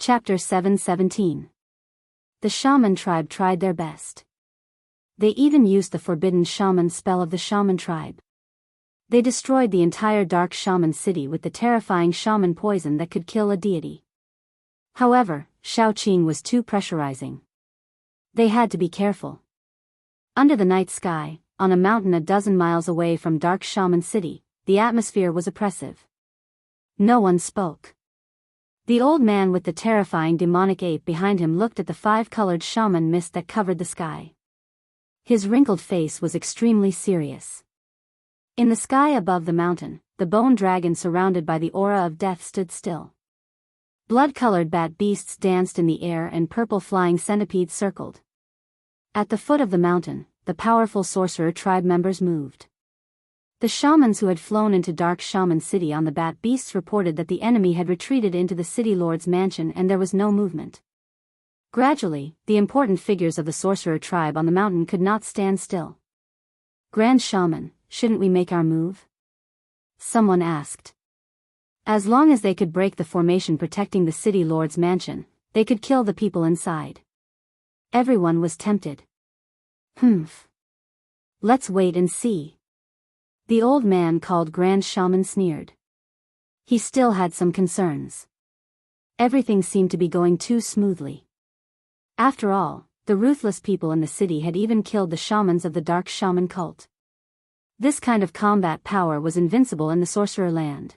Chapter 717. The shaman tribe tried their best. They even used the forbidden shaman spell of the shaman tribe. They destroyed the entire dark shaman city with the terrifying shaman poison that could kill a deity. However, Shaoqing was too pressurizing. They had to be careful. Under the night sky, on a mountain a dozen miles away from dark shaman city, the atmosphere was oppressive. No one spoke. The old man with the terrifying demonic ape behind him looked at the five-colored shaman mist that covered the sky. His wrinkled face was extremely serious. In the sky above the mountain, the bone dragon surrounded by the aura of death stood still. Blood-colored bat beasts danced in the air and purple flying centipedes circled. At the foot of the mountain, the powerful sorcerer tribe members moved. The shamans who had flown into Dark Shaman City on the bat beasts reported that the enemy had retreated into the city lord's mansion and there was no movement. Gradually, the important figures of the sorcerer tribe on the mountain could not stand still. "Grand Shaman, shouldn't we make our move?" someone asked. As long as they could break the formation protecting the city lord's mansion, they could kill the people inside. Everyone was tempted. Let's wait and see. The old man called Grand Shaman sneered. He still had some concerns. Everything seemed to be going too smoothly. After all, the ruthless people in the city had even killed the shamans of the Dark Shaman cult. This kind of combat power was invincible in the sorcerer land.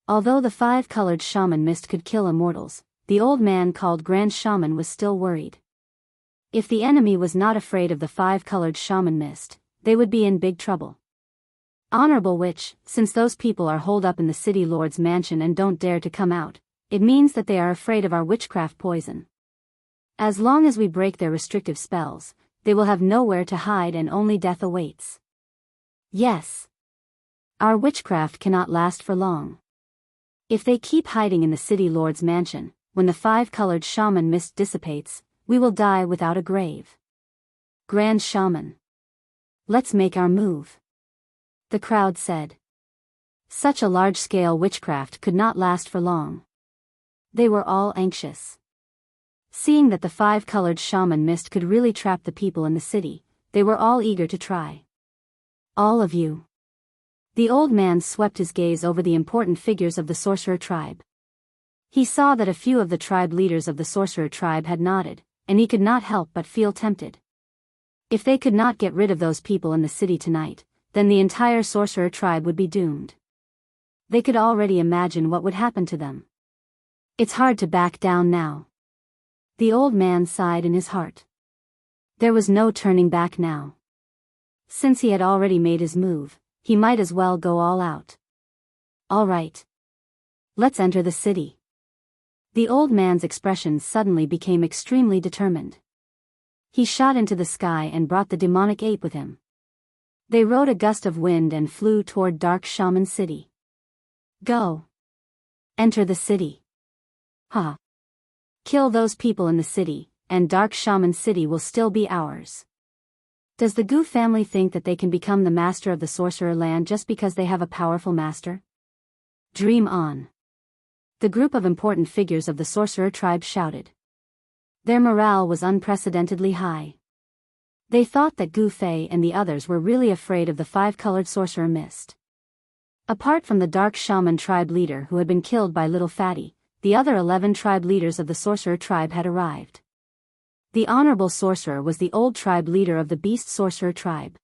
Although the five-colored shaman mist could kill immortals, the old man called Grand Shaman was still worried. If the enemy was not afraid of the five-colored shaman mist, they would be in big trouble. Honorable Witch, since those people are holed up in the city lord's mansion and don't dare to come out, it means that they are afraid of our witchcraft poison. As long as we break their restrictive spells, they will have nowhere to hide and only death awaits. Yes. Our witchcraft cannot last for long. If they keep hiding in the city lord's mansion, when the five-colored shaman mist dissipates, we will die without a grave. Grand Shaman. Let's make our move. The crowd said. Such a large-scale witchcraft could not last for long. They were all anxious. Seeing that the five-colored shaman mist could really trap the people in the city, they were all eager to try. All of you. The old man swept his gaze over the important figures of the sorcerer tribe. He saw that a few of the tribe leaders of the sorcerer tribe had nodded, and he could not help but feel tempted. If they could not get rid of those people in the city tonight, then the entire sorcerer tribe would be doomed. They could already imagine what would happen to them. It's hard to back down now. The old man sighed in his heart. There was no turning back now. Since he had already made his move, he might as well go all out. All right. Let's enter the city. The old man's expression suddenly became extremely determined. He shot into the sky and brought the demonic ape with him. They rode a gust of wind and flew toward Dark Shaman City. Go. Enter the city. Kill those people in the city, and Dark Shaman City will still be ours. Does the Gu family think that they can become the master of the sorcerer land just because they have a powerful master? Dream on. The group of important figures of the sorcerer tribe shouted. Their morale was unprecedentedly high. They thought that Gu Fei and the others were really afraid of the five-colored sorcerer mist. Apart from the Dark Shaman tribe leader who had been killed by Little Fatty, the other 11 tribe leaders of the sorcerer tribe had arrived. The honorable sorcerer was the old tribe leader of the beast sorcerer tribe.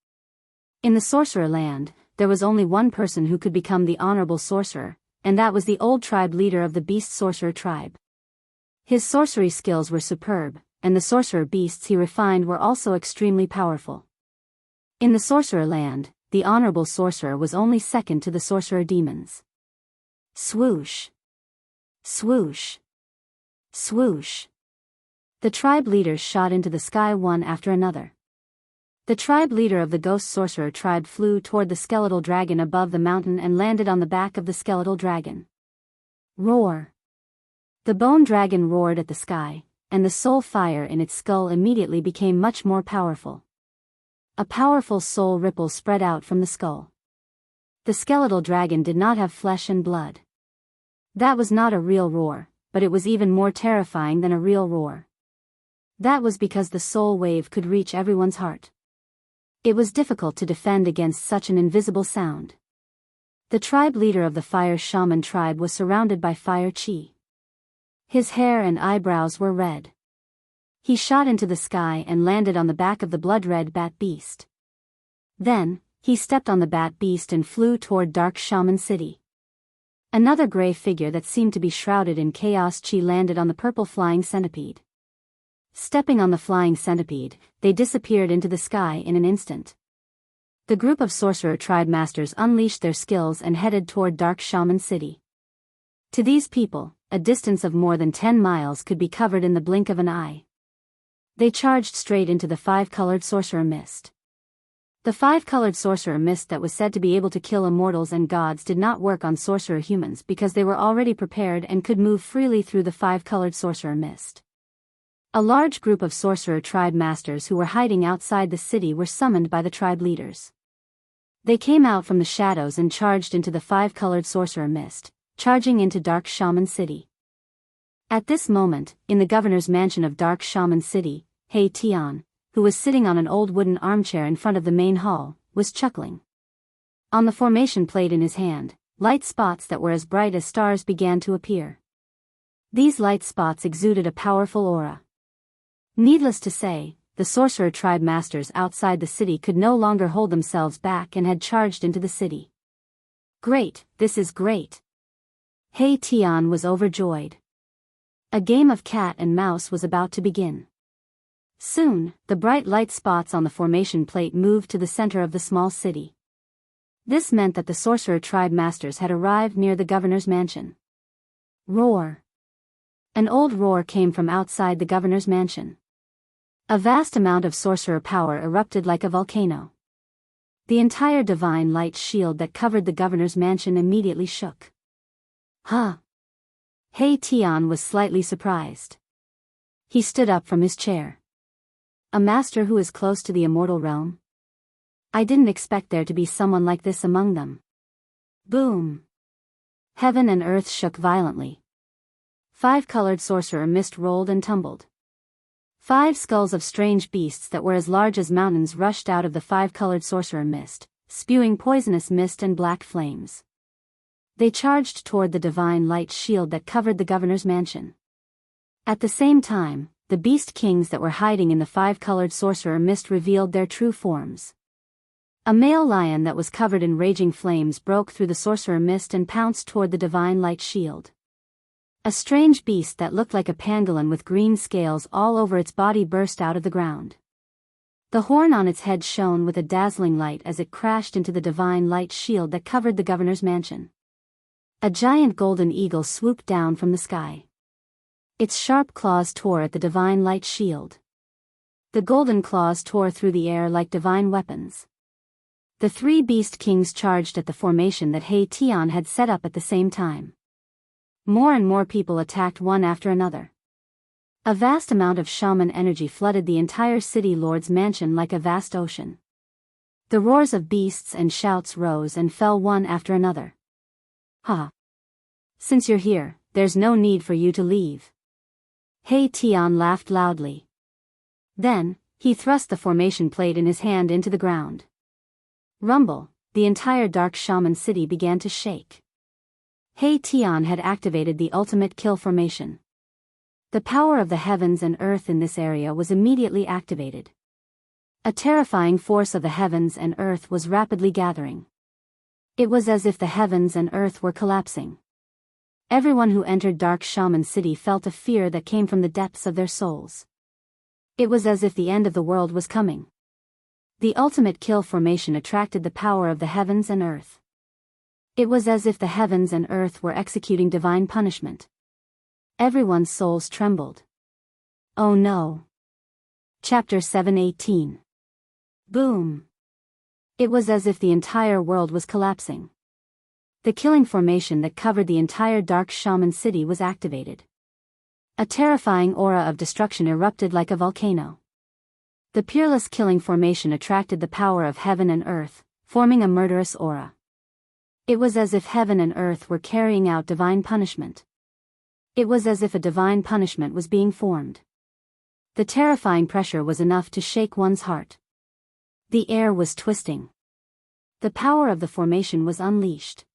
In the sorcerer land, there was only one person who could become the honorable sorcerer, and that was the old tribe leader of the beast sorcerer tribe. His sorcery skills were superb, and the sorcerer beasts he refined were also extremely powerful. In the sorcerer land, the honorable sorcerer was only second to the sorcerer demons. Swoosh. Swoosh. Swoosh. The tribe leaders shot into the sky one after another. The tribe leader of the ghost sorcerer tribe flew toward the skeletal dragon above the mountain and landed on the back of the skeletal dragon. Roar. The bone dragon roared at the sky, and the soul fire in its skull immediately became much more powerful. A powerful soul ripple spread out from the skull. The skeletal dragon did not have flesh and blood. That was not a real roar, but it was even more terrifying than a real roar. That was because the soul wave could reach everyone's heart. It was difficult to defend against such an invisible sound. The tribe leader of the fire shaman tribe was surrounded by fire chi. His hair and eyebrows were red. He shot into the sky and landed on the back of the blood-red bat beast. Then, he stepped on the bat beast and flew toward Dark Shaman City. Another gray figure that seemed to be shrouded in chaos chi landed on the purple flying centipede. Stepping on the flying centipede, they disappeared into the sky in an instant. The group of sorcerer tribe masters unleashed their skills and headed toward Dark Shaman City. To these people, a distance of more than 10 miles could be covered in the blink of an eye. They charged straight into the five-colored sorcerer mist. The five-colored sorcerer mist that was said to be able to kill immortals and gods did not work on sorcerer humans because they were already prepared and could move freely through the five-colored sorcerer mist. A large group of sorcerer tribe masters who were hiding outside the city were summoned by the tribe leaders. They came out from the shadows and charged into the five-colored sorcerer mist, charging into Dark Shaman City. At this moment, in the governor's mansion of Dark Shaman City, He Tian, who was sitting on an old wooden armchair in front of the main hall, was chuckling. On the formation plate in his hand, light spots that were as bright as stars began to appear. These light spots exuded a powerful aura. Needless to say, the sorcerer tribe masters outside the city could no longer hold themselves back and had charged into the city. Great, this is great. He Tian was overjoyed. A game of cat and mouse was about to begin. Soon, the bright light spots on the formation plate moved to the center of the small city. This meant that the sorcerer tribe masters had arrived near the governor's mansion. Roar. An old roar came from outside the governor's mansion. A vast amount of sorcerer power erupted like a volcano. The entire divine light shield that covered the governor's mansion immediately shook. Huh? He Tian was slightly surprised. He stood up from his chair. A master who is close to the immortal realm? I didn't expect there to be someone like this among them. Boom! Heaven and earth shook violently. Five-colored sorcerer mist rolled and tumbled. 5 skulls of strange beasts that were as large as mountains rushed out of the five-colored sorcerer mist, spewing poisonous mist and black flames. They charged toward the divine light shield that covered the governor's mansion. At the same time, the beast kings that were hiding in the five-colored sorcerer mist revealed their true forms. A male lion that was covered in raging flames broke through the sorcerer mist and pounced toward the divine light shield. A strange beast that looked like a pangolin with green scales all over its body burst out of the ground. The horn on its head shone with a dazzling light as it crashed into the divine light shield that covered the governor's mansion. A giant golden eagle swooped down from the sky. Its sharp claws tore at the divine light shield. The golden claws tore through the air like divine weapons. The 3 beast kings charged at the formation that He Tian had set up at the same time. More and more people attacked one after another. A vast amount of shaman energy flooded the entire city lord's mansion like a vast ocean. The roars of beasts and shouts rose and fell one after another. Ha! Since you're here, there's no need for you to leave. He Tian laughed loudly. Then, he thrust the formation plate in his hand into the ground. Rumble, the entire Dark Shaman City began to shake. He Tian had activated the ultimate kill formation. The power of the heavens and earth in this area was immediately activated. A terrifying force of the heavens and earth was rapidly gathering. It was as if the heavens and earth were collapsing. Everyone who entered Dark Shaman City felt a fear that came from the depths of their souls. It was as if the end of the world was coming. The ultimate kill formation attracted the power of the heavens and earth. It was as if the heavens and earth were executing divine punishment. Everyone's souls trembled. Oh no. Chapter 7:18. Boom. It was as if the entire world was collapsing. The killing formation that covered the entire Dark Shaman City was activated. A terrifying aura of destruction erupted like a volcano. The peerless killing formation attracted the power of heaven and earth, forming a murderous aura. It was as if heaven and earth were carrying out divine punishment. It was as if a divine punishment was being formed. The terrifying pressure was enough to shake one's heart. The air was twisting. The power of the formation was unleashed.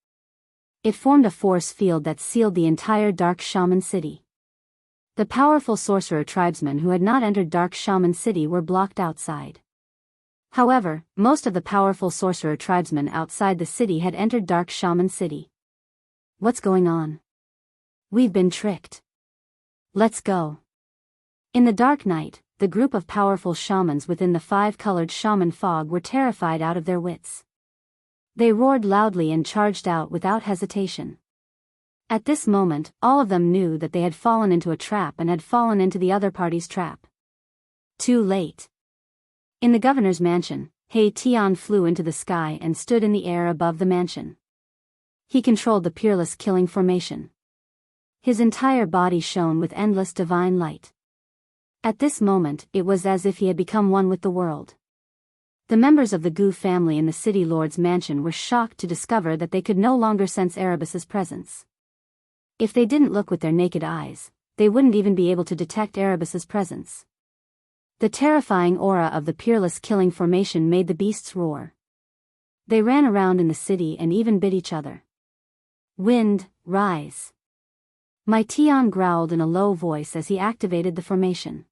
It formed a force field that sealed the entire Dark Shaman City. The powerful sorcerer tribesmen who had not entered Dark Shaman City were blocked outside. However, most of the powerful sorcerer tribesmen outside the city had entered Dark Shaman City. What's going on? We've been tricked. Let's go. In the dark night, the group of powerful shamans within the five-colored shaman fog were terrified out of their wits. They roared loudly and charged out without hesitation. At this moment, all of them knew that they had fallen into a trap and had fallen into the other party's trap. Too late. In the governor's mansion, He Tian flew into the sky and stood in the air above the mansion. He controlled the peerless killing formation. His entire body shone with endless divine light. At this moment, it was as if he had become one with the world. The members of the Gu family in the city lord's mansion were shocked to discover that they could no longer sense Erebus's presence. If they didn't look with their naked eyes, they wouldn't even be able to detect Erebus's presence. The terrifying aura of the peerless killing formation made the beasts roar. They ran around in the city and even bit each other. Wind, rise. My Tian growled in a low voice as he activated the formation.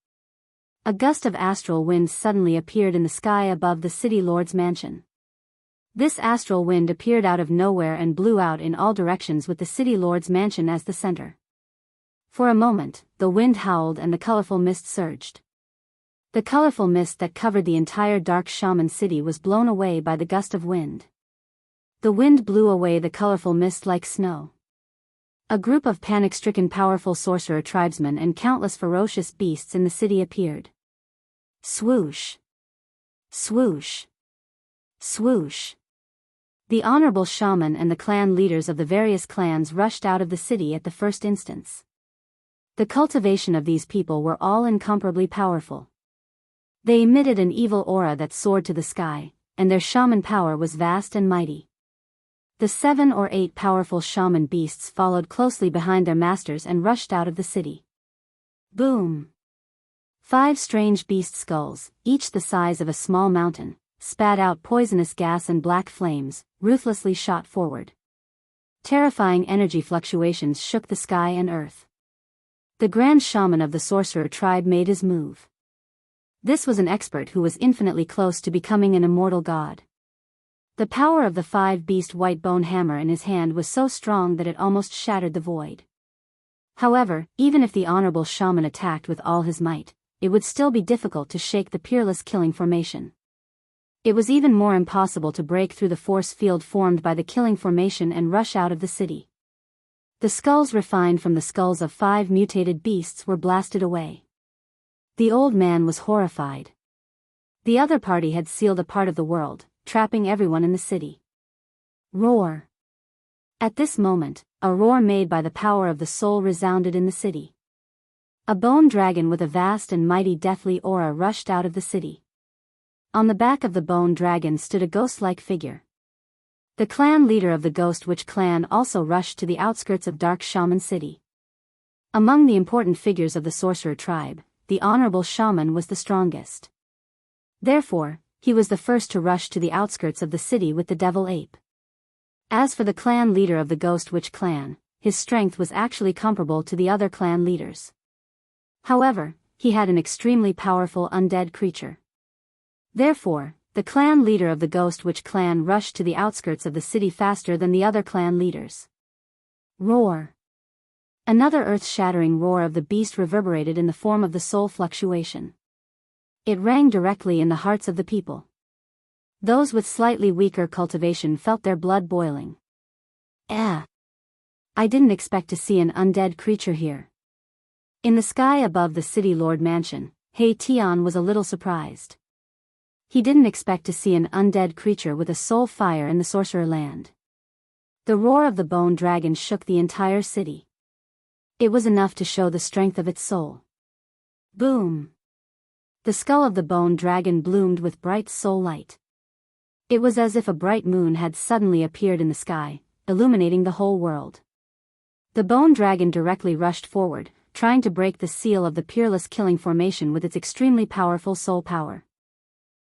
A gust of astral wind suddenly appeared in the sky above the city lord's mansion. This astral wind appeared out of nowhere and blew out in all directions with the city lord's mansion as the center. For a moment, the wind howled and the colorful mist surged. The colorful mist that covered the entire Dark Shaman City was blown away by the gust of wind. The wind blew away the colorful mist like snow. A group of panic-stricken powerful sorcerer tribesmen and countless ferocious beasts in the city appeared. Swoosh. Swoosh. Swoosh. The honorable shaman and the clan leaders of the various clans rushed out of the city at the first instance. The cultivation of these people were all incomparably powerful. They emitted an evil aura that soared to the sky, and their shaman power was vast and mighty. The 7 or 8 powerful shaman beasts followed closely behind their masters and rushed out of the city. Boom! 5 strange beast skulls, each the size of a small mountain, spat out poisonous gas and black flames, ruthlessly shot forward. Terrifying energy fluctuations shook the sky and earth. The grand shaman of the sorcerer tribe made his move. This was an expert who was infinitely close to becoming an immortal god. The power of the 5-beast white bone hammer in his hand was so strong that it almost shattered the void. However, even if the honorable shaman attacked with all his might, it would still be difficult to shake the peerless killing formation. It was even more impossible to break through the force field formed by the killing formation and rush out of the city. The skulls refined from the skulls of 5 mutated beasts were blasted away. The old man was horrified. The other party had sealed a part of the world, trapping everyone in the city. Roar. At this moment, a roar made by the power of the soul resounded in the city. A bone dragon with a vast and mighty deathly aura rushed out of the city. On the back of the bone dragon stood a ghost-like figure. The clan leader of the Ghost Witch clan also rushed to the outskirts of Dark Shaman City. Among the important figures of the sorcerer tribe, the honorable shaman was the strongest. Therefore, he was the first to rush to the outskirts of the city with the devil ape. As for the clan leader of the Ghost Witch clan, his strength was actually comparable to the other clan leaders. However, he had an extremely powerful undead creature. Therefore, the clan leader of the Ghost Witch clan rushed to the outskirts of the city faster than the other clan leaders. Roar. Another earth-shattering roar of the beast reverberated in the form of the soul fluctuation. It rang directly in the hearts of the people. Those with slightly weaker cultivation felt their blood boiling. I didn't expect to see an undead creature here. In the sky above the city lord mansion, He Tian was a little surprised. He didn't expect to see an undead creature with a soul fire in the sorcerer land. The roar of the bone dragon shook the entire city. It was enough to show the strength of its soul. Boom! The skull of the bone dragon bloomed with bright soul light. It was as if a bright moon had suddenly appeared in the sky, illuminating the whole world. The bone dragon directly rushed forward, trying to break the seal of the peerless killing formation with its extremely powerful soul power.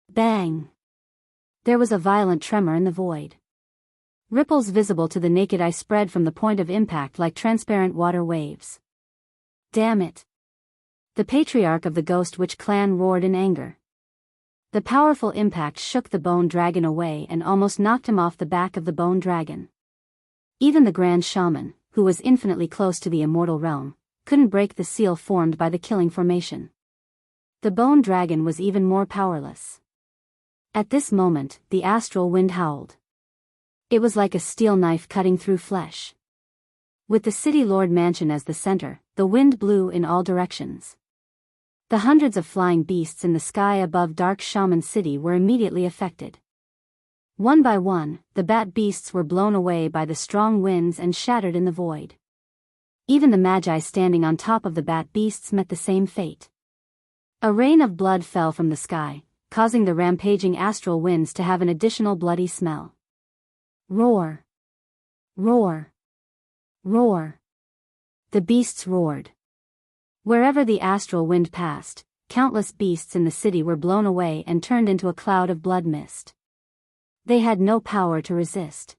Bang! There was a violent tremor in the void. Ripples visible to the naked eye spread from the point of impact like transparent water waves. Damn it! The patriarch of the Ghost Witch clan roared in anger. The powerful impact shook the bone dragon away and almost knocked him off the back of the bone dragon. Even the Grand Shaman, who was infinitely close to the immortal realm, couldn't break the seal formed by the killing formation. The bone dragon was even more powerless. At this moment, the astral wind howled. It was like a steel knife cutting through flesh. With the city lord mansion as the center, the wind blew in all directions. The hundreds of flying beasts in the sky above Dark Shaman City were immediately affected. One by one, the bat beasts were blown away by the strong winds and shattered in the void. Even the magi standing on top of the bat beasts met the same fate. A rain of blood fell from the sky, causing the rampaging astral winds to have an additional bloody smell. Roar! Roar! Roar! The beasts roared. Wherever the astral wind passed, countless beasts in the city were blown away and turned into a cloud of blood mist. They had no power to resist.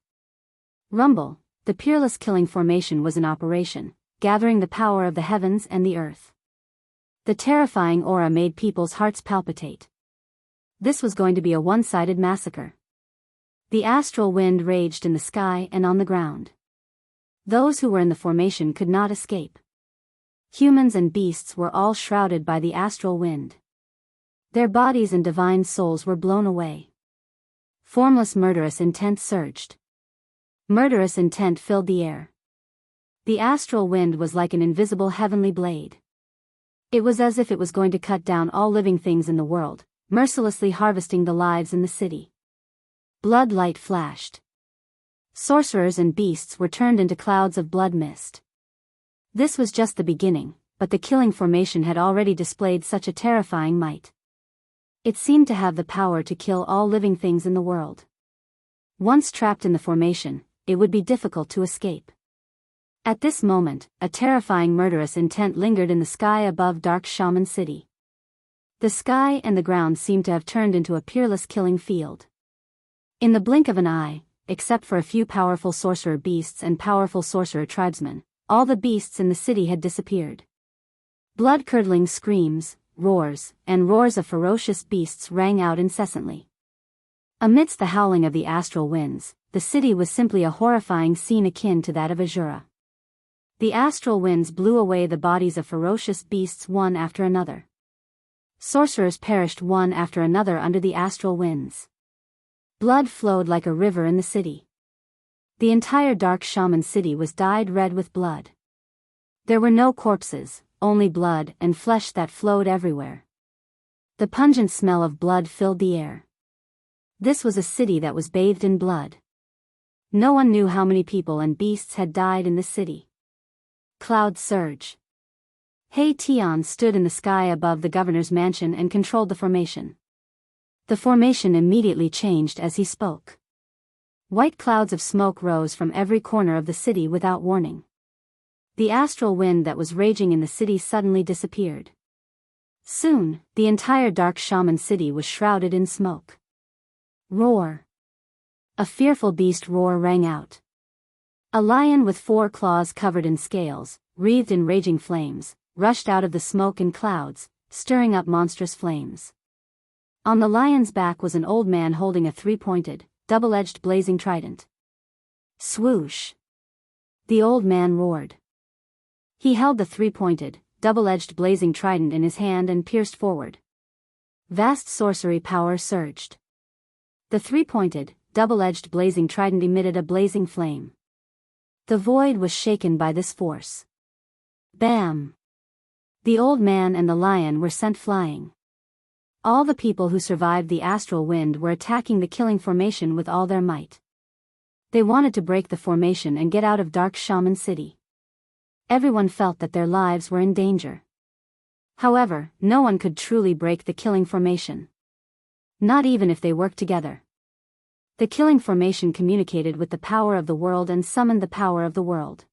Rumble, the peerless killing formation was in operation, gathering the power of the heavens and the earth. The terrifying aura made people's hearts palpitate. This was going to be a one-sided massacre. The astral wind raged in the sky and on the ground. Those who were in the formation could not escape. Humans and beasts were all shrouded by the astral wind. Their bodies and divine souls were blown away. Formless murderous intent surged. Murderous intent filled the air. The astral wind was like an invisible heavenly blade. It was as if it was going to cut down all living things in the world, mercilessly harvesting the lives in the city. Blood light flashed. Sorcerers and beasts were turned into clouds of blood mist. This was just the beginning, but the killing formation had already displayed such a terrifying might. It seemed to have the power to kill all living things in the world. Once trapped in the formation, it would be difficult to escape. At this moment, a terrifying murderous intent lingered in the sky above Dark Shaman City. The sky and the ground seemed to have turned into a peerless killing field. In the blink of an eye, except for a few powerful sorcerer beasts and powerful sorcerer tribesmen, all the beasts in the city had disappeared. Blood-curdling screams, roars, and roars of ferocious beasts rang out incessantly. Amidst the howling of the astral winds, the city was simply a horrifying scene akin to that of Azura. The astral winds blew away the bodies of ferocious beasts one after another. Sorcerers perished one after another under the astral winds. Blood flowed like a river in the city. The entire Dark Shaman City was dyed red with blood. There were no corpses, only blood and flesh that flowed everywhere. The pungent smell of blood filled the air. This was a city that was bathed in blood. No one knew how many people and beasts had died in the city. Cloud surge. Hei Tian stood in the sky above the governor's mansion and controlled the formation. The formation immediately changed as he spoke. White clouds of smoke rose from every corner of the city without warning. The astral wind that was raging in the city suddenly disappeared. Soon, the entire Dark Shaman City was shrouded in smoke. Roar! A fearful beast roar rang out. A lion with 4 claws covered in scales, wreathed in raging flames, rushed out of the smoke and clouds, stirring up monstrous flames. On the lion's back was an old man holding a 3-pointed, double-edged blazing trident. Swoosh! The old man roared. He held the 3-pointed, double-edged blazing trident in his hand and pierced forward. Vast sorcery power surged. The 3-pointed, double-edged blazing trident emitted a blazing flame. The void was shaken by this force. Bam! The old man and the lion were sent flying. All the people who survived the astral wind were attacking the killing formation with all their might. They wanted to break the formation and get out of Dark Shaman City. Everyone felt that their lives were in danger. However, no one could truly break the killing formation. Not even if they worked together. The killing formation communicated with the power of the world and summoned the power of the world.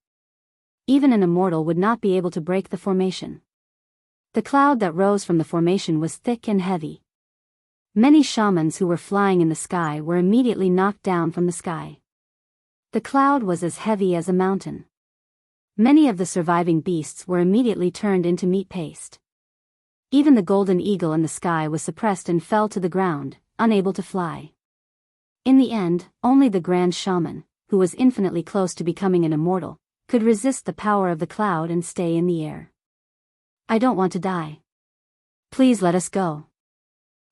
Even an immortal would not be able to break the formation. The cloud that rose from the formation was thick and heavy. Many shamans who were flying in the sky were immediately knocked down from the sky. The cloud was as heavy as a mountain. Many of the surviving beasts were immediately turned into meat paste. Even the golden eagle in the sky was suppressed and fell to the ground, unable to fly. In the end, only the Grand Shaman, who was infinitely close to becoming an immortal, could resist the power of the cloud and stay in the air. I don't want to die. Please let us go.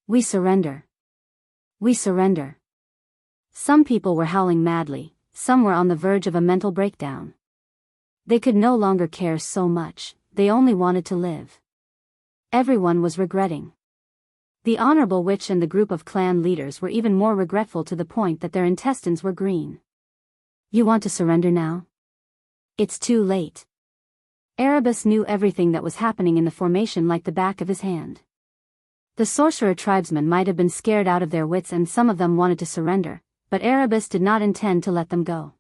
We surrender. We surrender. Some people were howling madly, some were on the verge of a mental breakdown. They could no longer care so much, they only wanted to live. Everyone was regretting. The Honorable Witch and the group of clan leaders were even more regretful to the point that their intestines were green. You want to surrender now? It's too late. Erebus knew everything that was happening in the formation like the back of his hand. The sorcerer tribesmen might have been scared out of their wits and some of them wanted to surrender, but Erebus did not intend to let them go.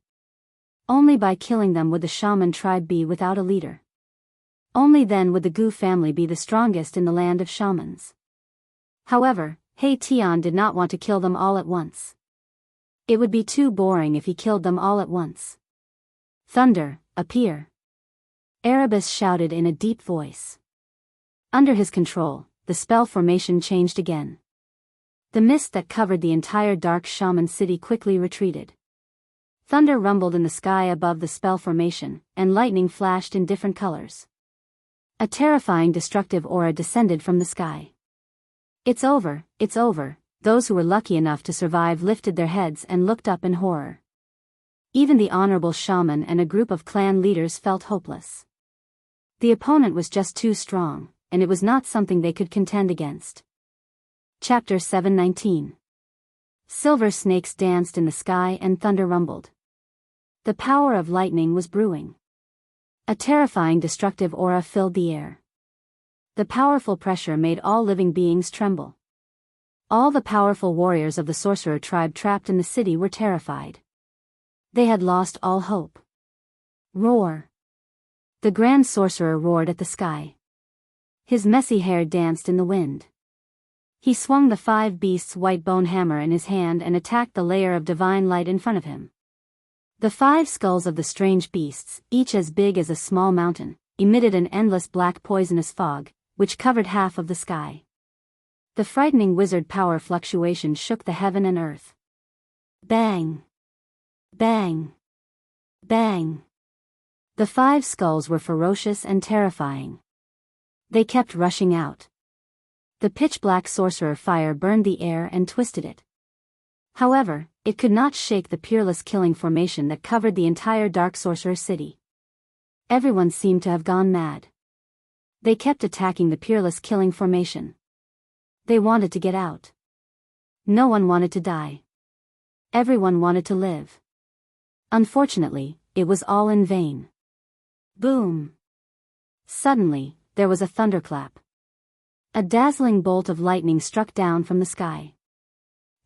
Only by killing them would the shaman tribe be without a leader. Only then would the Gu family be the strongest in the land of shamans. However, He Tian did not want to kill them all at once. It would be too boring if he killed them all at once. Thunder, appear! Erebus shouted in a deep voice. Under his control, the spell formation changed again. The mist that covered the entire dark shaman city quickly retreated. Thunder rumbled in the sky above the spell formation, and lightning flashed in different colors. A terrifying destructive aura descended from the sky. It's over, it's over. Those who were lucky enough to survive lifted their heads and looked up in horror. Even the honorable shaman and a group of clan leaders felt hopeless. The opponent was just too strong, and it was not something they could contend against. Chapter 719. Silver snakes danced in the sky and thunder rumbled. The power of lightning was brewing. A terrifying destructive aura filled the air. The powerful pressure made all living beings tremble. All the powerful warriors of the sorcerer tribe trapped in the city were terrified. They had lost all hope. Roar! The grand sorcerer roared at the sky. His messy hair danced in the wind. He swung the 5 beasts' white bone hammer in his hand and attacked the layer of divine light in front of him. The 5 skulls of the strange beasts, each as big as a small mountain, emitted an endless black poisonous fog, which covered half of the sky. The frightening wizard power fluctuation shook the heaven and earth. Bang! Bang! Bang! The 5 skulls were ferocious and terrifying. They kept rushing out. The pitch-black sorcerer fire burned the air and twisted it. However, it could not shake the peerless killing formation that covered the entire dark sorcerer city. Everyone seemed to have gone mad. They kept attacking the peerless killing formation. They wanted to get out. No one wanted to die. Everyone wanted to live. Unfortunately, it was all in vain. Boom! Suddenly, there was a thunderclap. A dazzling bolt of lightning struck down from the sky.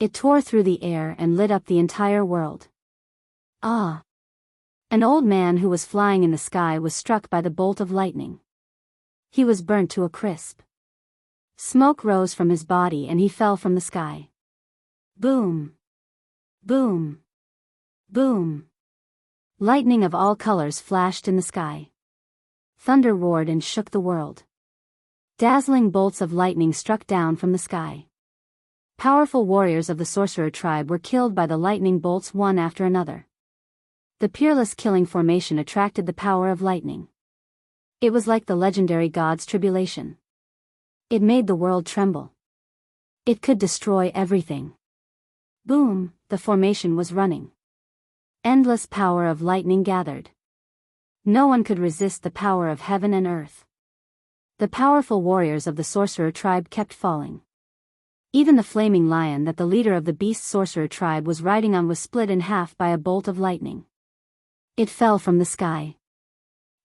It tore through the air and lit up the entire world. Ah! An old man who was flying in the sky was struck by the bolt of lightning. He was burnt to a crisp. Smoke rose from his body and he fell from the sky. Boom! Boom! Boom! Lightning of all colors flashed in the sky. Thunder roared and shook the world. Dazzling bolts of lightning struck down from the sky. Powerful warriors of the sorcerer tribe were killed by the lightning bolts one after another. The peerless killing formation attracted the power of lightning. It was like the legendary god's tribulation. It made the world tremble. It could destroy everything. Boom, the formation was running. Endless power of lightning gathered. No one could resist the power of heaven and earth. The powerful warriors of the sorcerer tribe kept falling. Even the flaming lion that the leader of the beast sorcerer tribe was riding on was split in half by a bolt of lightning. It fell from the sky.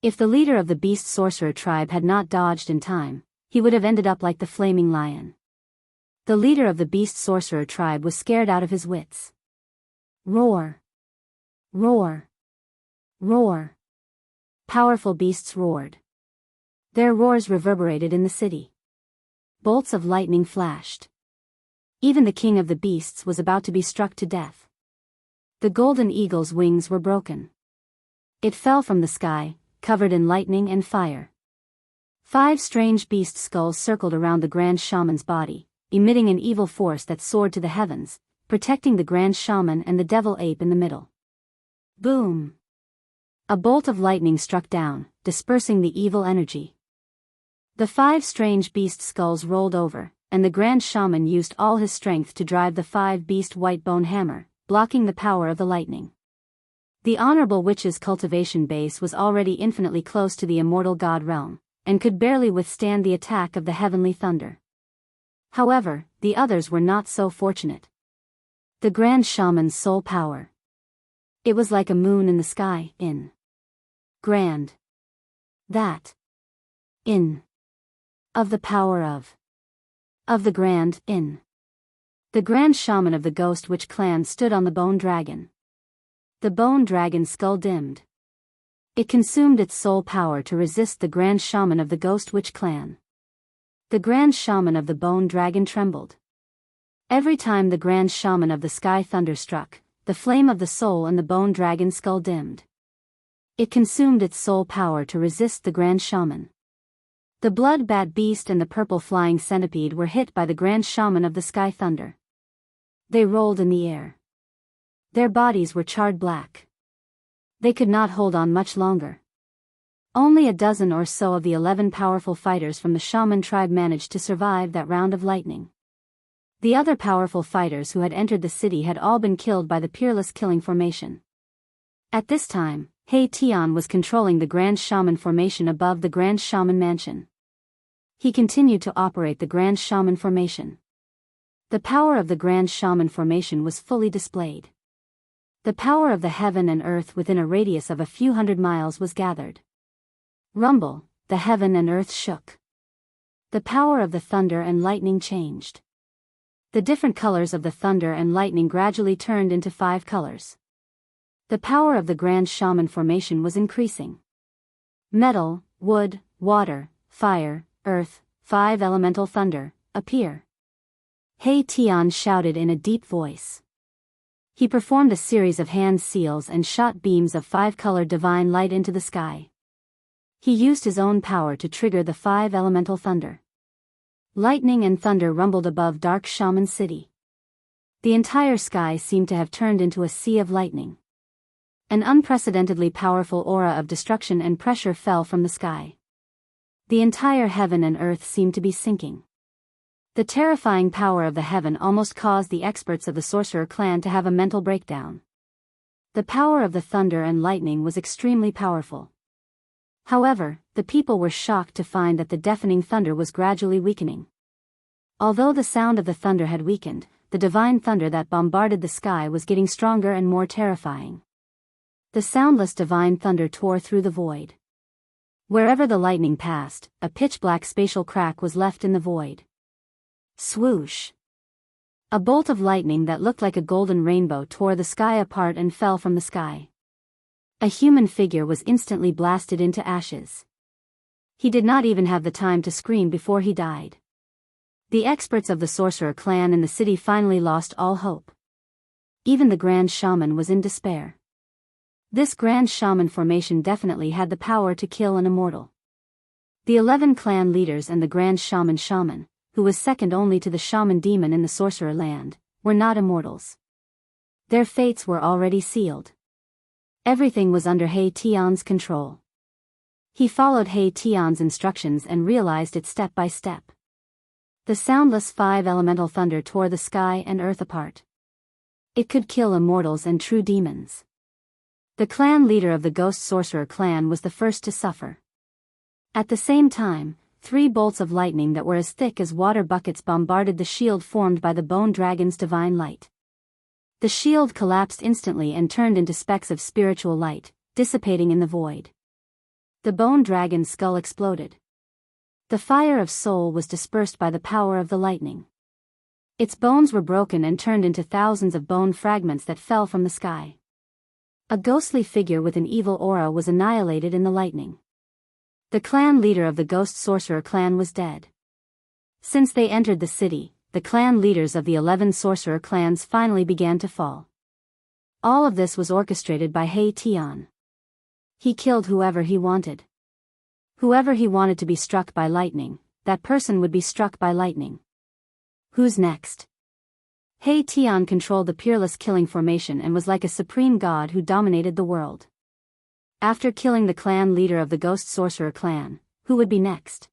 If the leader of the beast sorcerer tribe had not dodged in time, he would have ended up like the flaming lion. The leader of the beast sorcerer tribe was scared out of his wits. Roar! Roar! Roar! Powerful beasts roared. Their roars reverberated in the city. Bolts of lightning flashed. Even the king of the beasts was about to be struck to death. The golden eagle's wings were broken. It fell from the sky, covered in lightning and fire. 5 strange beast skulls circled around the Grand Shaman's body, emitting an evil force that soared to the heavens, protecting the Grand Shaman and the devil ape in the middle. Boom! A bolt of lightning struck down, dispersing the evil energy. The 5 strange beast skulls rolled over, and the Grand Shaman used all his strength to drive the 5 beast white bone hammer, blocking the power of the lightning. The Honorable Witch's cultivation base was already infinitely close to the immortal god realm, and could barely withstand the attack of the heavenly thunder. However, the others were not so fortunate. The Grand Shaman's soul power. It was like a moon in the sky, in grand. That. In. Of the power of the grand, in. The Grand Shaman of the Ghost Witch clan stood on the bone dragon. The bone dragon's skull dimmed. It consumed its soul power to resist the Grand Shaman of the Ghost Witch clan. The Grand Shaman of the bone dragon trembled. Every time the Grand Shaman of the sky thunder struck, the flame of the soul in the bone dragon's skull dimmed. It consumed its soul power to resist the Grand Shaman. The blood bat beast and the purple flying centipede were hit by the Grand Shaman of the sky thunder. They rolled in the air. Their bodies were charred black. They could not hold on much longer. Only a dozen or so of the 11 powerful fighters from the shaman tribe managed to survive that round of lightning. The other powerful fighters who had entered the city had all been killed by the Peerless Killing Formation. At this time, He Tian was controlling the Grand Shaman Formation above the Grand Shaman Mansion. He continued to operate the Grand Shaman Formation. The power of the Grand Shaman Formation was fully displayed. The power of the heaven and earth within a radius of a few hundred miles was gathered. Rumble, the heaven and earth shook. The power of the thunder and lightning changed. The different colors of the thunder and lightning gradually turned into 5 colors. The power of the Grand Shaman Formation was increasing. Metal, wood, water, fire, earth, 5 elemental thunder, appear. He Tian shouted in a deep voice. He performed a series of hand seals and shot beams of 5-colored divine light into the sky. He used his own power to trigger the 5 elemental thunder. Lightning and thunder rumbled above Dark Shaman City. The entire sky seemed to have turned into a sea of lightning. An unprecedentedly powerful aura of destruction and pressure fell from the sky. The entire heaven and earth seemed to be sinking. The terrifying power of the heaven almost caused the experts of the Sorcerer clan to have a mental breakdown. The power of the thunder and lightning was extremely powerful. However, the people were shocked to find that the deafening thunder was gradually weakening. Although the sound of the thunder had weakened, the divine thunder that bombarded the sky was getting stronger and more terrifying. The soundless divine thunder tore through the void. Wherever the lightning passed, a pitch-black spatial crack was left in the void. Swoosh! A bolt of lightning that looked like a golden rainbow tore the sky apart and fell from the sky. A human figure was instantly blasted into ashes. He did not even have the time to scream before he died. The experts of the Sorcerer clan in the city finally lost all hope. Even the Grand Shaman was in despair. This Grand Shaman Formation definitely had the power to kill an immortal. The 11 clan leaders and the Grand Shaman, who was second only to the Shaman Demon in the Sorcerer land, were not immortals. Their fates were already sealed. Everything was under He Tian's control. He followed He Tian's instructions and realized it step by step. The soundless 5 elemental thunder tore the sky and earth apart. It could kill immortals and true demons. The clan leader of the Ghost Sorcerer clan was the first to suffer. At the same time, 3 bolts of lightning that were as thick as water buckets bombarded the shield formed by the bone dragon's divine light. The shield collapsed instantly and turned into specks of spiritual light, dissipating in the void. The bone dragon's skull exploded. The fire of soul was dispersed by the power of the lightning. Its bones were broken and turned into thousands of bone fragments that fell from the sky. A ghostly figure with an evil aura was annihilated in the lightning. The clan leader of the Ghost Sorcerer clan was dead. Since they entered the city, the clan leaders of the 11 sorcerer clans finally began to fall. All of this was orchestrated by He Tian. He killed whoever he wanted. Whoever he wanted to be struck by lightning, that person would be struck by lightning. Who's next? He Tian controlled the peerless killing formation and was like a supreme god who dominated the world. After killing the clan leader of the Ghost Sorcerer clan, who would be next?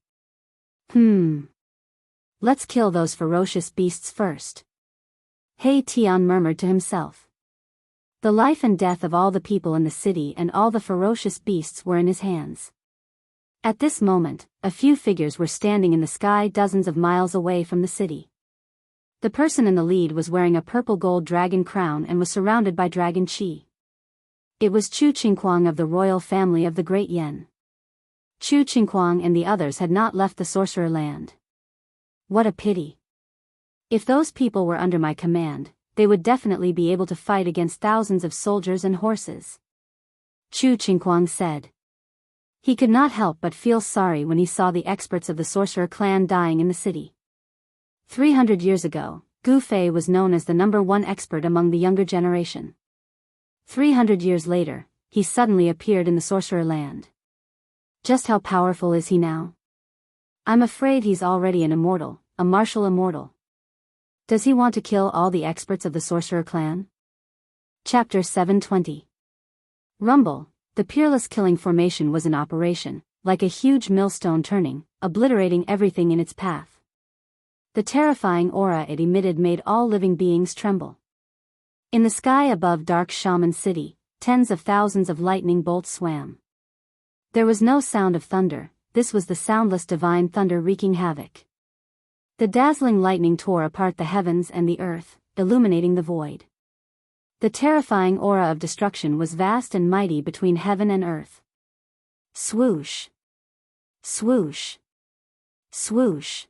Let's kill those ferocious beasts first. He Tian murmured to himself. The life and death of all the people in the city and all the ferocious beasts were in his hands. At this moment, a few figures were standing in the sky dozens of miles away from the city. The person in the lead was wearing a purple gold dragon crown and was surrounded by dragon chi. It was Chu Qingquang of the royal family of the Great Yen. Chu Qingquang and the others had not left the sorcerer land. What a pity. If those people were under my command, they would definitely be able to fight against thousands of soldiers and horses. Chu Qingquang said. He could not help but feel sorry when he saw the experts of the sorcerer clan dying in the city. 300 years ago, Gu Fei was known as the #1 expert among the younger generation. 300 years later, he suddenly appeared in the sorcerer land. Just how powerful is he now? I'm afraid he's already an immortal, a martial immortal. Does he want to kill all the experts of the sorcerer clan? Chapter 720. Rumble. The peerless killing formation was in operation, like a huge millstone turning, obliterating everything in its path. The terrifying aura it emitted made all living beings tremble. In the sky above Dark Shaman City, tens of thousands of lightning bolts swam. There was no sound of thunder, this was the soundless divine thunder wreaking havoc. The dazzling lightning tore apart the heavens and the earth, illuminating the void. The terrifying aura of destruction was vast and mighty between heaven and earth. Swoosh! Swoosh! Swoosh!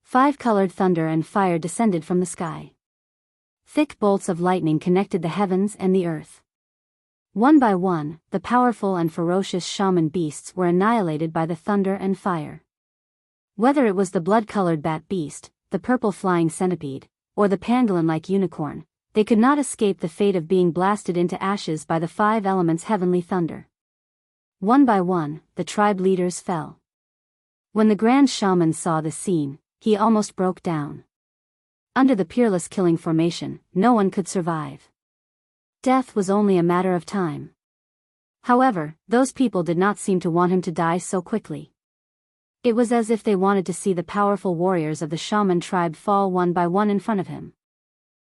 5-colored thunder and fire descended from the sky. Thick bolts of lightning connected the heavens and the earth. One by one, the powerful and ferocious shaman beasts were annihilated by the thunder and fire. Whether it was the blood-colored bat beast, the purple flying centipede, or the pangolin-like unicorn, they could not escape the fate of being blasted into ashes by the 5 elements' heavenly thunder. One by one, the tribe leaders fell. When the Grand Shaman saw the scene, he almost broke down. Under the peerless killing formation, no one could survive. Death was only a matter of time. However, those people did not seem to want him to die so quickly. It was as if they wanted to see the powerful warriors of the shaman tribe fall one by one in front of him.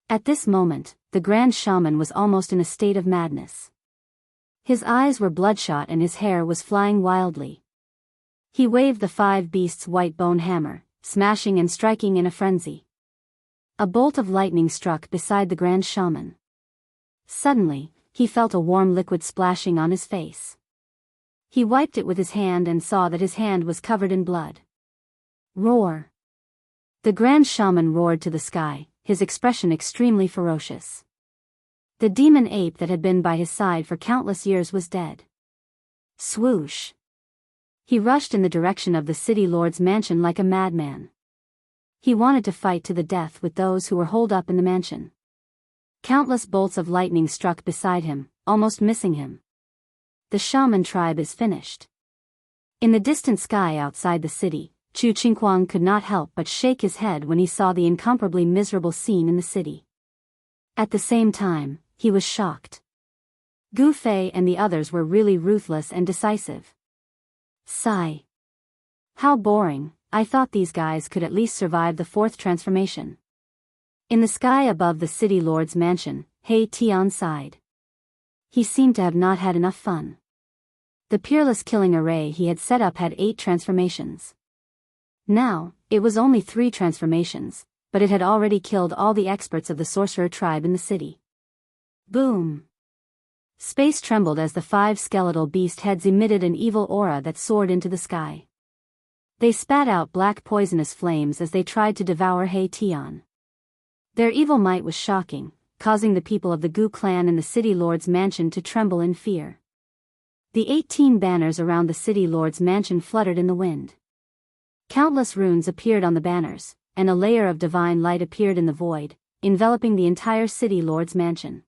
At this moment, the Grand Shaman was almost in a state of madness. His eyes were bloodshot and his hair was flying wildly. He waved the 5 beasts' white bone hammer, smashing and striking in a frenzy. A bolt of lightning struck beside the Grand Shaman. Suddenly, he felt a warm liquid splashing on his face. He wiped it with his hand and saw that his hand was covered in blood. Roar! The Grand Shaman roared to the sky, his expression extremely ferocious. The demon ape that had been by his side for countless years was dead. Swoosh! He rushed in the direction of the city lord's mansion like a madman. He wanted to fight to the death with those who were holed up in the mansion. Countless bolts of lightning struck beside him, almost missing him. The shaman tribe is finished. In the distant sky outside the city, Chu Qingquang could not help but shake his head when he saw the incomparably miserable scene in the city. At the same time, he was shocked. Gu Fei and the others were really ruthless and decisive. Sigh. How boring, I thought these guys could at least survive the 4th transformation. In the sky above the city lord's mansion, He Tian sighed. He seemed to have not had enough fun. The peerless killing array he had set up had 8 transformations. Now, it was only 3 transformations, but it had already killed all the experts of the sorcerer tribe in the city. Boom! Space trembled as the 5 skeletal beast heads emitted an evil aura that soared into the sky. They spat out black poisonous flames as they tried to devour He Tian. Their evil might was shocking, causing the people of the Gu clan and the city lord's mansion to tremble in fear. The 18 banners around the city lord's mansion fluttered in the wind. Countless runes appeared on the banners, and a layer of divine light appeared in the void, enveloping the entire city lord's mansion.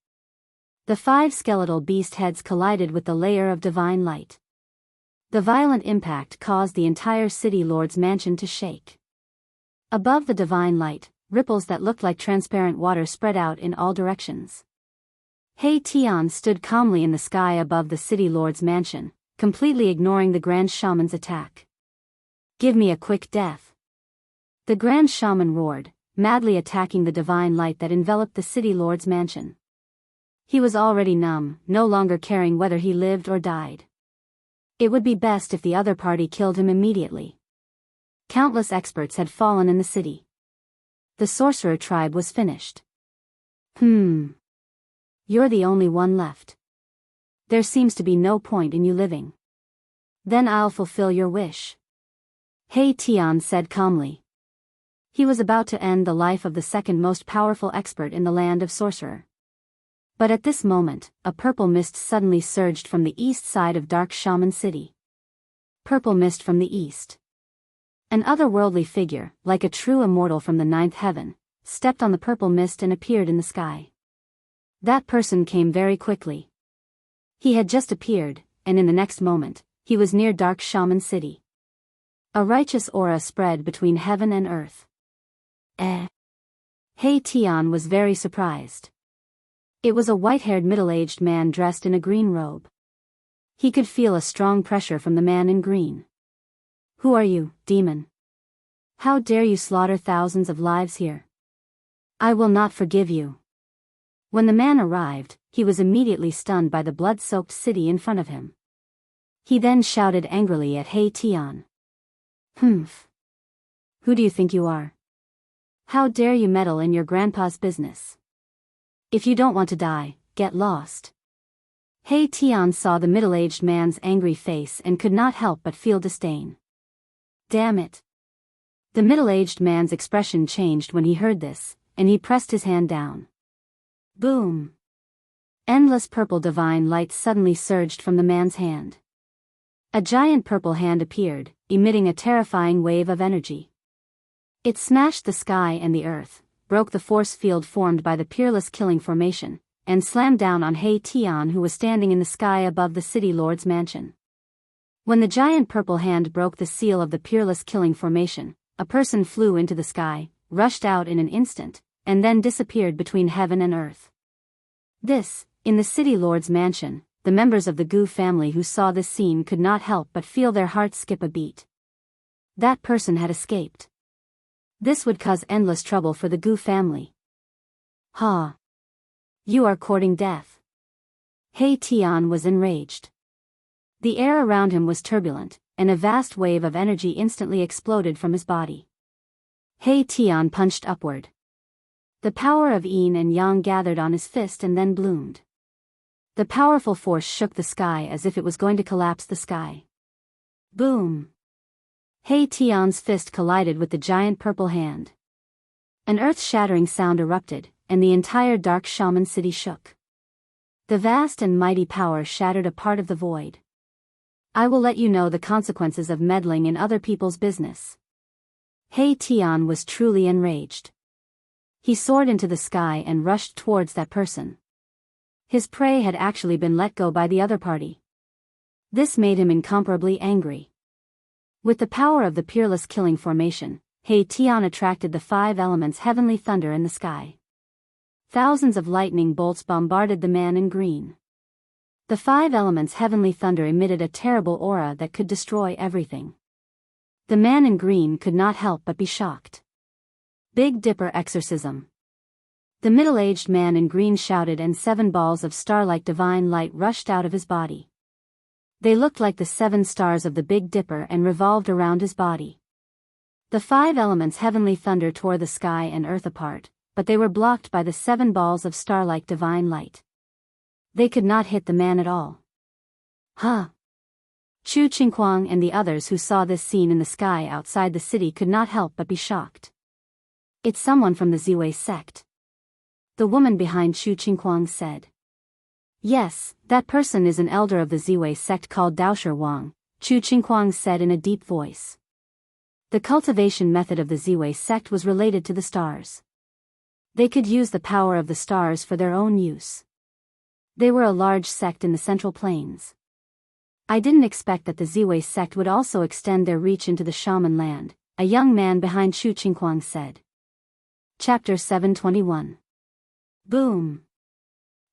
The 5 skeletal beast heads collided with the layer of divine light. The violent impact caused the entire city lord's mansion to shake. Above the divine light, ripples that looked like transparent water spread out in all directions. He Tian stood calmly in the sky above the city lord's mansion, completely ignoring the Grand Shaman's attack. "Give me a quick death." The Grand Shaman roared, madly attacking the divine light that enveloped the city lord's mansion. He was already numb, no longer caring whether he lived or died. It would be best if the other party killed him immediately. Countless experts had fallen in the city. The sorcerer tribe was finished. You're the only one left. There seems to be no point in you living. Then I'll fulfill your wish. He Tian said calmly. He was about to end the life of the second most powerful expert in the land of sorcerer. But at this moment, a purple mist suddenly surged from the east side of Dark Shaman City. Purple mist from the east. An otherworldly figure, like a true immortal from the 9th heaven, stepped on the purple mist and appeared in the sky. That person came very quickly. He had just appeared, and in the next moment, he was near Dark Shaman City. A righteous aura spread between heaven and earth. He Tian was very surprised. It was a white-haired middle-aged man dressed in a green robe. He could feel a strong pressure from the man in green. "Who are you, demon? How dare you slaughter thousands of lives here? I will not forgive you." When the man arrived, he was immediately stunned by the blood-soaked city in front of him. He then shouted angrily at He Tian. Who do you think you are? How dare you meddle in your grandpa's business? If you don't want to die, get lost." He Tian saw the middle-aged man's angry face and could not help but feel disdain. Damn it. The middle-aged man's expression changed when he heard this, and he pressed his hand down. Boom! Endless purple divine light suddenly surged from the man's hand. A giant purple hand appeared, emitting a terrifying wave of energy. It smashed the sky and the earth, broke the force field formed by the Peerless Killing Formation, and slammed down on He Tian, who was standing in the sky above the city lord's mansion. When the giant purple hand broke the seal of the Peerless Killing Formation, a person flew into the sky, rushed out in an instant, and then disappeared between heaven and earth. In the city lord's mansion, the members of the Gu family who saw this scene could not help but feel their hearts skip a beat. That person had escaped. This would cause endless trouble for the Gu family. Ha! You are courting death. He Tian was enraged. The air around him was turbulent, and a vast wave of energy instantly exploded from his body. He Tian punched upward. The power of yin and yang gathered on his fist and then bloomed. The powerful force shook the sky as if it was going to collapse the sky. Boom! He Tian's fist collided with the giant purple hand. An earth-shattering sound erupted, and the entire Dark Shaman City shook. The vast and mighty power shattered a part of the void. I will let you know the consequences of meddling in other people's business. He Tian was truly enraged. He soared into the sky and rushed towards that person. His prey had actually been let go by the other party. This made him incomparably angry. With the power of the Peerless Killing Formation, He Tian attracted the 5 elements heavenly thunder in the sky. Thousands of lightning bolts bombarded the man in green. The 5 elements heavenly thunder emitted a terrible aura that could destroy everything. The man in green could not help but be shocked. Big Dipper exorcism. The middle-aged man in green shouted, and 7 balls of star-like divine light rushed out of his body. They looked like the 7 stars of the Big Dipper and revolved around his body. The 5 elements heavenly thunder tore the sky and earth apart, but they were blocked by the 7 balls of star-like divine light. They could not hit the man at all. Chu Qingquang and the others who saw this scene in the sky outside the city could not help but be shocked. It's someone from the Ziwei sect. the woman behind Shu Qinghuang said. Yes, that person is an elder of the Ziwei sect called Daoshi Wang, Shu Qinghuang said in a deep voice. The cultivation method of the Ziwei sect was related to the stars. They could use the power of the stars for their own use. They were a large sect in the Central Plains. I didn't expect that the Ziwei sect would also extend their reach into the shaman land, a young man behind Shu Qinghuang said. Chapter 721. Boom!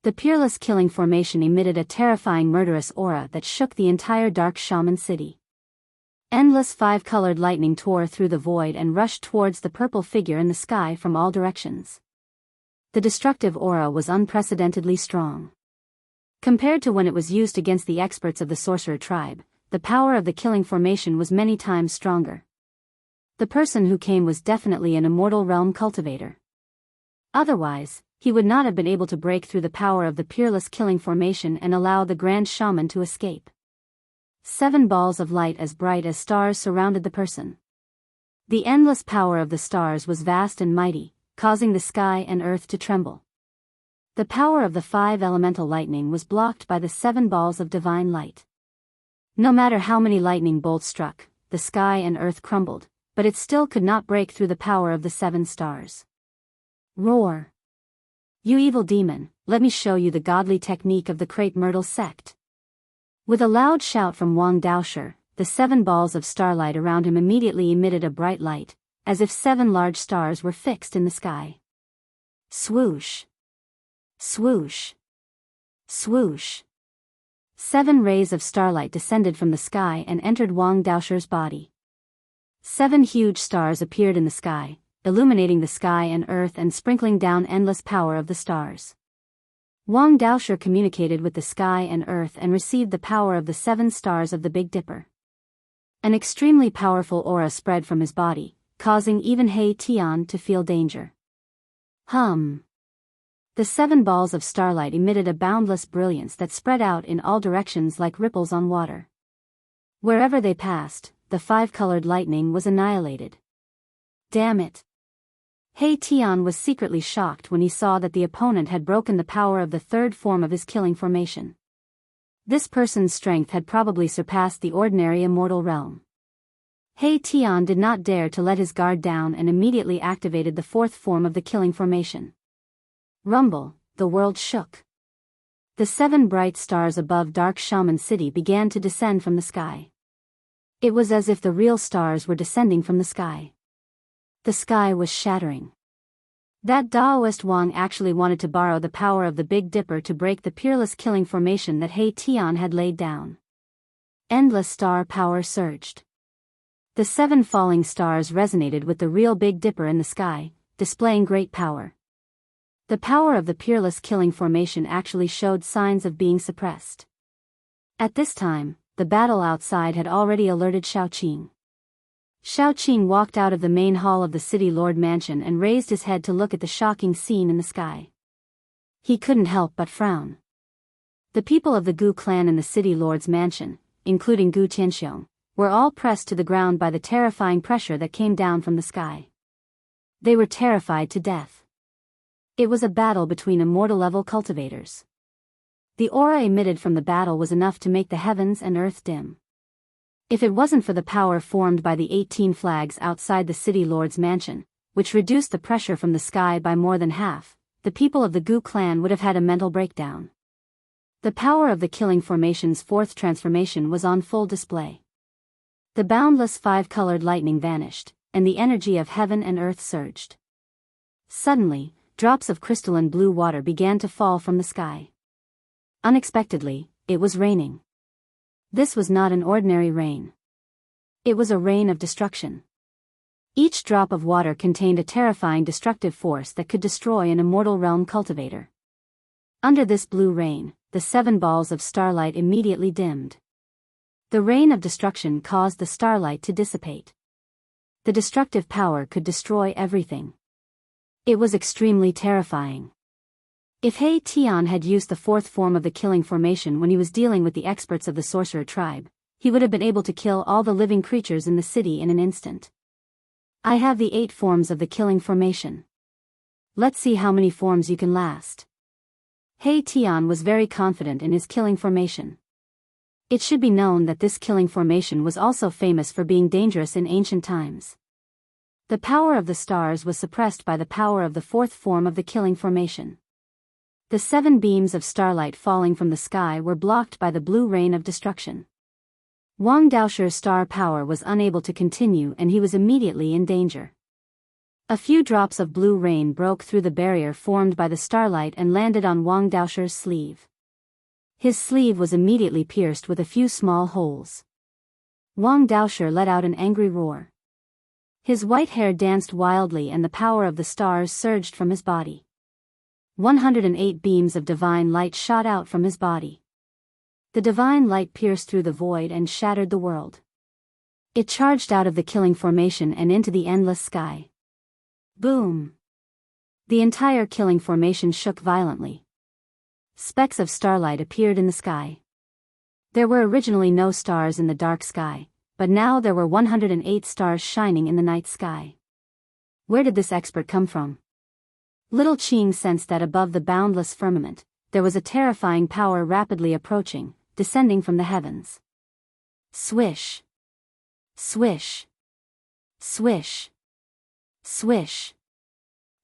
The peerless killing formation emitted a terrifying murderous aura that shook the entire dark shaman city. Endless five-colored lightning tore through the void and rushed towards the purple figure in the sky from all directions. The destructive aura was unprecedentedly strong. Compared to when it was used against the experts of the sorcerer tribe, the power of the killing formation was many times stronger. The person who came was definitely an immortal realm cultivator. Otherwise, he would not have been able to break through the power of the peerless killing formation and allow the grand shaman to escape. 7 balls of light as bright as stars surrounded the person. The endless power of the stars was vast and mighty, causing the sky and earth to tremble. The power of the 5 elemental lightning was blocked by the 7 balls of divine light. No matter how many lightning bolts struck, the sky and earth crumbled, but it still could not break through the power of the 7 stars. Roar! You evil demon, let me show you the godly technique of the Crepe Myrtle sect. With a loud shout from Wang Daoshi, the 7 balls of starlight around him immediately emitted a bright light, as if 7 large stars were fixed in the sky. Swoosh! Swoosh! Swoosh! 7 rays of starlight descended from the sky and entered Wang Daoshi's body. 7 huge stars appeared in the sky, illuminating the sky and earth and sprinkling down endless power of the stars. Wang Daoshi communicated with the sky and earth and received the power of the 7 stars of the Big Dipper. An extremely powerful aura spread from his body, causing even He Tian to feel danger. The 7 balls of starlight emitted a boundless brilliance that spread out in all directions like ripples on water. Wherever they passed, the 5-colored lightning was annihilated. Damn it! He Tian was secretly shocked when he saw that the opponent had broken the power of the 3rd form of his killing formation. This person's strength had probably surpassed the ordinary immortal realm. He Tian did not dare to let his guard down and immediately activated the 4th form of the killing formation. Rumble, the world shook. The 7 bright stars above Dark Shaman City began to descend from the sky. It was as if the real stars were descending from the sky. The sky was shattering. That Daoist Wang actually wanted to borrow the power of the Big Dipper to break the peerless killing formation that He Tian had laid down. Endless star power surged. The 7 falling stars resonated with the real Big Dipper in the sky, displaying great power. The power of the peerless killing formation actually showed signs of being suppressed. At this time, the battle outside had already alerted Shaoqing. Shaoqing walked out of the main hall of the city lord mansion and raised his head to look at the shocking scene in the sky. He couldn't help but frown. The people of the Gu clan in the city lord's mansion, including Gu Tianxiong, were all pressed to the ground by the terrifying pressure that came down from the sky. They were terrified to death. It was a battle between immortal-level cultivators. The aura emitted from the battle was enough to make the heavens and earth dim. If it wasn't for the power formed by the 18 flags outside the city lord's mansion, which reduced the pressure from the sky by more than half, the people of the Gu clan would have had a mental breakdown. The power of the killing formation's 4th transformation was on full display. The boundless 5-colored lightning vanished, and the energy of heaven and earth surged. Suddenly, drops of crystalline blue water began to fall from the sky. Unexpectedly, it was raining. This was not an ordinary rain. It was a rain of destruction. Each drop of water contained a terrifying destructive force that could destroy an immortal realm cultivator. Under this blue rain, the 7 balls of starlight immediately dimmed. The rain of destruction caused the starlight to dissipate. The destructive power could destroy everything. It was extremely terrifying. If He Tian had used the 4th form of the killing formation when he was dealing with the experts of the sorcerer tribe, he would have been able to kill all the living creatures in the city in an instant. I have the 8 forms of the killing formation. Let's see how many forms you can last. He Tian was very confident in his killing formation. It should be known that this killing formation was also famous for being dangerous in ancient times. The power of the stars was suppressed by the power of the fourth form of the killing formation. The 7 beams of starlight falling from the sky were blocked by the blue rain of destruction. Wang Daoshi's star power was unable to continue and he was immediately in danger. A few drops of blue rain broke through the barrier formed by the starlight and landed on Wang Daoshi's sleeve. His sleeve was immediately pierced with a few small holes. Wang Daoshi let out an angry roar. His white hair danced wildly and the power of the stars surged from his body. 108 beams of divine light shot out from his body. The divine light pierced through the void and shattered the world. It charged out of the killing formation and into the endless sky. Boom! The entire killing formation shook violently. Specks of starlight appeared in the sky. There were originally no stars in the dark sky, but now there were 108 stars shining in the night sky. Where did this expert come from? Little Qing sensed that above the boundless firmament, there was a terrifying power rapidly approaching, descending from the heavens. Swish! Swish! Swish! Swish!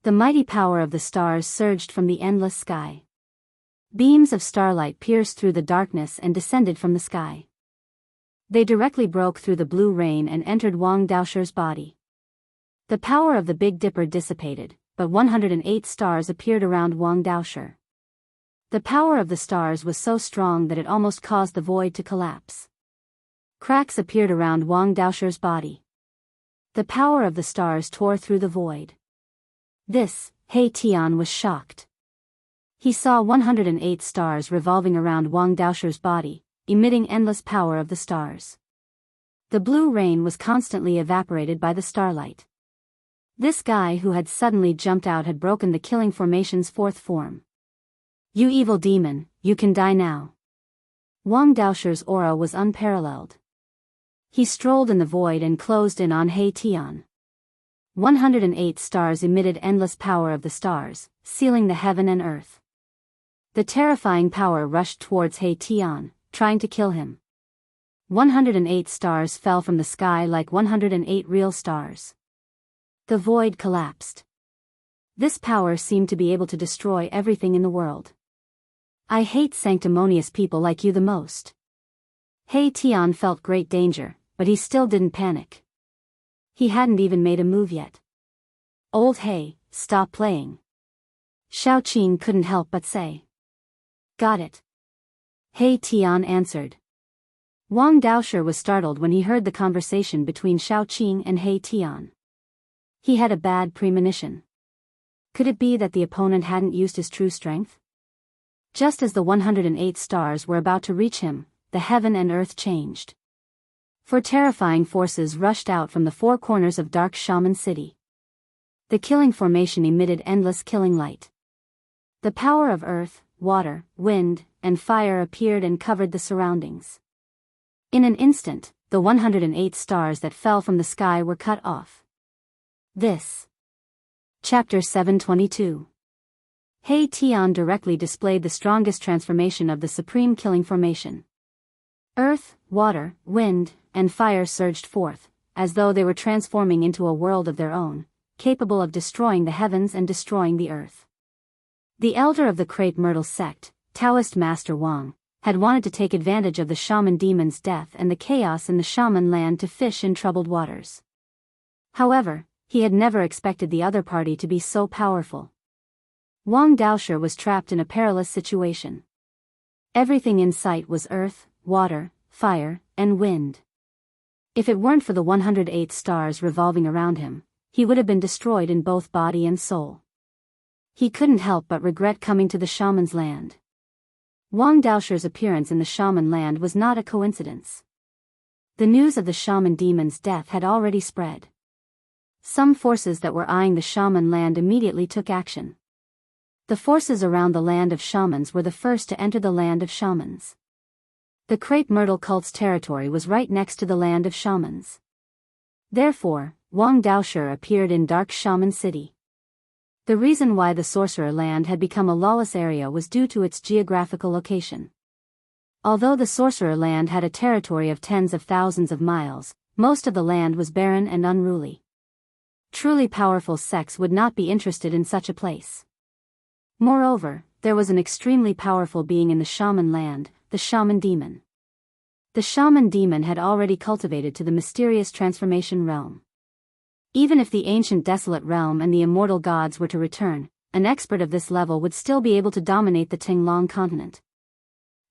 The mighty power of the stars surged from the endless sky. Beams of starlight pierced through the darkness and descended from the sky. They directly broke through the blue rain and entered Wang Daoshi's body. The power of the Big Dipper dissipated, but 108 stars appeared around Wang Daoshi. The power of the stars was so strong that it almost caused the void to collapse. Cracks appeared around Wang Daoshi's body. The power of the stars tore through the void. This, He Tian was shocked. He saw 108 stars revolving around Wang Daoshi's body, emitting endless power of the stars. The blue rain was constantly evaporated by the starlight. This guy who had suddenly jumped out had broken the killing formation's fourth form. You evil demon, you can die now. Wang Daoshi's aura was unparalleled. He strolled in the void and closed in on He Tian. 108 stars emitted endless power of the stars, sealing the heaven and earth. The terrifying power rushed towards He Tian, trying to kill him. 108 stars fell from the sky like 108 real stars. The void collapsed. This power seemed to be able to destroy everything in the world. I hate sanctimonious people like you the most. He Tian felt great danger, but he still didn't panic. He hadn't even made a move yet. Old He, stop playing. Xiao Qing couldn't help but say. Got it. He Tian answered. Wang Daoshi was startled when he heard the conversation between Xiao Qing and He Tian. He had a bad premonition. Could it be that the opponent hadn't used his true strength? Just as the 108 stars were about to reach him, the heaven and earth changed. Four terrifying forces rushed out from the four corners of Dark Shaman City. The killing formation emitted endless killing light. The power of earth, water, wind, and fire appeared and covered the surroundings. In an instant, the 108 stars that fell from the sky were cut off. This. Chapter 722. He Tian directly displayed the strongest transformation of the supreme killing formation. Earth, water, wind, and fire surged forth, as though they were transforming into a world of their own, capable of destroying the heavens and destroying the earth. The elder of the Crepe Myrtle sect, Taoist Master Wang, had wanted to take advantage of the shaman demon's death and the chaos in the shaman land to fish in troubled waters. However, he had never expected the other party to be so powerful. Wang Daoshi was trapped in a perilous situation. Everything in sight was earth, water, fire, and wind. If it weren't for the 108 stars revolving around him, he would have been destroyed in both body and soul. He couldn't help but regret coming to the shaman's land. Wang Daoshi's appearance in the shaman land was not a coincidence. The news of the shaman demon's death had already spread. Some forces that were eyeing the shaman land immediately took action. The forces around the land of shamans were the first to enter the land of shamans. The Crepe Myrtle cult's territory was right next to the land of shamans. Therefore, Wang Daoshi appeared in Dark Shaman City. The reason why the Sorcerer Land had become a lawless area was due to its geographical location. Although the Sorcerer Land had a territory of tens of thousands of miles, most of the land was barren and unruly. Truly powerful sects would not be interested in such a place. Moreover, there was an extremely powerful being in the Shaman Land, the Shaman Demon. The Shaman Demon had already cultivated to the mysterious transformation realm. Even if the ancient desolate realm and the immortal gods were to return, an expert of this level would still be able to dominate the Tinglong continent.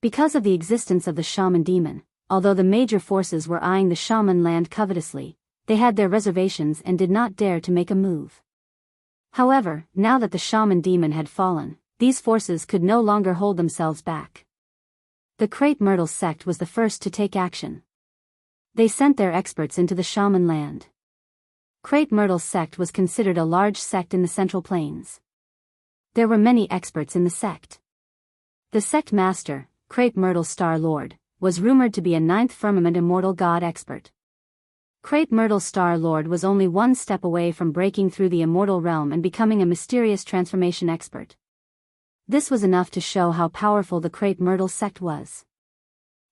Because of the existence of the Shaman Demon, although the major forces were eyeing the Shaman Land covetously, they had their reservations and did not dare to make a move. However, now that the Shaman Demon had fallen, these forces could no longer hold themselves back. The Crepe Myrtle sect was the first to take action. They sent their experts into the Shaman Land. Crepe Myrtle sect was considered a large sect in the Central Plains. There were many experts in the sect. The sect master, Crepe Myrtle Star Lord, was rumored to be a ninth firmament immortal god expert. Crepe Myrtle Star Lord was only one step away from breaking through the immortal realm and becoming a mysterious transformation expert. This was enough to show how powerful the Crepe Myrtle sect was.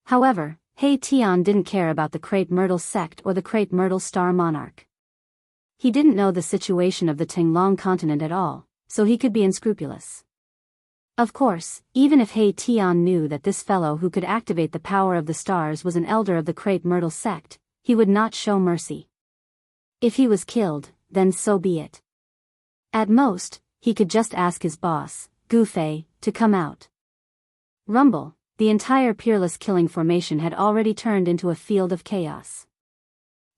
However, He Tian didn't care about the Crepe Myrtle sect or the Crepe Myrtle Star Monarch. He didn't know the situation of the Tinglong continent at all, so he could be unscrupulous. Of course, even if He Tian knew that this fellow who could activate the power of the stars was an elder of the Crepe Myrtle sect, he would not show mercy. If he was killed, then so be it. At most, he could just ask his boss, Gu Fei, to come out. Rumble, the entire peerless killing formation had already turned into a field of chaos.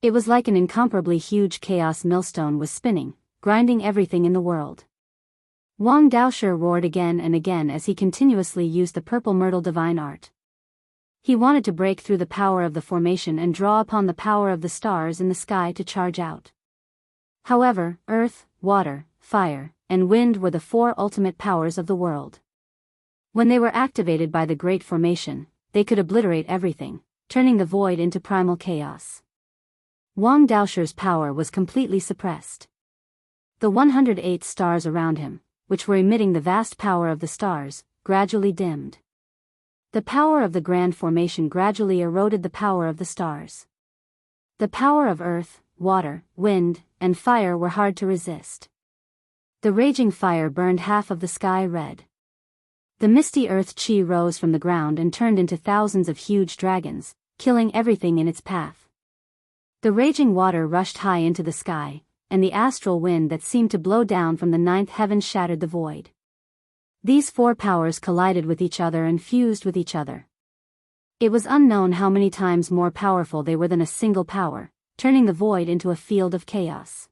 It was like an incomparably huge chaos millstone was spinning, grinding everything in the world. Wang Daoshi roared again and again as he continuously used the purple myrtle divine art. He wanted to break through the power of the formation and draw upon the power of the stars in the sky to charge out. However, earth, water, fire, and wind were the four ultimate powers of the world. When they were activated by the Great Formation, they could obliterate everything, turning the void into primal chaos. Wang Daoshi's power was completely suppressed. The 108 stars around him, which were emitting the vast power of the stars, gradually dimmed. The power of the Grand Formation gradually eroded the power of the stars. The power of earth, water, wind, and fire were hard to resist. The raging fire burned half of the sky red. The misty earth chi rose from the ground and turned into thousands of huge dragons, killing everything in its path. The raging water rushed high into the sky, and the astral wind that seemed to blow down from the ninth heaven shattered the void. These four powers collided with each other and fused with each other. It was unknown how many times more powerful they were than a single power, turning the void into a field of chaos.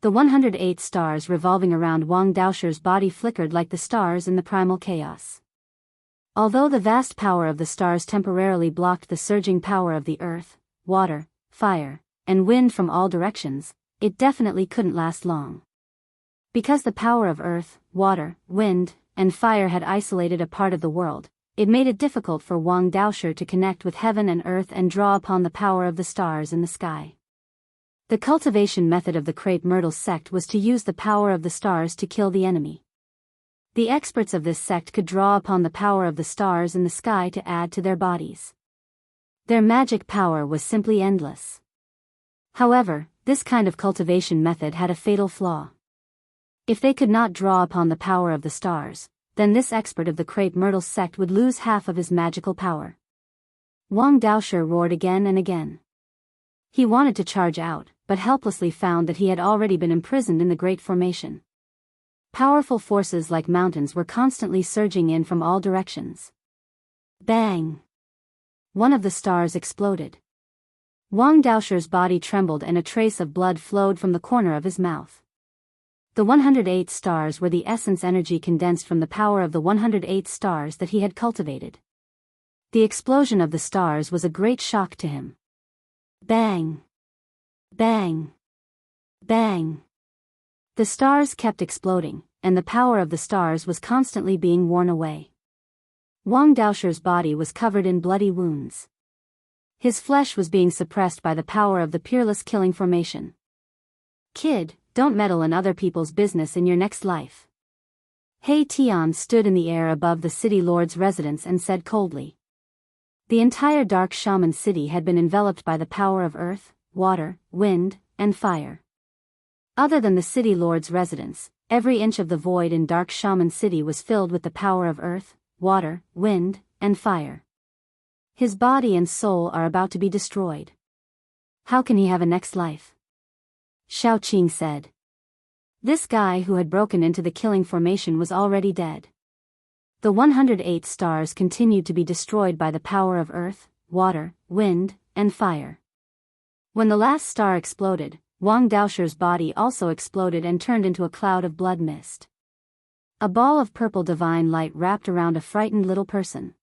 The 108 stars revolving around Wang Daoshi's body flickered like the stars in the primal chaos. Although the vast power of the stars temporarily blocked the surging power of the earth, water, fire, and wind from all directions, it definitely couldn't last long. Because the power of earth, water, wind, and fire had isolated a part of the world, it made it difficult for Wang Daoshi to connect with heaven and earth and draw upon the power of the stars in the sky. The cultivation method of the Crepe Myrtle sect was to use the power of the stars to kill the enemy. The experts of this sect could draw upon the power of the stars in the sky to add to their bodies. Their magic power was simply endless. However, this kind of cultivation method had a fatal flaw. If they could not draw upon the power of the stars, then this expert of the Crepe Myrtle sect would lose half of his magical power. Wang Daoshi roared again and again. He wanted to charge out, but helplessly found that he had already been imprisoned in the Great Formation. Powerful forces like mountains were constantly surging in from all directions. Bang! One of the stars exploded. Wang Daoshi's body trembled and a trace of blood flowed from the corner of his mouth. The 108 stars were the essence energy condensed from the power of the 108 stars that he had cultivated. The explosion of the stars was a great shock to him. Bang! Bang! Bang! The stars kept exploding, and the power of the stars was constantly being worn away. Wang Daoshi's body was covered in bloody wounds. His flesh was being suppressed by the power of the peerless killing formation. Kid, don't meddle in other people's business in your next life. He Tian stood in the air above the city lord's residence and said coldly. The entire dark shaman city had been enveloped by the power of earth, water, wind, and fire. Other than the city lord's residence, every inch of the void in dark shaman city was filled with the power of earth, water, wind, and fire. His body and soul are about to be destroyed. How can he have a next life? Xiao Qing said. This guy who had broken into the killing formation was already dead. The 108 stars continued to be destroyed by the power of earth, water, wind, and fire. When the last star exploded, Wang Daosher's body also exploded and turned into a cloud of blood mist. A ball of purple divine light wrapped around a frightened little person.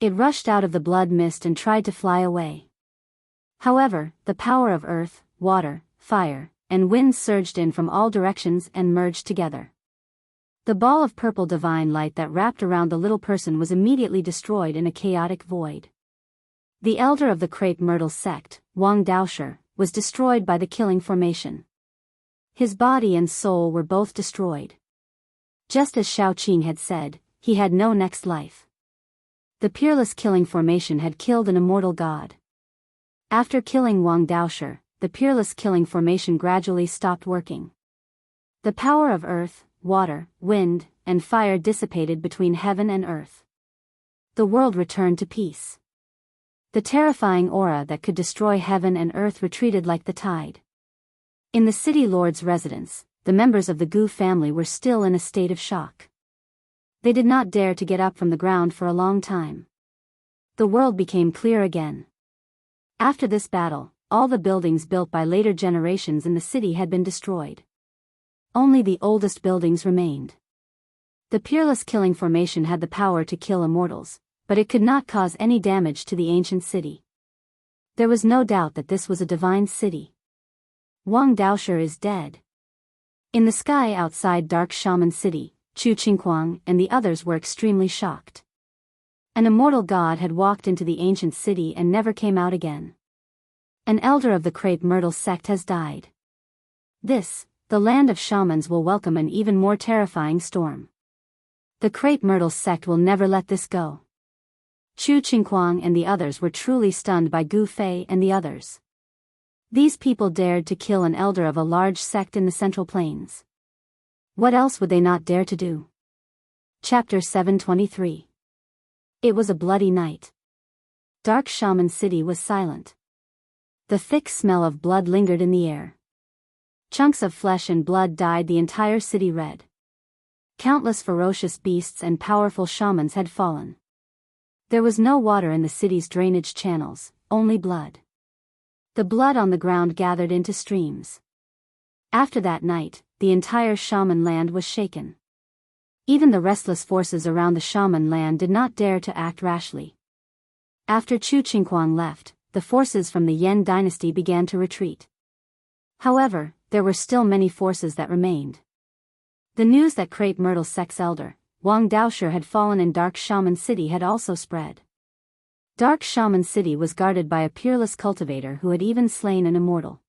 It rushed out of the blood mist and tried to fly away. However, the power of earth, water, fire, and wind surged in from all directions and merged together. The ball of purple divine light that wrapped around the little person was immediately destroyed in a chaotic void. The elder of the crepe myrtle sect, Wang Daosher, was destroyed by the killing formation. His body and soul were both destroyed. Just as Xiao Qing had said, he had no next life. The peerless killing formation had killed an immortal god. After killing Wang Daosher, the peerless killing formation gradually stopped working. The power of earth, water, wind, and fire dissipated between heaven and earth. The world returned to peace. The terrifying aura that could destroy heaven and earth retreated like the tide. In the city lord's residence, the members of the Gu family were still in a state of shock. They did not dare to get up from the ground for a long time. The world became clear again. After this battle, all the buildings built by later generations in the city had been destroyed. Only the oldest buildings remained. The peerless killing formation had the power to kill immortals, but it could not cause any damage to the ancient city. There was no doubt that this was a divine city. Wang Daosher is dead. In the sky outside Dark Shaman City, Chu Qingquang and the others were extremely shocked. An immortal god had walked into the ancient city and never came out again. An elder of the crepe myrtle sect has died. This, the land of shamans, will welcome an even more terrifying storm. The crepe myrtle sect will never let this go. Chu Qingquang and the others were truly stunned by Gu Fei and the others. These people dared to kill an elder of a large sect in the Central Plains. What else would they not dare to do? Chapter 723. It was a bloody night. Dark Shaman City was silent. The thick smell of blood lingered in the air. Chunks of flesh and blood dyed the entire city red. Countless ferocious beasts and powerful shamans had fallen. There was no water in the city's drainage channels, only blood. The blood on the ground gathered into streams. After that night, the entire shaman land was shaken. Even the restless forces around the shaman land did not dare to act rashly. After Chu Qingquang left, the forces from the Yan dynasty began to retreat. However, there were still many forces that remained. The news that crepe myrtle sect's elder, Wang Daosher, had fallen in Dark Shaman City had also spread. Dark Shaman City was guarded by a peerless cultivator who had even slain an immortal.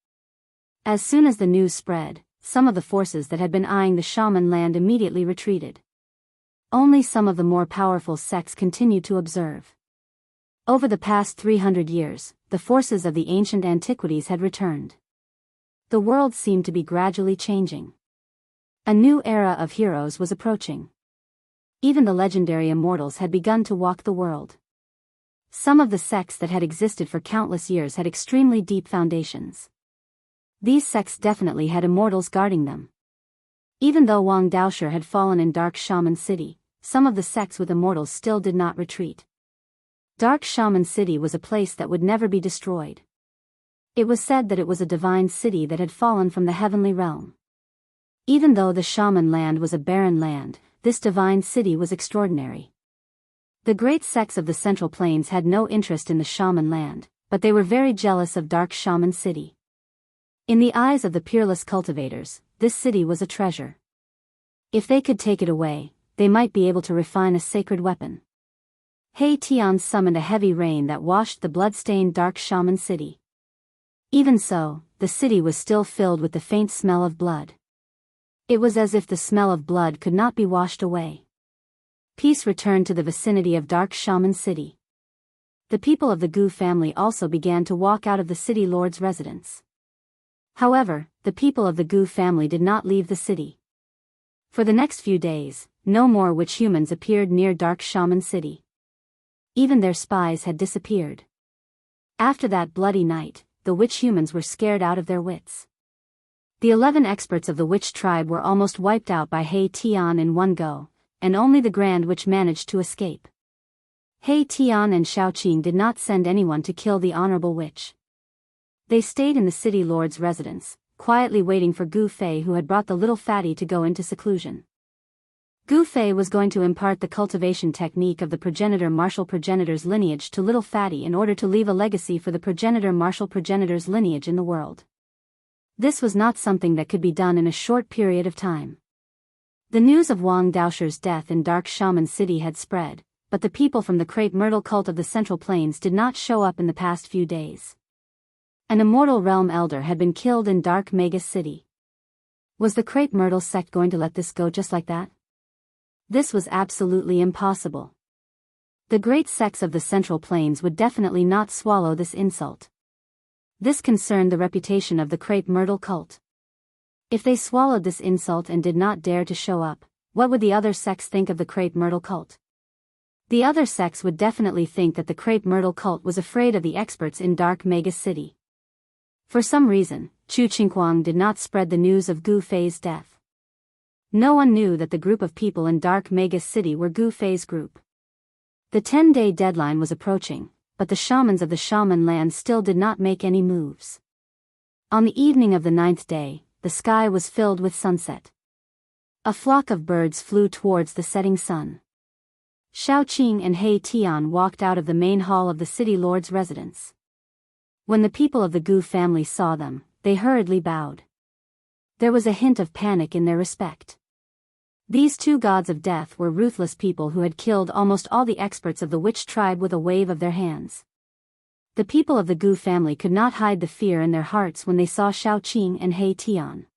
As soon as the news spread, some of the forces that had been eyeing the shaman land immediately retreated. Only some of the more powerful sects continued to observe. Over the past 300 years, the forces of the ancient antiquities had returned. The world seemed to be gradually changing. A new era of heroes was approaching. Even the legendary immortals had begun to walk the world. Some of the sects that had existed for countless years had extremely deep foundations. These sects definitely had immortals guarding them. Even though Wang Daosher had fallen in Dark Shaman City, some of the sects with immortals still did not retreat. Dark Shaman City was a place that would never be destroyed. It was said that it was a divine city that had fallen from the heavenly realm. Even though the shaman land was a barren land, this divine city was extraordinary. The great sects of the Central Plains had no interest in the shaman land, but they were very jealous of Dark Shaman City. In the eyes of the peerless cultivators, this city was a treasure. If they could take it away, they might be able to refine a sacred weapon. He Tian summoned a heavy rain that washed the blood-stained Dark Shaman City. Even so, the city was still filled with the faint smell of blood. It was as if the smell of blood could not be washed away. Peace returned to the vicinity of Dark Shaman City. The people of the Gu family also began to walk out of the city lord's residence. However, the people of the Gu family did not leave the city. For the next few days, no more witch humans appeared near Dark Shaman City. Even their spies had disappeared. After that bloody night, the witch humans were scared out of their wits. The 11 experts of the witch tribe were almost wiped out by He Tian in one go, and only the Grand Witch managed to escape. He Tian and Shaoqing did not send anyone to kill the Honorable Witch. They stayed in the city lord's residence, quietly waiting for Gu Fei, who had brought the little fatty to go into seclusion. Gu Fei was going to impart the cultivation technique of the progenitor martial progenitor's lineage to little fatty in order to leave a legacy for the progenitor martial progenitor's lineage in the world. This was not something that could be done in a short period of time. The news of Wang Daosher's death in Dark Shaman City had spread, but the people from the Crepe Myrtle cult of the Central Plains did not show up in the past few days. An Immortal Realm elder had been killed in Dark Magus City. Was the Crepe Myrtle sect going to let this go just like that? This was absolutely impossible. The great sects of the Central Plains would definitely not swallow this insult. This concerned the reputation of the Crepe Myrtle cult. If they swallowed this insult and did not dare to show up, what would the other sects think of the Crepe Myrtle cult? The other sects would definitely think that the Crepe Myrtle cult was afraid of the experts in Dark Magus City. For some reason, Chu Qinghuang did not spread the news of Gu Fei's death. No one knew that the group of people in Dark Magus City were Gu Fei's group. The 10-day deadline was approaching, but the shamans of the shaman land still did not make any moves. On the evening of the 9th day, the sky was filled with sunset. A flock of birds flew towards the setting sun. Shaoqing and He Tian walked out of the main hall of the city lord's residence. When the people of the Gu family saw them, they hurriedly bowed. There was a hint of panic in their respect. These two gods of death were ruthless people who had killed almost all the experts of the witch tribe with a wave of their hands. The people of the Gu family could not hide the fear in their hearts when they saw Shaoqing and He Tian.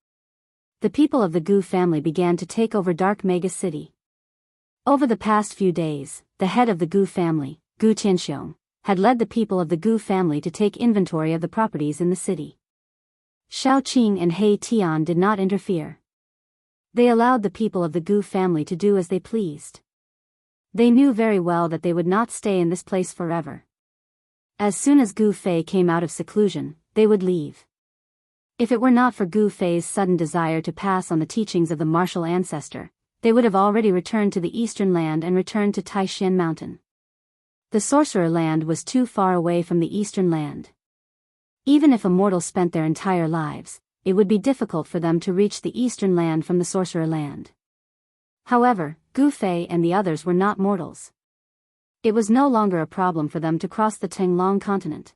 The people of the Gu family began to take over Dark Magus City. Over the past few days, the head of the Gu family, Gu Tianxiong, had led the people of the Gu family to take inventory of the properties in the city. Shaoqing and He Tian did not interfere. They allowed the people of the Gu family to do as they pleased. They knew very well that they would not stay in this place forever. As soon as Gu Fei came out of seclusion, they would leave. If it were not for Gu Fei's sudden desire to pass on the teachings of the martial ancestor, they would have already returned to the eastern land and returned to Taishan Mountain. The sorcerer land was too far away from the eastern land. Even if immortals spent their entire lives, it would be difficult for them to reach the eastern land from the sorcerer land. However, Gu Fei and the others were not mortals. It was no longer a problem for them to cross the Tenglong continent.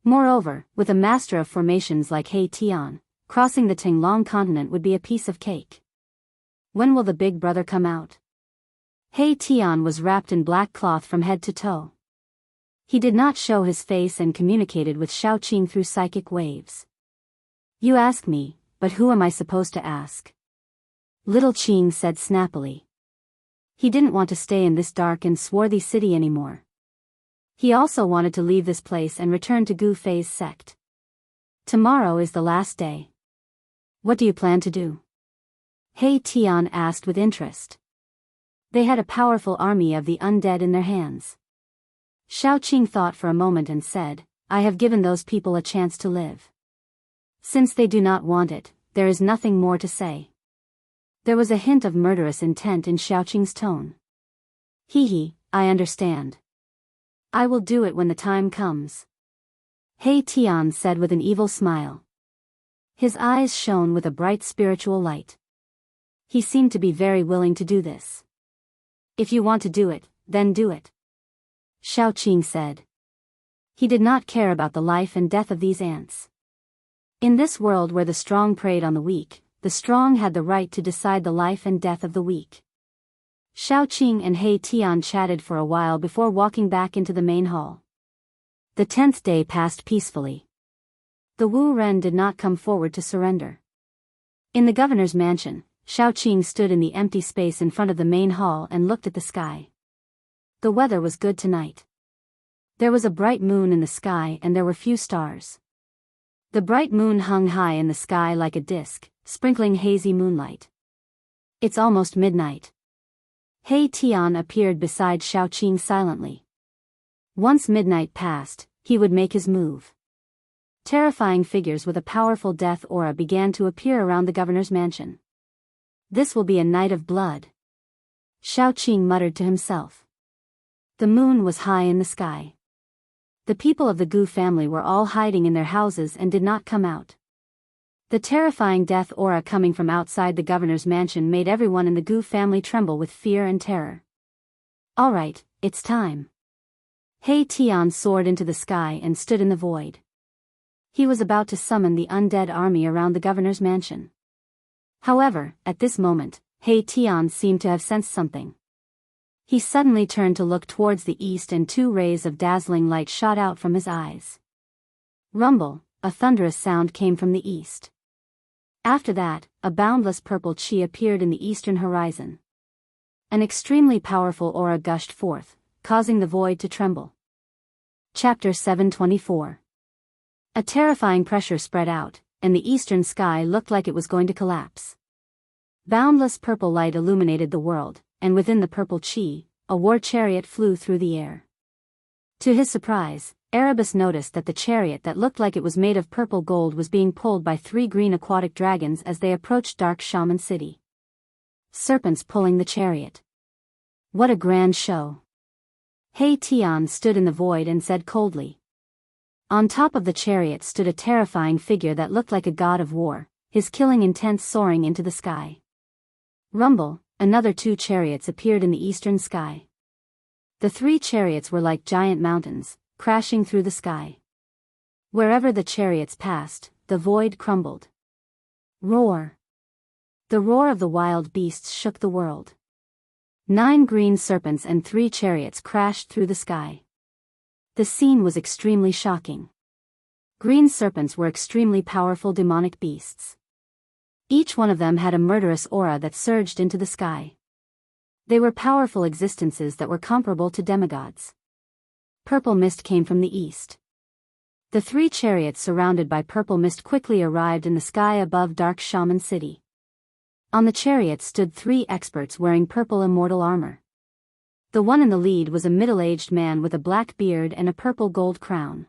Moreover, with a master of formations like He Tian, crossing the Tenglong continent would be a piece of cake. When will the big brother come out? He Tian was wrapped in black cloth from head to toe. He did not show his face and communicated with Shaoqing through psychic waves. You ask me, but who am I supposed to ask? Little Qing said snappily. He didn't want to stay in this dark and swarthy city anymore. He also wanted to leave this place and return to Gu Fei's sect. Tomorrow is the last day. What do you plan to do? He Tian asked with interest. They had a powerful army of the undead in their hands. Shaoqing thought for a moment and said, I have given those people a chance to live. Since they do not want it, there is nothing more to say. There was a hint of murderous intent in Shaoqing's tone. Hee, I understand. I will do it when the time comes. He Tian said with an evil smile. His eyes shone with a bright spiritual light. He seemed to be very willing to do this. If you want to do it, then do it. Shaoqing said. He did not care about the life and death of these ants. In this world where the strong preyed on the weak, the strong had the right to decide the life and death of the weak. Shaoqing and He Tian chatted for a while before walking back into the main hall. The 10th day passed peacefully. The Wu Ren did not come forward to surrender. In the governor's mansion, Xiaoqing stood in the empty space in front of the main hall and looked at the sky. The weather was good tonight. There was a bright moon in the sky and there were few stars. The bright moon hung high in the sky like a disk, sprinkling hazy moonlight. It's almost midnight. He Tian appeared beside Xiaoqing silently. Once midnight passed, he would make his move. Terrifying figures with a powerful death aura began to appear around the governor's mansion. This will be a night of blood. Xiaoqing muttered to himself. The moon was high in the sky. The people of the Gu family were all hiding in their houses and did not come out. The terrifying death aura coming from outside the governor's mansion made everyone in the Gu family tremble with fear and terror. All right, it's time. He Tian soared into the sky and stood in the void. He was about to summon the undead army around the governor's mansion. However, at this moment, He Tian seemed to have sensed something. He suddenly turned to look towards the east and two rays of dazzling light shot out from his eyes. Rumble, a thunderous sound came from the east. After that, a boundless purple chi appeared in the eastern horizon. An extremely powerful aura gushed forth, causing the void to tremble. Chapter 724. A terrifying pressure spread out, and the eastern sky looked like it was going to collapse. Boundless purple light illuminated the world, and within the purple chi, a war chariot flew through the air. To his surprise, Erebus noticed that the chariot that looked like it was made of purple gold was being pulled by 3 green aquatic dragons as they approached Dark Shaman City. Serpents pulling the chariot. What a grand show. He Tian stood in the void and said coldly. On top of the chariot stood a terrifying figure that looked like a god of war, his killing intent soaring into the sky. Rumble, another 2 chariots appeared in the eastern sky. The 3 chariots were like giant mountains, crashing through the sky. Wherever the chariots passed, the void crumbled. Roar. The roar of the wild beasts shook the world. 9 green serpents and 3 chariots crashed through the sky. The scene was extremely shocking. Green serpents were extremely powerful demonic beasts. Each one of them had a murderous aura that surged into the sky. They were powerful existences that were comparable to demigods. Purple mist came from the east. The 3 chariots surrounded by purple mist quickly arrived in the sky above Dark Shaman City. On the chariots stood 3 experts wearing purple immortal armor. The one in the lead was a middle-aged man with a black beard and a purple gold crown.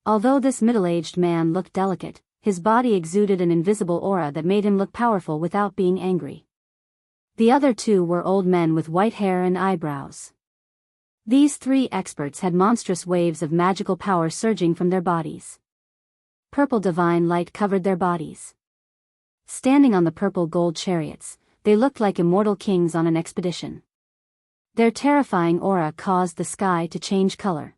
Although this middle-aged man looked delicate, his body exuded an invisible aura that made him look powerful without being angry. The other 2 were old men with white hair and eyebrows. These 3 experts had monstrous waves of magical power surging from their bodies. Purple divine light covered their bodies. Standing on the purple gold chariots, they looked like immortal kings on an expedition. Their terrifying aura caused the sky to change color.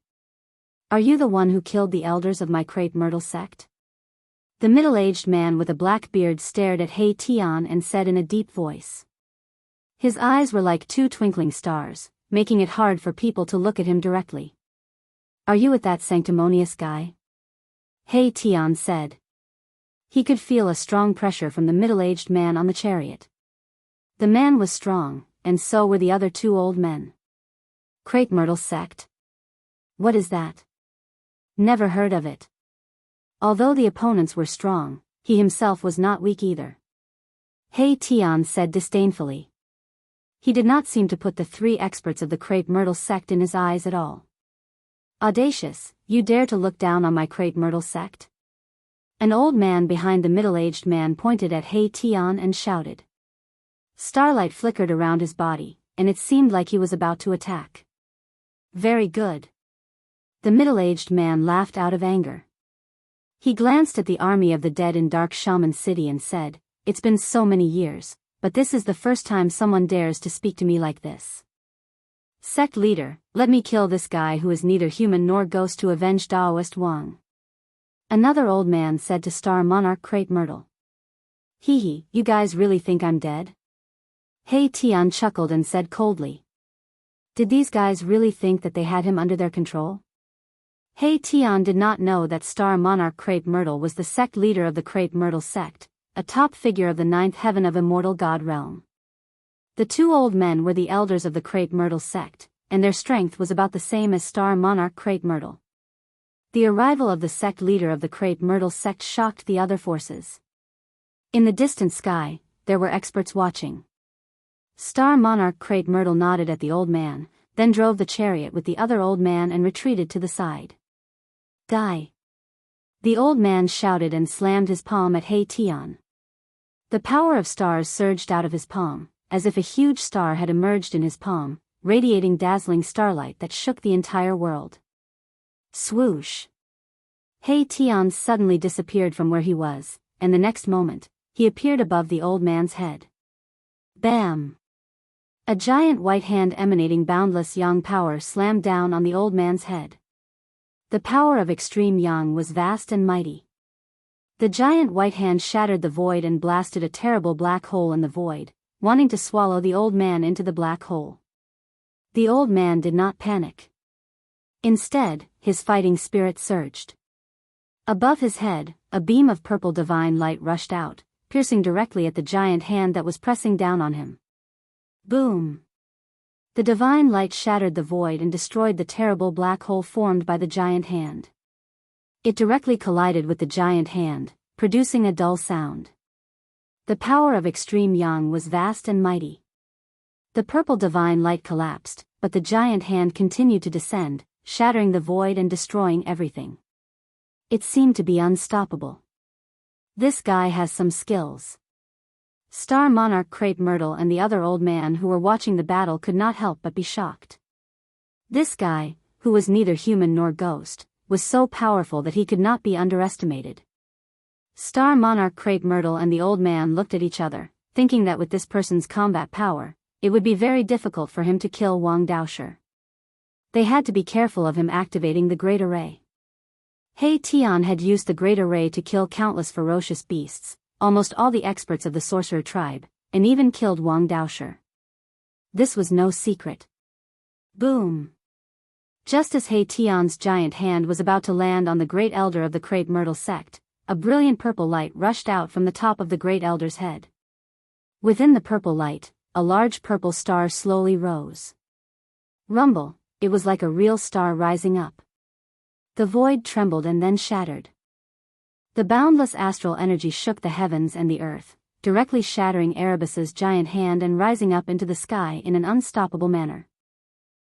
Are you the one who killed the elders of my crepe myrtle sect? The middle-aged man with a black beard stared at He Tian and said in a deep voice. His eyes were like 2 twinkling stars, making it hard for people to look at him directly. Are you with that sanctimonious guy? He Tian said. He could feel a strong pressure from the middle-aged man on the chariot. The man was strong, and so were the other 2 old men. Crepe myrtle sect? What is that? Never heard of it. Although the opponents were strong, he himself was not weak either. He Tian said disdainfully. He did not seem to put the 3 experts of the crepe myrtle sect in his eyes at all. Audacious, you dare to look down on my crepe myrtle sect? An old man behind the middle-aged man pointed at He Tian and shouted. Starlight flickered around his body, and it seemed like he was about to attack. Very good. The middle-aged man laughed out of anger. He glanced at the army of the dead in Dark Shaman City and said, It's been so many years, but this is the first time someone dares to speak to me like this. Sect leader, let me kill this guy who is neither human nor ghost to avenge Daoist Wang. Another old man said to Star Monarch Crepe Myrtle. Hee hee, you guys really think I'm dead? He Tian chuckled and said coldly. Did these guys really think that they had him under their control? He Tian did not know that Star Monarch Crepe Myrtle was the sect leader of the Crepe Myrtle sect, a top figure of the ninth heaven of Immortal God realm. The two old men were the elders of the Crepe Myrtle sect, and their strength was about the same as Star Monarch Crepe Myrtle. The arrival of the sect leader of the Crepe Myrtle sect shocked the other forces. In the distant sky, there were experts watching. Star Monarch Crepe Myrtle nodded at the old man, then drove the chariot with the other old man and retreated to the side. Die! The old man shouted and slammed his palm at He Tian. The power of stars surged out of his palm, as if a huge star had emerged in his palm, radiating dazzling starlight that shook the entire world. Swoosh! He Tian suddenly disappeared from where he was, and the next moment, he appeared above the old man's head. Bam! A giant white hand emanating boundless yang power slammed down on the old man's head. The power of extreme yang was vast and mighty. The giant white hand shattered the void and blasted a terrible black hole in the void, wanting to swallow the old man into the black hole. The old man did not panic. Instead, his fighting spirit surged. Above his head, a beam of purple divine light rushed out, piercing directly at the giant hand that was pressing down on him. Boom! The divine light shattered the void and destroyed the terrible black hole formed by the giant hand. It directly collided with the giant hand, producing a dull sound. The power of extreme yang was vast and mighty. The purple divine light collapsed, but the giant hand continued to descend, shattering the void and destroying everything. It seemed to be unstoppable. This guy has some skills. Star Monarch Crepe Myrtle and the other old man who were watching the battle could not help but be shocked. This guy, who was neither human nor ghost, was so powerful that he could not be underestimated. Star Monarch Crepe Myrtle and the old man looked at each other, thinking that with this person's combat power, it would be very difficult for him to kill Wang Daosher. They had to be careful of him activating the Great Array. He Tian had used the Great Array to kill countless ferocious beasts, almost all the experts of the sorcerer tribe, and even killed Wang Daosher. This was no secret. Boom! Just as He Tian's giant hand was about to land on the great elder of the Crepe Myrtle sect, a brilliant purple light rushed out from the top of the great elder's head. Within the purple light, a large purple star slowly rose. Rumble, it was like a real star rising up. The void trembled and then shattered. The boundless astral energy shook the heavens and the earth, directly shattering Erebus's giant hand and rising up into the sky in an unstoppable manner.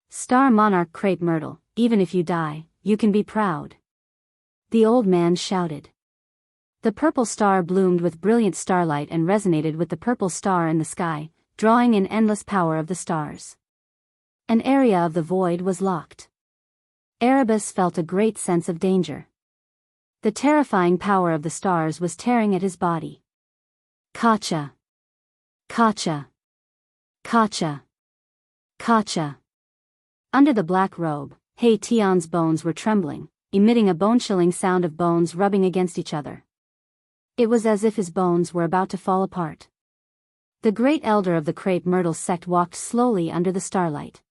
Star Monarch Crepe Myrtle, even if you die, you can be proud. The old man shouted. The purple star bloomed with brilliant starlight and resonated with the purple star in the sky, drawing in endless power of the stars. An area of the void was locked. Erebus felt a great sense of danger. The terrifying power of the stars was tearing at his body. Kacha! Kacha! Kacha! Kacha! Under the black robe, He Tian's bones were trembling, emitting a bone-chilling sound of bones rubbing against each other. It was as if his bones were about to fall apart. The great elder of the Crepe Myrtle sect walked slowly under the starlight.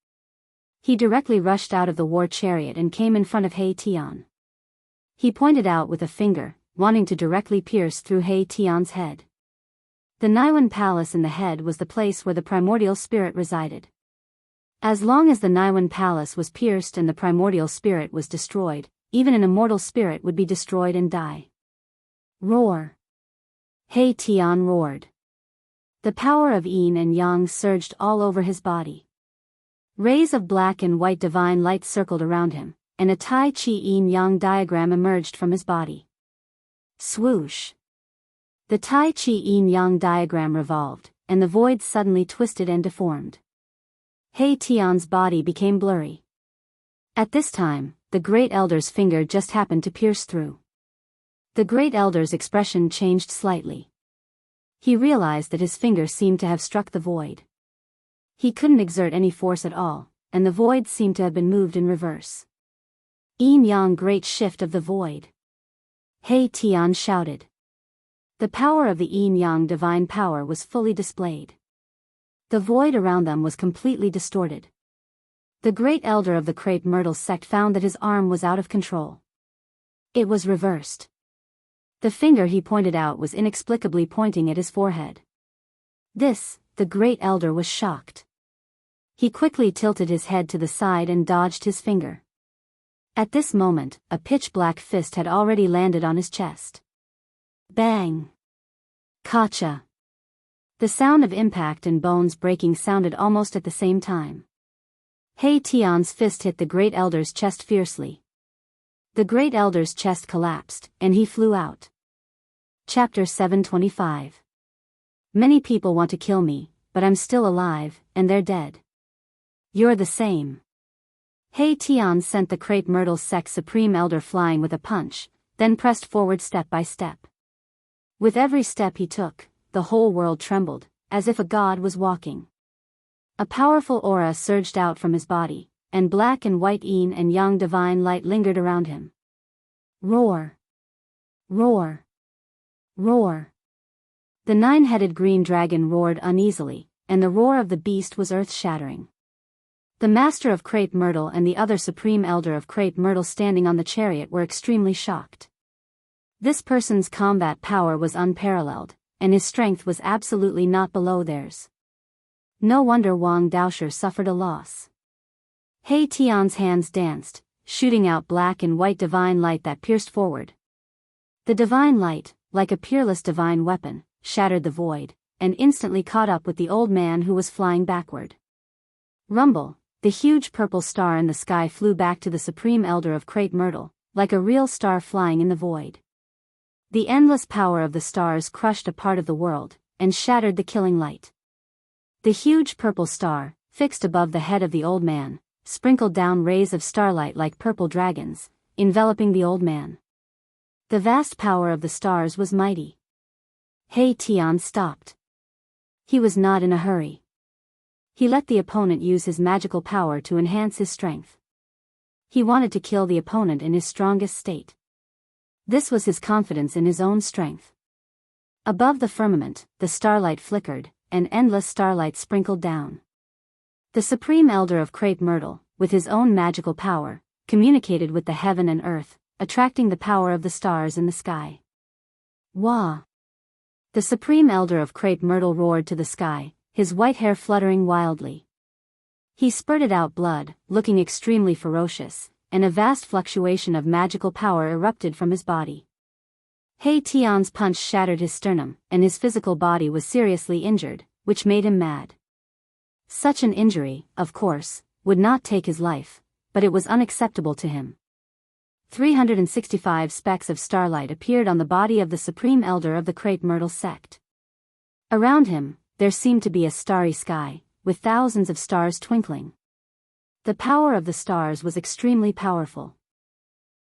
He directly rushed out of the war chariot and came in front of He Tian. He pointed out with a finger, wanting to directly pierce through He Tian's head. The Niwen Palace in the head was the place where the primordial spirit resided. As long as the Niwen Palace was pierced and the primordial spirit was destroyed, even an immortal spirit would be destroyed and die. Roar! He Tian roared. The power of yin and yang surged all over his body. Rays of black and white divine light circled around him, and a Tai Chi yin-yang diagram emerged from his body. Swoosh! The Tai Chi yin-yang diagram revolved, and the void suddenly twisted and deformed. He Tian's body became blurry. At this time, the Great Elder's finger just happened to pierce through. The Great Elder's expression changed slightly. He realized that his finger seemed to have struck the void. He couldn't exert any force at all, and the void seemed to have been moved in reverse. Yin-yang great shift of the void. He Tian shouted. The power of the yin-yang divine power was fully displayed. The void around them was completely distorted. The great elder of the crepe myrtle sect found that his arm was out of control. It was reversed. The finger he pointed out was inexplicably pointing at his forehead. The great elder was shocked. He quickly tilted his head to the side and dodged his finger. At this moment, a pitch-black fist had already landed on his chest. Bang! Kacha! The sound of impact and bones breaking sounded almost at the same time. He Tian's fist hit the great elder's chest fiercely. The great elder's chest collapsed, and he flew out. Chapter 725. Many people want to kill me, but I'm still alive, and they're dead. You're the same. He Tian sent the crepe myrtle sect's supreme elder flying with a punch, then pressed forward step by step. With every step he took, the whole world trembled, as if a god was walking. A powerful aura surged out from his body, and black and white yin and yang divine light lingered around him. Roar! Roar! Roar! The nine-headed green dragon roared uneasily, and the roar of the beast was earth-shattering. The master of crepe myrtle and the other supreme elder of crepe myrtle standing on the chariot were extremely shocked. This person's combat power was unparalleled, and his strength was absolutely not below theirs. No wonder Wang Daosher suffered a loss. He Tian's hands danced, shooting out black and white divine light that pierced forward. The divine light, like a peerless divine weapon, shattered the void, and instantly caught up with the old man who was flying backward. Rumble, the huge purple star in the sky flew back to the supreme elder of crepe myrtle, like a real star flying in the void. The endless power of the stars crushed a part of the world, and shattered the killing light. The huge purple star, fixed above the head of the old man, sprinkled down rays of starlight like purple dragons, enveloping the old man. The vast power of the stars was mighty. He Tian stopped. He was not in a hurry. He let the opponent use his magical power to enhance his strength. He wanted to kill the opponent in his strongest state. This was his confidence in his own strength. Above the firmament, the starlight flickered, and endless starlight sprinkled down. The supreme elder of crepe myrtle, with his own magical power, communicated with the heaven and earth, attracting the power of the stars in the sky. Wah! The supreme elder of crepe myrtle roared to the sky, his white hair fluttering wildly. He spurted out blood, looking extremely ferocious, and a vast fluctuation of magical power erupted from his body. He Tian's punch shattered his sternum, and his physical body was seriously injured, which made him mad. Such an injury, of course, would not take his life, but it was unacceptable to him. 365 specks of starlight appeared on the body of the supreme elder of the crepe myrtle sect. Around him, there seemed to be a starry sky, with thousands of stars twinkling. The power of the stars was extremely powerful.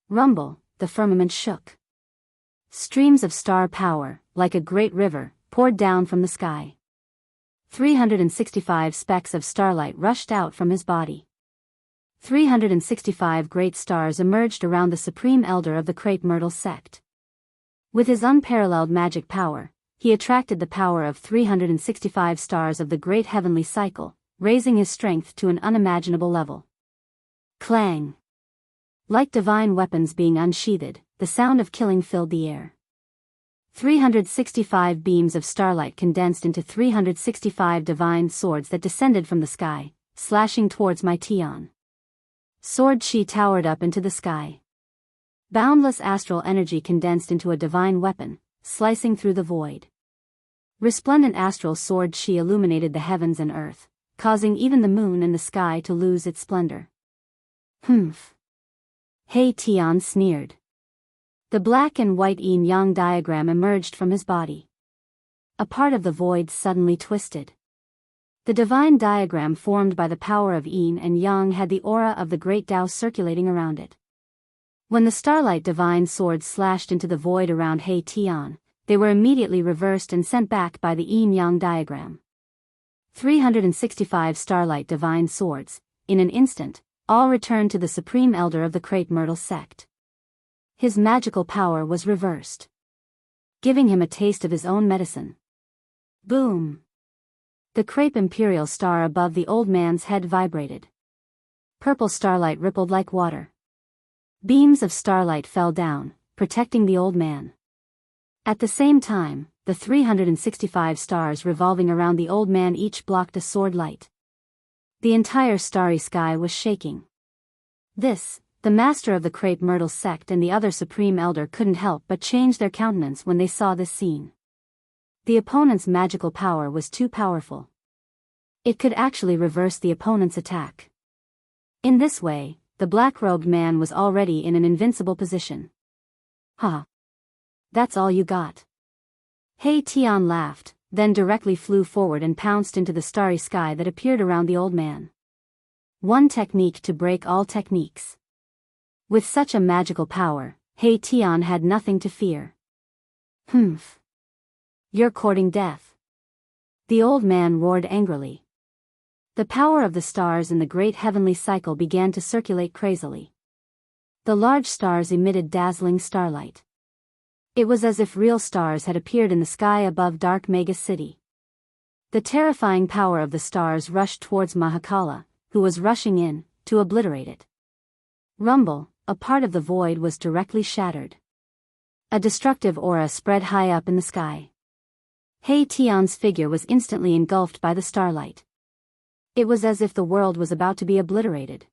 Rumble, the firmament shook. Streams of star power, like a great river, poured down from the sky. 365 specks of starlight rushed out from his body. 365 great stars emerged around the supreme elder of the crepe myrtle sect. With his unparalleled magic power, he attracted the power of 365 stars of the great heavenly cycle, raising his strength to an unimaginable level. Clang! Like divine weapons being unsheathed, the sound of killing filled the air. 365 beams of starlight condensed into 365 divine swords that descended from the sky, slashing towards my Tian. Sword chi towered up into the sky. Boundless astral energy condensed into a divine weapon, slicing through the void. Resplendent astral sword chi illuminated the heavens and earth, causing even the moon and the sky to lose its splendor. Humph! He Tian sneered. The black and white yin-yang diagram emerged from his body. A part of the void suddenly twisted. The divine diagram formed by the power of yin and yang had the aura of the great Tao circulating around it. When the starlight divine swords slashed into the void around He Tian, they were immediately reversed and sent back by the yin-yang diagram. 365 starlight divine swords, in an instant, all returned to the supreme elder of the crepe myrtle sect. His magical power was reversed, giving him a taste of his own medicine. Boom! The crepe imperial star above the old man's head vibrated. Purple starlight rippled like water. Beams of starlight fell down, protecting the old man. At the same time, the 365 stars revolving around the old man each blocked a sword light. The entire starry sky was shaking. This, the master of the Crepe Myrtle sect and the other supreme elder couldn't help but change their countenance when they saw this scene. The opponent's magical power was too powerful. It could actually reverse the opponent's attack. In this way, the black-robed man was already in an invincible position. Huh. That's all you got? He Tian laughed, then directly flew forward and pounced into the starry sky that appeared around the old man. One technique to break all techniques. With such a magical power, He Tian had nothing to fear. Humph. You're courting death. The old man roared angrily. The power of the stars in the great heavenly cycle began to circulate crazily. The large stars emitted dazzling starlight. It was as if real stars had appeared in the sky above dark mega city. The terrifying power of the stars rushed towards Mahakala, who was rushing in, to obliterate it. Rumble, a part of the void was directly shattered. A destructive aura spread high up in the sky. He Tian's figure was instantly engulfed by the starlight. It was as if the world was about to be obliterated.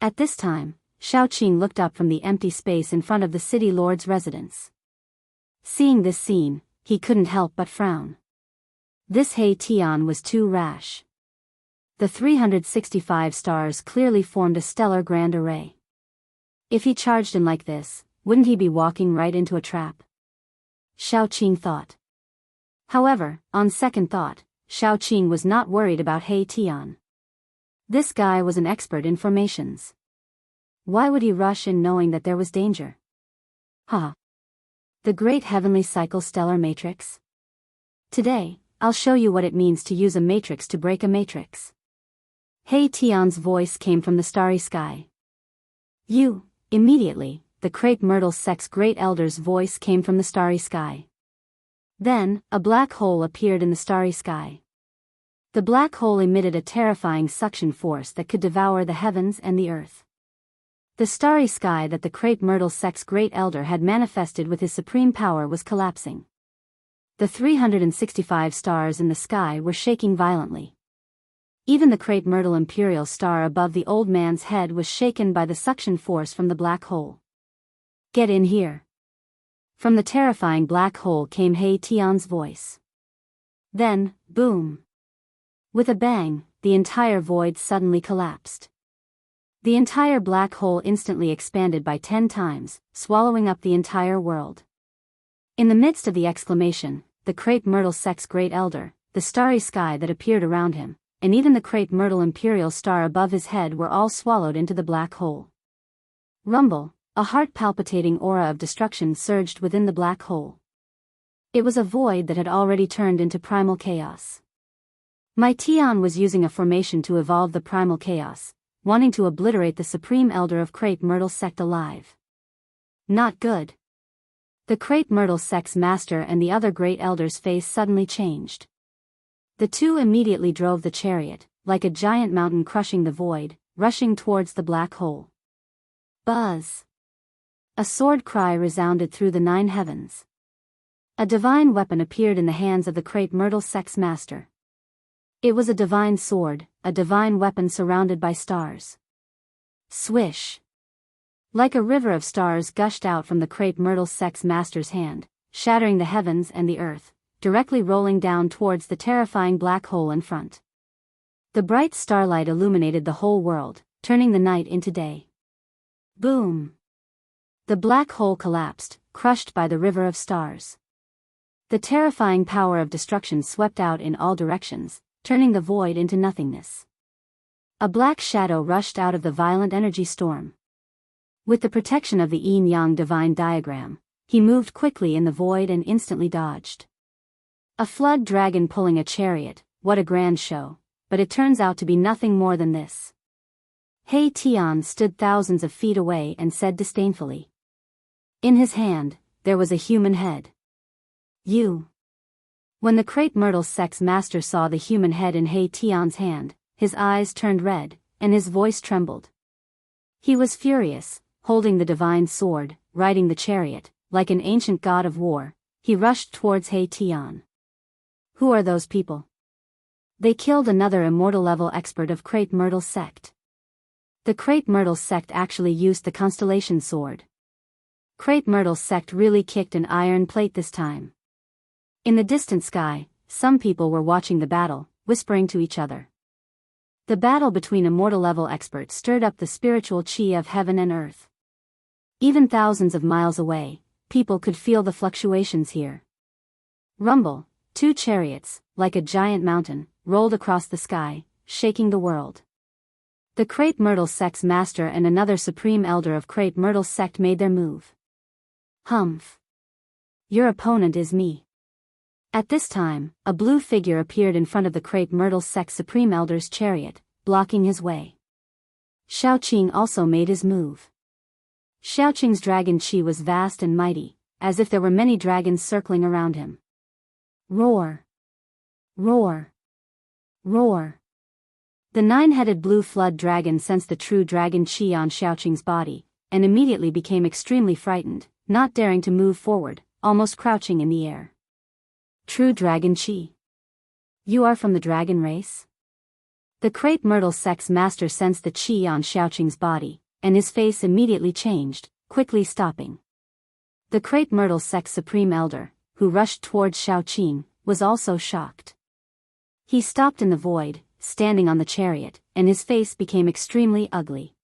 At this time, Shaoqing looked up from the empty space in front of the city lord's residence. Seeing this scene, he couldn't help but frown. This He Tian was too rash. The 365 stars clearly formed a stellar grand array. If he charged in like this, wouldn't he be walking right into a trap? Shaoqing thought. However, on second thought, Shaoqing was not worried about He Tian. This guy was an expert in formations. Why would he rush in knowing that there was danger? Huh. The Great Heavenly Cycle Stellar Matrix? Today, I'll show you what it means to use a matrix to break a matrix. He Tian's voice came from the starry sky. Immediately, the Crepe Myrtle sect's great elder's voice came from the starry sky. Then, a black hole appeared in the starry sky. The black hole emitted a terrifying suction force that could devour the heavens and the earth. The starry sky that the Crepe Myrtle sect's great elder had manifested with his supreme power was collapsing. The 365 stars in the sky were shaking violently. Even the Crepe Myrtle imperial star above the old man's head was shaken by the suction force from the black hole. Get in here. From the terrifying black hole came He Tian's voice. Then, boom. With a bang, the entire void suddenly collapsed. The entire black hole instantly expanded by 10 times, swallowing up the entire world. In the midst of the exclamation, the Crepe Myrtle sect's great elder, the starry sky that appeared around him, and even the Crepe Myrtle imperial star above his head were all swallowed into the black hole. Rumble, a heart-palpitating aura of destruction surged within the black hole. It was a void that had already turned into primal chaos. My Tian was using a formation to evolve the primal chaos, wanting to obliterate the supreme elder of Crepe Myrtle sect alive. Not good. The Crepe Myrtle sect's master and the other great elder's face suddenly changed. The two immediately drove the chariot, like a giant mountain crushing the void, rushing towards the black hole. Buzz! A sword cry resounded through the 9 heavens. A divine weapon appeared in the hands of the Crepe Myrtle sect's master. It was a divine sword, a divine weapon surrounded by stars. Swish! Like a river of stars gushed out from the Crepe Myrtle sect's master's hand, shattering the heavens and the earth, directly rolling down towards the terrifying black hole in front. The bright starlight illuminated the whole world, turning the night into day. Boom! The black hole collapsed, crushed by the river of stars. The terrifying power of destruction swept out in all directions, turning the void into nothingness. A black shadow rushed out of the violent energy storm. With the protection of the yin-yang divine diagram, he moved quickly in the void and instantly dodged. A flood dragon pulling a chariot, what a grand show, but it turns out to be nothing more than this. He Tian stood thousands of feet away and said disdainfully. In his hand, there was a human head. When the Crepe Myrtle sect's master saw the human head in He Tian's hand, his eyes turned red, and his voice trembled. He was furious, holding the divine sword, riding the chariot, like an ancient god of war. He rushed towards He Tian. Who are those people? They killed another immortal level expert of Crepe Myrtle's sect. The Crepe Myrtle's sect actually used the constellation sword. Crepe Myrtle's sect really kicked an iron plate this time. In the distant sky, some people were watching the battle, whispering to each other. The battle between immortal level experts stirred up the spiritual chi of heaven and earth. Even thousands of miles away, people could feel the fluctuations here. Rumble, two chariots, like a giant mountain, rolled across the sky, shaking the world. The Crepe Myrtle sect's master and another supreme elder of Crepe Myrtle's sect made their move. Humph. Your opponent is me. At this time, a blue figure appeared in front of the Crepe Myrtle sect's supreme elder's chariot, blocking his way. Xiaoqing also made his move. Xiaoqing's dragon chi was vast and mighty, as if there were many dragons circling around him. Roar! Roar! Roar! The nine-headed blue flood dragon sensed the true dragon chi on Xiaoqing's body, and immediately became extremely frightened, not daring to move forward, almost crouching in the air. True dragon chi. You are from the dragon race? The Crepe Myrtle sect's master sensed the chi on Xiaoqing's body, and his face immediately changed, quickly stopping. The Crepe Myrtle sect's supreme elder, who rushed towards Xiaoqing, was also shocked. He stopped in the void, standing on the chariot, and his face became extremely ugly.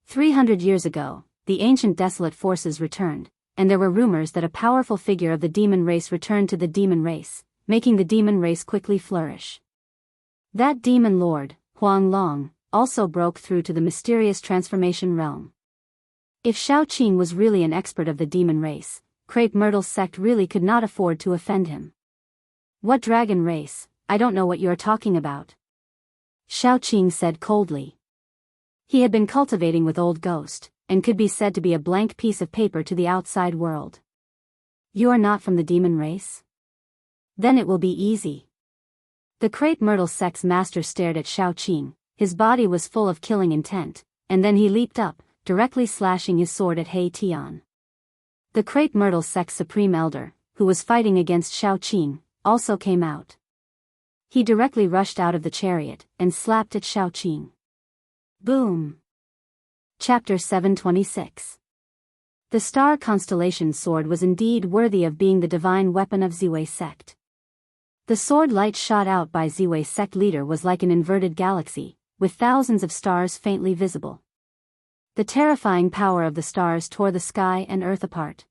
300 years ago, the ancient desolate forces returned, and there were rumors that a powerful figure of the demon race returned to the demon race, making the demon race quickly flourish. That demon lord, Huang Long, also broke through to the mysterious transformation realm. If Xiaoqing was really an expert of the demon race, Crepe Myrtle's sect really could not afford to offend him. What dragon race? I don't know what you are talking about. Xiaoqing said coldly. He had been cultivating with Old Ghost, and could be said to be a blank piece of paper to the outside world. You are not from the demon race? Then it will be easy. The Crepe Myrtle sect's master stared at Xiaoqing, his body was full of killing intent, and then he leaped up, directly slashing his sword at He Tian. The Crepe Myrtle sect's supreme elder, who was fighting against Xiaoqing, also came out. He directly rushed out of the chariot, and slapped at Xiaoqing. Boom! Chapter 726. The star constellation sword was indeed worthy of being the divine weapon of Ziwei sect. The sword light shot out by Ziwei sect leader was like an inverted galaxy, with thousands of stars faintly visible. The terrifying power of the stars tore the sky and earth apart.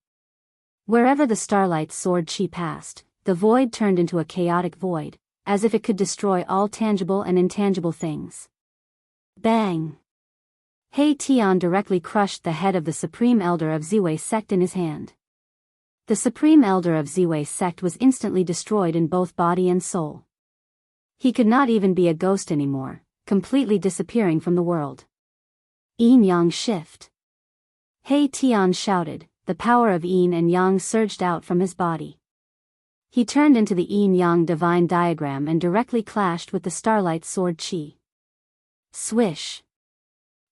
Wherever the starlight's sword chi passed, the void turned into a chaotic void, as if it could destroy all tangible and intangible things. Bang! He Tian directly crushed the head of the supreme elder of Ziwei sect in his hand. The supreme elder of Ziwei sect was instantly destroyed in both body and soul. He could not even be a ghost anymore, completely disappearing from the world. Yin-yang shift. He Tian shouted, the power of yin and yang surged out from his body. He turned into the yin-yang divine diagram and directly clashed with the starlight sword chi. Swish!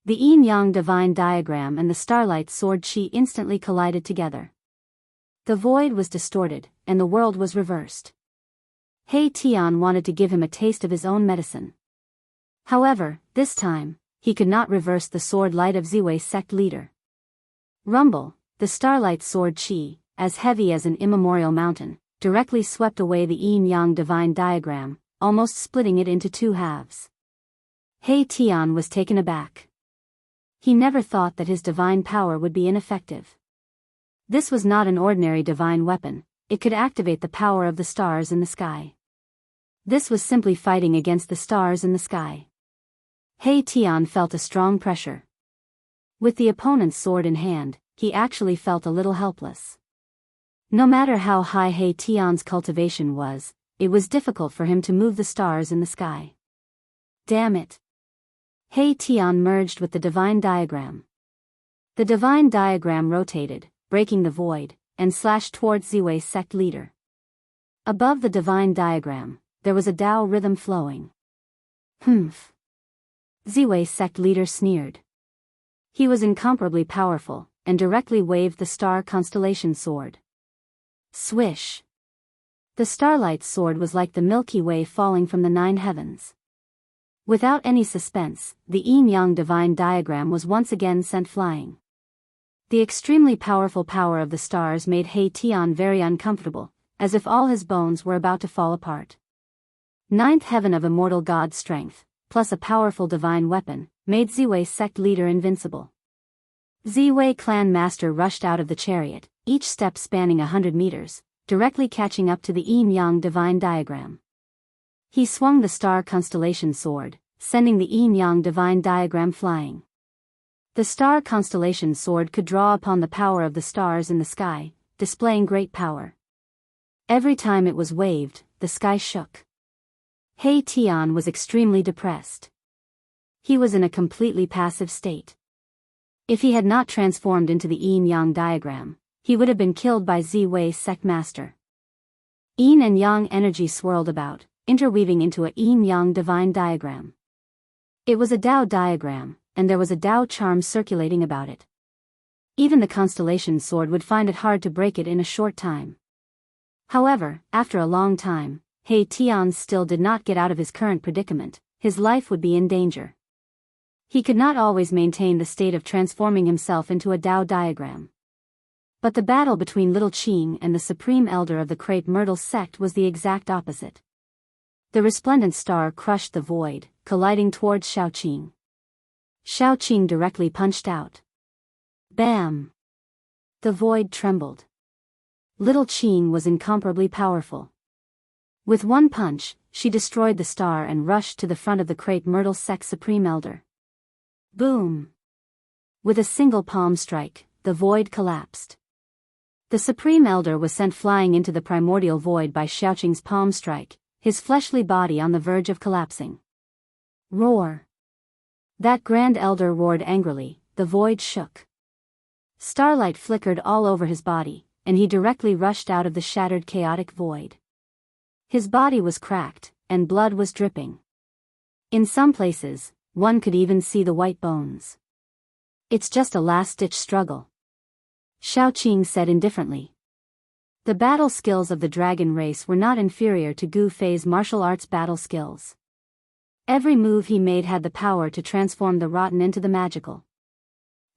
The yin-yang divine diagram and the starlight sword chi instantly collided together. The void was distorted, and the world was reversed. He Tian wanted to give him a taste of his own medicine. However, this time, he could not reverse the sword light of Ziwei sect leader. Rumble, the starlight sword chi, as heavy as an immemorial mountain, directly swept away the yin-yang divine diagram, almost splitting it into two halves. He Tian was taken aback. He never thought that his divine power would be ineffective. This was not an ordinary divine weapon, it could activate the power of the stars in the sky. This was simply fighting against the stars in the sky. He Tian felt a strong pressure. With the opponent's sword in hand, he actually felt a little helpless. No matter how high He Tian's cultivation was, it was difficult for him to move the stars in the sky. Damn it! He Tian merged with the divine diagram. The divine diagram rotated, breaking the void, and slashed towards Ziwei sect leader. Above the divine diagram, there was a Tao rhythm flowing. Humph! Ziwei sect leader sneered. He was incomparably powerful, and directly waved the star constellation sword. Swish! The starlight sword was like the Milky Way falling from the 9 heavens. Without any suspense, the yin-yang divine diagram was once again sent flying. The extremely powerful power of the stars made He Tian very uncomfortable, as if all his bones were about to fall apart. 9th heaven of immortal god strength, plus a powerful divine weapon, made Ziwei sect leader invincible. Ziwei clan master rushed out of the chariot, each step spanning 100 meters, directly catching up to the yin-yang divine diagram. He swung the star constellation sword, sending the yin-yang divine diagram flying. The star constellation sword could draw upon the power of the stars in the sky, displaying great power. Every time it was waved, the sky shook. He Tian was extremely depressed. He was in a completely passive state. If he had not transformed into the yin-yang diagram, he would have been killed by Ziwei's sect master. Yin and yang energy swirled about, interweaving into a yin-yang divine diagram. It was a Tao diagram, and there was a Tao charm circulating about it. Even the constellation sword would find it hard to break it in a short time. However, after a long time, He Tian still did not get out of his current predicament. His life would be in danger. He could not always maintain the state of transforming himself into a Tao diagram. But the battle between Little Qing and the supreme elder of the Crepe Myrtle sect was the exact opposite. The resplendent star crushed the void, colliding towards Xiaoqing. Xiaoqing directly punched out. Bam! The void trembled. Little Qing was incomparably powerful. With one punch, she destroyed the star and rushed to the front of the Crepe Myrtle sect's supreme elder. Boom! With a single palm strike, the void collapsed. The supreme elder was sent flying into the primordial void by Xiaoqing's palm strike, his fleshly body on the verge of collapsing. Roar! That grand elder roared angrily, the void shook. Starlight flickered all over his body, and he directly rushed out of the shattered chaotic void. His body was cracked, and blood was dripping. In some places, one could even see the white bones. It's just a last-ditch struggle, Xiaoqing said indifferently. The battle skills of the dragon race were not inferior to Gu Fei's martial arts battle skills. Every move he made had the power to transform the rotten into the magical.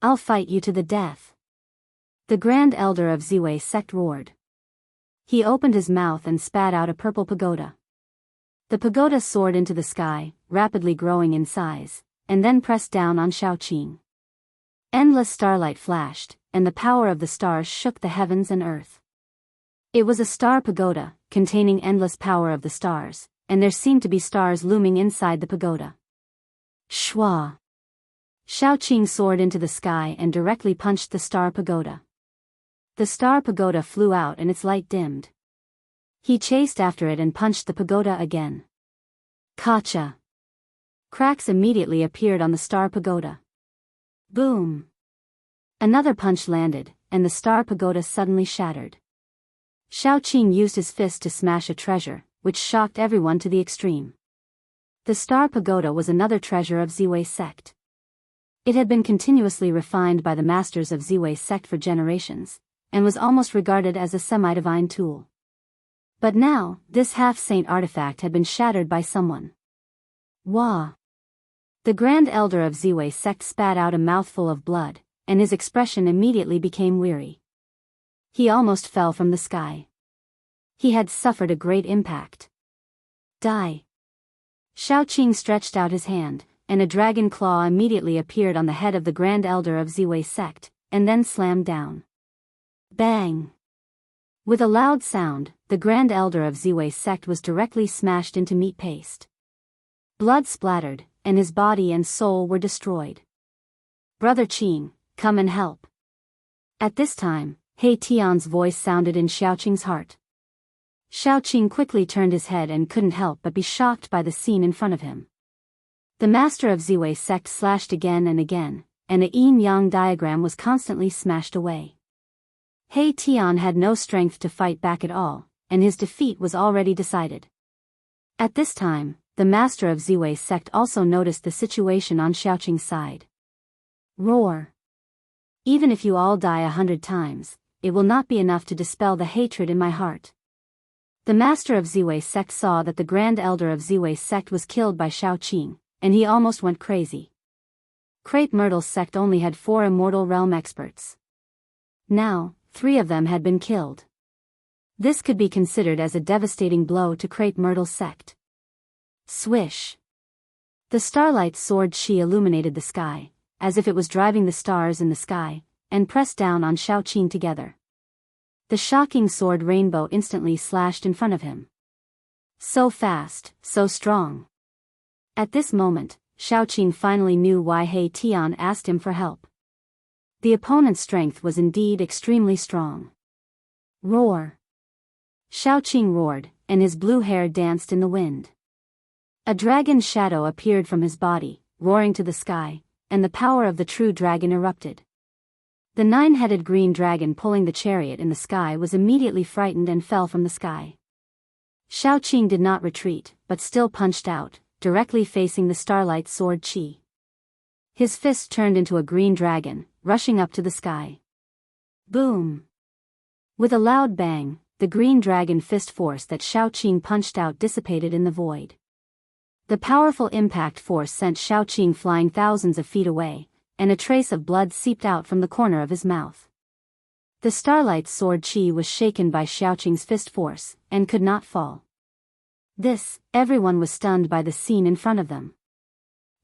I'll fight you to the death, the Grand Elder of Ziwei sect roared. He opened his mouth and spat out a purple pagoda. The pagoda soared into the sky, rapidly growing in size, and then pressed down on Xiaoqing. Endless starlight flashed, and the power of the stars shook the heavens and earth. It was a star pagoda, containing endless power of the stars, and there seemed to be stars looming inside the pagoda. Shwa! Xiaoqing soared into the sky and directly punched the star pagoda. The star pagoda flew out and its light dimmed. He chased after it and punched the pagoda again. Kacha! Cracks immediately appeared on the star pagoda. Boom! Another punch landed, and the star pagoda suddenly shattered. Xiaoqing used his fist to smash a treasure, which shocked everyone to the extreme. The star pagoda was another treasure of Ziwei sect. It had been continuously refined by the masters of Ziwei sect for generations, and was almost regarded as a semi-divine tool. But now, this half-saint artifact had been shattered by someone. Wah! The Grand Elder of Ziwei sect spat out a mouthful of blood, and his expression immediately became weary. He almost fell from the sky. He had suffered a great impact. Die! Xiaoqing stretched out his hand, and a dragon claw immediately appeared on the head of the Grand Elder of Ziwei sect, and then slammed down. Bang! With a loud sound, the Grand Elder of Ziwei sect was directly smashed into meat paste. Blood splattered, and his body and soul were destroyed. Brother Qing, come and help. At this time, He Tian's voice sounded in Xiaoqing's heart. Xiaoqing quickly turned his head and couldn't help but be shocked by the scene in front of him. The master of Ziwei sect slashed again and again, and the yin-yang diagram was constantly smashed away. He Tian had no strength to fight back at all, and his defeat was already decided. At this time, the master of Ziwei's sect also noticed the situation on Xiaoqing's side. Roar! Even if you all die 100 times, it will not be enough to dispel the hatred in my heart. The master of Ziwei's sect saw that the grand elder of Ziwei's sect was killed by Xiaoqing, and he almost went crazy. Crepe Myrtle's sect only had 4 immortal realm experts. Now, 3 of them had been killed. This could be considered as a devastating blow to Crepe Myrtle's sect. Swish! The starlight sword Qi illuminated the sky, as if it was driving the stars in the sky, and pressed down on Xiaoqing together. The shocking sword rainbow instantly slashed in front of him. So fast, so strong. At this moment, Xiaoqing finally knew why He Tian asked him for help. The opponent's strength was indeed extremely strong. Roar! Xiaoqing roared, and his blue hair danced in the wind. A dragon's shadow appeared from his body, roaring to the sky, and the power of the true dragon erupted. The 9-headed green dragon pulling the chariot in the sky was immediately frightened and fell from the sky. Xiaoqing did not retreat, but still punched out, directly facing the starlight sword Qi. His fist turned into a green dragon, rushing up to the sky. Boom! With a loud bang, the green dragon fist force that Xiaoqing punched out dissipated in the void. The powerful impact force sent Xiaoqing flying thousands of feet away, and a trace of blood seeped out from the corner of his mouth. The starlight sword Qi was shaken by Xiaoqing's fist force, and could not fall. Everyone was stunned by the scene in front of them.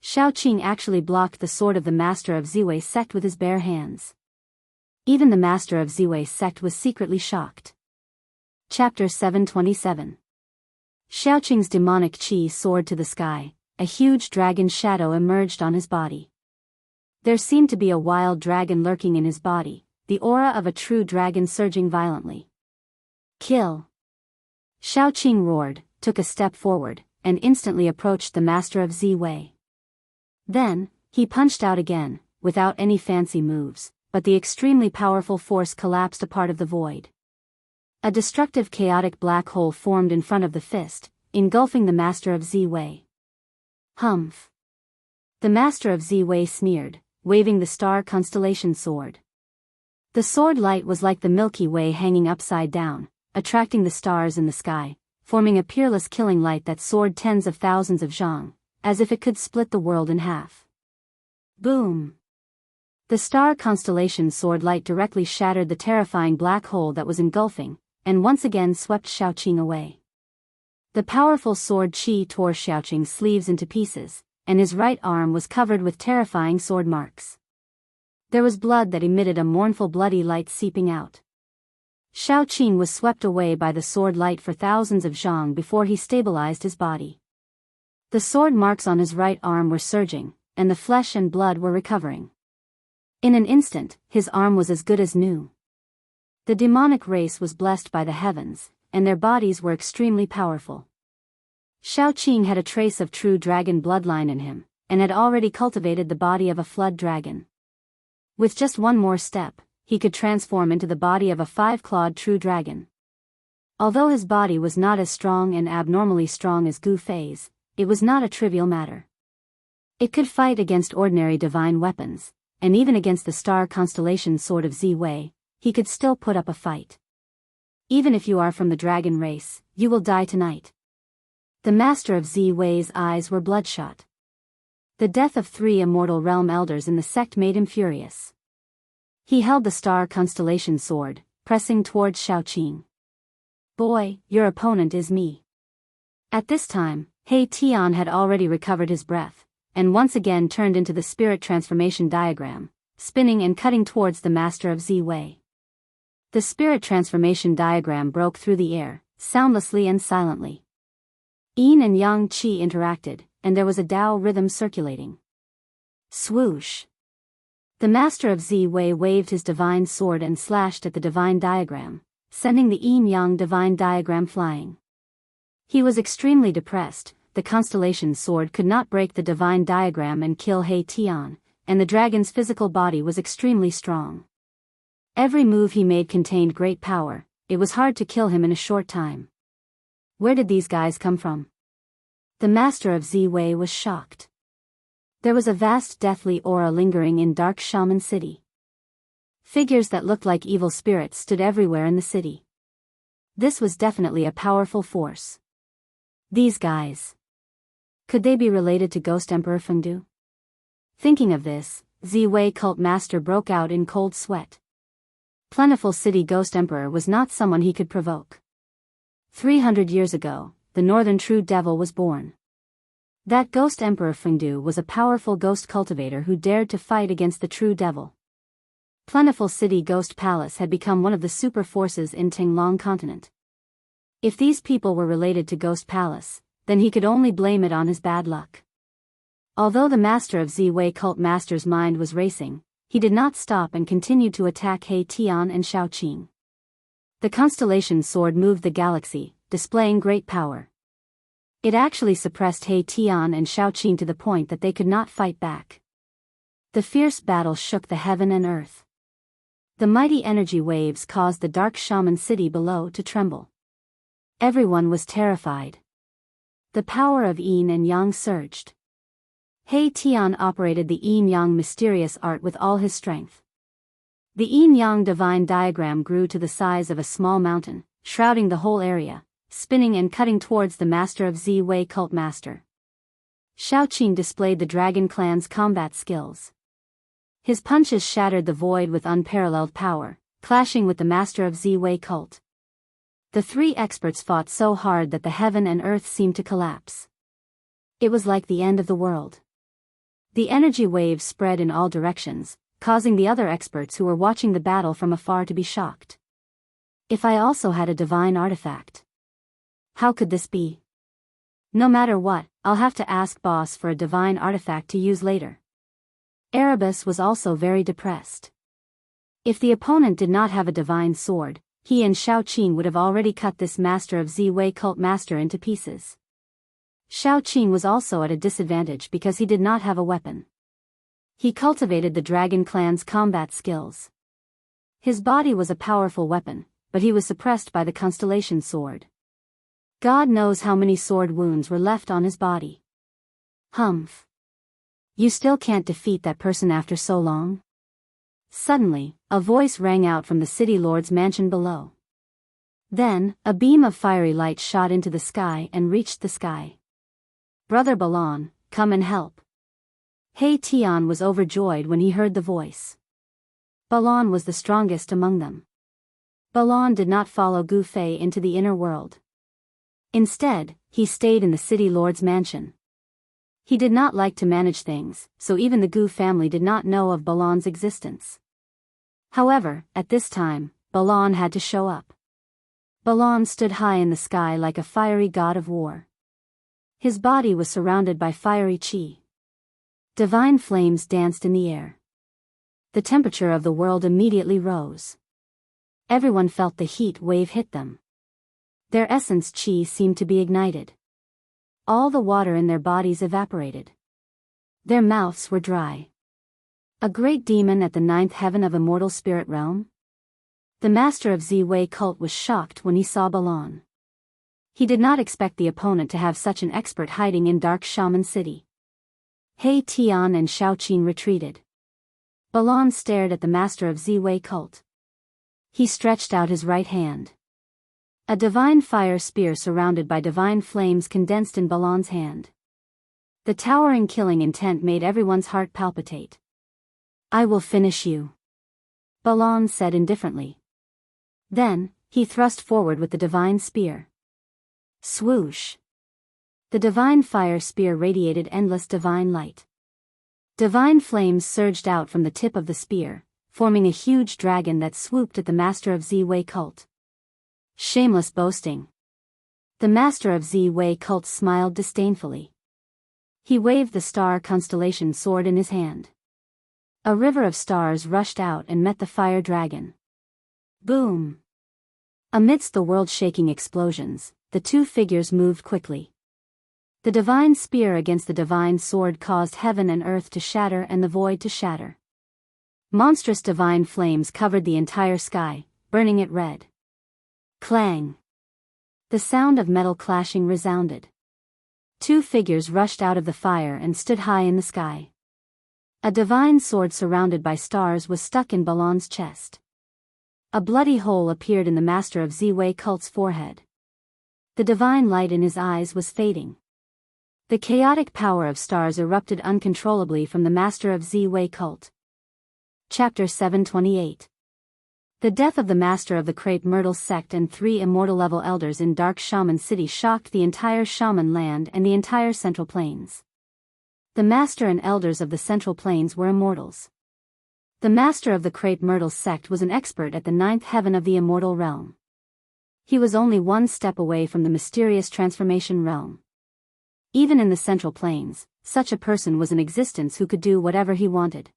Xiaoqing actually blocked the sword of the master of Ziwei's sect with his bare hands. Even the master of Ziwei's sect was secretly shocked. Chapter 727. Xiaoqing's demonic qi soared to the sky, a huge dragon shadow emerged on his body. There seemed to be a wild dragon lurking in his body, the aura of a true dragon surging violently. Kill! Xiaoqing roared, took a step forward, and instantly approached the master of Ziwei. Then, he punched out again, without any fancy moves, but the extremely powerful force collapsed a part of the void. A destructive chaotic black hole formed in front of the fist, engulfing the master of Ziwei. Humph! The master of Ziwei sneered, waving the star constellation sword. The sword light was like the Milky Way hanging upside down, attracting the stars in the sky, forming a peerless killing light that soared tens of thousands of zhang, as if it could split the world in half. Boom! The star constellation sword light directly shattered the terrifying black hole that was engulfing, and once again swept Xiaoqing away. The powerful sword Qi tore Xiaoqing's sleeves into pieces, and his right arm was covered with terrifying sword marks. There was blood that emitted a mournful bloody light seeping out. Xiaoqing was swept away by the sword light for thousands of zhang before he stabilized his body. The sword marks on his right arm were surging, and the flesh and blood were recovering. In an instant, his arm was as good as new. The demonic race was blessed by the heavens, and their bodies were extremely powerful. Xiaoqing had a trace of true dragon bloodline in him, and had already cultivated the body of a flood dragon. With just one more step, he could transform into the body of a 5-clawed true dragon. Although his body was not as strong and abnormally strong as Gu Fei's, it was not a trivial matter. It could fight against ordinary divine weapons, and even against the star constellation sword of Ziwei, he could still put up a fight. Even if you are from the dragon race, you will die tonight. The master of Ziwei's eyes were bloodshot. The death of 3 immortal realm elders in the sect made him furious. He held the star constellation sword, pressing towards Xiaoqing. Boy, your opponent is me. At this time, He Tian had already recovered his breath, and once again turned into the spirit transformation diagram, spinning and cutting towards the master of Ziwei. The spirit transformation diagram broke through the air, soundlessly and silently. Yin and Yang Qi interacted, and there was a Tao rhythm circulating. Swoosh! The master of Ziwei waved his divine sword and slashed at the divine diagram, sending the yin-yang divine diagram flying. He was extremely depressed. The constellation sword could not break the divine diagram and kill He Tian, and the dragon's physical body was extremely strong. Every move he made contained great power. It was hard to kill him in a short time. Where did these guys come from? The master of Ziwei was shocked. There was a vast deathly aura lingering in Dark Shaman City. Figures that looked like evil spirits stood everywhere in the city. This was definitely a powerful force. These guys. Could they be related to Ghost Emperor Fengdu? Thinking of this, Ziwei cult master broke out in cold sweat. Plentiful City Ghost Emperor was not someone he could provoke. 300 years ago, the Northern True Devil was born. That Ghost Emperor Fengdu was a powerful ghost cultivator who dared to fight against the True Devil. Plentiful City Ghost Palace had become one of the super forces in Tinglong continent. If these people were related to Ghost Palace, then he could only blame it on his bad luck. Although the master of Ziwei cult master's mind was racing, he did not stop and continued to attack He Tian and Shaoqing. The constellation sword moved the galaxy, displaying great power. It actually suppressed He Tian and Shaoqing to the point that they could not fight back. The fierce battle shook the heaven and earth. The mighty energy waves caused the Dark Shaman City below to tremble. Everyone was terrified. The power of Yin and Yang surged. He Tian operated the yin-yang mysterious art with all his strength. The yin-yang divine diagram grew to the size of a small mountain, shrouding the whole area, spinning and cutting towards the master of Ziwei cult master. Shaoqing displayed the Dragon Clan's combat skills. His punches shattered the void with unparalleled power, clashing with the master of Ziwei cult. The three experts fought so hard that the heaven and earth seemed to collapse. It was like the end of the world. The energy waves spread in all directions, causing the other experts who were watching the battle from afar to be shocked. If I also had a divine artifact. How could this be? No matter what, I'll have to ask boss for a divine artifact to use later. Erebus was also very depressed. If the opponent did not have a divine sword, he and Shaoqing would have already cut this master of Ziwei cult master into pieces. Shaoqing was also at a disadvantage because he did not have a weapon. He cultivated the Dragon Clan's combat skills. His body was a powerful weapon, but he was suppressed by the constellation sword. God knows how many sword wounds were left on his body. Humph. You still can't defeat that person after so long? Suddenly, a voice rang out from the city lord's mansion below. Then, a beam of fiery light shot into the sky and reached the sky. Brother Balon, come and help. He Tian was overjoyed when he heard the voice. Balon was the strongest among them. Balon did not follow Gu Fei into the inner world. Instead, he stayed in the city lord's mansion. He did not like to manage things, so even the Gu family did not know of Balon's existence. However, at this time, Balon had to show up. Balon stood high in the sky like a fiery god of war. His body was surrounded by fiery chi. Divine flames danced in the air. The temperature of the world immediately rose. Everyone felt the heat wave hit them. Their essence chi seemed to be ignited. All the water in their bodies evaporated. Their mouths were dry. A great demon at the ninth heaven of Immortal Spirit Realm? The master of Ziwei cult was shocked when he saw Balon. He did not expect the opponent to have such an expert hiding in Dark Shaman City. He Tian and Shaoqing retreated. Balon stared at the master of Ziwei cult. He stretched out his right hand. A divine fire spear surrounded by divine flames condensed in Balon's hand. The towering killing intent made everyone's heart palpitate. I will finish you, Balon said indifferently. Then, he thrust forward with the divine spear. Swoosh! The divine fire spear radiated endless divine light. Divine flames surged out from the tip of the spear, forming a huge dragon that swooped at the master of Ziwei cult. Shameless boasting. The master of Ziwei cult smiled disdainfully. He waved the star constellation sword in his hand. A river of stars rushed out and met the fire dragon. Boom! Amidst the world-shaking explosions, the two figures moved quickly. The divine spear against the divine sword caused heaven and earth to shatter and the void to shatter. Monstrous divine flames covered the entire sky, burning it red. Clang! The sound of metal clashing resounded. Two figures rushed out of the fire and stood high in the sky. A divine sword surrounded by stars was stuck in Balon's chest. A bloody hole appeared in the master of Ziwei cult's forehead. The divine light in his eyes was fading. The chaotic power of stars erupted uncontrollably from the master of Ziwei cult. Chapter 728. The death of the master of the Crepe Myrtle sect and 3 immortal level elders in Dark Shaman City shocked the entire Shaman land and the entire Central Plains. The master and elders of the Central Plains were immortals. The master of the Crepe Myrtle sect was an expert at the 9th heaven of the immortal realm. He was only one step away from the mysterious transformation realm. Even in the Central Plains, such a person was in existence who could do whatever he wanted.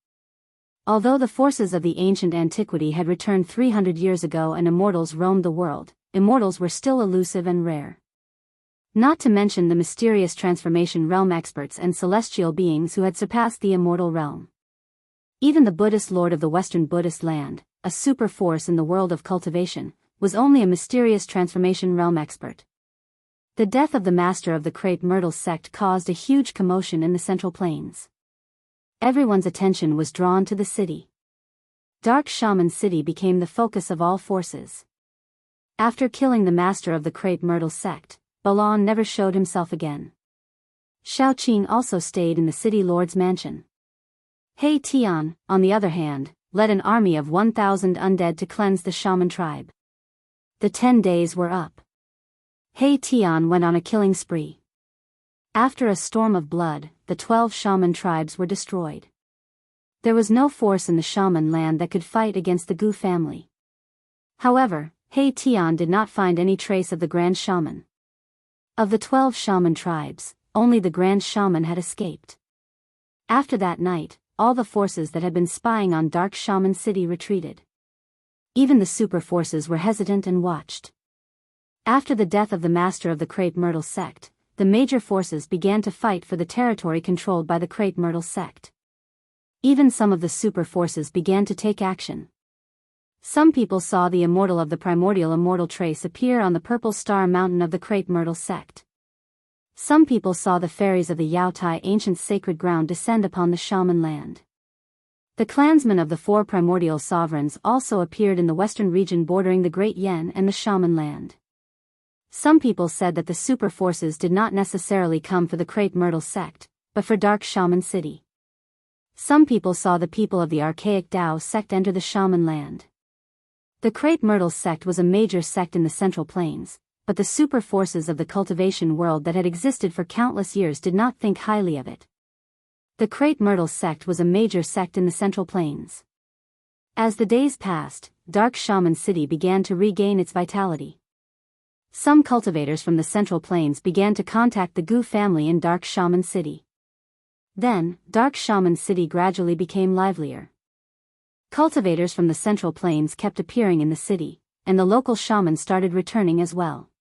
Although the forces of the ancient antiquity had returned 300 years ago and immortals roamed the world, immortals were still elusive and rare. Not to mention the mysterious transformation realm experts and celestial beings who had surpassed the immortal realm. Even the Buddhist lord of the Western Buddhist land, a super force in the world of cultivation, was only a mysterious transformation realm expert. The death of the master of the Crepe Myrtle sect caused a huge commotion in the Central Plains. Everyone's attention was drawn to the city. Dark Shaman City became the focus of all forces. After killing the master of the Crepe Myrtle sect, Balon never showed himself again. Shaoqing also stayed in the city lord's mansion. He Tian, on the other hand, led an army of 1,000 undead to cleanse the shaman tribe. The 10 days were up. He Tian went on a killing spree. After a storm of blood, the 12 shaman tribes were destroyed. There was no force in the shaman land that could fight against the Gu family. However, He Tian did not find any trace of the Grand Shaman. Of the 12 shaman tribes, only the Grand Shaman had escaped. After that night, all the forces that had been spying on Dark Shaman City retreated. Even the super forces were hesitant and watched. After the death of the master of the Crepe Myrtle sect, the major forces began to fight for the territory controlled by the Crepe Myrtle sect. Even some of the super forces began to take action. Some people saw the immortal of the primordial immortal trace appear on the purple star mountain of the Crepe Myrtle sect. Some people saw the fairies of the Yaotai ancient sacred ground descend upon the shaman land. The clansmen of the 4 primordial sovereigns also appeared in the western region bordering the Great Yen and the shaman land. Some people said that the super forces did not necessarily come for the Crepe Myrtle sect, but for Dark Shaman City. Some people saw the people of the archaic Dao sect enter the shaman land. The Crepe Myrtle sect was a major sect in the Central Plains, but the super forces of the cultivation world that had existed for countless years did not think highly of it. The Crepe Myrtle sect was a major sect in the Central Plains. As the days passed, Dark Shaman City began to regain its vitality. Some cultivators from the Central Plains began to contact the Gu family in Dark Shaman City. Then, Dark Shaman City gradually became livelier. Cultivators from the Central Plains kept appearing in the city, and the local shamans started returning as well.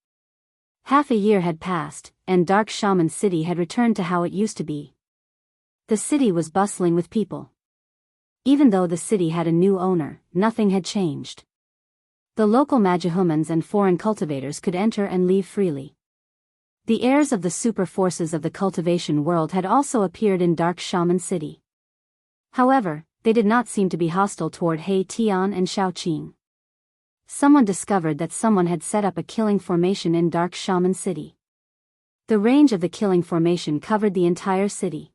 Half a year had passed, and Dark Shaman City had returned to how it used to be. The city was bustling with people. Even though the city had a new owner, nothing had changed. The local magihumans and foreign cultivators could enter and leave freely. The heirs of the super forces of the cultivation world had also appeared in Dark Shaman City. However, they did not seem to be hostile toward He Tian and Shaoqing. Someone discovered that someone had set up a killing formation in Dark Shaman City. The range of the killing formation covered the entire city.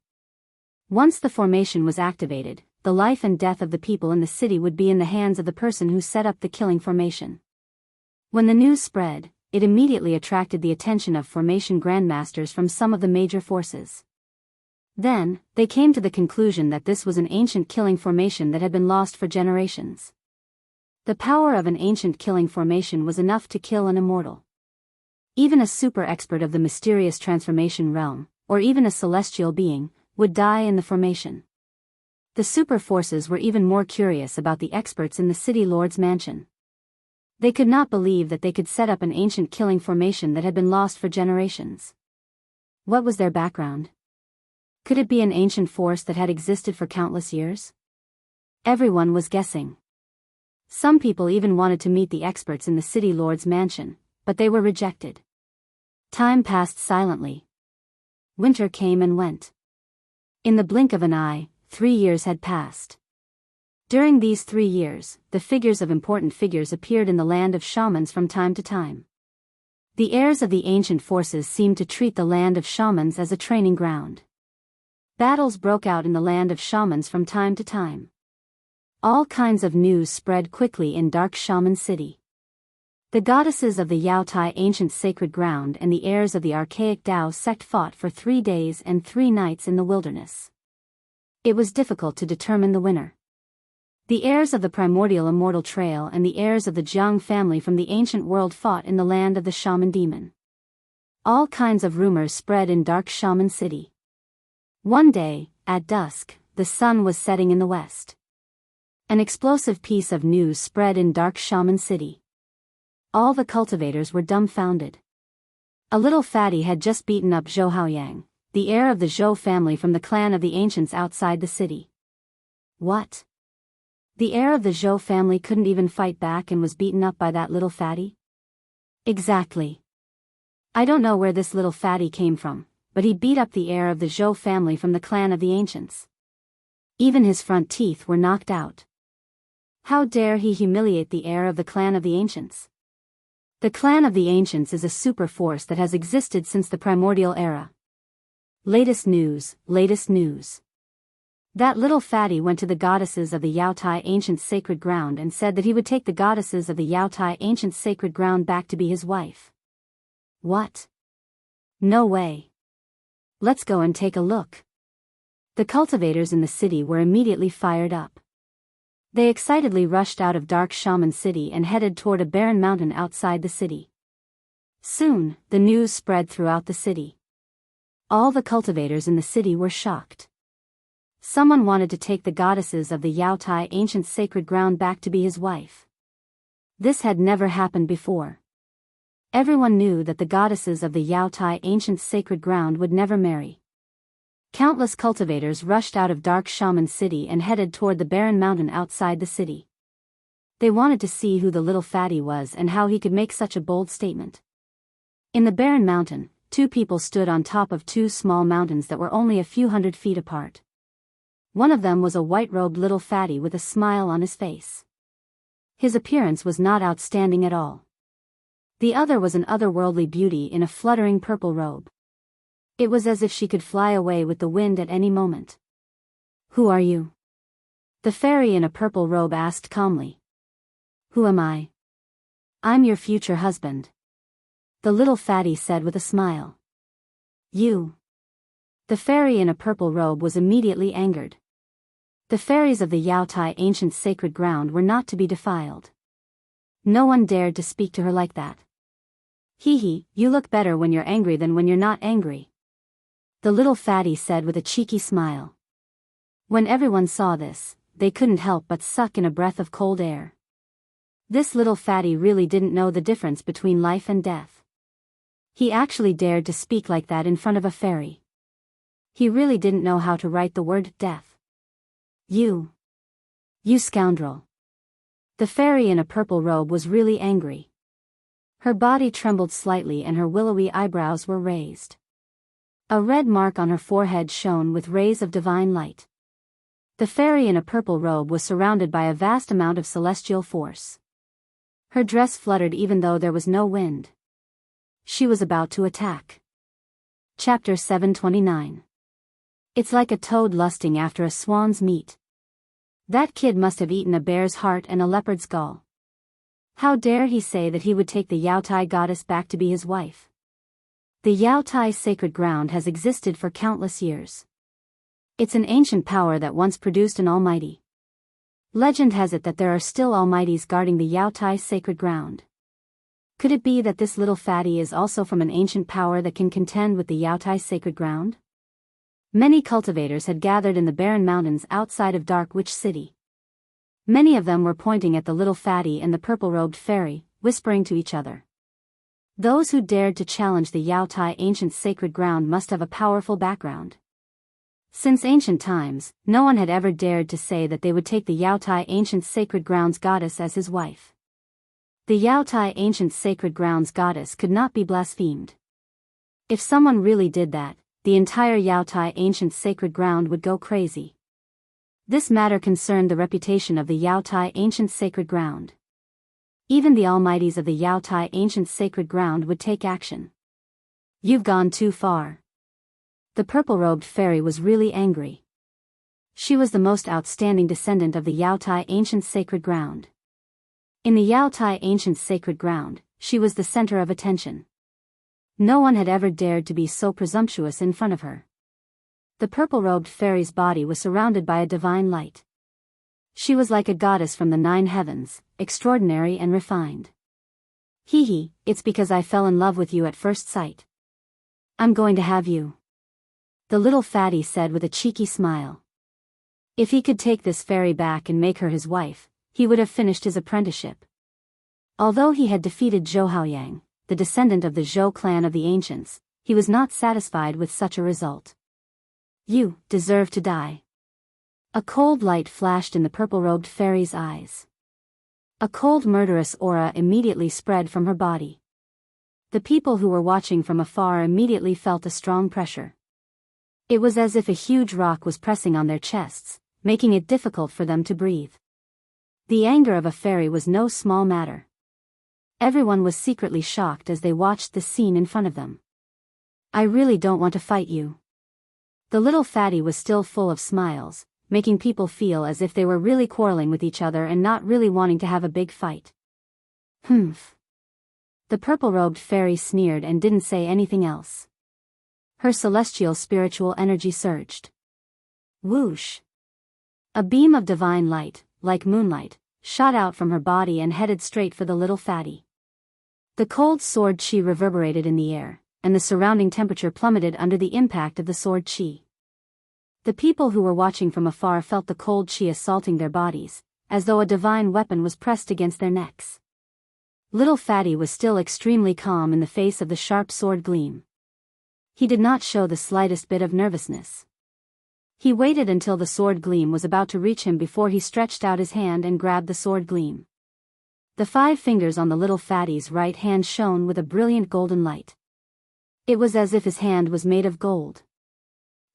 Once the formation was activated, the life and death of the people in the city would be in the hands of the person who set up the killing formation. When the news spread, it immediately attracted the attention of formation grandmasters from some of the major forces. Then, they came to the conclusion that this was an ancient killing formation that had been lost for generations. The power of an ancient killing formation was enough to kill an immortal. Even a super expert of the mysterious transformation realm, or even a celestial being, would die in the formation. The super forces were even more curious about the experts in the city lord's mansion. They could not believe that they could set up an ancient killing formation that had been lost for generations. What was their background? Could it be an ancient force that had existed for countless years? Everyone was guessing. Some people even wanted to meet the experts in the city lord's mansion, but they were rejected. Time passed silently. Winter came and went. In the blink of an eye, 3 years had passed. During these 3 years, the figures of important figures appeared in the land of shamans from time to time. The heirs of the ancient forces seemed to treat the land of shamans as a training ground. Battles broke out in the land of shamans from time to time. All kinds of news spread quickly in Dark Shaman City. The goddesses of the Yaotai ancient sacred ground and the heirs of the archaic Tao sect fought for 3 days and 3 nights in the wilderness. It was difficult to determine the winner. The heirs of the primordial immortal trail and the heirs of the Jianghu family from the ancient world fought in the land of the shaman demon. All kinds of rumors spread in Dark Shaman City. One day, at dusk, the sun was setting in the west. An explosive piece of news spread in Dark Shaman City. All the cultivators were dumbfounded. A little fatty had just beaten up Zhou Haoyang, the heir of the Zhou family from the clan of the ancients outside the city. What? The heir of the Zhou family couldn't even fight back and was beaten up by that little fatty? Exactly. I don't know where this little fatty came from, but he beat up the heir of the Zhou family from the clan of the ancients. Even his front teeth were knocked out. How dare he humiliate the heir of the clan of the ancients? The clan of the ancients is a super force that has existed since the primordial era. Latest news, latest news. That little fatty went to the goddesses of the Yaotai ancient sacred ground and said that he would take the goddesses of the Yaotai ancient sacred ground back to be his wife. What? No way. Let's go and take a look. The cultivators in the city were immediately fired up. They excitedly rushed out of Dark Shaman City and headed toward a barren mountain outside the city. Soon, the news spread throughout the city. All the cultivators in the city were shocked. Someone wanted to take the goddesses of the Yaotai ancient sacred ground back to be his wife. This had never happened before. Everyone knew that the goddesses of the Yaotai ancient sacred ground would never marry. Countless cultivators rushed out of Dark Shaman City and headed toward the barren mountain outside the city. They wanted to see who the little fatty was and how he could make such a bold statement. In the barren mountain, 2 people stood on top of 2 small mountains that were only a few hundred feet apart. One of them was a white-robed little fatty with a smile on his face. His appearance was not outstanding at all. The other was an otherworldly beauty in a fluttering purple robe. It was as if she could fly away with the wind at any moment. Who are you? The fairy in a purple robe asked calmly. Who am I? I'm your future husband. The little fatty said with a smile. You. The fairy in a purple robe was immediately angered. The fairies of the Yaotai ancient sacred ground were not to be defiled. No one dared to speak to her like that. Hee, you look better when you're angry than when you're not angry. The little fatty said with a cheeky smile. When everyone saw this, they couldn't help but suck in a breath of cold air. This little fatty really didn't know the difference between life and death. He actually dared to speak like that in front of a fairy. He really didn't know how to write the word death. You scoundrel. The fairy in a purple robe was really angry. Her body trembled slightly and her willowy eyebrows were raised. A red mark on her forehead shone with rays of divine light. The fairy in a purple robe was surrounded by a vast amount of celestial force. Her dress fluttered even though there was no wind. She was about to attack. Chapter 729. It's like a toad lusting after a swan's meat. That kid must have eaten a bear's heart and a leopard's gall. How dare he say that he would take the Yaotai goddess back to be his wife? The Yaotai sacred ground has existed for countless years. It's an ancient power that once produced an almighty. Legend has it that there are still almighties guarding the Yaotai sacred ground. Could it be that this little fatty is also from an ancient power that can contend with the Yaotai sacred ground? Many cultivators had gathered in the barren mountains outside of Dark Witch City. Many of them were pointing at the little fatty and the purple-robed fairy, whispering to each other. Those who dared to challenge the Yaotai ancient sacred ground must have a powerful background. Since ancient times, no one had ever dared to say that they would take the Yaotai ancient sacred ground's goddess as his wife. The Yaotai ancient sacred ground's goddess could not be blasphemed. If someone really did that, the entire Yaotai ancient sacred ground would go crazy. This matter concerned the reputation of the Yaotai ancient sacred ground. Even the almighties of the Yaotai ancient sacred ground would take action. You've gone too far. The purple-robed fairy was really angry. She was the most outstanding descendant of the Yaotai ancient sacred ground. In the Yaotai ancient sacred ground, she was the center of attention. No one had ever dared to be so presumptuous in front of her. The purple-robed fairy's body was surrounded by a divine light. She was like a goddess from the 9 heavens, extraordinary and refined. Hee, it's because I fell in love with you at first sight. I'm going to have you. The little fatty said with a cheeky smile. If he could take this fairy back and make her his wife, he would have finished his apprenticeship. Although he had defeated Zhou Haoyang, the descendant of the Zhou clan of the ancients, he was not satisfied with such a result. You deserve to die. A cold light flashed in the purple-robed fairy's eyes. A cold murderous aura immediately spread from her body. The people who were watching from afar immediately felt a strong pressure. It was as if a huge rock was pressing on their chests, making it difficult for them to breathe. The anger of a fairy was no small matter. Everyone was secretly shocked as they watched the scene in front of them. I really don't want to fight you. The little fatty was still full of smiles, making people feel as if they were really quarreling with each other and not really wanting to have a big fight. Humph. The purple-robed fairy sneered and didn't say anything else. Her celestial spiritual energy surged. Whoosh! A beam of divine light, like moonlight, shot out from her body and headed straight for the little fatty. The cold sword chi reverberated in the air, and the surrounding temperature plummeted under the impact of the sword chi. The people who were watching from afar felt the cold chi assaulting their bodies, as though a divine weapon was pressed against their necks. Little fatty was still extremely calm in the face of the sharp sword gleam. He did not show the slightest bit of nervousness. He waited until the sword gleam was about to reach him before he stretched out his hand and grabbed the sword gleam. The 5 fingers on the little fatty's right hand shone with a brilliant golden light. It was as if his hand was made of gold.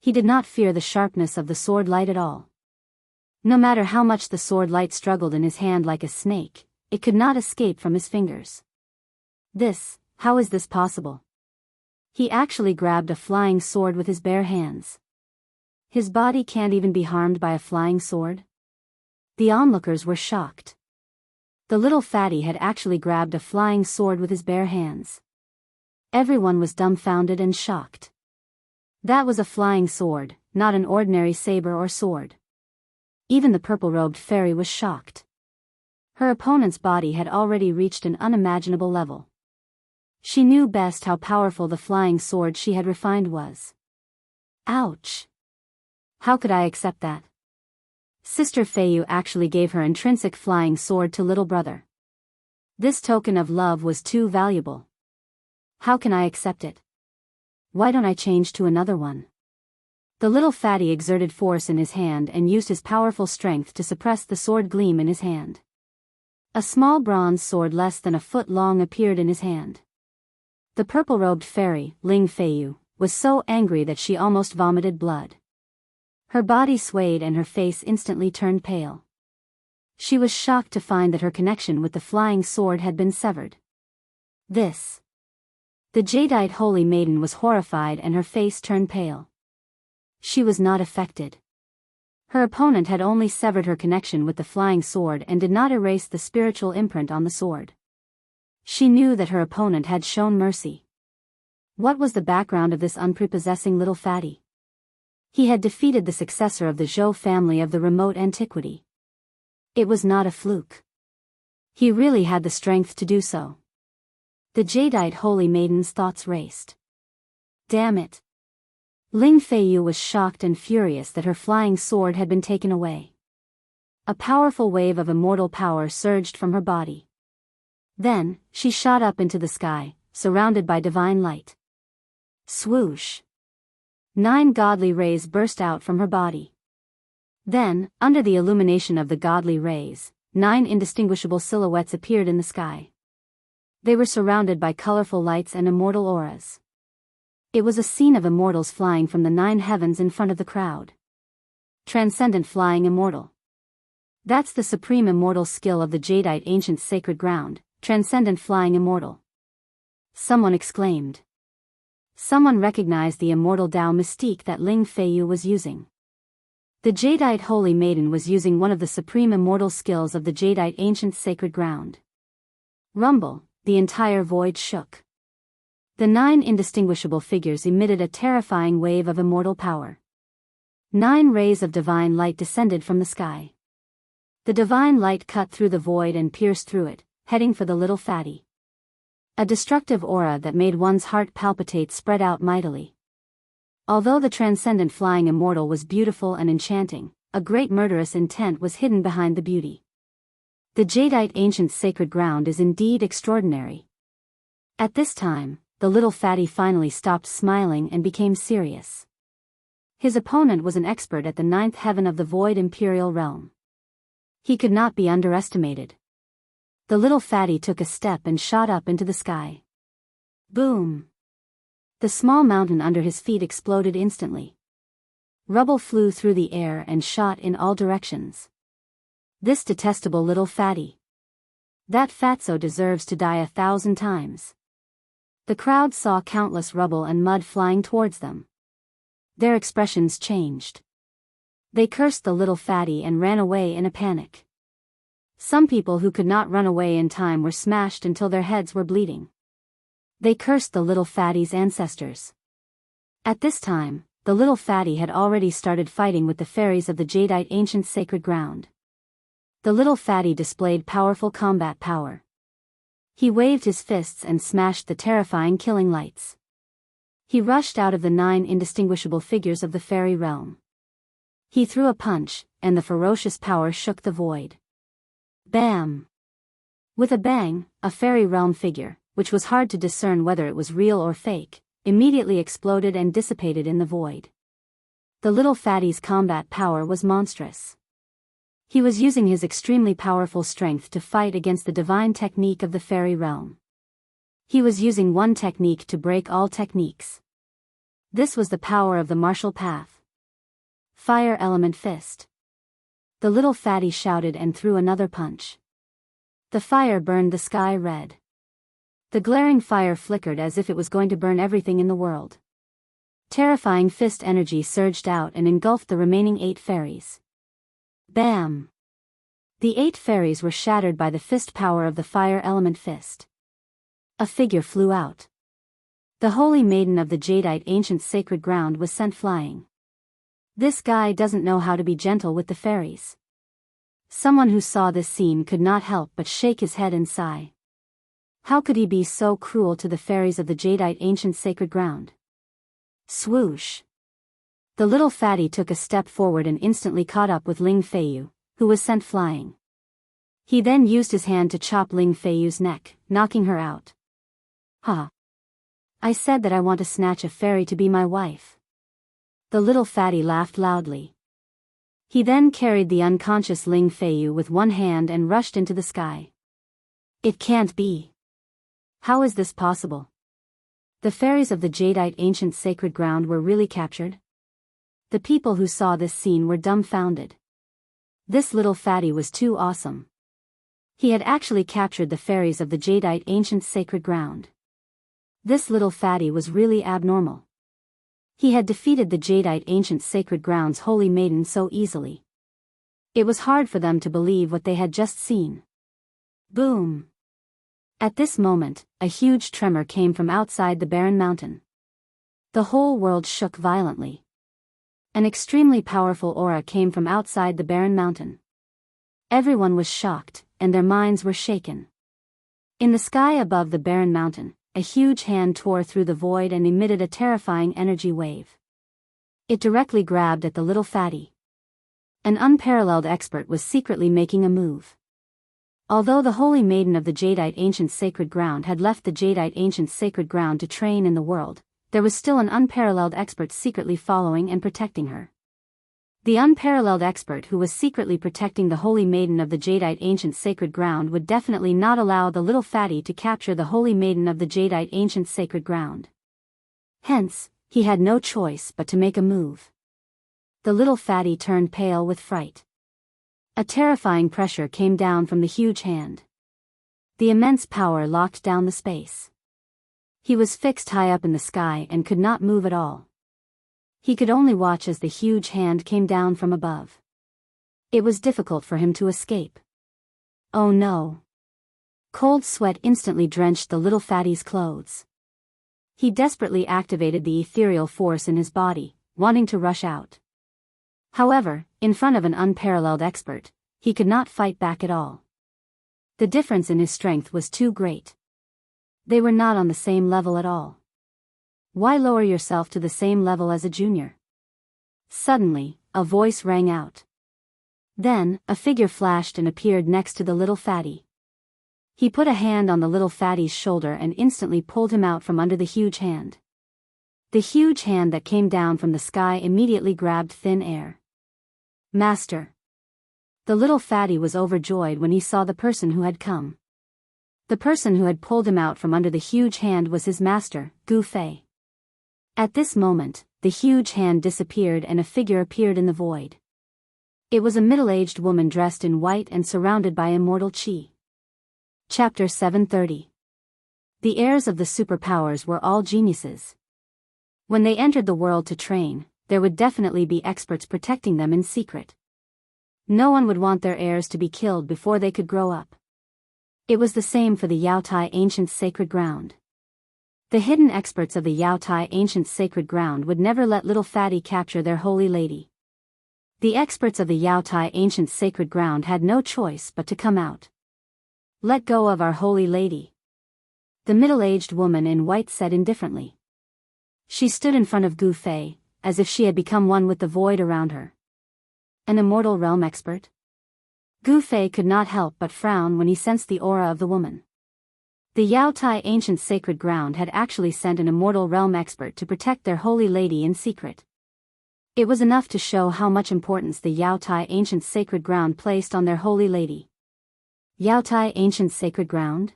He did not fear the sharpness of the sword light at all. No matter how much the sword light struggled in his hand like a snake, it could not escape from his fingers. How is this possible? He actually grabbed a flying sword with his bare hands. His body can't even be harmed by a flying sword? The onlookers were shocked. The little fatty had actually grabbed a flying sword with his bare hands. Everyone was dumbfounded and shocked. That was a flying sword, not an ordinary saber or sword. Even the purple-robed fairy was shocked. Her opponent's body had already reached an unimaginable level. She knew best how powerful the flying sword she had refined was. Ouch! How could I accept that? Sister Feiyu actually gave her intrinsic flying sword to little brother. This token of love was too valuable. How can I accept it? Why don't I change to another one? The little fatty exerted force in his hand and used his powerful strength to suppress the sword gleam in his hand. A small bronze sword less than a foot long appeared in his hand. The purple-robed fairy, Ling Feiyu, was so angry that she almost vomited blood. Her body swayed and her face instantly turned pale. She was shocked to find that her connection with the flying sword had been severed. The jadeite holy maiden was horrified and her face turned pale. She was not affected. Her opponent had only severed her connection with the flying sword and did not erase the spiritual imprint on the sword. She knew that her opponent had shown mercy. What was the background of this unprepossessing little fatty? He had defeated the successor of the Zhou family of the remote antiquity. It was not a fluke. He really had the strength to do so. The jadeite holy maiden's thoughts raced. Damn it! Ling Feiyu was shocked and furious that her flying sword had been taken away. A powerful wave of immortal power surged from her body. Then, she shot up into the sky, surrounded by divine light. Swoosh! 9 godly rays burst out from her body. Then, under the illumination of the godly rays, 9 indistinguishable silhouettes appeared in the sky. They were surrounded by colorful lights and immortal auras. It was a scene of immortals flying from the 9 heavens in front of the crowd. Transcendent flying immortal. That's the supreme immortal skill of the Jadeite ancient sacred ground, transcendent flying immortal. Someone exclaimed. Someone recognized the immortal Tao mystique that Ling Feiyu was using. The Jadeite Holy Maiden was using one of the supreme immortal skills of the Jadeite ancient sacred ground. Rumble, the entire void shook. The 9 indistinguishable figures emitted a terrifying wave of immortal power. 9 rays of divine light descended from the sky. The divine light cut through the void and pierced through it, heading for the little fatty. A destructive aura that made one's heart palpitate spread out mightily. Although the transcendent flying immortal was beautiful and enchanting, a great murderous intent was hidden behind the beauty. The Jadeite ancient sacred ground is indeed extraordinary. At this time, the little fatty finally stopped smiling and became serious. His opponent was an expert at the 9th heaven of the void imperial realm. He could not be underestimated. The little fatty took a step and shot up into the sky. Boom! The small mountain under his feet exploded instantly. Rubble flew through the air and shot in all directions. This detestable little fatty. That fatso deserves to die 1,000 times. The crowd saw countless rubble and mud flying towards them. Their expressions changed. They cursed the little fatty and ran away in a panic. Some people who could not run away in time were smashed until their heads were bleeding. They cursed the little fatty's ancestors. At this time, the little fatty had already started fighting with the fairies of the Jadeite ancient sacred ground. The little fatty displayed powerful combat power. He waved his fists and smashed the terrifying killing lights. He rushed out of the 9 indistinguishable figures of the fairy realm. He threw a punch, and the ferocious power shook the void. Bam! With a bang, a fairy realm figure, which was hard to discern whether it was real or fake, immediately exploded and dissipated in the void. The little fatty's combat power was monstrous. He was using his extremely powerful strength to fight against the divine technique of the fairy realm. He was using one technique to break all techniques. This was the power of the martial path. Fire element fist. The little fatty shouted and threw another punch. The fire burned the sky red. The glaring fire flickered as if it was going to burn everything in the world. Terrifying fist energy surged out and engulfed the remaining 8 fairies. Bam! The 8 fairies were shattered by the fist power of the fire element fist. A figure flew out. The holy maiden of the Jadeite ancient sacred ground was sent flying. This guy doesn't know how to be gentle with the fairies. Someone who saw this scene could not help but shake his head and sigh. How could he be so cruel to the fairies of the Jadeite ancient sacred ground? Swoosh! The little fatty took a step forward and instantly caught up with Ling Feiyu, who was sent flying. He then used his hand to chop Ling Feiyu's neck, knocking her out. Ha! I said that I want to snatch a fairy to be my wife. The little fatty laughed loudly. He then carried the unconscious Ling Feiyu with one hand and rushed into the sky. It can't be. How is this possible? The fairies of the Jadeite ancient sacred ground were really captured? The people who saw this scene were dumbfounded. This little fatty was too awesome. He had actually captured the fairies of the Jadeite ancient sacred ground. This little fatty was really abnormal. He had defeated the Jadeite ancient sacred ground's holy maiden so easily. It was hard for them to believe what they had just seen. Boom! At this moment, a huge tremor came from outside the barren mountain. The whole world shook violently. An extremely powerful aura came from outside the barren mountain. Everyone was shocked, and their minds were shaken. In the sky above the barren mountain, a huge hand tore through the void and emitted a terrifying energy wave. It directly grabbed at the little fatty. An unparalleled expert was secretly making a move. Although the holy maiden of the Jadeite ancient sacred ground had left the Jadeite ancient sacred ground to train in the world, there was still an unparalleled expert secretly following and protecting her. The unparalleled expert who was secretly protecting the holy maiden of the Jadeite ancient sacred ground would definitely not allow the little fatty to capture the holy maiden of the Jadeite ancient sacred ground. Hence, he had no choice but to make a move. The little fatty turned pale with fright. A terrifying pressure came down from the huge hand. The immense power locked down the space. He was fixed high up in the sky and could not move at all. He could only watch as the huge hand came down from above. It was difficult for him to escape. Oh no! Cold sweat instantly drenched the little fatty's clothes. He desperately activated the ethereal force in his body, wanting to rush out. However, in front of an unparalleled expert, he could not fight back at all. The difference in his strength was too great. They were not on the same level at all. Why lower yourself to the same level as a junior? Suddenly, a voice rang out. Then, a figure flashed and appeared next to the little fatty. He put a hand on the little fatty's shoulder and instantly pulled him out from under the huge hand. The huge hand that came down from the sky immediately grabbed thin air. Master! The little fatty was overjoyed when he saw the person who had come. The person who had pulled him out from under the huge hand was his master, Gu Fei. At this moment, the huge hand disappeared and a figure appeared in the void. It was a middle-aged woman dressed in white and surrounded by immortal qi. Chapter 730. The heirs of the superpowers were all geniuses. When they entered the world to train, there would definitely be experts protecting them in secret. No one would want their heirs to be killed before they could grow up. It was the same for the Yaotai Ancient Sacred Ground. The hidden experts of the Yaotai Ancient Sacred Ground would never let little fatty capture their holy lady. The experts of the Yaotai Ancient Sacred Ground had no choice but to come out. Let go of our holy lady. The middle-aged woman in white said indifferently. She stood in front of Gu Fei, as if she had become one with the void around her. An immortal realm expert? Gu Fei could not help but frown when he sensed the aura of the woman. The Yaotai Ancient Sacred Ground had actually sent an immortal realm expert to protect their holy lady in secret. It was enough to show how much importance the Yaotai Ancient Sacred Ground placed on their holy lady. Yaotai Ancient Sacred Ground?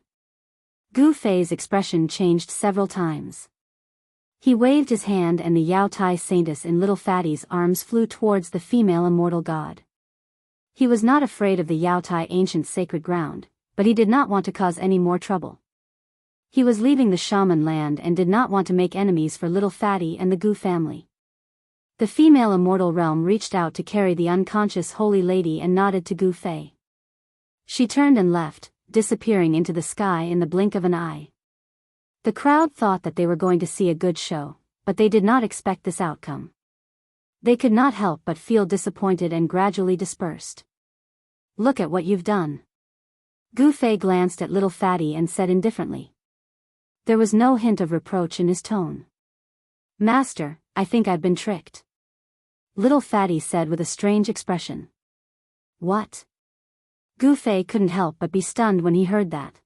Gu Fei's expression changed several times. He waved his hand and the Yaotai Saintess in little fatty's arms flew towards the female immortal god. He was not afraid of the Yaotai Ancient Sacred Ground, but he did not want to cause any more trouble. He was leaving the shaman land and did not want to make enemies for little fatty and the Gu family. The female immortal realm reached out to carry the unconscious holy lady and nodded to Gu Fei. She turned and left, disappearing into the sky in the blink of an eye. The crowd thought that they were going to see a good show, but they did not expect this outcome. They could not help but feel disappointed and gradually dispersed. Look at what you've done. Gu Fei glanced at little fatty and said indifferently. There was no hint of reproach in his tone. Master, I think I've been tricked. Little fatty said with a strange expression. What? Gu Fei couldn't help but be stunned when he heard that.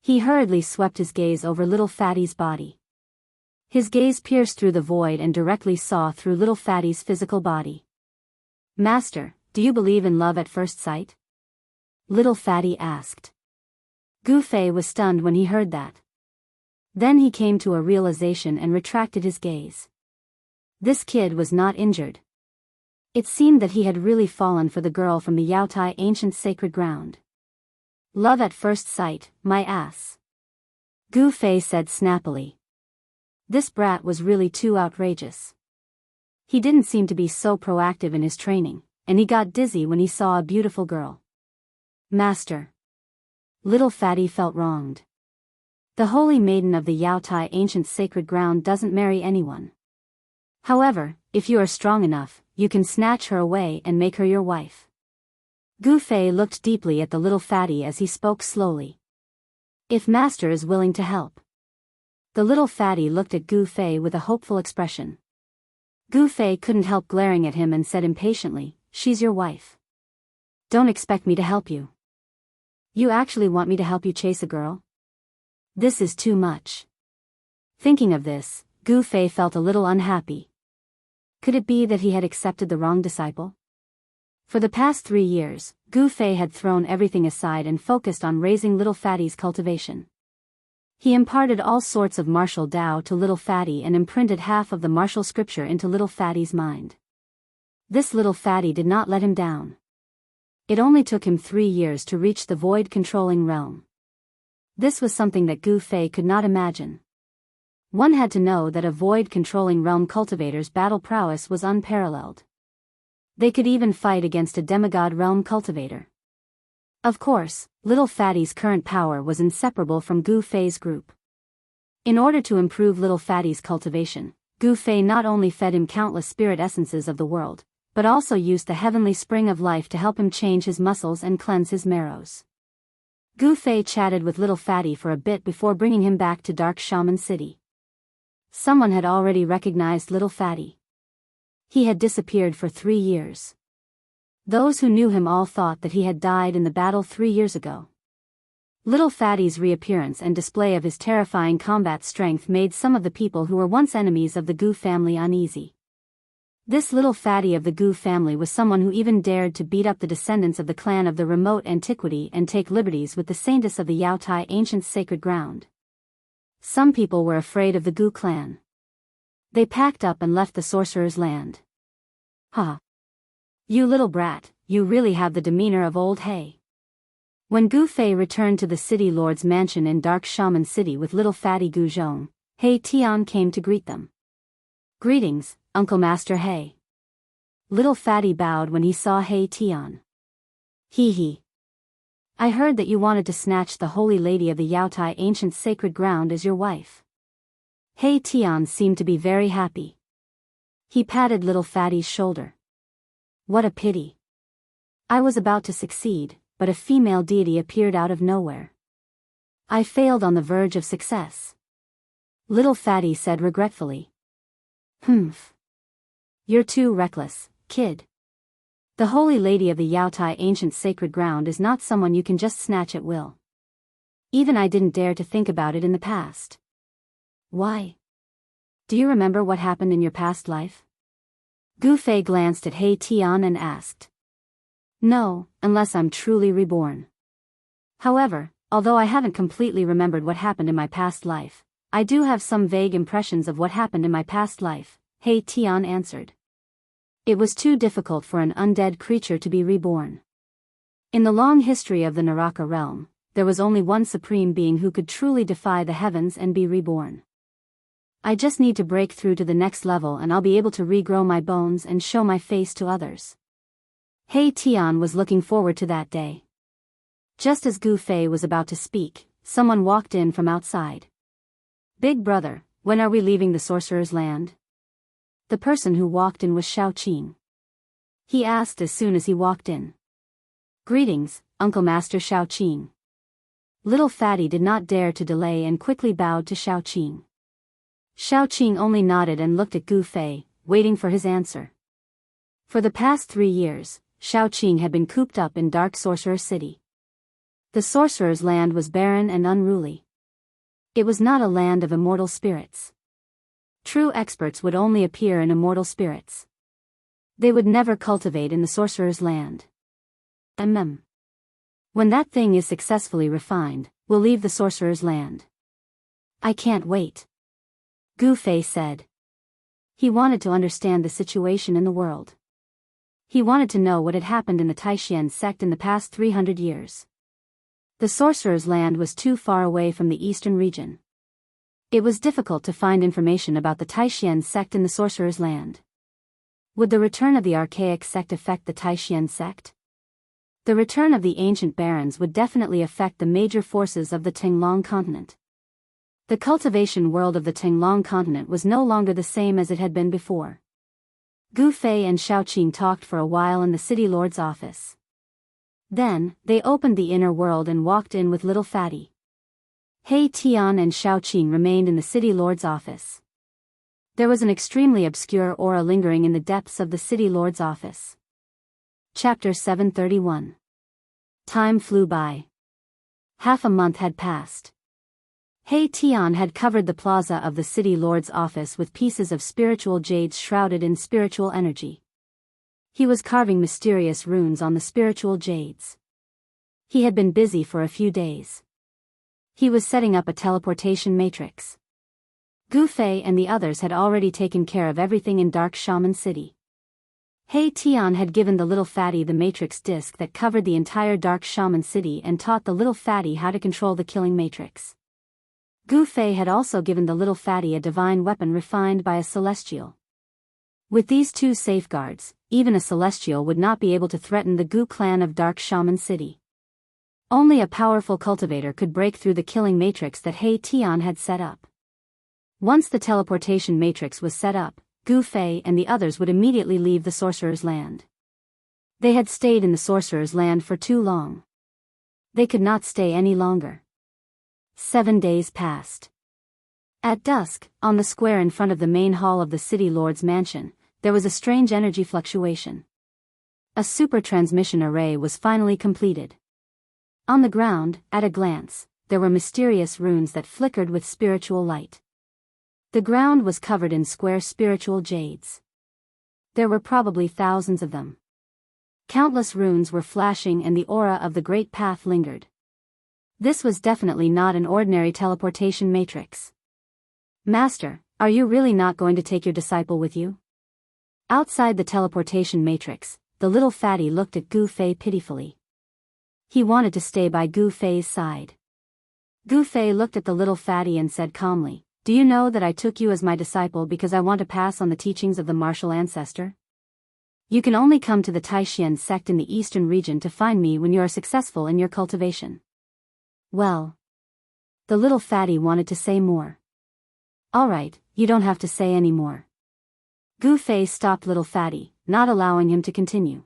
He hurriedly swept his gaze over little fatty's body. His gaze pierced through the void and directly saw through little fatty's physical body. Master, do you believe in love at first sight? Little fatty asked. Gu Fei was stunned when he heard that. Then he came to a realization and retracted his gaze. This kid was not injured. It seemed that he had really fallen for the girl from the Yaotai Ancient Sacred Ground. Love at first sight, my ass. Gu Fei said snappily. This brat was really too outrageous. He didn't seem to be so proactive in his training, and he got dizzy when he saw a beautiful girl. Master. Little fatty felt wronged. The holy maiden of the Yaotai Ancient Sacred Ground doesn't marry anyone. However, if you are strong enough, you can snatch her away and make her your wife. Gu Fei looked deeply at the little fatty as he spoke slowly. If Master is willing to help. The little fatty looked at Gu Fei with a hopeful expression. Gu Fei couldn't help glaring at him and said impatiently, she's your wife. Don't expect me to help you. You actually want me to help you chase a girl? This is too much. Thinking of this, Gu Fei felt a little unhappy. Could it be that he had accepted the wrong disciple? For the past 3 years, Gu Fei had thrown everything aside and focused on raising little fatty's cultivation. He imparted all sorts of martial Tao to little Fatty and imprinted half of the martial scripture into little Fatty's mind. This little Fatty did not let him down. It only took him 3 years to reach the void-controlling realm. This was something that Gu Fei could not imagine. One had to know that a void-controlling realm cultivator's battle prowess was unparalleled. They could even fight against a demigod realm cultivator. Of course, little Fatty's current power was inseparable from Gu Fei's group. In order to improve little Fatty's cultivation, Gu Fei not only fed him countless spirit essences of the world, but also used the heavenly spring of life to help him change his muscles and cleanse his marrows. Gu Fei chatted with little Fatty for a bit before bringing him back to Dark Shaman City. Someone had already recognized little Fatty. He had disappeared for 3 years. Those who knew him all thought that he had died in the battle 3 years ago. Little Fatty's reappearance and display of his terrifying combat strength made some of the people who were once enemies of the Gu family uneasy. This little Fatty of the Gu family was someone who even dared to beat up the descendants of the clan of the remote antiquity and take liberties with the saintess of the Yaotai ancient sacred ground. Some people were afraid of the Gu clan. They packed up and left the sorcerer's land. Ha! You little brat, you really have the demeanor of old hay. When Gu Fei returned to the city lord's mansion in Dark Shaman City with little Fatty Gu Zhong, He Tian came to greet them. Greetings, Uncle Master He. Little Fatty bowed when he saw He Tian. He. I heard that you wanted to snatch the holy lady of the Yaotai ancient sacred ground as your wife. He Tian seemed to be very happy. He patted little Fatty's shoulder. What a pity. I was about to succeed, but a female deity appeared out of nowhere. I failed on the verge of success. Little Fatty said regretfully. Humph. You're too reckless, kid. The holy lady of the Yaotai ancient sacred ground is not someone you can just snatch at will. Even I didn't dare to think about it in the past. Why? Do you remember what happened in your past life? Gu Fei glanced at He Tian and asked. No, unless I'm truly reborn. However, although I haven't completely remembered what happened in my past life, I do have some vague impressions of what happened in my past life, He Tian answered. It was too difficult for an undead creature to be reborn. In the long history of the Naraka realm, there was only one supreme being who could truly defy the heavens and be reborn. I just need to break through to the next level and I'll be able to regrow my bones and show my face to others. He Tian was looking forward to that day. Just as Gu Fei was about to speak, someone walked in from outside. Big brother, when are we leaving the sorcerer's land? The person who walked in was Xiao Qing. He asked as soon as he walked in. Greetings, Uncle Master Xiao Qing. Little Fatty did not dare to delay and quickly bowed to Xiao Qing. Xiao Qing only nodded and looked at Gu Fei, waiting for his answer. For the past 3 years, Xiao Qing had been cooped up in Dark Sorcerer City. The sorcerer's land was barren and unruly. It was not a land of immortal spirits. True experts would only appear in immortal spirits. They would never cultivate in the sorcerer's land. When that thing is successfully refined, we'll leave the sorcerer's land. I can't wait. Gu Fei said. He wanted to understand the situation in the world. He wanted to know what had happened in the Taishan sect in the past 300 years. The sorcerer's land was too far away from the eastern region. It was difficult to find information about the Taishan sect in the sorcerer's land. Would the return of the archaic sect affect the Taishan sect? The return of the ancient barons would definitely affect the major forces of the Tinglong continent. The cultivation world of the Tinglong continent was no longer the same as it had been before. Gu Fei and Xiao Qing talked for a while in the city lord's office. Then, they opened the inner world and walked in with little Fatty. He Tian and Xiao Qing remained in the city lord's office. There was an extremely obscure aura lingering in the depths of the city lord's office. Chapter 731. Time flew by. Half a month had passed. He Tian had covered the plaza of the city lord's office with pieces of spiritual jades shrouded in spiritual energy. He was carving mysterious runes on the spiritual jades. He had been busy for a few days. He was setting up a teleportation matrix. Gu Fei and the others had already taken care of everything in Dark Shaman City. He Tian had given the little fatty the matrix disc that covered the entire Dark Shaman City and taught the little fatty how to control the killing matrix. Gu Fei had also given the little fatty a divine weapon refined by a celestial. With these two safeguards, even a celestial would not be able to threaten the Gu clan of Dark Shaman City. Only a powerful cultivator could break through the killing matrix that He Tian had set up. Once the teleportation matrix was set up, Gu Fei and the others would immediately leave the Sorcerer's Land. They had stayed in the Sorcerer's Land for too long. They could not stay any longer. 7 days passed. At dusk, on the square in front of the main hall of the City Lord's mansion, there was a strange energy fluctuation. A super transmission array was finally completed. On the ground, at a glance, there were mysterious runes that flickered with spiritual light. The ground was covered in square spiritual jades. There were probably thousands of them. Countless runes were flashing and the aura of the Great Path lingered. This was definitely not an ordinary teleportation matrix. Master, are you really not going to take your disciple with you? Outside the teleportation matrix, the little fatty looked at Gu Fei pitifully. He wanted to stay by Gu Fei's side. Gu Fei looked at the little fatty and said calmly, "Do you know that I took you as my disciple because I want to pass on the teachings of the martial ancestor? You can only come to the Taishan sect in the eastern region to find me when you are successful in your cultivation." Well. The little fatty wanted to say more. "Alright, you don't have to say any more." Gu Fei stopped little fatty, not allowing him to continue.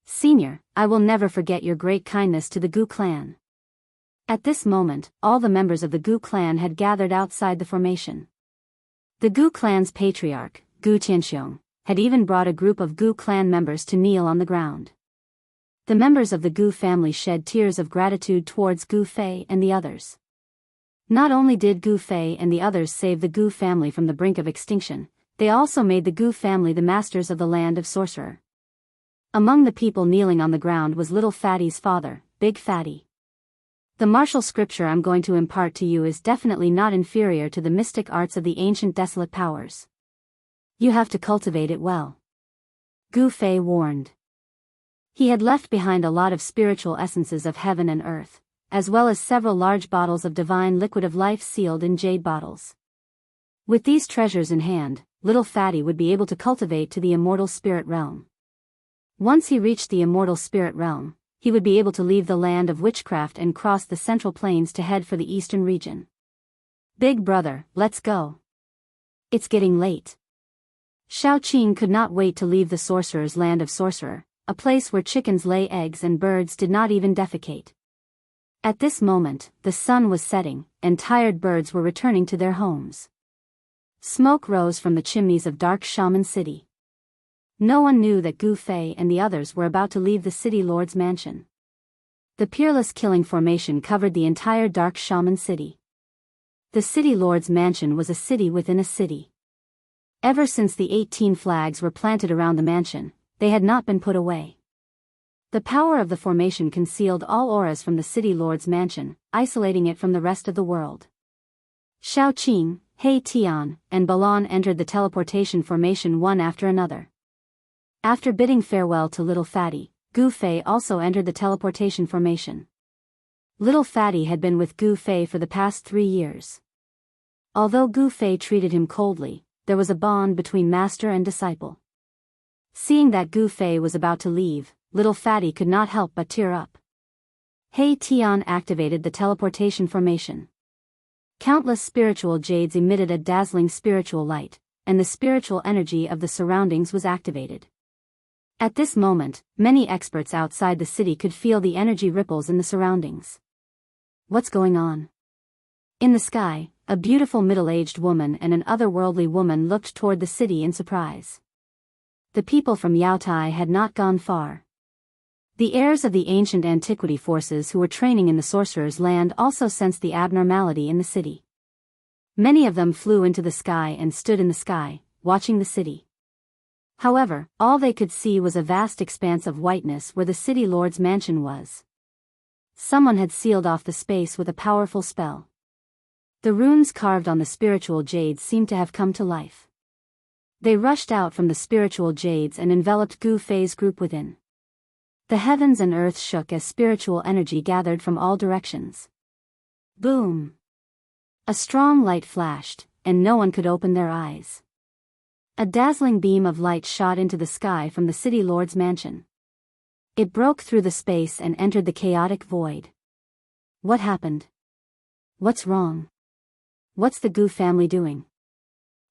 "Senior, I will never forget your great kindness to the Gu clan." At this moment, all the members of the Gu clan had gathered outside the formation. The Gu clan's patriarch, Gu Tianxiong, had even brought a group of Gu clan members to kneel on the ground. The members of the Gu family shed tears of gratitude towards Gu Fei and the others. Not only did Gu Fei and the others save the Gu family from the brink of extinction, they also made the Gu family the masters of the land of Sorcerer. Among the people kneeling on the ground was little Fatty's father, Big Fatty. "The martial scripture I'm going to impart to you is definitely not inferior to the mystic arts of the ancient desolate powers. You have to cultivate it well," Gu Fei warned. He had left behind a lot of spiritual essences of heaven and earth, as well as several large bottles of divine liquid of life sealed in jade bottles. With these treasures in hand, little Fatty would be able to cultivate to the immortal spirit realm. Once he reached the immortal spirit realm, he would be able to leave the land of witchcraft and cross the central plains to head for the eastern region. "Big brother, let's go. It's getting late." Shao Qing could not wait to leave the sorcerer's land of Sorcerer, a place where chickens lay eggs and birds did not even defecate. At this moment, the sun was setting, and tired birds were returning to their homes. Smoke rose from the chimneys of Dark Shaman City. No one knew that Gu Fei and the others were about to leave the City Lord's mansion. The peerless killing formation covered the entire Dark Shaman City. The City Lord's mansion was a city within a city. Ever since the 18 flags were planted around the mansion, they had not been put away. The power of the formation concealed all auras from the City Lord's mansion, isolating it from the rest of the world. Shao Qing, He Tian, and Balan entered the teleportation formation one after another. After bidding farewell to little Fatty, Gu Fei also entered the teleportation formation. Little Fatty had been with Gu Fei for the past 3 years. Although Gu Fei treated him coldly, there was a bond between master and disciple. Seeing that Gu Fei was about to leave, little Fatty could not help but tear up. He Tian activated the teleportation formation. Countless spiritual jades emitted a dazzling spiritual light, and the spiritual energy of the surroundings was activated. At this moment, many experts outside the city could feel the energy ripples in the surroundings. What's going on? In the sky, a beautiful middle-aged woman and an otherworldly woman looked toward the city in surprise. The people from Yaotai had not gone far. The heirs of the ancient antiquity forces who were training in the Sorcerer's Land also sensed the abnormality in the city. Many of them flew into the sky and stood in the sky, watching the city. However, all they could see was a vast expanse of whiteness where the City Lord's mansion was. Someone had sealed off the space with a powerful spell. The runes carved on the spiritual jades seemed to have come to life. They rushed out from the spiritual jades and enveloped Gu Fei's group within. The heavens and earth shook as spiritual energy gathered from all directions. Boom! A strong light flashed, and no one could open their eyes. A dazzling beam of light shot into the sky from the city lord's mansion. It broke through the space and entered the chaotic void. What happened? What's wrong? What's the Gu family doing?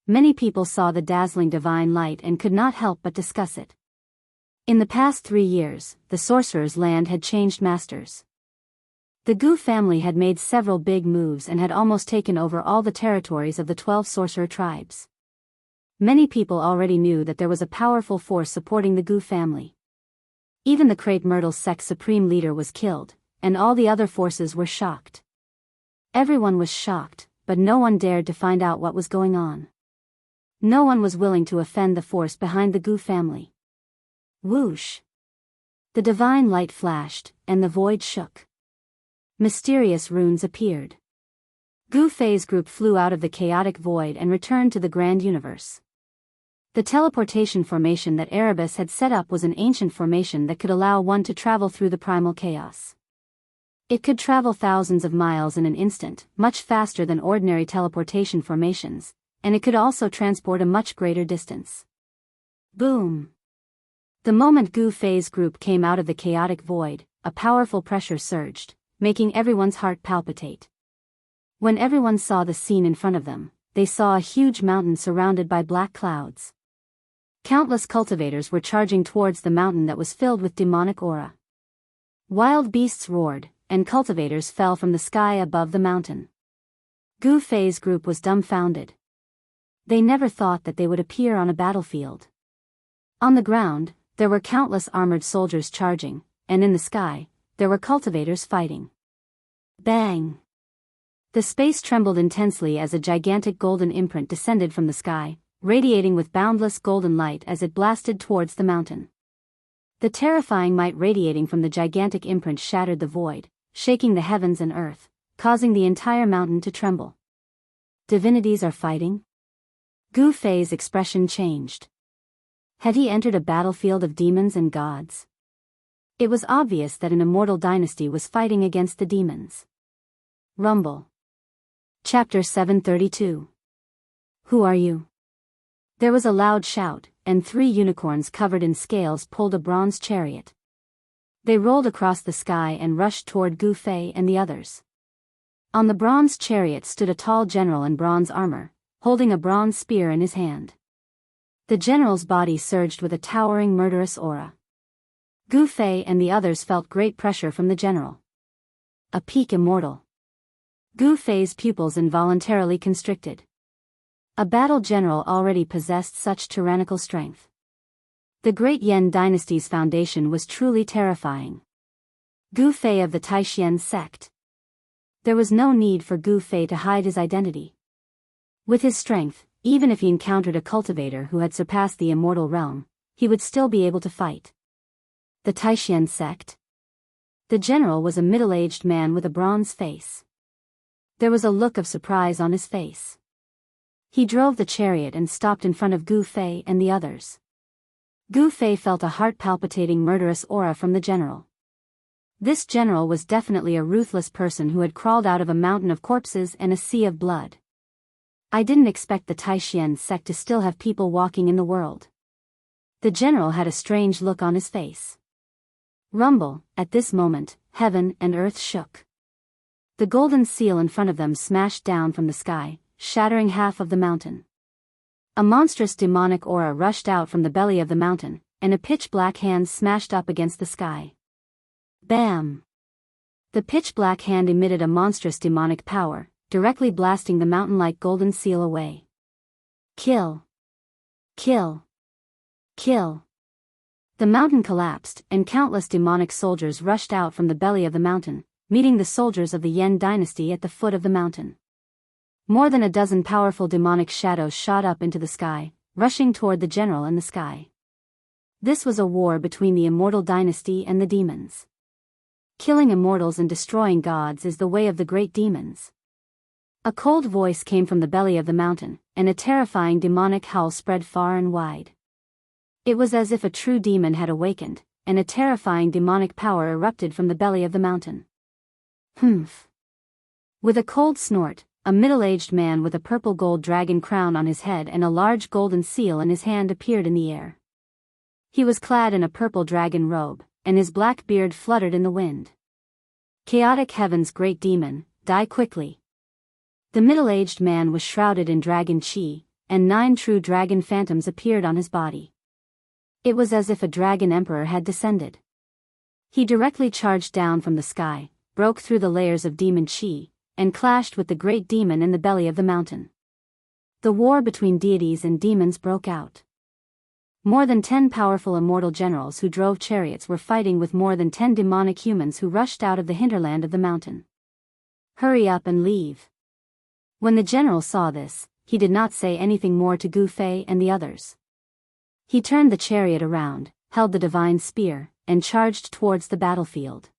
Many people saw the dazzling divine light and could not help but discuss it. In the past 3 years, the sorcerer's land had changed masters. The Gu family had made several big moves and had almost taken over all the territories of the 12 sorcerer tribes. Many people already knew that there was a powerful force supporting the Gu family. Even the Crepe Myrtle sect's supreme leader was killed, and all the other forces were shocked. Everyone was shocked, but no one dared to find out what was going on. No one was willing to offend the force behind the Gu family. Whoosh! The divine light flashed, and the void shook. Mysterious runes appeared. Gu Fei's group flew out of the chaotic void and returned to the grand universe. The teleportation formation that Erebus had set up was an ancient formation that could allow one to travel through the primal chaos. It could travel thousands of miles in an instant, much faster than ordinary teleportation formations, and it could also transport a much greater distance. Boom! The moment Gu Fei's group came out of the chaotic void, a powerful pressure surged, making everyone's heart palpitate. When everyone saw the scene in front of them, they saw a huge mountain surrounded by black clouds. Countless cultivators were charging towards the mountain that was filled with demonic aura. Wild beasts roared, and cultivators fell from the sky above the mountain. Gu Fei's group was dumbfounded. They never thought that they would appear on a battlefield. On the ground, there were countless armored soldiers charging, and in the sky, there were cultivators fighting. Bang! The space trembled intensely as a gigantic golden imprint descended from the sky, radiating with boundless golden light as it blasted towards the mountain. The terrifying might radiating from the gigantic imprint shattered the void, shaking the heavens and earth, causing the entire mountain to tremble. Divinities are fighting? Gu Fei's expression changed. Had he entered a battlefield of demons and gods? It was obvious that an immortal dynasty was fighting against the demons. Rumble. Chapter 732. Who are you? There was a loud shout, and 3 unicorns covered in scales pulled a bronze chariot. They rolled across the sky and rushed toward Gu Fei and the others. On the bronze chariot stood a tall general in bronze armor, holding a bronze spear in his hand. The general's body surged with a towering murderous aura. Gu Fei and the others felt great pressure from the general. A peak immortal. Gu Fei's pupils involuntarily constricted. A battle general already possessed such tyrannical strength. The great Yan dynasty's foundation was truly terrifying. Gu Fei of the Taishan sect. There was no need for Gu Fei to hide his identity. With his strength, even if he encountered a cultivator who had surpassed the immortal realm, he would still be able to fight. The Taishan sect? The general was a middle-aged man with a bronze face. There was a look of surprise on his face. He drove the chariot and stopped in front of Gu Fei and the others. Gu Fei felt a heart-palpitating murderous aura from the general. This general was definitely a ruthless person who had crawled out of a mountain of corpses and a sea of blood. I didn't expect the Taishan sect to still have people walking in the world. The general had a strange look on his face. Rumble. At this moment, heaven and earth shook. The golden seal in front of them smashed down from the sky, shattering half of the mountain. A monstrous demonic aura rushed out from the belly of the mountain, and a pitch-black hand smashed up against the sky. Bam! The pitch-black hand emitted a monstrous demonic power, directly blasting the mountain-like golden seal away. Kill! Kill! Kill! The mountain collapsed, and countless demonic soldiers rushed out from the belly of the mountain, meeting the soldiers of the Yan dynasty at the foot of the mountain. More than a dozen powerful demonic shadows shot up into the sky, rushing toward the general in the sky. This was a war between the Immortal dynasty and the demons. Killing immortals and destroying gods is the way of the great demons. A cold voice came from the belly of the mountain, and a terrifying demonic howl spread far and wide. It was as if a true demon had awakened, and a terrifying demonic power erupted from the belly of the mountain. Humph! With a cold snort, a middle-aged man with a purple gold dragon crown on his head and a large golden seal in his hand appeared in the air. He was clad in a purple dragon robe, and his black beard fluttered in the wind. Chaotic Heaven's great demon, die quickly. The middle-aged man was shrouded in dragon chi, and 9 true dragon phantoms appeared on his body. It was as if a dragon emperor had descended. He directly charged down from the sky, broke through the layers of demon chi, and clashed with the great demon in the belly of the mountain. The war between deities and demons broke out. More than 10 powerful immortal generals who drove chariots were fighting with more than 10 demonic humans who rushed out of the hinterland of the mountain. Hurry up and leave. When the general saw this, he did not say anything more to Gu Fei and the others. He turned the chariot around, held the divine spear, and charged towards the battlefield.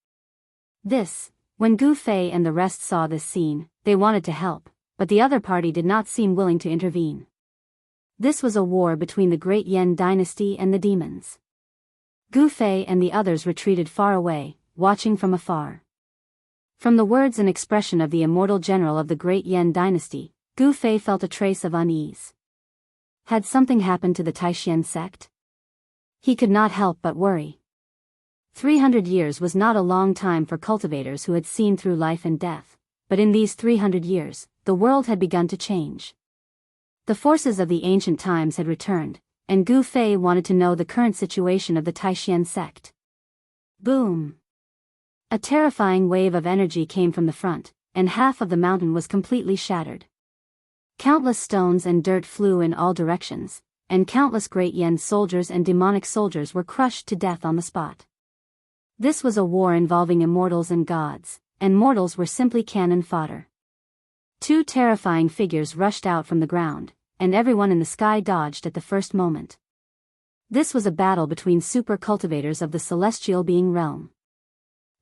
When Gu Fei and the rest saw this scene, they wanted to help, but the other party did not seem willing to intervene. This was a war between the great Yan dynasty and the demons. Gu Fei and the others retreated far away, watching from afar. From the words and expression of the immortal general of the great Yan dynasty, Gu Fei felt a trace of unease. Had something happened to the Taishan sect? He could not help but worry. 300 years was not a long time for cultivators who had seen through life and death, but in these 300 years, the world had begun to change. The forces of the ancient times had returned, and Gu Fei wanted to know the current situation of the Taishan sect. Boom! A terrifying wave of energy came from the front, and half of the mountain was completely shattered. Countless stones and dirt flew in all directions, and countless great Yan soldiers and demonic soldiers were crushed to death on the spot. This was a war involving immortals and gods, and mortals were simply cannon fodder. 2 terrifying figures rushed out from the ground, and everyone in the sky dodged at the first moment. This was a battle between super cultivators of the celestial being realm.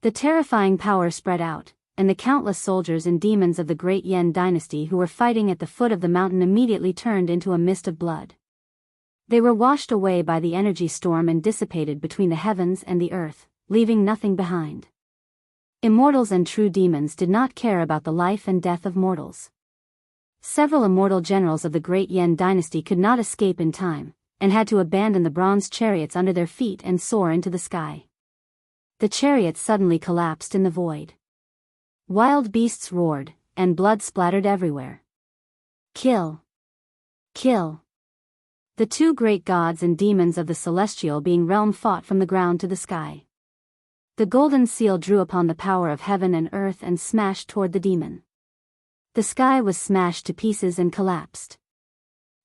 The terrifying power spread out, and the countless soldiers and demons of the great Yan dynasty who were fighting at the foot of the mountain immediately turned into a mist of blood. They were washed away by the energy storm and dissipated between the heavens and the earth, leaving nothing behind. Immortals and true demons did not care about the life and death of mortals. Several immortal generals of the great Yan dynasty could not escape in time, and had to abandon the bronze chariots under their feet and soar into the sky. The chariots suddenly collapsed in the void. Wild beasts roared, and blood splattered everywhere. Kill! Kill! The 2 great gods and demons of the celestial being realm fought from the ground to the sky. The golden seal drew upon the power of heaven and earth and smashed toward the demon. The sky was smashed to pieces and collapsed.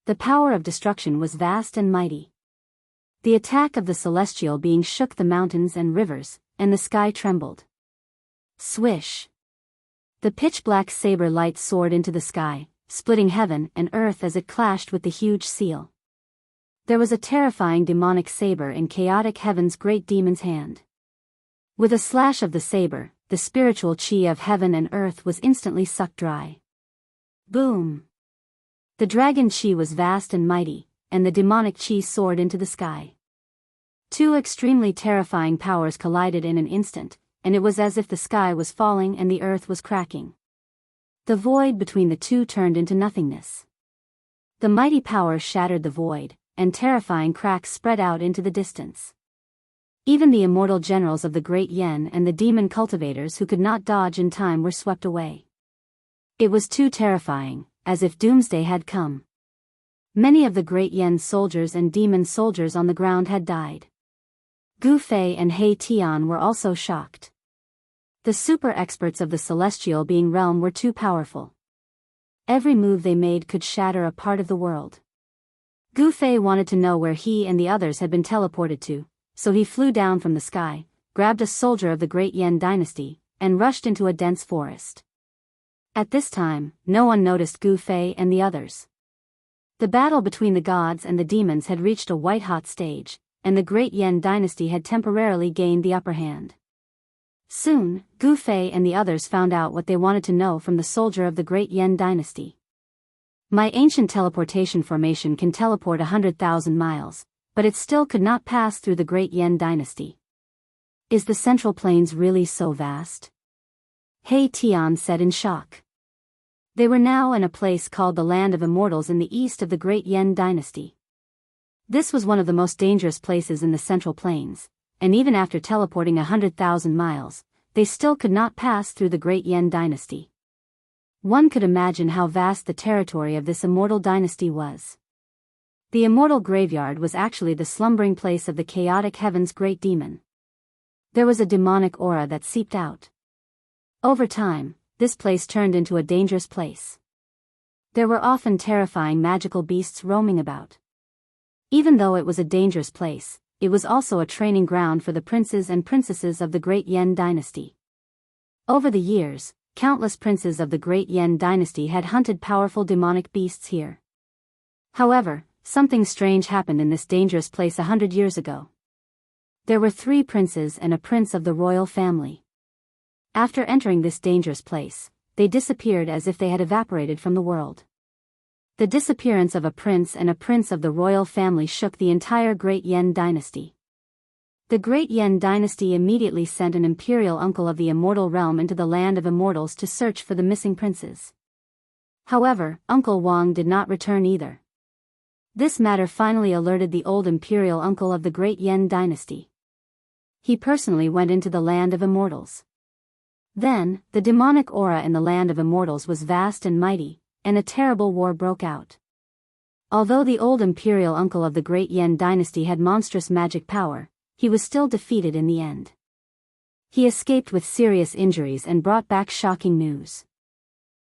The power of destruction was vast and mighty. The attack of the celestial being shook the mountains and rivers, and the sky trembled. Swish! The pitch-black saber light soared into the sky, splitting heaven and earth as it clashed with the huge seal. There was a terrifying demonic saber in chaotic heaven's great demon's hand. With a slash of the saber, the spiritual chi of heaven and earth was instantly sucked dry. Boom! The dragon chi was vast and mighty, and the demonic chi soared into the sky. 2 extremely terrifying powers collided in an instant, and it was as if the sky was falling and the earth was cracking. The void between the 2 turned into nothingness. The mighty power shattered the void, and terrifying cracks spread out into the distance. Even the immortal generals of the great Yan and the demon cultivators who could not dodge in time were swept away. It was too terrifying, as if doomsday had come. Many of the great Yan soldiers and demon soldiers on the ground had died. Gu Fei and He Tian were also shocked. The super experts of the celestial being realm were too powerful. Every move they made could shatter a part of the world. Gu Fei wanted to know where he and the others had been teleported to, so he flew down from the sky, grabbed a soldier of the great Yan dynasty, and rushed into a dense forest. At this time, no one noticed Gu Fei and the others. The battle between the gods and the demons had reached a white-hot stage, and the great Yan dynasty had temporarily gained the upper hand. Soon, Gu Fei and the others found out what they wanted to know from the soldier of the Great Yan dynasty. My ancient teleportation formation can teleport 100,000 miles, but it still could not pass through the Great Yan dynasty. Is the Central Plains really so vast? He Tian said in shock. They were now in a place called the Land of Immortals in the east of the Great Yan dynasty. This was one of the most dangerous places in the Central Plains, and even after teleporting 100,000 miles, they still could not pass through the Great Yan dynasty. One could imagine how vast the territory of this immortal dynasty was. The immortal graveyard was actually the slumbering place of the chaotic heaven's great demon. There was a demonic aura that seeped out. Over time, this place turned into a dangerous place. There were often terrifying magical beasts roaming about. Even though it was a dangerous place, it was also a training ground for the princes and princesses of the Great Yan dynasty. Over the years, countless princes of the Great Yan dynasty had hunted powerful demonic beasts here. However, something strange happened in this dangerous place 100 years ago. There were 3 princes and a prince of the royal family. After entering this dangerous place, they disappeared as if they had evaporated from the world. The disappearance of a prince and a prince of the royal family shook the entire Great Yan dynasty. The Great Yan dynasty immediately sent an imperial uncle of the immortal realm into the land of immortals to search for the missing princes. However, Uncle Wang did not return either. This matter finally alerted the old imperial uncle of the Great Yan dynasty. He personally went into the land of immortals. Then, the demonic aura in the land of immortals was vast and mighty, and a terrible war broke out. Although the old imperial uncle of the Great Yan dynasty had monstrous magic power, he was still defeated in the end. He escaped with serious injuries and brought back shocking news.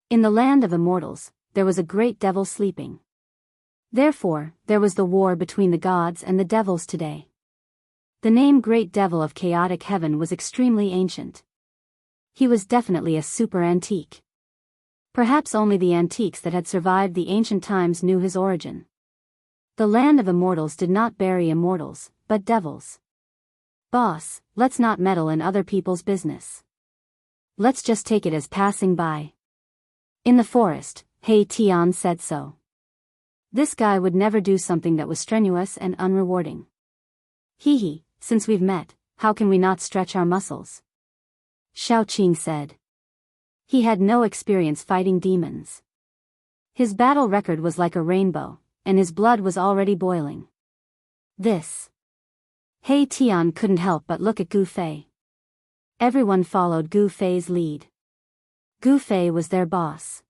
In the land of immortals, there was a great devil sleeping. Therefore, there was the war between the gods and the devils today. The name Great Devil of Chaotic Heaven was extremely ancient. He was definitely a super antique. Perhaps only the antiques that had survived the ancient times knew his origin. The land of immortals did not bury immortals, but devils. Boss, let's not meddle in other people's business. Let's just take it as passing by. In the forest, He Tian said so. This guy would never do something that was strenuous and unrewarding. Hee, since we've met, how can we not stretch our muscles? Xiao Qing said. He had no experience fighting demons. His battle record was like a rainbow, and his blood was already boiling. This. He Tian couldn't help but look at Gu Fei. Everyone followed Gu Fei's lead. Gu Fei was their boss.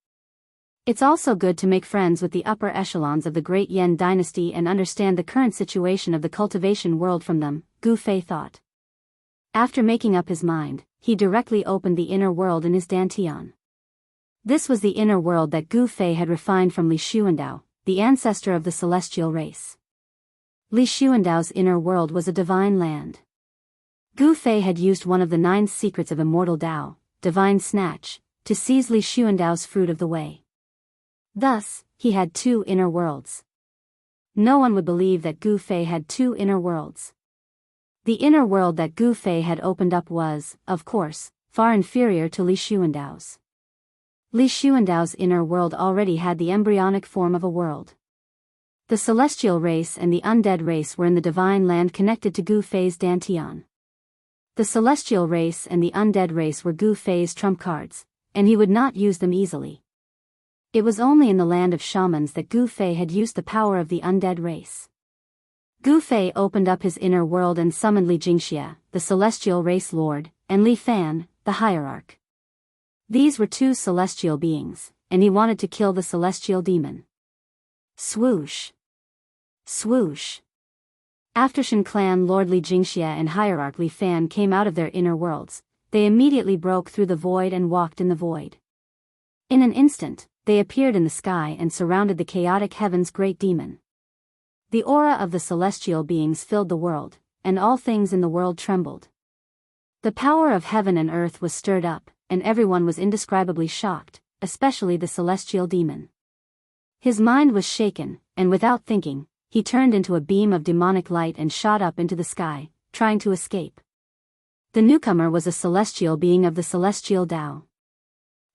It's also good to make friends with the upper echelons of the Great Yan dynasty and understand the current situation of the cultivation world from them, Gu Fei thought. After making up his mind, he directly opened the inner world in his dantian. This was the inner world that Gu Fei had refined from Li Xuandao, the ancestor of the celestial race. Li Xuandao's inner world was a divine land. Gu Fei had used one of the 9 secrets of immortal Dao, divine snatch, to seize Li Xuandao's fruit of the way. Thus, he had 2 inner worlds. No one would believe that Gu Fei had 2 inner worlds. The inner world that Gu Fei had opened up was, of course, far inferior to Li Xuandao's. Li Xuandao's inner world already had the embryonic form of a world. The celestial race and the undead race were in the divine land connected to Gu Fei's dantian. The celestial race and the undead race were Gu Fei's trump cards, and he would not use them easily. It was only in the land of shamans that Gu Fei had used the power of the undead race. Gu Fei opened up his inner world and summoned Li Jingxia, the celestial race lord, and Li Fan, the hierarch. These were 2 celestial beings, and he wanted to kill the celestial demon. Swoosh. Swoosh. After Shen clan Lord Li Jingxia and hierarch Li Fan came out of their inner worlds, they immediately broke through the void and walked in the void. In an instant, they appeared in the sky and surrounded the chaotic heaven's great demon. The aura of the celestial beings filled the world, and all things in the world trembled. The power of heaven and earth was stirred up, and everyone was indescribably shocked, especially the celestial demon. His mind was shaken, and without thinking, he turned into a beam of demonic light and shot up into the sky, trying to escape. The newcomer was a celestial being of the celestial Tao.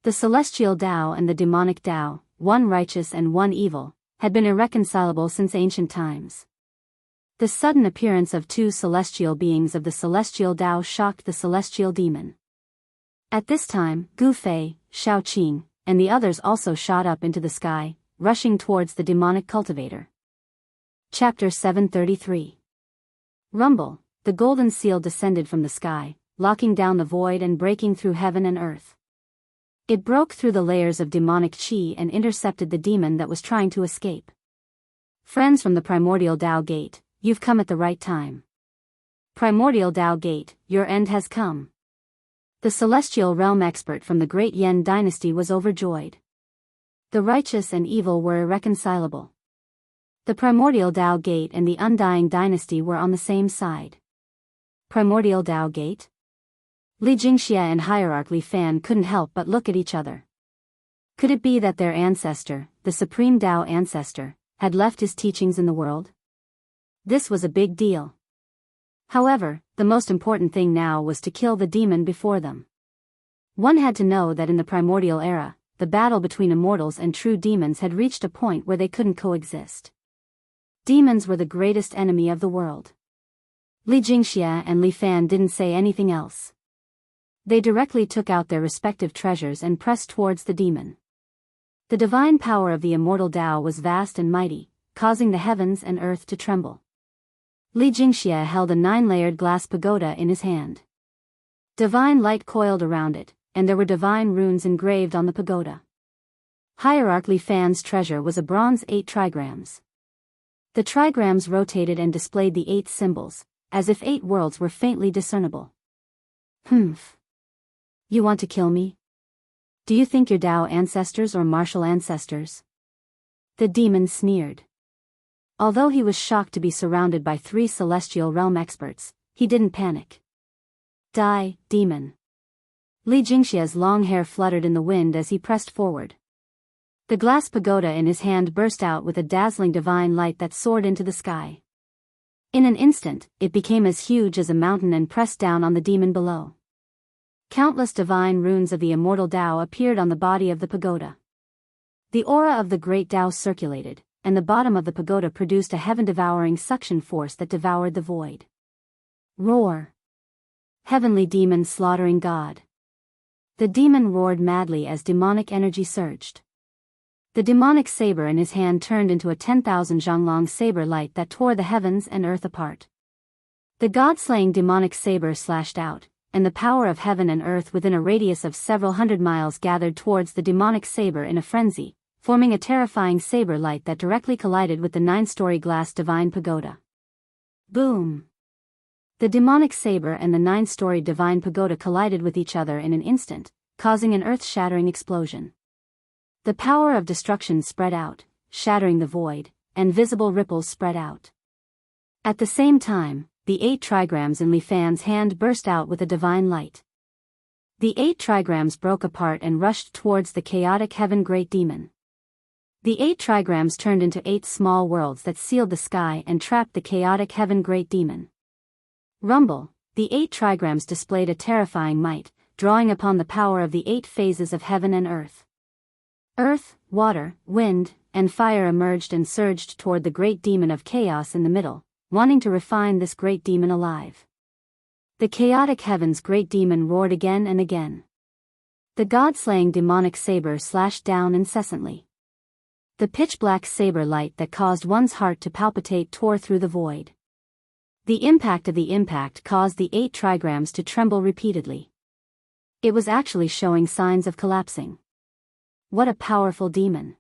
The celestial Tao and the demonic Tao, one righteous and one evil, had been irreconcilable since ancient times. The sudden appearance of two celestial beings of the celestial Tao shocked the celestial demon. At this time, Gu Fei, Shao Qing, and the others also shot up into the sky, rushing towards the demonic cultivator. Chapter 733. Rumble, the golden seal descended from the sky, locking down the void and breaking through heaven and earth. It broke through the layers of demonic qi and intercepted the demon that was trying to escape. Friends from the primordial Tao Gate, you've come at the right time. Primordial Tao Gate, your end has come. The celestial realm expert from the great Yan dynasty was overjoyed. The righteous and evil were irreconcilable. The primordial Tao Gate and the undying dynasty were on the same side. Primordial Tao Gate? Li Jingxia and Hierarch Li Fan couldn't help but look at each other. Could it be that their ancestor, the supreme Tao ancestor, had left his teachings in the world? This was a big deal. However, the most important thing now was to kill the demon before them. One had to know that in the primordial era, the battle between immortals and true demons had reached a point where they couldn't coexist. Demons were the greatest enemy of the world. Li Jingxia and Li Fan didn't say anything else. They directly took out their respective treasures and pressed towards the demon. The divine power of the immortal Tao was vast and mighty, causing the heavens and earth to tremble. Li Jingxia held a 9-layered glass pagoda in his hand. Divine light coiled around it, and there were divine runes engraved on the pagoda. Hierarch Li Fan's treasure was a bronze 8 trigrams. The trigrams rotated and displayed the 8 symbols, as if 8 worlds were faintly discernible. Humph. You want to kill me? Do you think you're Tao ancestors or martial ancestors? The demon sneered. Although he was shocked to be surrounded by 3 celestial realm experts, he didn't panic. Die, demon. Li Jingxia's long hair fluttered in the wind as he pressed forward. The glass pagoda in his hand burst out with a dazzling divine light that soared into the sky. In an instant, it became as huge as a mountain and pressed down on the demon below. Countless divine runes of the immortal Tao appeared on the body of the pagoda. The aura of the great Tao circulated, and the bottom of the pagoda produced a heaven-devouring suction force that devoured the void. Roar! Heavenly demon slaughtering God. The demon roared madly as demonic energy surged. The demonic saber in his hand turned into a 10,000 zhonglong saber light that tore the heavens and earth apart. The god-slaying demonic saber slashed out, and the power of heaven and earth within a radius of several hundred miles gathered towards the demonic saber in a frenzy, forming a terrifying saber light that directly collided with the 9-story glass divine pagoda. Boom! The demonic saber and the 9-story divine pagoda collided with each other in an instant, causing an earth-shattering explosion. The power of destruction spread out, shattering the void, and visible ripples spread out. At the same time, the 8 trigrams in Li Fan's hand burst out with a divine light. The 8 trigrams broke apart and rushed towards the chaotic heaven great demon. The 8 trigrams turned into 8 small worlds that sealed the sky and trapped the chaotic heaven great demon. Rumble, the 8 trigrams displayed a terrifying might, drawing upon the power of the 8 phases of heaven and earth. Earth, water, wind, and fire emerged and surged toward the great demon of chaos in the middle, wanting to refine this great demon alive. The chaotic heavens great demon roared again and again. The god-slaying demonic saber slashed down incessantly. The pitch-black saber light that caused one's heart to palpitate tore through the void. The impact of the impact caused the 8 trigrams to tremble repeatedly. It was actually showing signs of collapsing. What a powerful demon.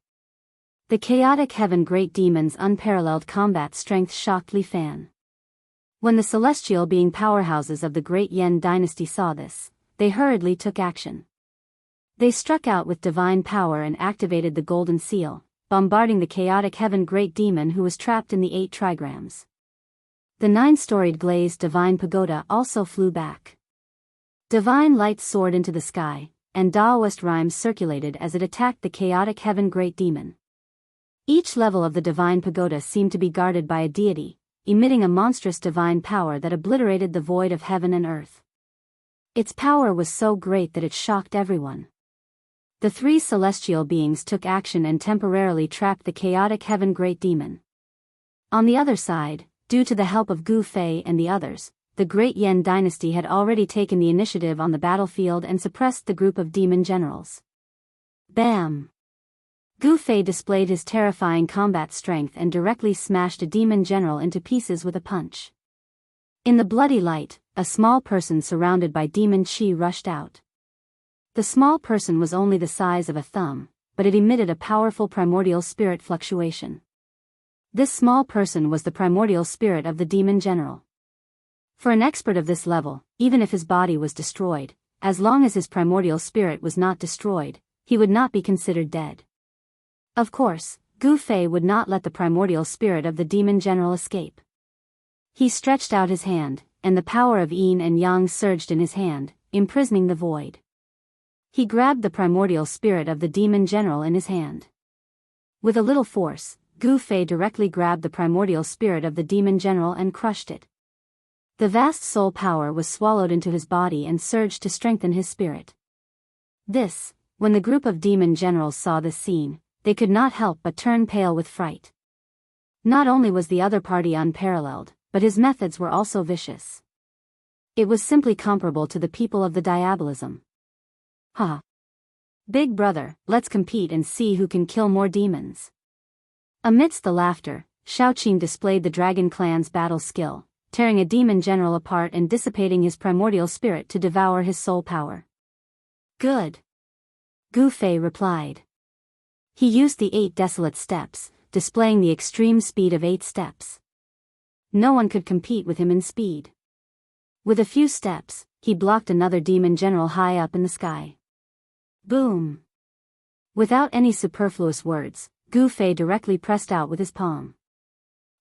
The chaotic heaven great demon's unparalleled combat strength shocked Li Fan. When the celestial being powerhouses of the great Yan dynasty saw this, they hurriedly took action. They struck out with divine power and activated the golden seal, bombarding the chaotic heaven great demon who was trapped in the 8 trigrams. The 9-storied glazed divine pagoda also flew back. Divine light soared into the sky, and Taoist rhymes circulated as it attacked the chaotic heaven great demon. Each level of the divine pagoda seemed to be guarded by a deity, emitting a monstrous divine power that obliterated the void of heaven and earth. Its power was so great that it shocked everyone. The three celestial beings took action and temporarily trapped the chaotic heaven great demon. On the other side, due to the help of Gu Fei and the others, the Great Yan dynasty had already taken the initiative on the battlefield and suppressed the group of demon generals. Bam! Gu Fei displayed his terrifying combat strength and directly smashed a demon general into pieces with a punch. In the bloody light, a small person surrounded by demon chi rushed out. The small person was only the size of a thumb, but it emitted a powerful primordial spirit fluctuation. This small person was the primordial spirit of the demon general. For an expert of this level, even if his body was destroyed, as long as his primordial spirit was not destroyed, he would not be considered dead. Of course, Gu Fei would not let the primordial spirit of the demon general escape. He stretched out his hand, and the power of yin and yang surged in his hand, imprisoning the void. He grabbed the primordial spirit of the demon general in his hand. With a little force, Gu Fei directly grabbed the primordial spirit of the demon general and crushed it. The vast soul power was swallowed into his body and surged to strengthen his spirit. When the group of demon generals saw this scene, they could not help but turn pale with fright. Not only was the other party unparalleled, but his methods were also vicious. It was simply comparable to the people of the diabolism. Ha! Big brother, let's compete and see who can kill more demons. Amidst the laughter, Shaoqing displayed the Dragon Clan's battle skill, tearing a demon general apart and dissipating his primordial spirit to devour his soul power. Good. Gu Fei replied. He used the 8 desolate steps, displaying the extreme speed of 8 steps. No one could compete with him in speed. With a few steps, he blocked another demon general high up in the sky. Boom! Without any superfluous words, Gu Fei directly pressed out with his palm.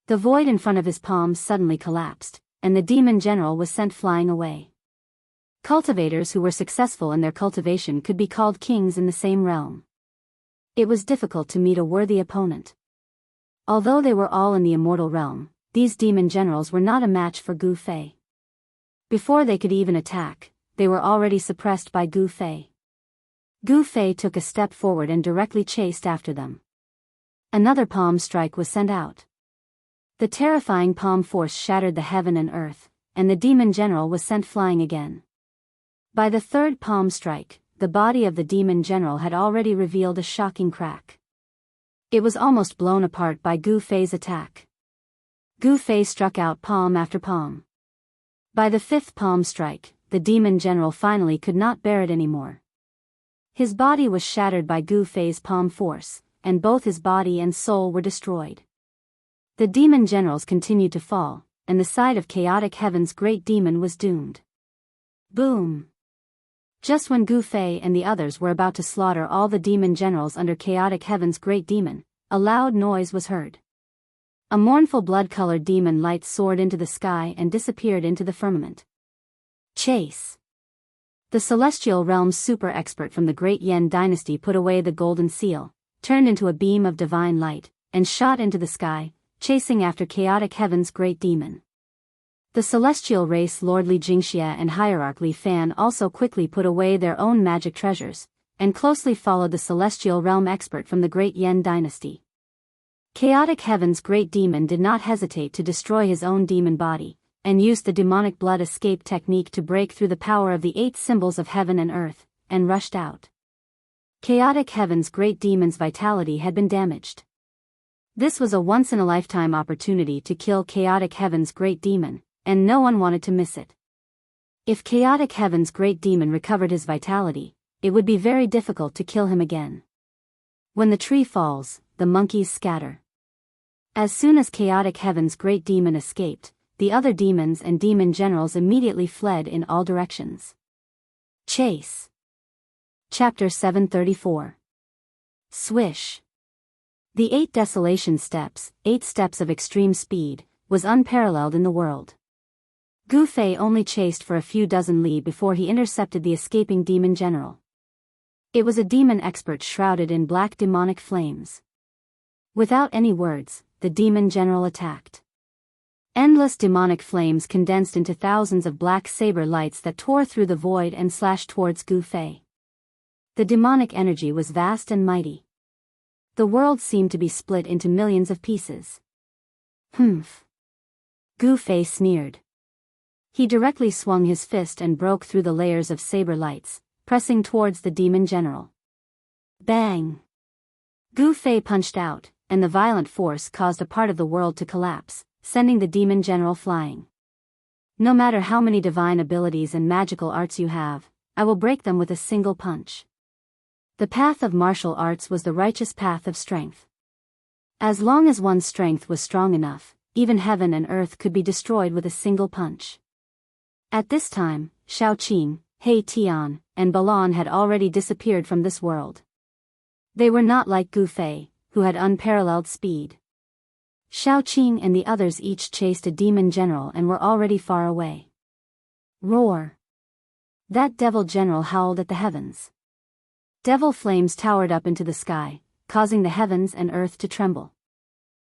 The void in front of his palm suddenly collapsed, and the demon general was sent flying away. Cultivators who were successful in their cultivation could be called kings in the same realm. It was difficult to meet a worthy opponent. Although they were all in the immortal realm, these demon generals were not a match for Gu Fei. Before they could even attack, they were already suppressed by Gu Fei. Gu Fei took a step forward and directly chased after them. Another palm strike was sent out. The terrifying palm force shattered the heaven and earth, and the demon general was sent flying again. By the third palm strike, the body of the demon general had already revealed a shocking crack. It was almost blown apart by Gu Fei's attack. Gu Fei struck out palm after palm. By the 5th palm strike, the demon general finally could not bear it anymore. His body was shattered by Gu Fei's palm force, and both his body and soul were destroyed. The demon generals continued to fall, and the side of chaotic heaven's great demon was doomed. Boom! Just when Gu Fei and the others were about to slaughter all the demon generals under chaotic heaven's great demon, a loud noise was heard. A mournful blood-colored demon light soared into the sky and disappeared into the firmament. Chase! The celestial realm's super expert from the Great Yan dynasty put away the golden seal, turned into a beam of divine light, and shot into the sky, chasing after chaotic heaven's great demon. The celestial race Lord Li Jingxia and Hierarch Li Fan also quickly put away their own magic treasures, and closely followed the celestial realm expert from the Great Yan dynasty. Chaotic heaven's great demon did not hesitate to destroy his own demon body, and used the demonic blood escape technique to break through the power of the 8 symbols of heaven and earth, and rushed out. Chaotic heaven's great demon's vitality had been damaged. This was a once-in-a-lifetime opportunity to kill chaotic heaven's great demon, and no one wanted to miss it. If chaotic heaven's great demon recovered his vitality, it would be very difficult to kill him again. When the tree falls, the monkeys scatter. As soon as chaotic heaven's great demon escaped, the other demons and demon generals immediately fled in all directions. Chase. Chapter 734. Swish. The 8 desolation steps, 8 steps of extreme speed, was unparalleled in the world. Gu Fei only chased for a few dozen li before he intercepted the escaping demon general. It was a demon expert shrouded in black demonic flames. Without any words, the demon general attacked. Endless demonic flames condensed into thousands of black saber lights that tore through the void and slashed towards Gu Fei. The demonic energy was vast and mighty. The world seemed to be split into millions of pieces. Humph. Gu Fei sneered. He directly swung his fist and broke through the layers of saber lights, pressing towards the demon general. Bang! Gu Fei punched out, and the violent force caused a part of the world to collapse, sending the demon general flying. No matter how many divine abilities and magical arts you have, I will break them with a single punch. The path of martial arts was the righteous path of strength. As long as one's strength was strong enough, even heaven and earth could be destroyed with a single punch. At this time, Shaoqing, He Tian, and Balan had already disappeared from this world. They were not like Gu Fei, who had unparalleled speed. Shaoqing and the others each chased a demon general and were already far away. Roar! That devil general howled at the heavens. Devil flames towered up into the sky, causing the heavens and earth to tremble.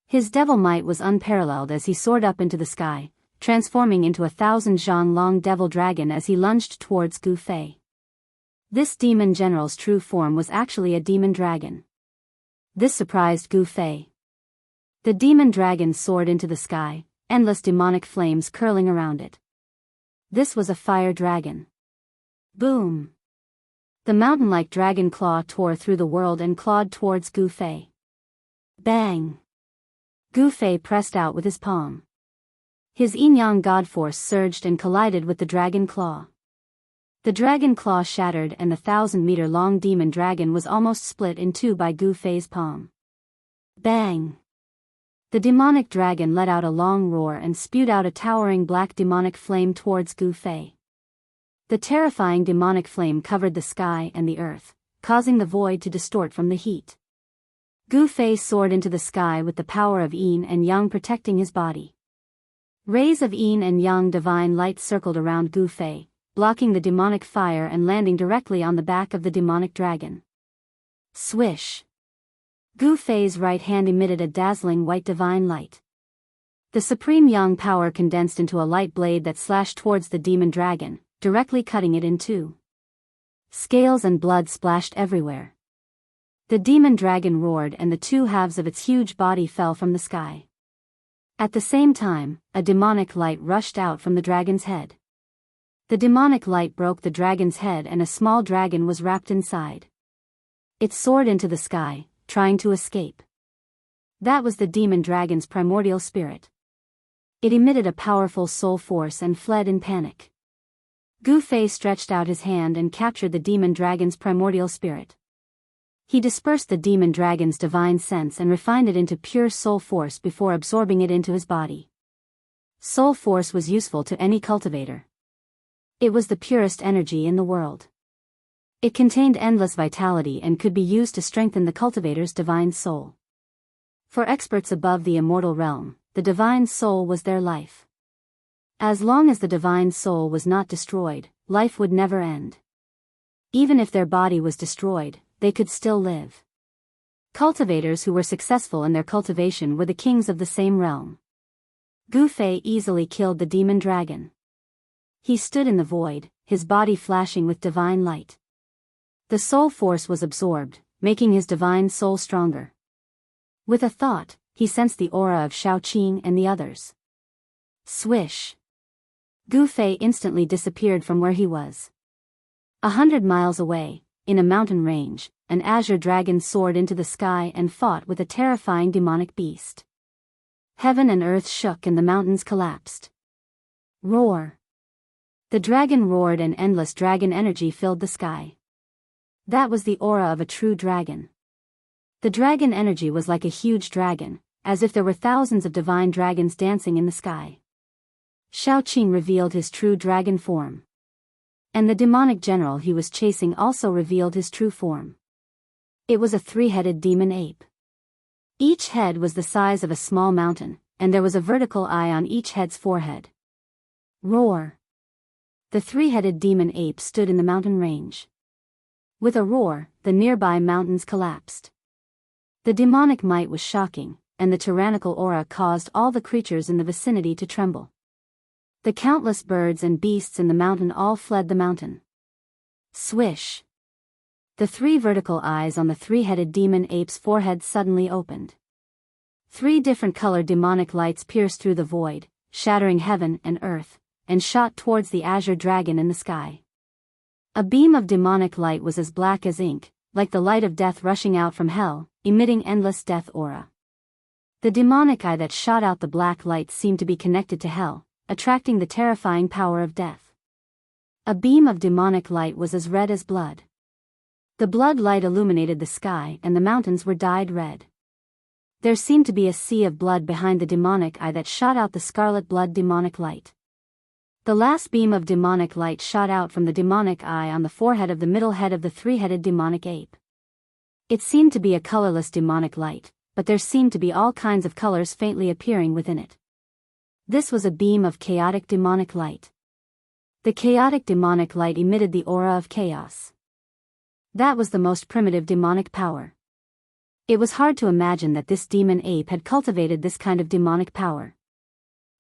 His devil might was unparalleled as he soared up into the sky, transforming into 1,000 zhang-long devil dragon as he lunged towards Gu Fei. This demon general's true form was actually a demon dragon. This surprised Gu Fei. The demon dragon soared into the sky, endless demonic flames curling around it. This was a fire dragon. Boom! The mountain-like dragon claw tore through the world and clawed towards Gu Fei. Bang! Gu Fei pressed out with his palm. His yin-yang god force surged and collided with the dragon claw. The dragon claw shattered and the 1,000-meter-long demon dragon was almost split in two by Gu Fei's palm. Bang! The demonic dragon let out a long roar and spewed out a towering black demonic flame towards Gu Fei. The terrifying demonic flame covered the sky and the earth, causing the void to distort from the heat. Gu Fei soared into the sky with the power of yin and yang protecting his body. Rays of yin and yang divine light circled around Gu Fei, blocking the demonic fire and landing directly on the back of the demonic dragon. Swish! Gu Fei's right hand emitted a dazzling white divine light. The supreme yang power condensed into a light blade that slashed towards the demon dragon, directly cutting it in two. Scales and blood splashed everywhere. The demon dragon roared and the two halves of its huge body fell from the sky. At the same time, a demonic light rushed out from the dragon's head. The demonic light broke the dragon's head and a small dragon was wrapped inside. It soared into the sky, trying to escape. That was the demon dragon's primordial spirit. It emitted a powerful soul force and fled in panic. Gu Fei stretched out his hand and captured the demon dragon's primordial spirit. He dispersed the demon dragon's divine sense and refined it into pure soul force before absorbing it into his body. Soul force was useful to any cultivator. It was the purest energy in the world. It contained endless vitality and could be used to strengthen the cultivator's divine soul. For experts above the immortal realm, the divine soul was their life. As long as the divine soul was not destroyed, life would never end. Even if their body was destroyed, they could still live. Cultivators who were successful in their cultivation were the kings of the same realm. Gu Fei easily killed the demon dragon. He stood in the void, his body flashing with divine light. The soul force was absorbed, making his divine soul stronger. With a thought, he sensed the aura of Shaoqing and the others. Swish! Gu Fei instantly disappeared from where he was. 100 miles away, in a mountain range, an azure dragon soared into the sky and fought with a terrifying demonic beast. Heaven and earth shook and the mountains collapsed. Roar! The dragon roared and endless dragon energy filled the sky. That was the aura of a true dragon. The dragon energy was like a huge dragon, as if there were thousands of divine dragons dancing in the sky. Shaoqing revealed his true dragon form. And the demonic general he was chasing also revealed his true form. It was a three-headed demon ape. Each head was the size of a small mountain, and there was a vertical eye on each head's forehead. Roar! The three-headed demon ape stood in the mountain range. With a roar, the nearby mountains collapsed. The demonic might was shocking, and the tyrannical aura caused all the creatures in the vicinity to tremble. The countless birds and beasts in the mountain all fled the mountain. Swish! The 3 vertical eyes on the 3-headed demon ape's forehead suddenly opened. 3 different colored demonic lights pierced through the void, shattering heaven and earth, and shot towards the azure dragon in the sky. A beam of demonic light was as black as ink, like the light of death rushing out from hell, emitting endless death aura. The demonic eye that shot out the black light seemed to be connected to hell, attracting the terrifying power of death. A beam of demonic light was as red as blood. The blood light illuminated the sky and the mountains were dyed red. There seemed to be a sea of blood behind the demonic eye that shot out the scarlet blood demonic light. The last beam of demonic light shot out from the demonic eye on the forehead of the middle head of the 3-headed demonic ape. It seemed to be a colorless demonic light, but there seemed to be all kinds of colors faintly appearing within it. This was a beam of chaotic demonic light. The chaotic demonic light emitted the aura of chaos. That was the most primitive demonic power. It was hard to imagine that this demon ape had cultivated this kind of demonic power.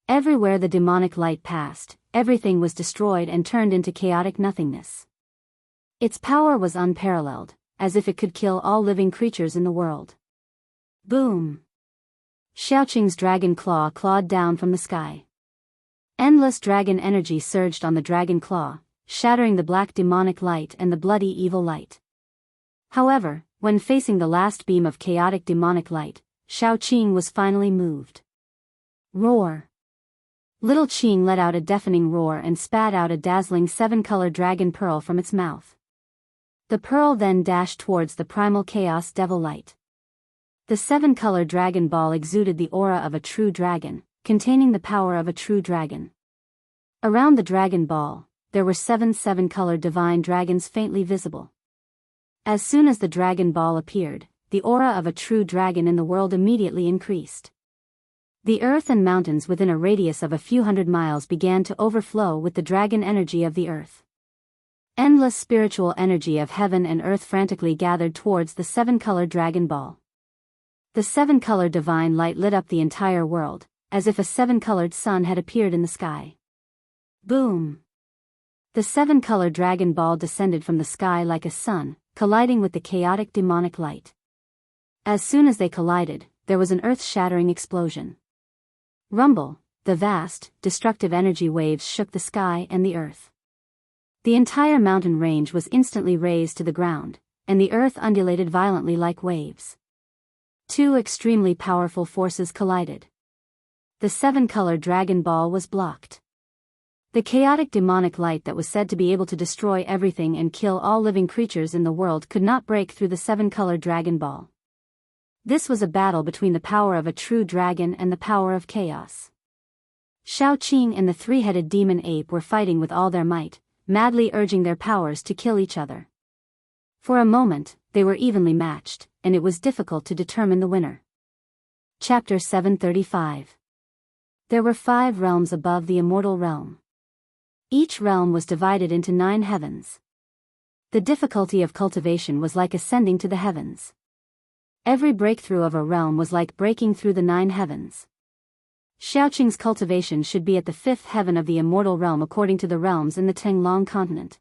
Everywhere the demonic light passed, everything was destroyed and turned into chaotic nothingness. Its power was unparalleled, as if it could kill all living creatures in the world. Boom! Xiaoqing's dragon claw clawed down from the sky. Endless dragon energy surged on the dragon claw, shattering the black demonic light and the bloody evil light. However, when facing the last beam of chaotic demonic light, Xiaoqing was finally moved. Roar! Little Qing let out a deafening roar and spat out a dazzling 7-colored dragon pearl from its mouth. The pearl then dashed towards the primal chaos devil light. The 7-colored dragon ball exuded the aura of a true dragon, containing the power of a true dragon. Around the dragon ball, there were 7 7-colored divine dragons faintly visible. As soon as the dragon ball appeared, the aura of a true dragon in the world immediately increased. The earth and mountains within a radius of a few hundred miles began to overflow with the dragon energy of the earth. Endless spiritual energy of heaven and earth frantically gathered towards the 7-colored dragon ball. The 7-colored divine light lit up the entire world, as if a 7-colored sun had appeared in the sky. Boom! The 7-colored dragon ball descended from the sky like a sun, colliding with the chaotic demonic light. As soon as they collided, there was an earth-shattering explosion. Rumble! The vast, destructive energy waves shook the sky and the earth. The entire mountain range was instantly razed to the ground, and the earth undulated violently like waves. 2 extremely powerful forces collided. The 7-colored dragon ball was blocked. The chaotic demonic light that was said to be able to destroy everything and kill all living creatures in the world could not break through the 7-colored dragon ball. This was a battle between the power of a true dragon and the power of chaos. Xiaoqing and the 3-headed demon ape were fighting with all their might, madly urging their powers to kill each other. For a moment, they were evenly matched, and it was difficult to determine the winner. Chapter 735. There were 5 realms above the immortal realm. Each realm was divided into 9 heavens. The difficulty of cultivation was like ascending to the heavens. Every breakthrough of a realm was like breaking through the 9 heavens. Xiaoqing's cultivation should be at the 5th heaven of the immortal realm according to the realms in the Tenglong continent.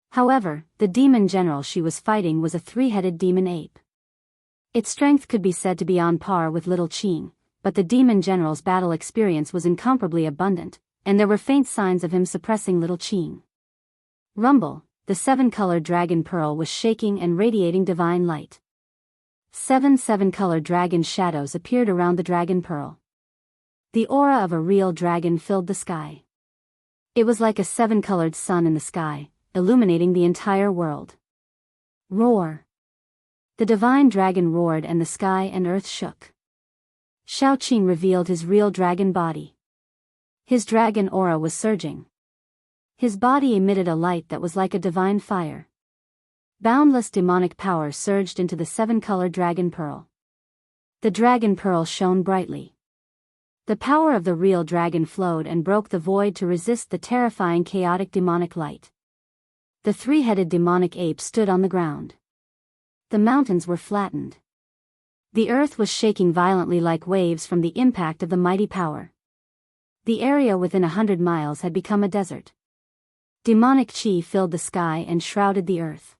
However, the demon general she was fighting was a 3-headed demon ape. Its strength could be said to be on par with Little Qing, but the demon general's battle experience was incomparably abundant, and there were faint signs of him suppressing Little Qing. Rumble! The 7-colored dragon pearl was shaking and radiating divine light. 7 7-colored dragon shadows appeared around the dragon pearl. The aura of a real dragon filled the sky. It was like a 7-colored sun in the sky, illuminating the entire world. Roar! The divine dragon roared and the sky and earth shook. Xiaoqing revealed his real dragon body. His dragon aura was surging. His body emitted a light that was like a divine fire. Boundless demonic power surged into the 7-colored dragon pearl. The dragon pearl shone brightly. The power of the real dragon flowed and broke the void to resist the terrifying chaotic demonic light. The 3-headed demonic ape stood on the ground. The mountains were flattened. The earth was shaking violently like waves from the impact of the mighty power. The area within 100 miles had become a desert. Demonic chi filled the sky and shrouded the earth.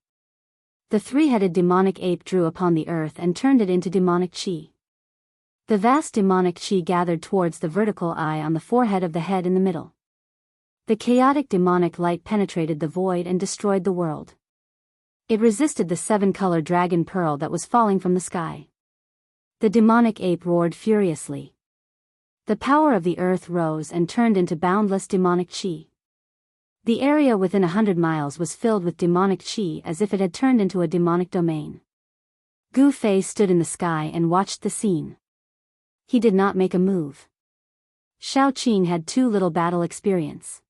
The three-headed demonic ape drew upon the earth and turned it into demonic chi. The vast demonic chi gathered towards the vertical eye on the forehead of the head in the middle. The chaotic demonic light penetrated the void and destroyed the world. It resisted the seven-color dragon pearl that was falling from the sky. The demonic ape roared furiously. The power of the earth rose and turned into boundless demonic chi. The area within 100 miles was filled with demonic chi as if it had turned into a demonic domain. Gu Fei stood in the sky and watched the scene. He did not make a move. Shao Qing had too little battle experience.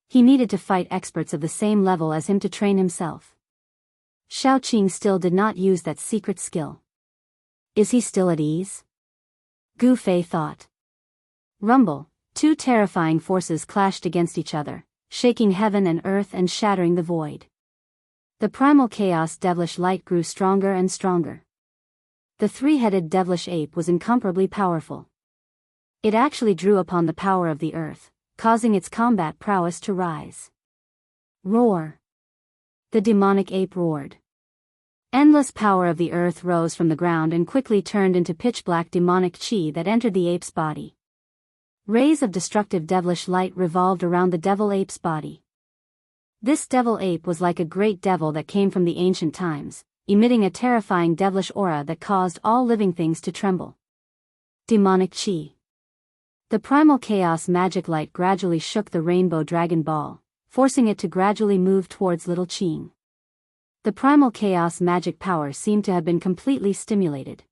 He needed to fight experts of the same level as him to train himself. Shao Qing still did not use that secret skill. Is he still at ease? Gu Fei thought. Rumble, two terrifying forces clashed against each other, shaking heaven and earth and shattering the void. The primal chaos devilish light grew stronger and stronger. The three-headed devilish ape was incomparably powerful. It actually drew upon the power of the earth, causing its combat prowess to rise. Roar! The demonic ape roared. Endless power of the earth rose from the ground and quickly turned into pitch-black demonic chi that entered the ape's body. Rays of destructive devilish light revolved around the devil ape's body. This devil ape was like a great devil that came from the ancient times, emitting a terrifying devilish aura that caused all living things to tremble. Demonic chi. The primal chaos magic light gradually shook the rainbow dragon ball, forcing it to gradually move towards little Qing. The primal chaos magic power seemed to have been completely stimulated.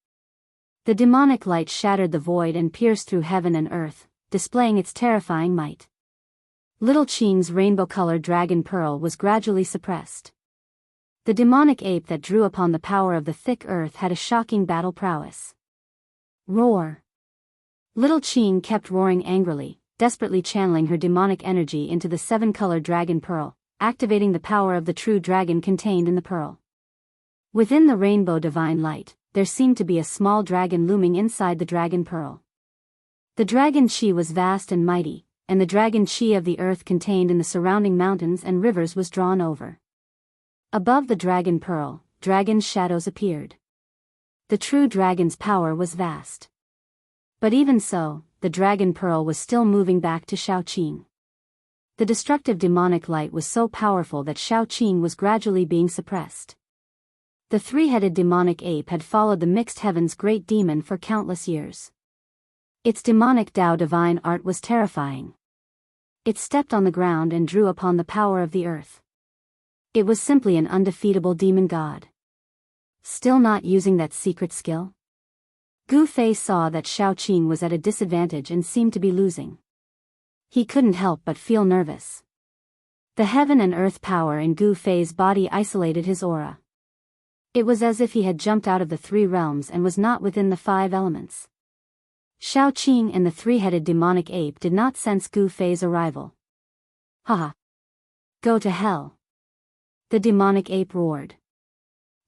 The demonic light shattered the void and pierced through heaven and earth, displaying its terrifying might. Little Qing's rainbow-colored dragon pearl was gradually suppressed. The demonic ape that drew upon the power of the thick earth had a shocking battle prowess. Roar! Little Qing kept roaring angrily, desperately channeling her demonic energy into the seven-colored dragon pearl, activating the power of the true dragon contained in the pearl. Within the rainbow divine light, there seemed to be a small dragon looming inside the dragon pearl. The dragon chi was vast and mighty, and the dragon chi of the earth contained in the surrounding mountains and rivers was drawn over. Above the dragon pearl, dragon's shadows appeared. The true dragon's power was vast. But even so, the dragon pearl was still moving back to Shao Qing. The destructive demonic light was so powerful that Shao Qing was gradually being suppressed. The three-headed demonic ape had followed the mixed heaven's great demon for countless years. Its demonic Tao divine art was terrifying. It stepped on the ground and drew upon the power of the earth. It was simply an undefeatable demon god. Still not using that secret skill? Gu Fei saw that Shao Qing was at a disadvantage and seemed to be losing. He couldn't help but feel nervous. The heaven and earth power in Gu Fei's body isolated his aura. It was as if he had jumped out of the three realms and was not within the five elements. Shao Qing and the three-headed demonic ape did not sense Gu Fei's arrival. Haha! Go to hell! The demonic ape roared.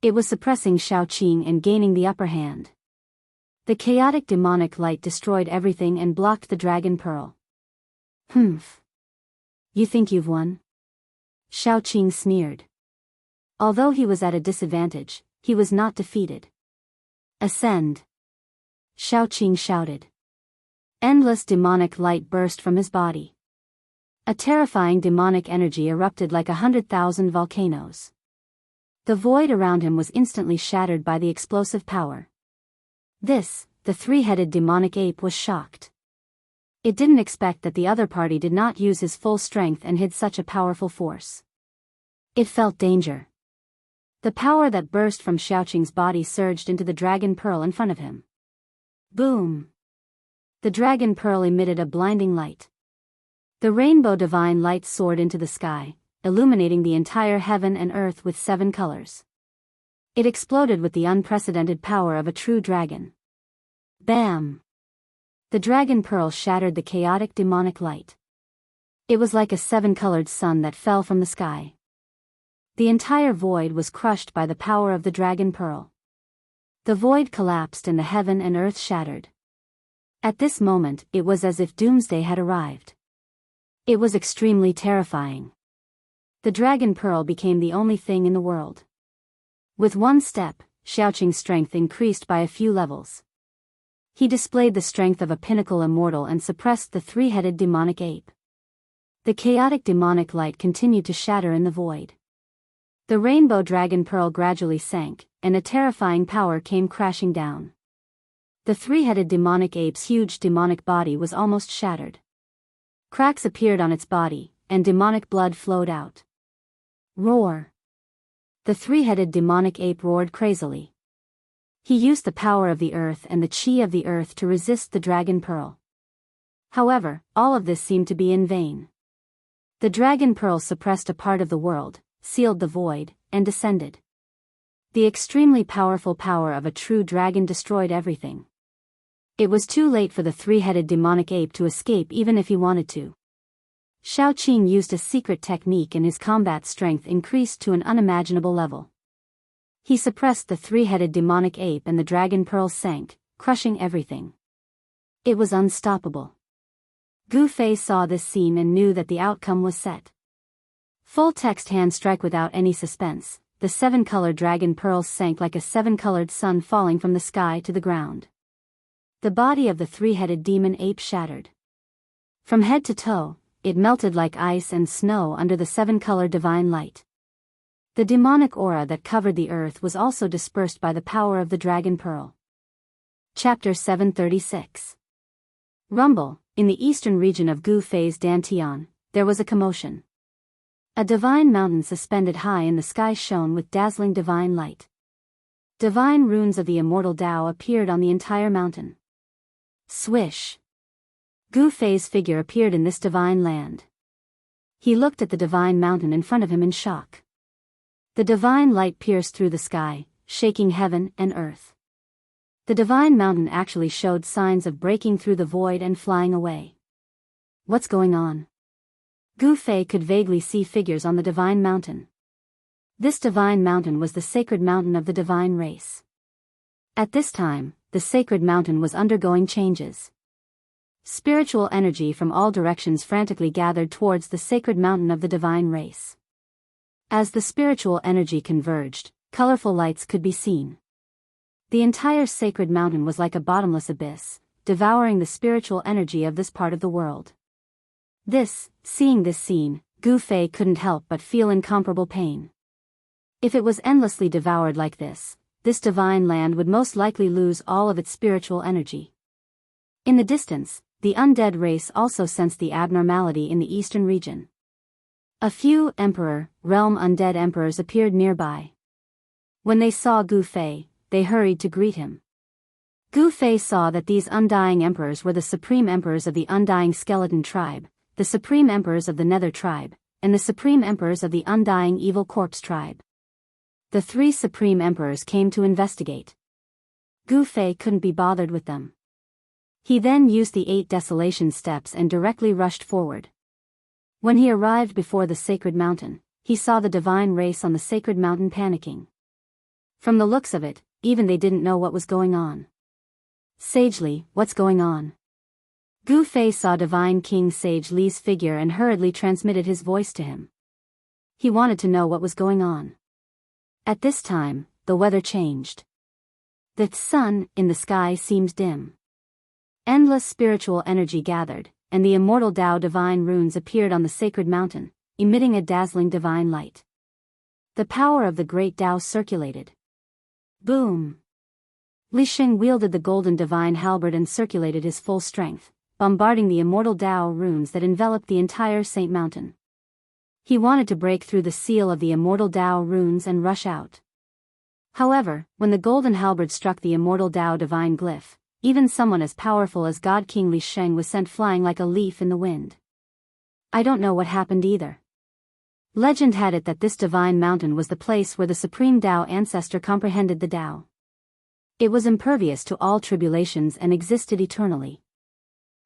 It was suppressing Shao Qing and gaining the upper hand. The chaotic demonic light destroyed everything and blocked the dragon pearl. Humph. You think you've won? Shao Qing sneered. Although he was at a disadvantage, he was not defeated. Ascend! Shao Qing shouted. Endless demonic light burst from his body. A terrifying demonic energy erupted like 100,000 volcanoes. The void around him was instantly shattered by the explosive power. The three-headed demonic ape was shocked. It didn't expect that the other party did not use his full strength and hid such a powerful force. It felt danger. The power that burst from Shao Qing's body surged into the dragon pearl in front of him. Boom! The dragon pearl emitted a blinding light. The rainbow divine light soared into the sky, illuminating the entire heaven and earth with 7 colors. It exploded with the unprecedented power of a true dragon. Bam! The dragon pearl shattered the chaotic demonic light. It was like a 7-colored sun that fell from the sky. The entire void was crushed by the power of the dragon pearl. The void collapsed and the heaven and earth shattered. At this moment, it was as if doomsday had arrived. It was extremely terrifying. The dragon pearl became the only thing in the world. With one step, Xiaoqing's strength increased by a few levels. He displayed the strength of a pinnacle immortal and suppressed the three-headed demonic ape. The chaotic demonic light continued to shatter in the void. The rainbow dragon pearl gradually sank, and a terrifying power came crashing down. The three-headed demonic ape's huge demonic body was almost shattered. Cracks appeared on its body, and demonic blood flowed out. Roar! The three-headed demonic ape roared crazily. He used the power of the earth and the chi of the earth to resist the dragon pearl. However, all of this seemed to be in vain. The dragon pearl suppressed a part of the world, sealed the void, and descended. The extremely powerful power of a true dragon destroyed everything. It was too late for the three-headed demonic ape to escape even if he wanted to. Xiaoqing used a secret technique and his combat strength increased to an unimaginable level. He suppressed the three-headed demonic ape and the dragon pearl sank, crushing everything. It was unstoppable. Gu Fei saw this scene and knew that the outcome was set. Full text hand strike without any suspense, the seven-colored dragon pearls sank like a seven-colored sun falling from the sky to the ground. The body of the three-headed demon ape shattered. From head to toe, it melted like ice and snow under the seven-color divine light. The demonic aura that covered the earth was also dispersed by the power of the dragon pearl. Chapter 736. Rumble. In the eastern region of Gu Fei's Dantian, there was a commotion. A divine mountain suspended high in the sky shone with dazzling divine light. Divine runes of the immortal Tao appeared on the entire mountain. Swish! Gu Fei's figure appeared in this divine land. He looked at the divine mountain in front of him in shock. The divine light pierced through the sky, shaking heaven and earth. The divine mountain actually showed signs of breaking through the void and flying away. What's going on? Gu Fei could vaguely see figures on the divine mountain. This divine mountain was the sacred mountain of the divine race. At this time, the sacred mountain was undergoing changes. Spiritual energy from all directions frantically gathered towards the sacred mountain of the divine race. As the spiritual energy converged, colorful lights could be seen. The entire sacred mountain was like a bottomless abyss, devouring the spiritual energy of this part of the world. Seeing this scene, Gu Fei couldn't help but feel incomparable pain. If it was endlessly devoured like this divine land would most likely lose all of its spiritual energy. In the distance, the undead race also sensed the abnormality in the eastern region. A few realm undead emperors appeared nearby. When they saw Gu Fei, they hurried to greet him. Gu Fei saw that these undying emperors were the supreme emperors of the undying skeleton tribe, the supreme emperors of the nether tribe, and the supreme emperors of the undying evil corpse tribe. The three supreme emperors came to investigate. Gu Fei couldn't be bothered with them. He then used the 8 desolation steps and directly rushed forward. When he arrived before the sacred mountain, he saw the divine race on the sacred mountain panicking. From the looks of it, even they didn't know what was going on. Sage Li, what's going on? Gu Fei saw Divine King Sage Li's figure and hurriedly transmitted his voice to him. He wanted to know what was going on. At this time, the weather changed. The sun in the sky seemed dim. Endless spiritual energy gathered, and the immortal Tao divine runes appeared on the sacred mountain, emitting a dazzling divine light. The power of the great Tao circulated. Boom! Li Sheng wielded the golden divine halberd and circulated his full strength, bombarding the immortal Tao runes that enveloped the entire Saint Mountain. He wanted to break through the seal of the immortal Tao runes and rush out. However, when the golden halberd struck the immortal Tao divine glyph, even someone as powerful as God King Li Sheng was sent flying like a leaf in the wind. I don't know what happened either. Legend had it that this divine mountain was the place where the supreme Tao ancestor comprehended the Tao. It was impervious to all tribulations and existed eternally.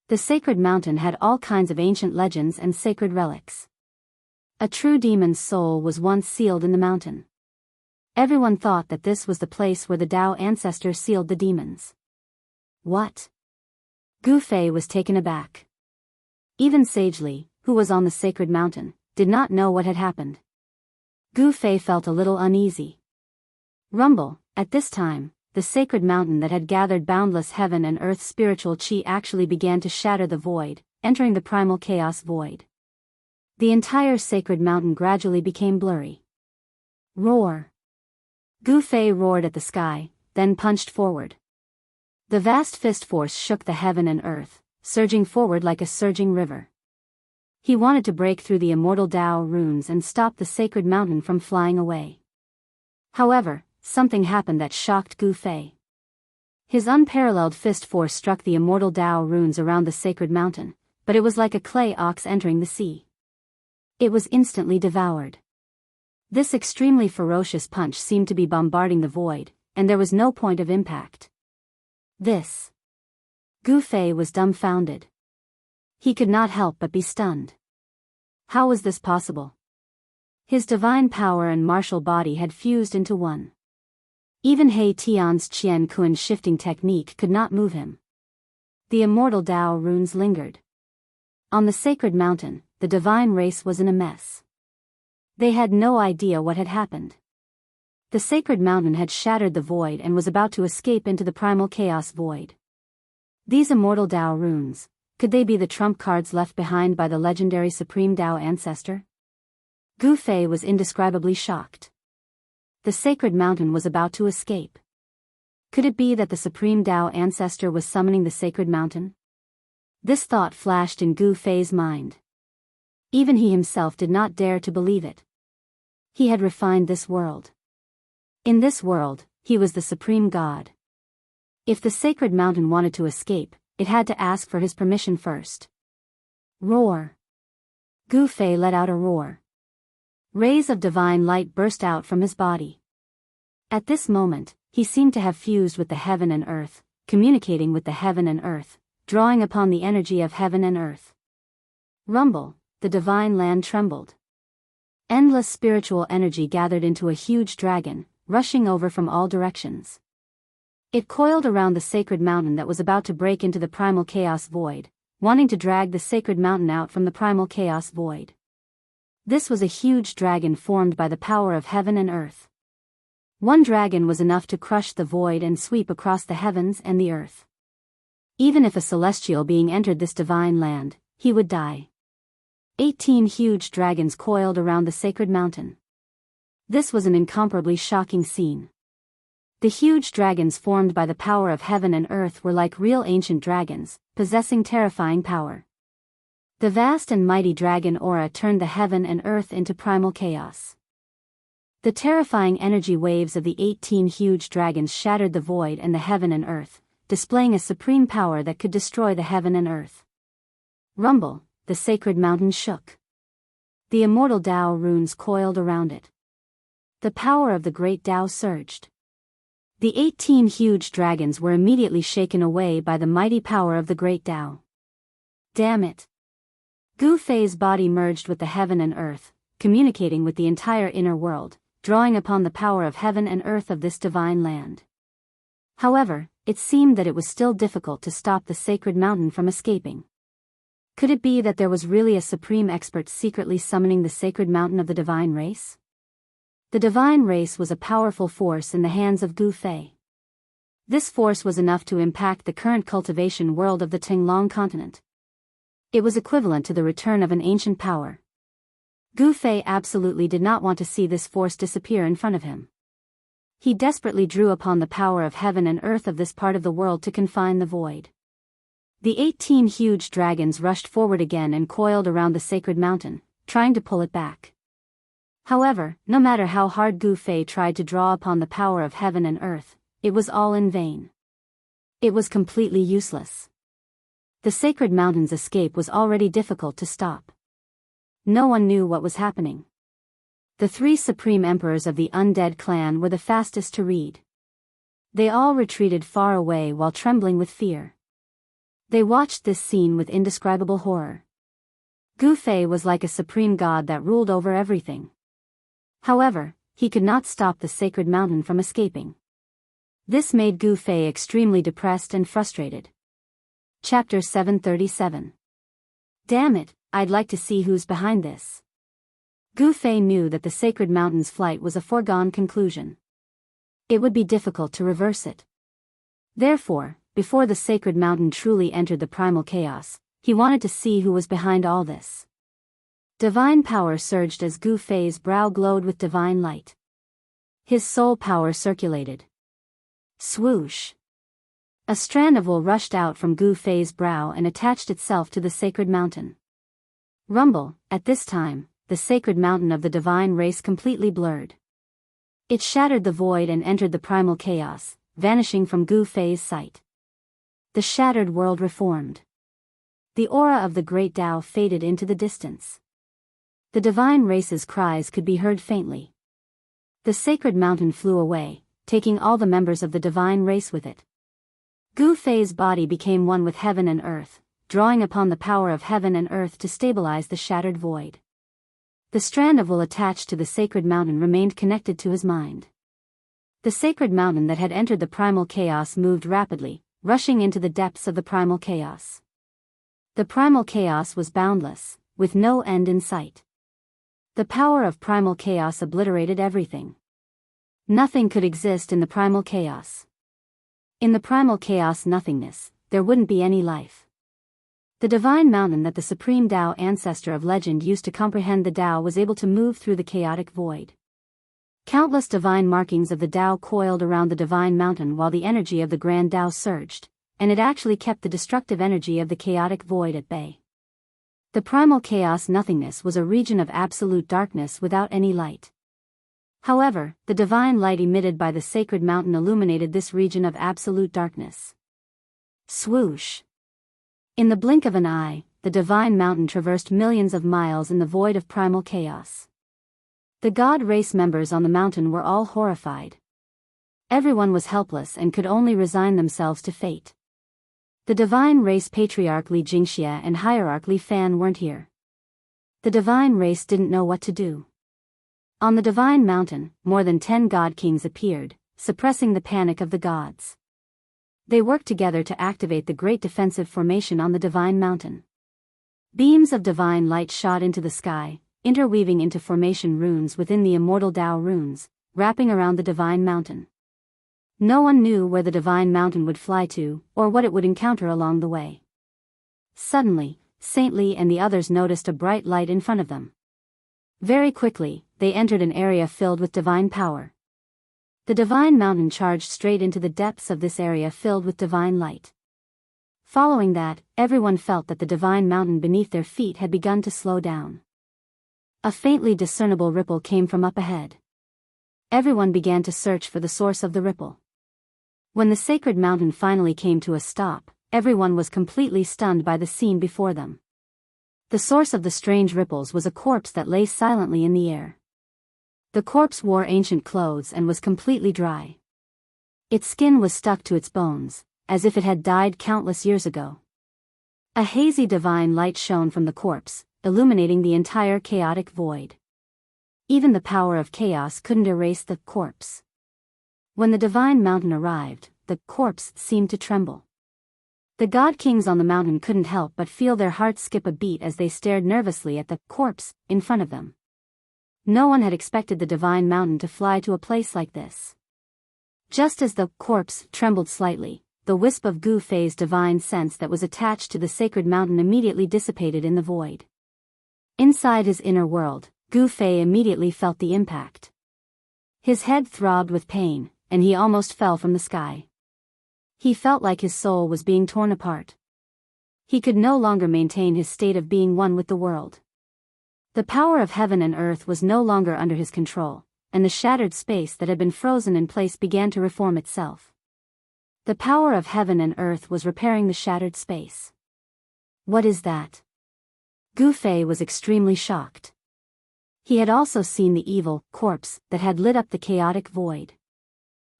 The sacred mountain had all kinds of ancient legends and sacred relics. A true demon's soul was once sealed in the mountain. Everyone thought that this was the place where the Tao ancestor sealed the demons. What? Gu Fei was taken aback. Even Sage Li, who was on the sacred mountain, did not know what had happened. Gu Fei felt a little uneasy. Rumble, at this time, the sacred mountain that had gathered boundless heaven and earth spiritual chi actually began to shatter the void, entering the primal chaos void. The entire sacred mountain gradually became blurry. Roar! Gu Fei roared at the sky, then punched forward. The vast fist force shook the heaven and earth, surging forward like a surging river. He wanted to break through the immortal Tao runes and stop the sacred mountain from flying away. However, something happened that shocked Gu Fei. His unparalleled fist force struck the immortal Tao runes around the sacred mountain, but it was like a clay ox entering the sea. It was instantly devoured. This extremely ferocious punch seemed to be bombarding the void, and there was no point of impact. This. Gu Fei was dumbfounded. He could not help but be stunned. How was this possible? His divine power and martial body had fused into one. Even He Tian's Qian Kun shifting technique could not move him. The immortal Tao runes lingered. On the sacred mountain, the divine race was in a mess. They had no idea what had happened. The sacred mountain had shattered the void and was about to escape into the primal chaos void. These immortal Tao runes, could they be the trump cards left behind by the legendary Supreme Tao ancestor? Gu Fei was indescribably shocked. The sacred mountain was about to escape. Could it be that the Supreme Tao ancestor was summoning the sacred mountain? This thought flashed in Gu Fei's mind. Even he himself did not dare to believe it. He had refined this world. In this world, he was the supreme god. If the sacred mountain wanted to escape, it had to ask for his permission first. Roar! Gu Fei let out a roar. Rays of divine light burst out from his body. At this moment, he seemed to have fused with the heaven and earth, communicating with the heaven and earth, drawing upon the energy of heaven and earth. Rumble, the divine land trembled. Endless spiritual energy gathered into a huge dragon, rushing over from all directions. It coiled around the sacred mountain that was about to break into the primal chaos void, wanting to drag the sacred mountain out from the primal chaos void. This was a huge dragon formed by the power of heaven and earth. One dragon was enough to crush the void and sweep across the heavens and the earth. Even if a celestial being entered this divine land, he would die. 18 huge dragons coiled around the sacred mountain. This was an incomparably shocking scene. The huge dragons formed by the power of heaven and earth were like real ancient dragons, possessing terrifying power. The vast and mighty dragon aura turned the heaven and earth into primal chaos. The terrifying energy waves of the 18 huge dragons shattered the void and the heaven and earth, displaying a supreme power that could destroy the heaven and earth. Rumble, the sacred mountain shook. The immortal Tao runes coiled around it. The power of the great Tao surged. The 18 huge dragons were immediately shaken away by the mighty power of the great Tao. Damn it! Gu Fei's body merged with the heaven and earth, communicating with the entire inner world, drawing upon the power of heaven and earth of this divine land. However, it seemed that it was still difficult to stop the sacred mountain from escaping. Could it be that there was really a supreme expert secretly summoning the sacred mountain of the divine race? The divine race was a powerful force in the hands of Gu Fei. This force was enough to impact the current cultivation world of the Tinglong continent. It was equivalent to the return of an ancient power. Gu Fei absolutely did not want to see this force disappear in front of him. He desperately drew upon the power of heaven and earth of this part of the world to confine the void. The 18 huge dragons rushed forward again and coiled around the sacred mountain, trying to pull it back. However, no matter how hard Gu Fei tried to draw upon the power of heaven and earth, it was all in vain. It was completely useless. The sacred mountain's escape was already difficult to stop. No one knew what was happening. The 3 supreme emperors of the undead clan were the fastest to read. They all retreated far away while trembling with fear. They watched this scene with indescribable horror. Gu Fei was like a supreme god that ruled over everything. However, he could not stop the sacred mountain from escaping. This made Gu Fei extremely depressed and frustrated. Chapter 737. Damn it, I'd like to see who's behind this. Gu Fei knew that the sacred mountain's flight was a foregone conclusion. It would be difficult to reverse it. Therefore, before the sacred mountain truly entered the primal chaos, he wanted to see who was behind all this. Divine power surged as Gu Fei's brow glowed with divine light. His soul power circulated. Swoosh! A strand of wool rushed out from Gu Fei's brow and attached itself to the sacred mountain. Rumble, at this time, the sacred mountain of the divine race completely blurred. It shattered the void and entered the primal chaos, vanishing from Gu Fei's sight. The shattered world reformed. The aura of the great Tao faded into the distance. The divine race's cries could be heard faintly. The sacred mountain flew away, taking all the members of the divine race with it. Gu Fei's body became one with heaven and earth, drawing upon the power of heaven and earth to stabilize the shattered void. The strand of wool attached to the sacred mountain remained connected to his mind. The sacred mountain that had entered the primal chaos moved rapidly, rushing into the depths of the primal chaos. The primal chaos was boundless, with no end in sight. The power of primal chaos obliterated everything. Nothing could exist in the primal chaos. In the primal chaos nothingness, there wouldn't be any life. The divine mountain that the supreme Tao ancestor of legend used to comprehend the Tao was able to move through the chaotic void. Countless divine markings of the Tao coiled around the divine mountain while the energy of the grand Tao surged, and it actually kept the destructive energy of the chaotic void at bay. The primal chaos nothingness was a region of absolute darkness without any light. However, the divine light emitted by the sacred mountain illuminated this region of absolute darkness. Swoosh! In the blink of an eye, the divine mountain traversed millions of miles in the void of primal chaos. The god race members on the mountain were all horrified. Everyone was helpless and could only resign themselves to fate. The divine race patriarch Li Jingxia and hierarch Li Fan weren't here. The divine race didn't know what to do. On the divine mountain, more than 10 god kings appeared, suppressing the panic of the gods. They worked together to activate the great defensive formation on the divine mountain. Beams of divine light shot into the sky, interweaving into formation runes within the immortal Tao runes, wrapping around the divine mountain. No one knew where the divine mountain would fly to, or what it would encounter along the way. Suddenly, Saint Li and the others noticed a bright light in front of them. Very quickly, they entered an area filled with divine power. The divine mountain charged straight into the depths of this area filled with divine light. Following that, everyone felt that the divine mountain beneath their feet had begun to slow down. A faintly discernible ripple came from up ahead. Everyone began to search for the source of the ripple. When the sacred mountain finally came to a stop, everyone was completely stunned by the scene before them. The source of the strange ripples was a corpse that lay silently in the air. The corpse wore ancient clothes and was completely dry. Its skin was stuck to its bones, as if it had died countless years ago. A hazy divine light shone from the corpse, illuminating the entire chaotic void. Even the power of chaos couldn't erase the corpse. When the divine mountain arrived, the corpse seemed to tremble. The god kings on the mountain couldn't help but feel their hearts skip a beat as they stared nervously at the corpse in front of them. No one had expected the divine mountain to fly to a place like this. Just as the corpse trembled slightly, the wisp of Gu Fei's divine sense that was attached to the sacred mountain immediately dissipated in the void. Inside his inner world, Gu Fei immediately felt the impact. His head throbbed with pain, and he almost fell from the sky. He felt like his soul was being torn apart. He could no longer maintain his state of being one with the world. The power of heaven and earth was no longer under his control, and the shattered space that had been frozen in place began to reform itself. The power of heaven and earth was repairing the shattered space. What is that? Gu Fei was extremely shocked. He had also seen the evil corpse that had lit up the chaotic void.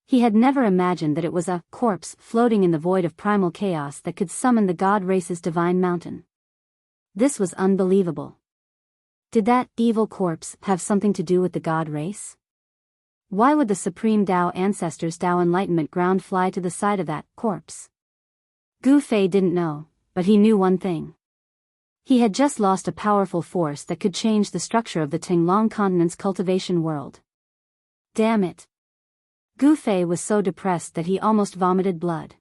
He had never imagined that it was a corpse floating in the void of primal chaos that could summon the god race's divine mountain. This was unbelievable. Did that evil corpse have something to do with the god race? Why would the supreme Tao ancestors' Tao enlightenment ground fly to the side of that corpse? Gu Fei didn't know, but he knew one thing. He had just lost a powerful force that could change the structure of the Tinglong continent's cultivation world. Damn it. Gu Fei was so depressed that he almost vomited blood.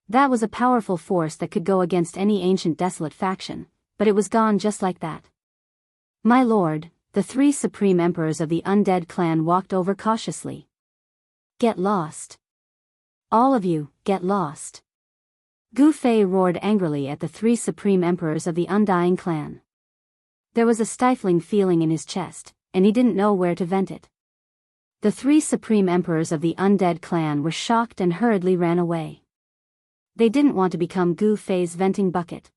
That was a powerful force that could go against any ancient desolate faction, but it was gone just like that. My lord, the 3 supreme emperors of the undead clan walked over cautiously. Get lost. All of you, get lost. Gu Fei roared angrily at the 3 supreme emperors of the undying clan. There was a stifling feeling in his chest, and he didn't know where to vent it. The 3 supreme emperors of the undead clan were shocked and hurriedly ran away. They didn't want to become Gu Fei's venting bucket.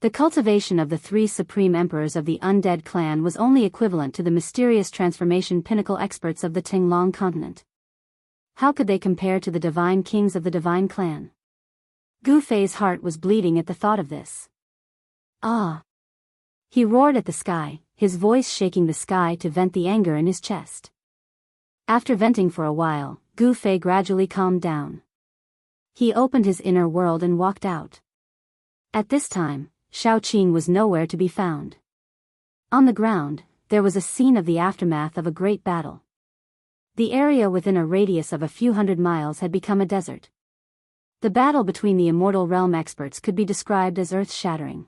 The cultivation of the 3 supreme emperors of the undead clan was only equivalent to the mysterious transformation pinnacle experts of the Tinglong continent. How could they compare to the divine kings of the divine clan? Gu Fei's heart was bleeding at the thought of this. Ah! He roared at the sky, his voice shaking the sky to vent the anger in his chest. After venting for a while, Gu Fei gradually calmed down. He opened his inner world and walked out. At this time, Shao Qing was nowhere to be found. On the ground, there was a scene of the aftermath of a great battle. The area within a radius of a few hundred miles had become a desert. The battle between the Immortal realm experts could be described as earth-shattering.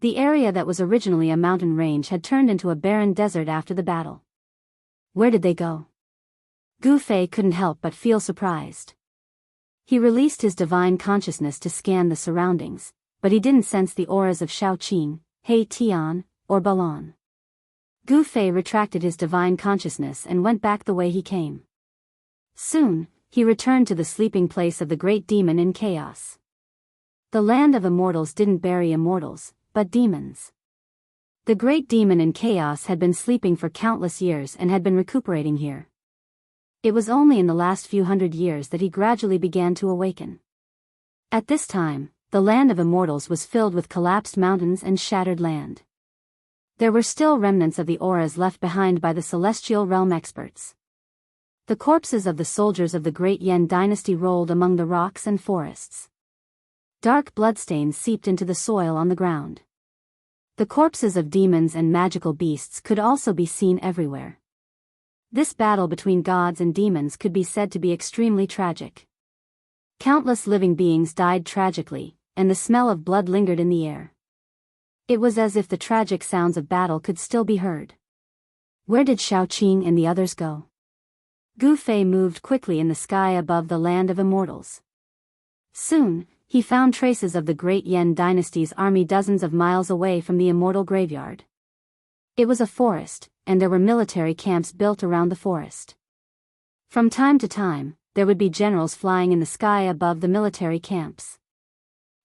The area that was originally a mountain range had turned into a barren desert after the battle. Where did they go? Gu Fei couldn't help but feel surprised. He released his divine consciousness to scan the surroundings, but he didn't sense the auras of Shao Qing, He Tian, or Balon. Gu Fei retracted his divine consciousness and went back the way he came. Soon, he returned to the sleeping place of the great demon in chaos. The land of immortals didn't bury immortals, but demons. The great demon in chaos had been sleeping for countless years and had been recuperating here. It was only in the last few hundred years that he gradually began to awaken. At this time, the land of immortals was filled with collapsed mountains and shattered land. There were still remnants of the auras left behind by the celestial realm experts. The corpses of the soldiers of the great Yan dynasty rolled among the rocks and forests. Dark bloodstains seeped into the soil on the ground. The corpses of demons and magical beasts could also be seen everywhere. This battle between gods and demons could be said to be extremely tragic. Countless living beings died tragically, and the smell of blood lingered in the air. It was as if the tragic sounds of battle could still be heard. Where did Shao Qing and the others go? Gu Fei moved quickly in the sky above the land of immortals. Soon, he found traces of the great Yan dynasty's army dozens of miles away from the immortal graveyard. It was a forest, and there were military camps built around the forest. From time to time, there would be generals flying in the sky above the military camps.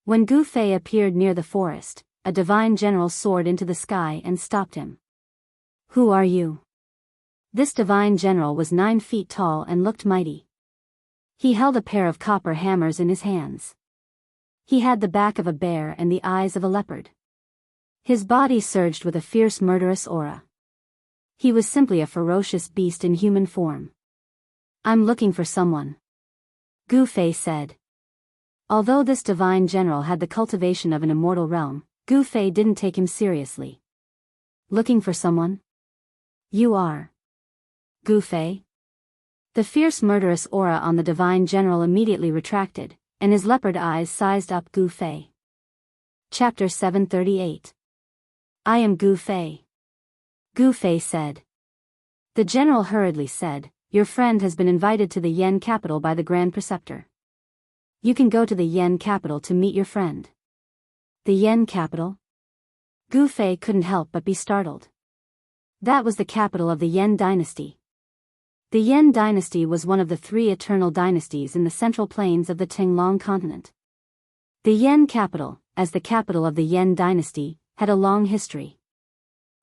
When Gu Fei appeared near the forest, a divine general soared into the sky and stopped him. Who are you? This divine general was 9 feet tall and looked mighty. He held a pair of copper hammers in his hands. He had the back of a bear and the eyes of a leopard. His body surged with a fierce murderous aura. He was simply a ferocious beast in human form. I'm looking for someone. Gu Fei said. Although this divine general had the cultivation of an immortal realm, Gu Fei didn't take him seriously. Looking for someone? You are. Gu Fei? The fierce murderous aura on the divine general immediately retracted, and his leopard eyes sized up Gu Fei. Chapter 738. I am Gu Fei. Gu Fei said. The general hurriedly said, your friend has been invited to the Yen capital by the Grand Preceptor. You can go to the Yen capital to meet your friend. The Yen capital? Gu Fei couldn't help but be startled. That was the capital of the Yen dynasty. The Yen dynasty was one of the 3 eternal dynasties in the central plains of the Tinglong continent. The Yen capital, as the capital of the Yen dynasty, had a long history.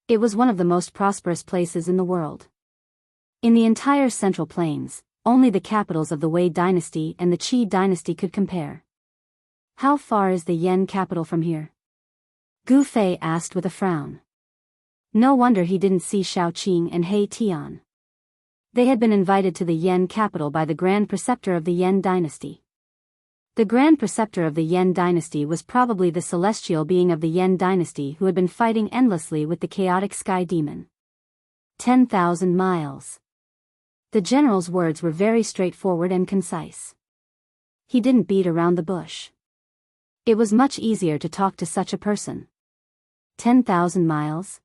It was one of the most prosperous places in the world. In the entire central plains, only the capitals of the Wei dynasty and the Qi dynasty could compare. How far is the Yen capital from here? Gu Fei asked with a frown. No wonder he didn't see Shao Qing and He Tian. They had been invited to the Yan capital by the Grand Preceptor of the Yan dynasty. The Grand Preceptor of the Yan dynasty was probably the celestial being of the Yan dynasty who had been fighting endlessly with the chaotic sky demon. 10,000 miles. The general's words were very straightforward and concise. He didn't beat around the bush. It was much easier to talk to such a person. 10,000 miles?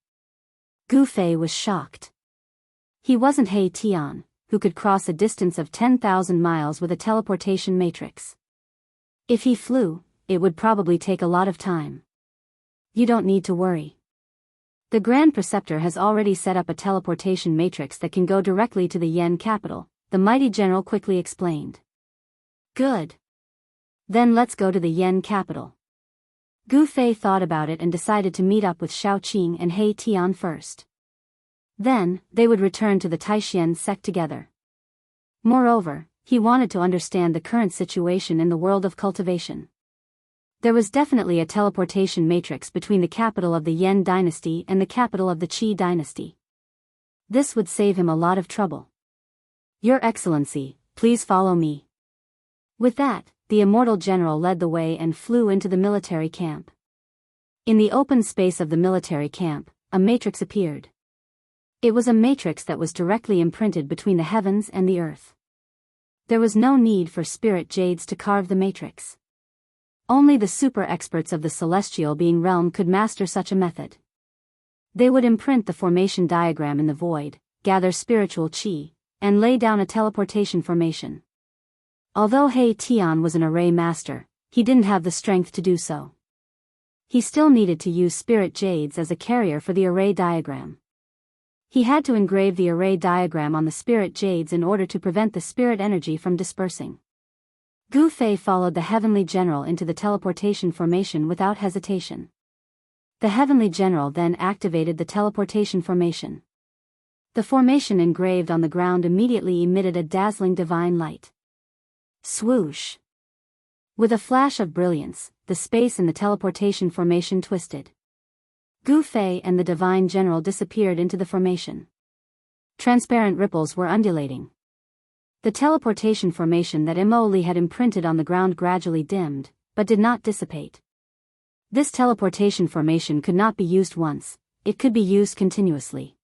Gu Fei was shocked. He wasn't He Tian, who could cross a distance of 10,000 miles with a teleportation matrix. If he flew, it would probably take a lot of time. You don't need to worry. The Grand Preceptor has already set up a teleportation matrix that can go directly to the Yan capital, the mighty general quickly explained. Good. Then let's go to the Yan capital. Gu Fei thought about it and decided to meet up with Shaoqing and He Tian first. Then, they would return to the Taishan sect together. Moreover, he wanted to understand the current situation in the world of cultivation. There was definitely a teleportation matrix between the capital of the Yan dynasty and the capital of the Qi dynasty. This would save him a lot of trouble. Your Excellency, please follow me. With that, the Immortal General led the way and flew into the military camp. In the open space of the military camp, a matrix appeared. It was a matrix that was directly imprinted between the heavens and the earth. There was no need for spirit jades to carve the matrix. Only the super experts of the celestial being realm could master such a method. They would imprint the formation diagram in the void, gather spiritual qi, and lay down a teleportation formation. Although He Tian was an array master, he didn't have the strength to do so. He still needed to use spirit jades as a carrier for the array diagram. He had to engrave the array diagram on the spirit jades in order to prevent the spirit energy from dispersing. Gu Fei followed the Heavenly General into the teleportation formation without hesitation. The Heavenly General then activated the teleportation formation. The formation engraved on the ground immediately emitted a dazzling divine light. Swoosh! With a flash of brilliance, the space in the teleportation formation twisted. Gu Fei and the Divine General disappeared into the formation. Transparent ripples were undulating. The teleportation formation that Li had imprinted on the ground gradually dimmed, but did not dissipate. This teleportation formation could not be used once, it could be used continuously.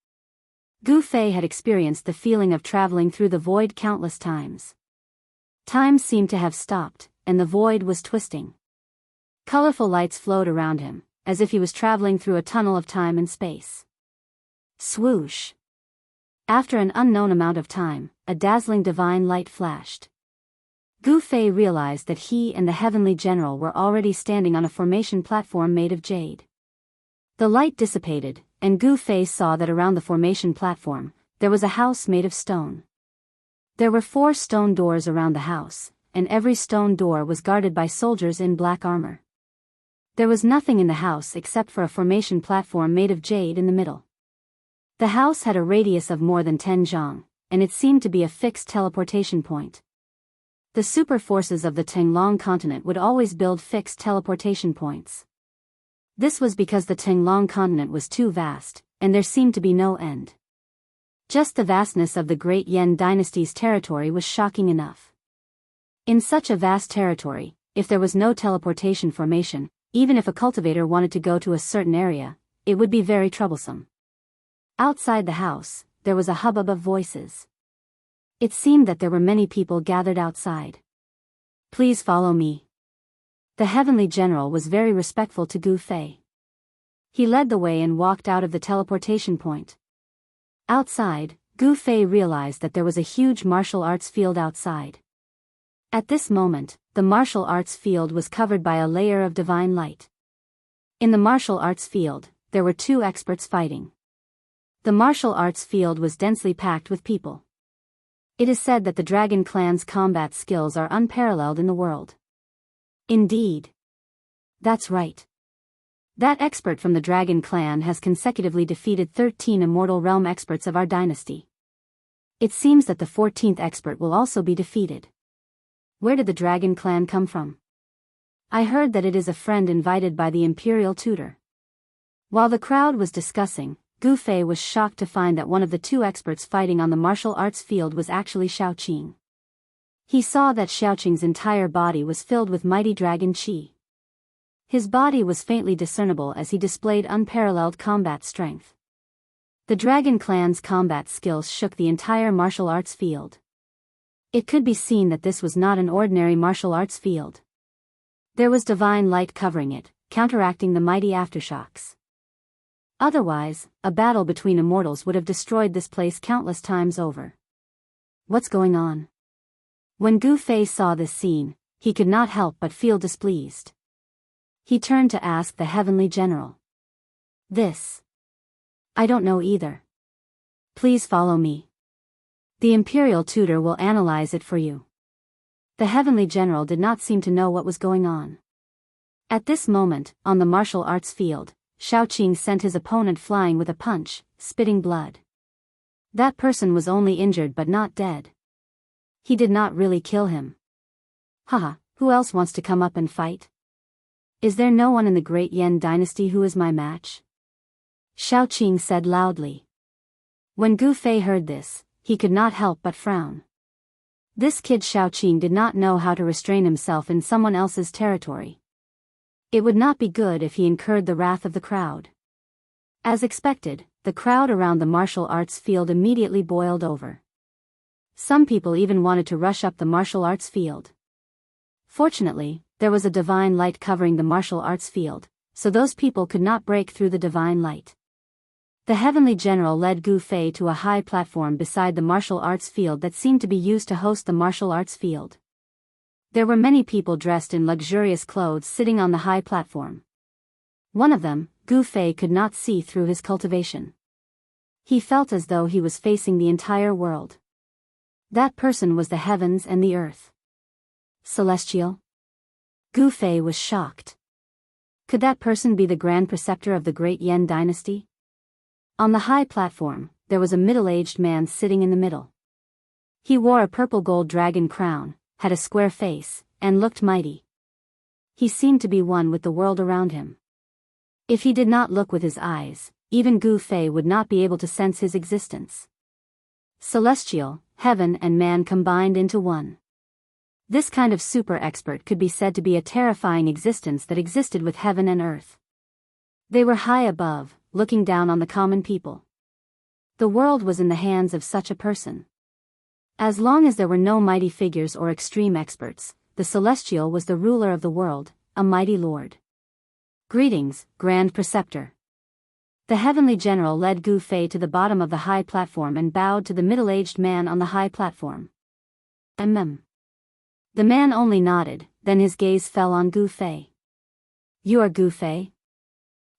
Gu Fei had experienced the feeling of traveling through the void countless times. Time seemed to have stopped, and the void was twisting. Colorful lights flowed around him, as if he was traveling through a tunnel of time and space. Swoosh! After an unknown amount of time, a dazzling divine light flashed. Gu Fei realized that he and the Heavenly General were already standing on a formation platform made of jade. The light dissipated, and Gu Fei saw that around the formation platform, there was a house made of stone. There were 4 stone doors around the house, and every stone door was guarded by soldiers in black armor. There was nothing in the house except for a formation platform made of jade in the middle. The house had a radius of more than 10 zhang, and it seemed to be a fixed teleportation point. The super forces of the Tenglong continent would always build fixed teleportation points. This was because the Tenglong continent was too vast, and there seemed to be no end. Just the vastness of the Great Yan dynasty's territory was shocking enough. In such a vast territory, if there was no teleportation formation, even if a cultivator wanted to go to a certain area, it would be very troublesome. Outside the house, there was a hubbub of voices. It seemed that there were many people gathered outside. Please follow me. The Heavenly General was very respectful to Gu Fei. He led the way and walked out of the teleportation point. Outside, Gu Fei realized that there was a huge martial arts field outside. At this moment, the martial arts field was covered by a layer of divine light. In the martial arts field, there were 2 experts fighting. The martial arts field was densely packed with people. It is said that the Dragon Clan's combat skills are unparalleled in the world. Indeed. That's right. That expert from the Dragon Clan has consecutively defeated 13 Immortal Realm experts of our dynasty. It seems that the 14th expert will also be defeated. Where did the Dragon Clan come from? I heard that it is a friend invited by the Imperial Tutor. While the crowd was discussing, Gu Fei was shocked to find that one of the two experts fighting on the martial arts field was actually Xiaoqing. He saw that Xiaoqing's entire body was filled with mighty dragon qi. His body was faintly discernible as he displayed unparalleled combat strength. The Dragon Clan's combat skills shook the entire martial arts field. It could be seen that this was not an ordinary martial arts field. There was divine light covering it, counteracting the mighty aftershocks. Otherwise, a battle between immortals would have destroyed this place countless times over. What's going on? When Gu Fei saw this scene, he could not help but feel displeased. He turned to ask the Heavenly General. This. I don't know either. Please follow me. The Imperial Tutor will analyze it for you. The Heavenly General did not seem to know what was going on. At this moment, on the martial arts field, Xiaoqing sent his opponent flying with a punch, spitting blood. That person was only injured but not dead. He did not really kill him. Haha, who else wants to come up and fight? Is there no one in the Great Yan dynasty who is my match? Xiaoqing said loudly. When Gu Fei heard this, he could not help but frown. This kid Xiaoqing did not know how to restrain himself in someone else's territory. It would not be good if he incurred the wrath of the crowd. As expected, the crowd around the martial arts field immediately boiled over. Some people even wanted to rush up the martial arts field. Fortunately, there was a divine light covering the martial arts field, so those people could not break through the divine light. The Heavenly General led Gu Fei to a high platform beside the martial arts field that seemed to be used to host the martial arts field. There were many people dressed in luxurious clothes sitting on the high platform. One of them, Gu Fei could not see through his cultivation. He felt as though he was facing the entire world. That person was the heavens and the earth. Celestial? Gu Fei was shocked. Could that person be the Grand Preceptor of the Great Yan dynasty? On the high platform, there was a middle-aged man sitting in the middle. He wore a purple gold dragon crown, had a square face, and looked mighty. He seemed to be one with the world around him. If he did not look with his eyes, even Gu Fei would not be able to sense his existence. Celestial, heaven and man combined into one. This kind of super expert could be said to be a terrifying existence that existed with heaven and earth. They were high above, looking down on the common people. The world was in the hands of such a person. As long as there were no mighty figures or extreme experts, the Celestial was the ruler of the world, a mighty lord. Greetings, Grand Preceptor. The Heavenly General led Gu Fei to the bottom of the high platform and bowed to the middle-aged man on the high platform. The man only nodded, then his gaze fell on Gu Fei. You are Gu Fei?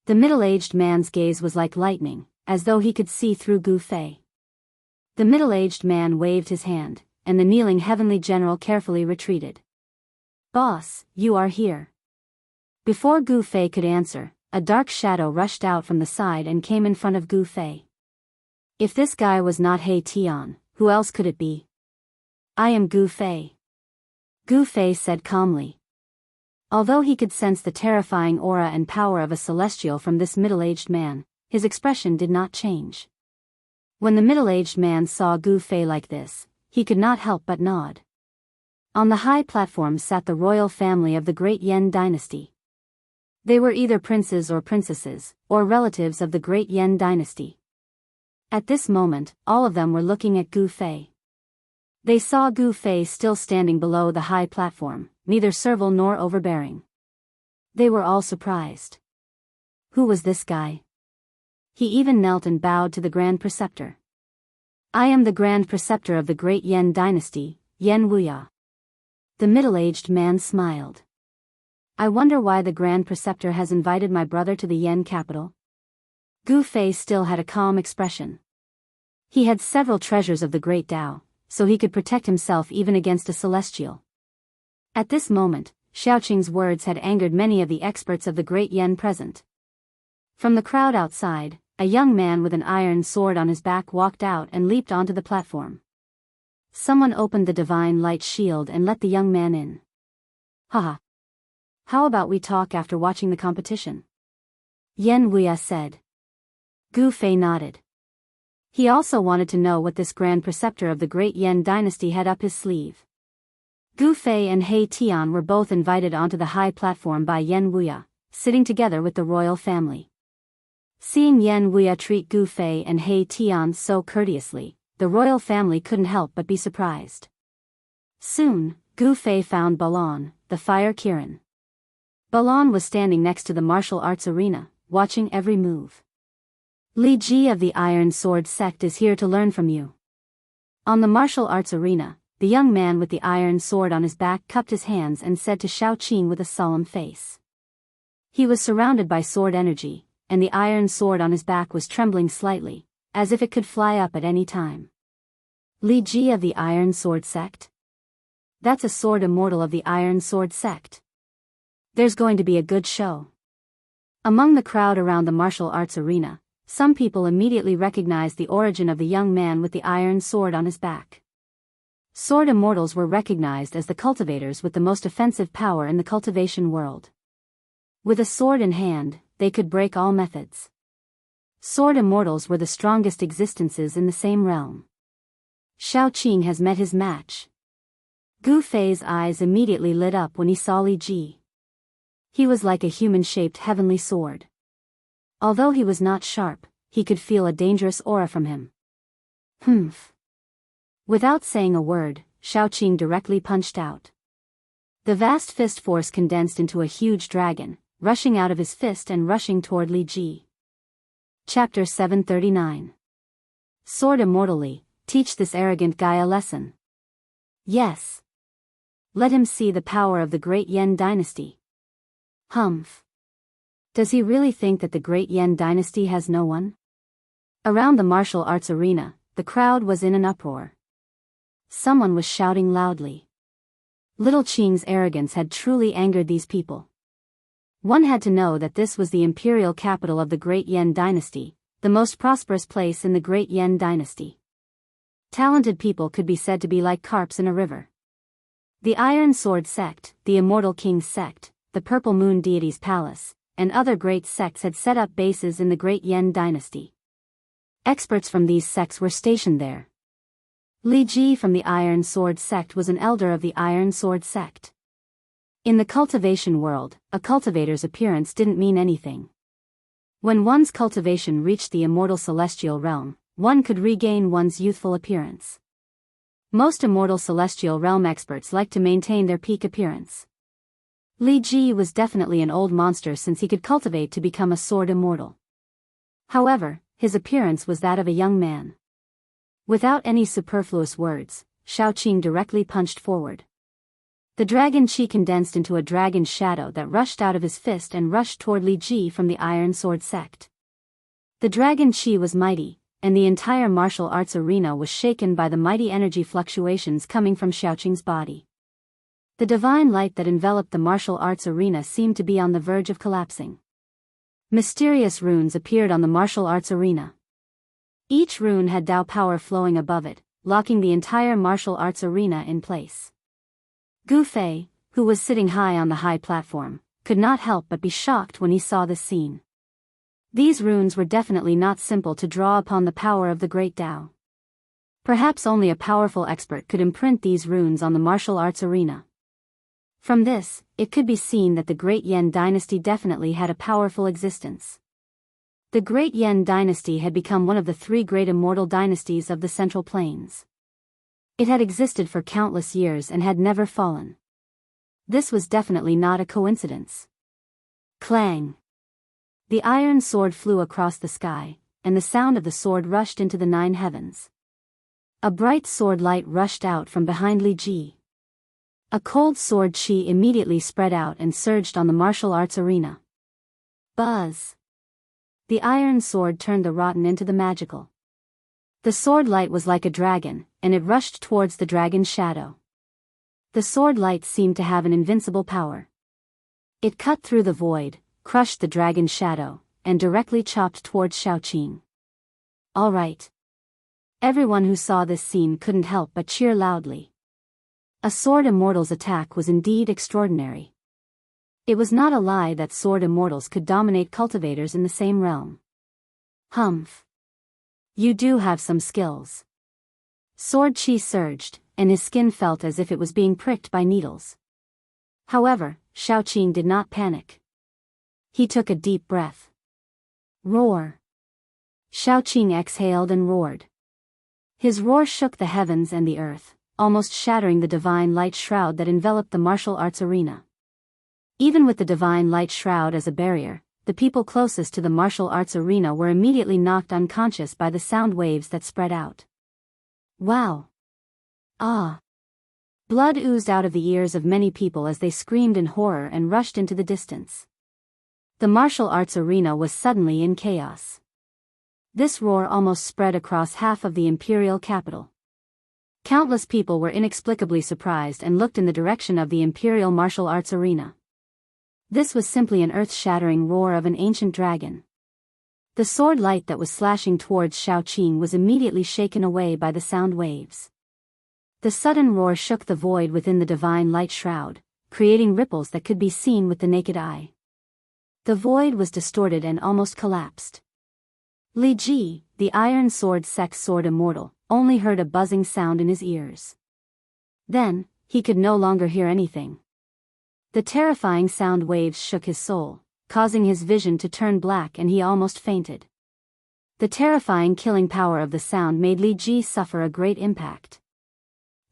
The middle-aged man's gaze was like lightning, as though he could see through Gu Fei. The middle-aged man waved his hand, and the kneeling Heavenly General carefully retreated. Boss, you are here. Before Gu Fei could answer, a dark shadow rushed out from the side and came in front of Gu Fei. If this guy was not He Tian, who else could it be? I am Gu Fei. Gu Fei said calmly. Although he could sense the terrifying aura and power of a celestial from this middle-aged man, his expression did not change. When the middle-aged man saw Gu Fei like this, he could not help but nod. On the high platform sat the royal family of the Great Yan dynasty. They were either princes or princesses, or relatives of the Great Yan dynasty. At this moment, all of them were looking at Gu Fei. They saw Gu Fei still standing below the high platform, neither servile nor overbearing. They were all surprised. Who was this guy? He even knelt and bowed to the Grand Preceptor. I am the Grand Preceptor of the Great Yan dynasty, Yan Wuya. The middle-aged man smiled. I wonder why the Grand Preceptor has invited my brother to the Yan capital. Gu Fei still had a calm expression. He had several treasures of the Great Tao, so he could protect himself even against a celestial. At this moment, Xiaoqing's words had angered many of the experts of the Great Yan present. From the crowd outside, a young man with an iron sword on his back walked out and leaped onto the platform. Someone opened the divine light shield and let the young man in. Haha. How about we talk after watching the competition? Yan Wuya said. Gu Fei nodded. He also wanted to know what this grand preceptor of the Great Yan dynasty had up his sleeve. Gu Fei and He Tian were both invited onto the high platform by Yan Wuya, sitting together with the royal family. Seeing Yan Wuya treat Gu Fei and He Tian so courteously, the royal family couldn't help but be surprised. Soon, Gu Fei found Balon, the fire Kirin. Balon was standing next to the martial arts arena, watching every move. Li Ji of the Iron Sword sect is here to learn from you. On the martial arts arena, the young man with the iron sword on his back cupped his hands and said to Xiaoqing with a solemn face. He was surrounded by sword energy, and the iron sword on his back was trembling slightly, as if it could fly up at any time. Li Ji of the Iron Sword sect? That's a sword immortal of the Iron Sword sect. There's going to be a good show. Among the crowd around the martial arts arena, some people immediately recognized the origin of the young man with the iron sword on his back. Sword immortals were recognized as the cultivators with the most offensive power in the cultivation world. With a sword in hand, they could break all methods. Sword immortals were the strongest existences in the same realm. Xiaoqing has met his match. Gu Fei's eyes immediately lit up when he saw Li Ji. He was like a human-shaped heavenly sword. Although he was not sharp, he could feel a dangerous aura from him. Humph. Without saying a word, Xiaoqing directly punched out. The vast fist force condensed into a huge dragon, rushing out of his fist and rushing toward Li Ji. Chapter 739. Sword Immortally, teach this arrogant guy a lesson. Yes. Let him see the power of the Great Yan dynasty. Humph. Does he really think that the Great Yan dynasty has no one? Around the martial arts arena, the crowd was in an uproar. Someone was shouting loudly. Little Qing's arrogance had truly angered these people. One had to know that this was the imperial capital of the Great Yan dynasty, the most prosperous place in the Great Yan dynasty. Talented people could be said to be like carps in a river. The Iron Sword sect, the Immortal King's sect, the Purple Moon Deity's palace, and other great sects had set up bases in the Great Yan dynasty. Experts from these sects were stationed there. Li Ji from the Iron Sword sect was an elder of the Iron Sword sect. In the cultivation world, a cultivator's appearance didn't mean anything. When one's cultivation reached the immortal celestial realm, one could regain one's youthful appearance. Most immortal celestial realm experts like to maintain their peak appearance. Li Ji was definitely an old monster since he could cultivate to become a sword immortal. However, his appearance was that of a young man. Without any superfluous words, Xiaoqing directly punched forward. The dragon chi condensed into a dragon's shadow that rushed out of his fist and rushed toward Li Ji from the Iron Sword sect. The dragon chi was mighty, and the entire martial arts arena was shaken by the mighty energy fluctuations coming from Xiaoqing's body. The divine light that enveloped the martial arts arena seemed to be on the verge of collapsing. Mysterious runes appeared on the martial arts arena. Each rune had Dao power flowing above it, locking the entire martial arts arena in place. Gu Fei, who was sitting high on the high platform, could not help but be shocked when he saw this scene. These runes were definitely not simple to draw upon the power of the great Dao. Perhaps only a powerful expert could imprint these runes on the martial arts arena. From this, it could be seen that the Great Yan dynasty definitely had a powerful existence. The Great Yan dynasty had become one of the three great immortal dynasties of the Central Plains. It had existed for countless years and had never fallen. This was definitely not a coincidence. Clang! The iron sword flew across the sky, and the sound of the sword rushed into the 9 heavens. A bright sword light rushed out from behind Li Ji. A cold sword chi immediately spread out and surged on the martial arts arena. Buzz! The iron sword turned the rotten into the magical. The sword light was like a dragon, and it rushed towards the dragon's shadow. The sword light seemed to have an invincible power. It cut through the void, crushed the dragon's shadow, and directly chopped towards Xiaoqing. All right. Everyone who saw this scene couldn't help but cheer loudly. A sword immortal's attack was indeed extraordinary. It was not a lie that sword immortals could dominate cultivators in the same realm. Humph. You do have some skills. Sword chi surged, and his skin felt as if it was being pricked by needles. However, Xiaoqing did not panic. He took a deep breath. Roar. Xiaoqing exhaled and roared. His roar shook the heavens and the earth, almost shattering the divine light shroud that enveloped the martial arts arena. Even with the divine light shroud as a barrier, the people closest to the martial arts arena were immediately knocked unconscious by the sound waves that spread out. Wow! Ah! Blood oozed out of the ears of many people as they screamed in horror and rushed into the distance. The martial arts arena was suddenly in chaos. This roar almost spread across half of the imperial capital. Countless people were inexplicably surprised and looked in the direction of the imperial martial arts arena. This was simply an earth-shattering roar of an ancient dragon. The sword light that was slashing towards Xiaoqing was immediately shaken away by the sound waves. The sudden roar shook the void within the divine light shroud, creating ripples that could be seen with the naked eye. The void was distorted and almost collapsed. Li Ji, the iron sword sect sword immortal, only heard a buzzing sound in his ears. Then, he could no longer hear anything. The terrifying sound waves shook his soul, causing his vision to turn black, and he almost fainted. The terrifying killing power of the sound made Li Ji suffer a great impact.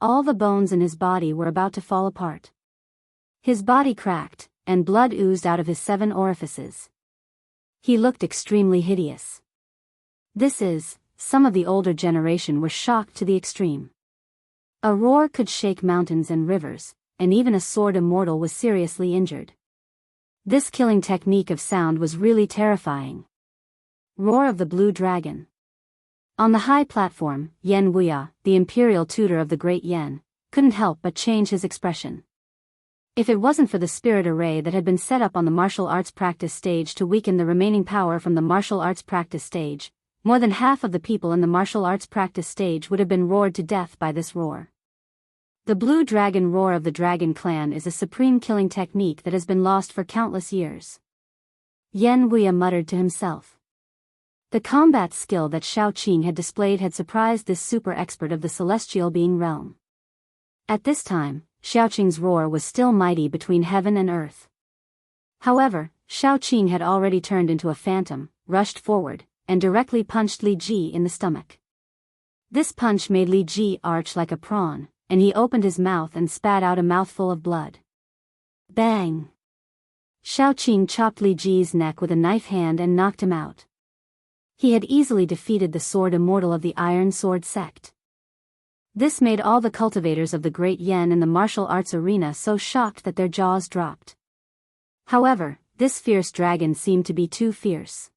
All the bones in his body were about to fall apart. His body cracked, and blood oozed out of his 7 orifices. He looked extremely hideous. Some of the older generation were shocked to the extreme. A roar could shake mountains and rivers, and even a sword immortal was seriously injured. This killing technique of sound was really terrifying. Roar of the Blue Dragon. On the high platform, Yan Wuya, the imperial tutor of the great Yan, couldn't help but change his expression. If it wasn't for the spirit array that had been set up on the martial arts practice stage to weaken the remaining power from the martial arts practice stage, more than half of the people in the martial arts practice stage would have been roared to death by this roar. The Blue Dragon roar of the Dragon Clan is a supreme killing technique that has been lost for countless years. Yan Wuya muttered to himself. The combat skill that Xiaoqing had displayed had surprised this super expert of the celestial being realm. At this time, Xiaoqing's roar was still mighty between heaven and earth. However, Xiaoqing had already turned into a phantom, rushed forward, and directly punched Li Ji in the stomach. This punch made Li Ji arch like a prawn, and he opened his mouth and spat out a mouthful of blood. Bang! Xiaoqing chopped Li Ji's neck with a knife hand and knocked him out. He had easily defeated the sword immortal of the Iron Sword sect. This made all the cultivators of the great Yan in the martial arts arena so shocked that their jaws dropped. However, this fierce dragon seemed to be too fierce.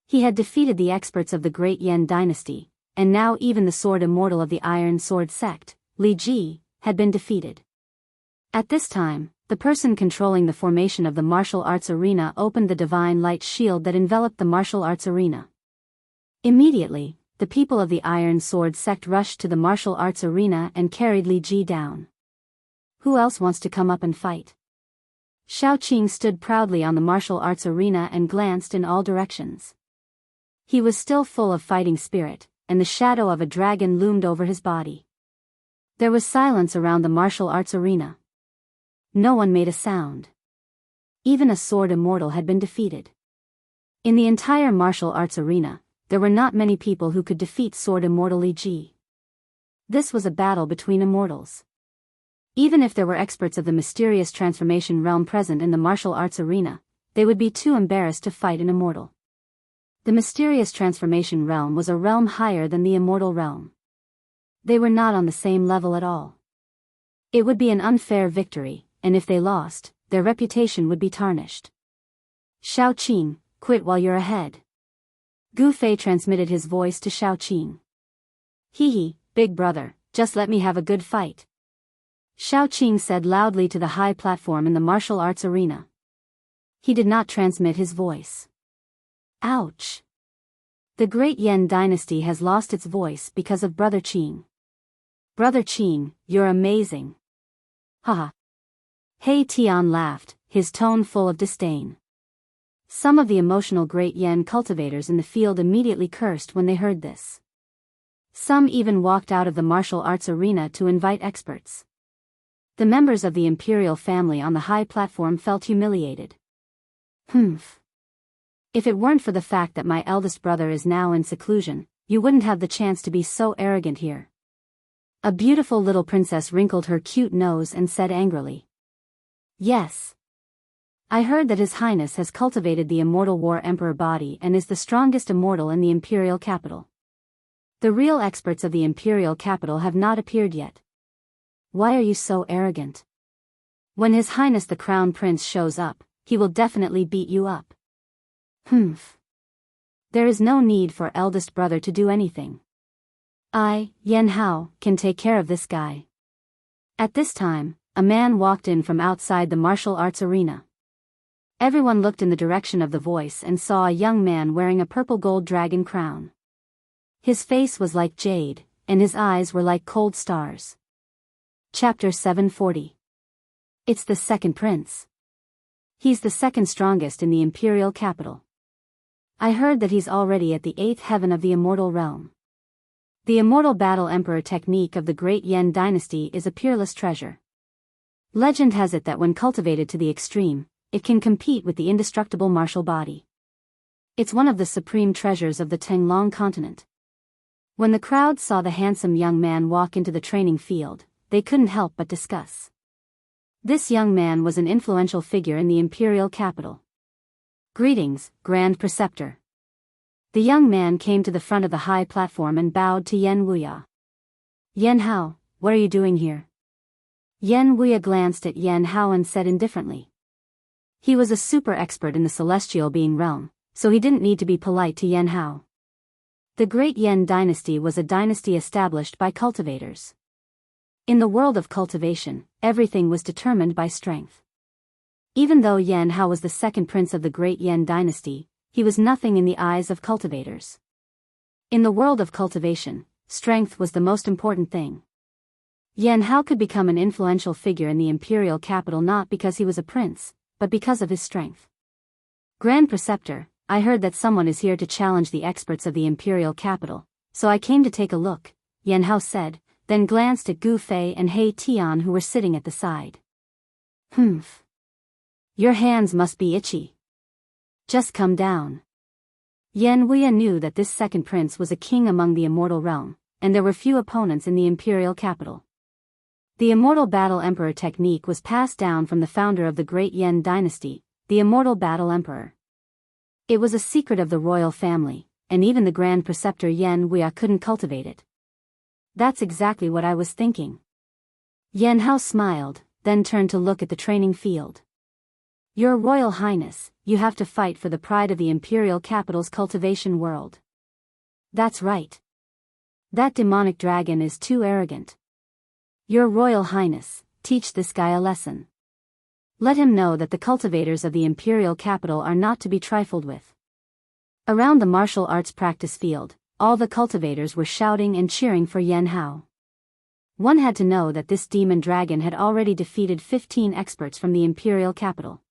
He had defeated the experts of the great Yan dynasty, and now even the sword immortal of the Iron Sword sect, Li Ji, had been defeated. At this time, the person controlling the formation of the martial arts arena opened the divine light shield that enveloped the martial arts arena. Immediately, the people of the Iron Sword sect rushed to the martial arts arena and carried Li Ji down. Who else wants to come up and fight? Xiaoqing stood proudly on the martial arts arena and glanced in all directions. He was still full of fighting spirit, and the shadow of a dragon loomed over his body. There was silence around the martial arts arena. No one made a sound. Even a sword immortal had been defeated. In the entire martial arts arena, there were not many people who could defeat sword immortal Li Ji. This was a battle between immortals. Even if there were experts of the mysterious transformation realm present in the martial arts arena, they would be too embarrassed to fight an immortal. The mysterious transformation realm was a realm higher than the immortal realm. They were not on the same level at all. It would be an unfair victory, and if they lost, their reputation would be tarnished. Xiaoqing, quit while you're ahead. Gu Fei transmitted his voice to Xiaoqing. Hee, big brother, just let me have a good fight. Xiaoqing said loudly to the high platform in the martial arts arena. He did not transmit his voice. Ouch! The great Yan dynasty has lost its voice because of Brother Qing. Brother Qing, you're amazing. Haha. He Tian laughed, his tone full of disdain. Some of the emotional great yen cultivators in the field immediately cursed when they heard this. Some even walked out of the martial arts arena to invite experts. The members of the imperial family on the high platform felt humiliated. If it weren't for the fact that my eldest brother is now in seclusion, you wouldn't have the chance to be so arrogant here. A beautiful little princess wrinkled her cute nose and said angrily. Yes. I heard that His Highness has cultivated the immortal war emperor body and is the strongest immortal in the imperial capital. The real experts of the imperial capital have not appeared yet. Why are you so arrogant? When His Highness the Crown Prince shows up, he will definitely beat you up. There is no need for eldest brother to do anything. I, Yan Hao, can take care of this guy. At this time, a man walked in from outside the martial arts arena. Everyone looked in the direction of the voice and saw a young man wearing a purple gold dragon crown. His face was like jade, and his eyes were like cold stars. Chapter 740. It's the second prince. He's the second strongest in the imperial capital. I heard that he's already at the 8th heaven of the immortal realm. The immortal battle emperor technique of the great Yen dynasty is a peerless treasure. Legend has it that when cultivated to the extreme, it can compete with the indestructible martial body. It's one of the supreme treasures of the Tenglong continent. When the crowd saw the handsome young man walk into the training field, they couldn't help but discuss. This young man was an influential figure in the imperial capital. Greetings, Grand Preceptor. The young man came to the front of the high platform and bowed to Yen Wuya. Yen Hao, what are you doing here? Yen Wuya glanced at Yen Hao and said indifferently. He was a super expert in the celestial being realm, so he didn't need to be polite to Yen Hao. The great Yen dynasty was a dynasty established by cultivators. In the world of cultivation, everything was determined by strength. Even though Yen Hao was the second prince of the great Yen dynasty, he was nothing in the eyes of cultivators. In the world of cultivation, strength was the most important thing. Yen Hao could become an influential figure in the imperial capital not because he was a prince, but because of his strength. Grand Preceptor, I heard that someone is here to challenge the experts of the imperial capital, so I came to take a look, Yen Hao said, then glanced at Gu Fei and He Tian who were sitting at the side. Your hands must be itchy. Just come down. Yen Wuya knew that this second prince was a king among the immortal realm, and there were few opponents in the imperial capital. The immortal battle emperor technique was passed down from the founder of the great Yen dynasty, the immortal battle emperor. It was a secret of the royal family, and even the grand preceptor Yen Wuya couldn't cultivate it. That's exactly what I was thinking. Yen Hao smiled, then turned to look at the training field. Your Royal Highness, you have to fight for the pride of the imperial capital's cultivation world. That's right. That demonic dragon is too arrogant. Your Royal Highness, teach this guy a lesson. Let him know that the cultivators of the imperial capital are not to be trifled with. Around the martial arts practice field, all the cultivators were shouting and cheering for Yen Hao. One had to know that this demon dragon had already defeated 15 experts from the imperial capital.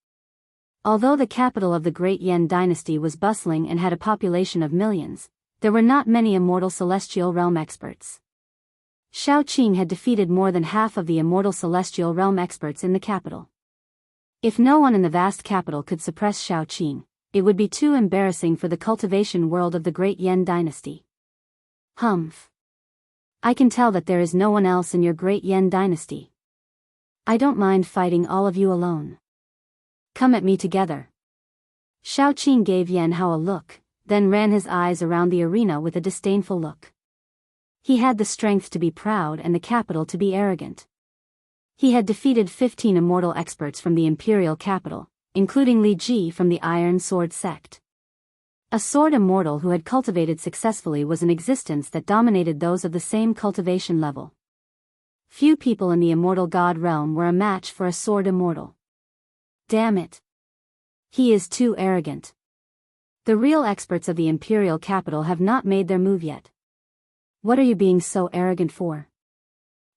Although the capital of the great Yen dynasty was bustling and had a population of millions, there were not many immortal celestial realm experts. Shao Qing had defeated more than half of the immortal celestial realm experts in the capital. If no one in the vast capital could suppress Shao Qing, it would be too embarrassing for the cultivation world of the great Yen dynasty. I can tell that there is no one else in your great Yen dynasty. I don't mind fighting all of you alone. Come at me together. Shao Qing gave Yen Hao a look, then ran his eyes around the arena with a disdainful look. He had the strength to be proud and the capital to be arrogant. He had defeated 15 immortal experts from the imperial capital, including Li Ji from the Iron Sword sect. A sword immortal who had cultivated successfully was an existence that dominated those of the same cultivation level. Few people in the immortal god realm were a match for a sword immortal. Damn it. He is too arrogant. The real experts of the imperial capital have not made their move yet. What are you being so arrogant for?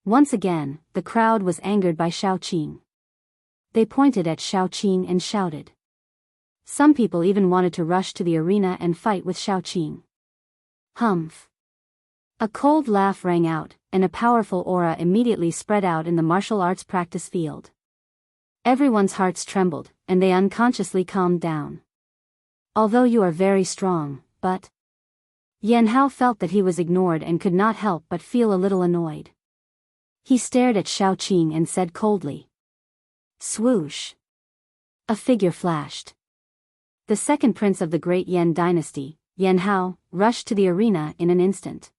Once again, the crowd was angered by Shao Qing. They pointed at Shao Qing and shouted. Some people even wanted to rush to the arena and fight with Xiaoqing. Humph. A cold laugh rang out, and a powerful aura immediately spread out in the martial arts practice field. Everyone's hearts trembled, and they unconsciously calmed down. Although you are very strong, but... Yan Hao felt that he was ignored and could not help but feel a little annoyed. He stared at Xiaoqing and said coldly. Swoosh. A figure flashed. The second prince of the great Yan dynasty, Yan Hao, rushed to the arena in an instant.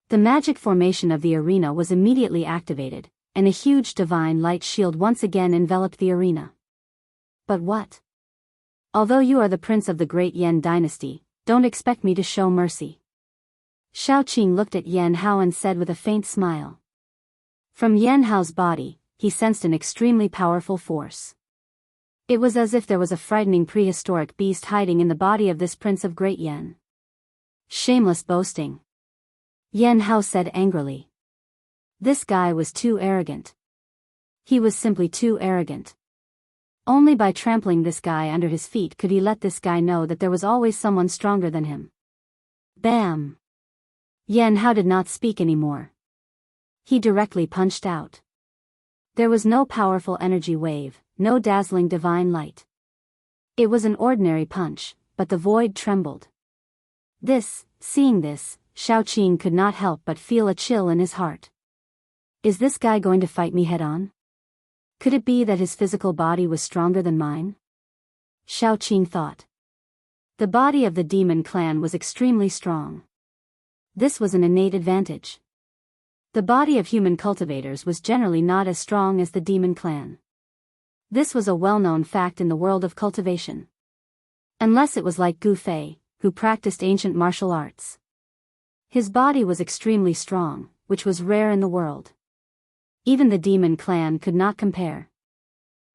The magic formation of the arena was immediately activated, and a huge divine light shield once again enveloped the arena. But what? Although you are the prince of the great Yan dynasty, don't expect me to show mercy. Xiaoqing looked at Yan Hao and said with a faint smile. From Yan Hao's body, he sensed an extremely powerful force. It was as if there was a frightening prehistoric beast hiding in the body of this prince of great Yan. Shameless boasting. Yan Hao said angrily. This guy was too arrogant. He was simply too arrogant. Only by trampling this guy under his feet could he let this guy know that there was always someone stronger than him. Bam! Yan Hao did not speak anymore. He directly punched out. There was no powerful energy wave, no dazzling divine light. It was an ordinary punch, but the void trembled. Seeing this, Xiaoqing could not help but feel a chill in his heart. Is this guy going to fight me head-on? Could it be that his physical body was stronger than mine? Xiaoqing thought. The body of the demon clan was extremely strong. This was an innate advantage. The body of human cultivators was generally not as strong as the demon clan. This was a well-known fact in the world of cultivation. Unless it was like Gu Fei, who practiced ancient martial arts. His body was extremely strong, which was rare in the world. Even the demon clan could not compare.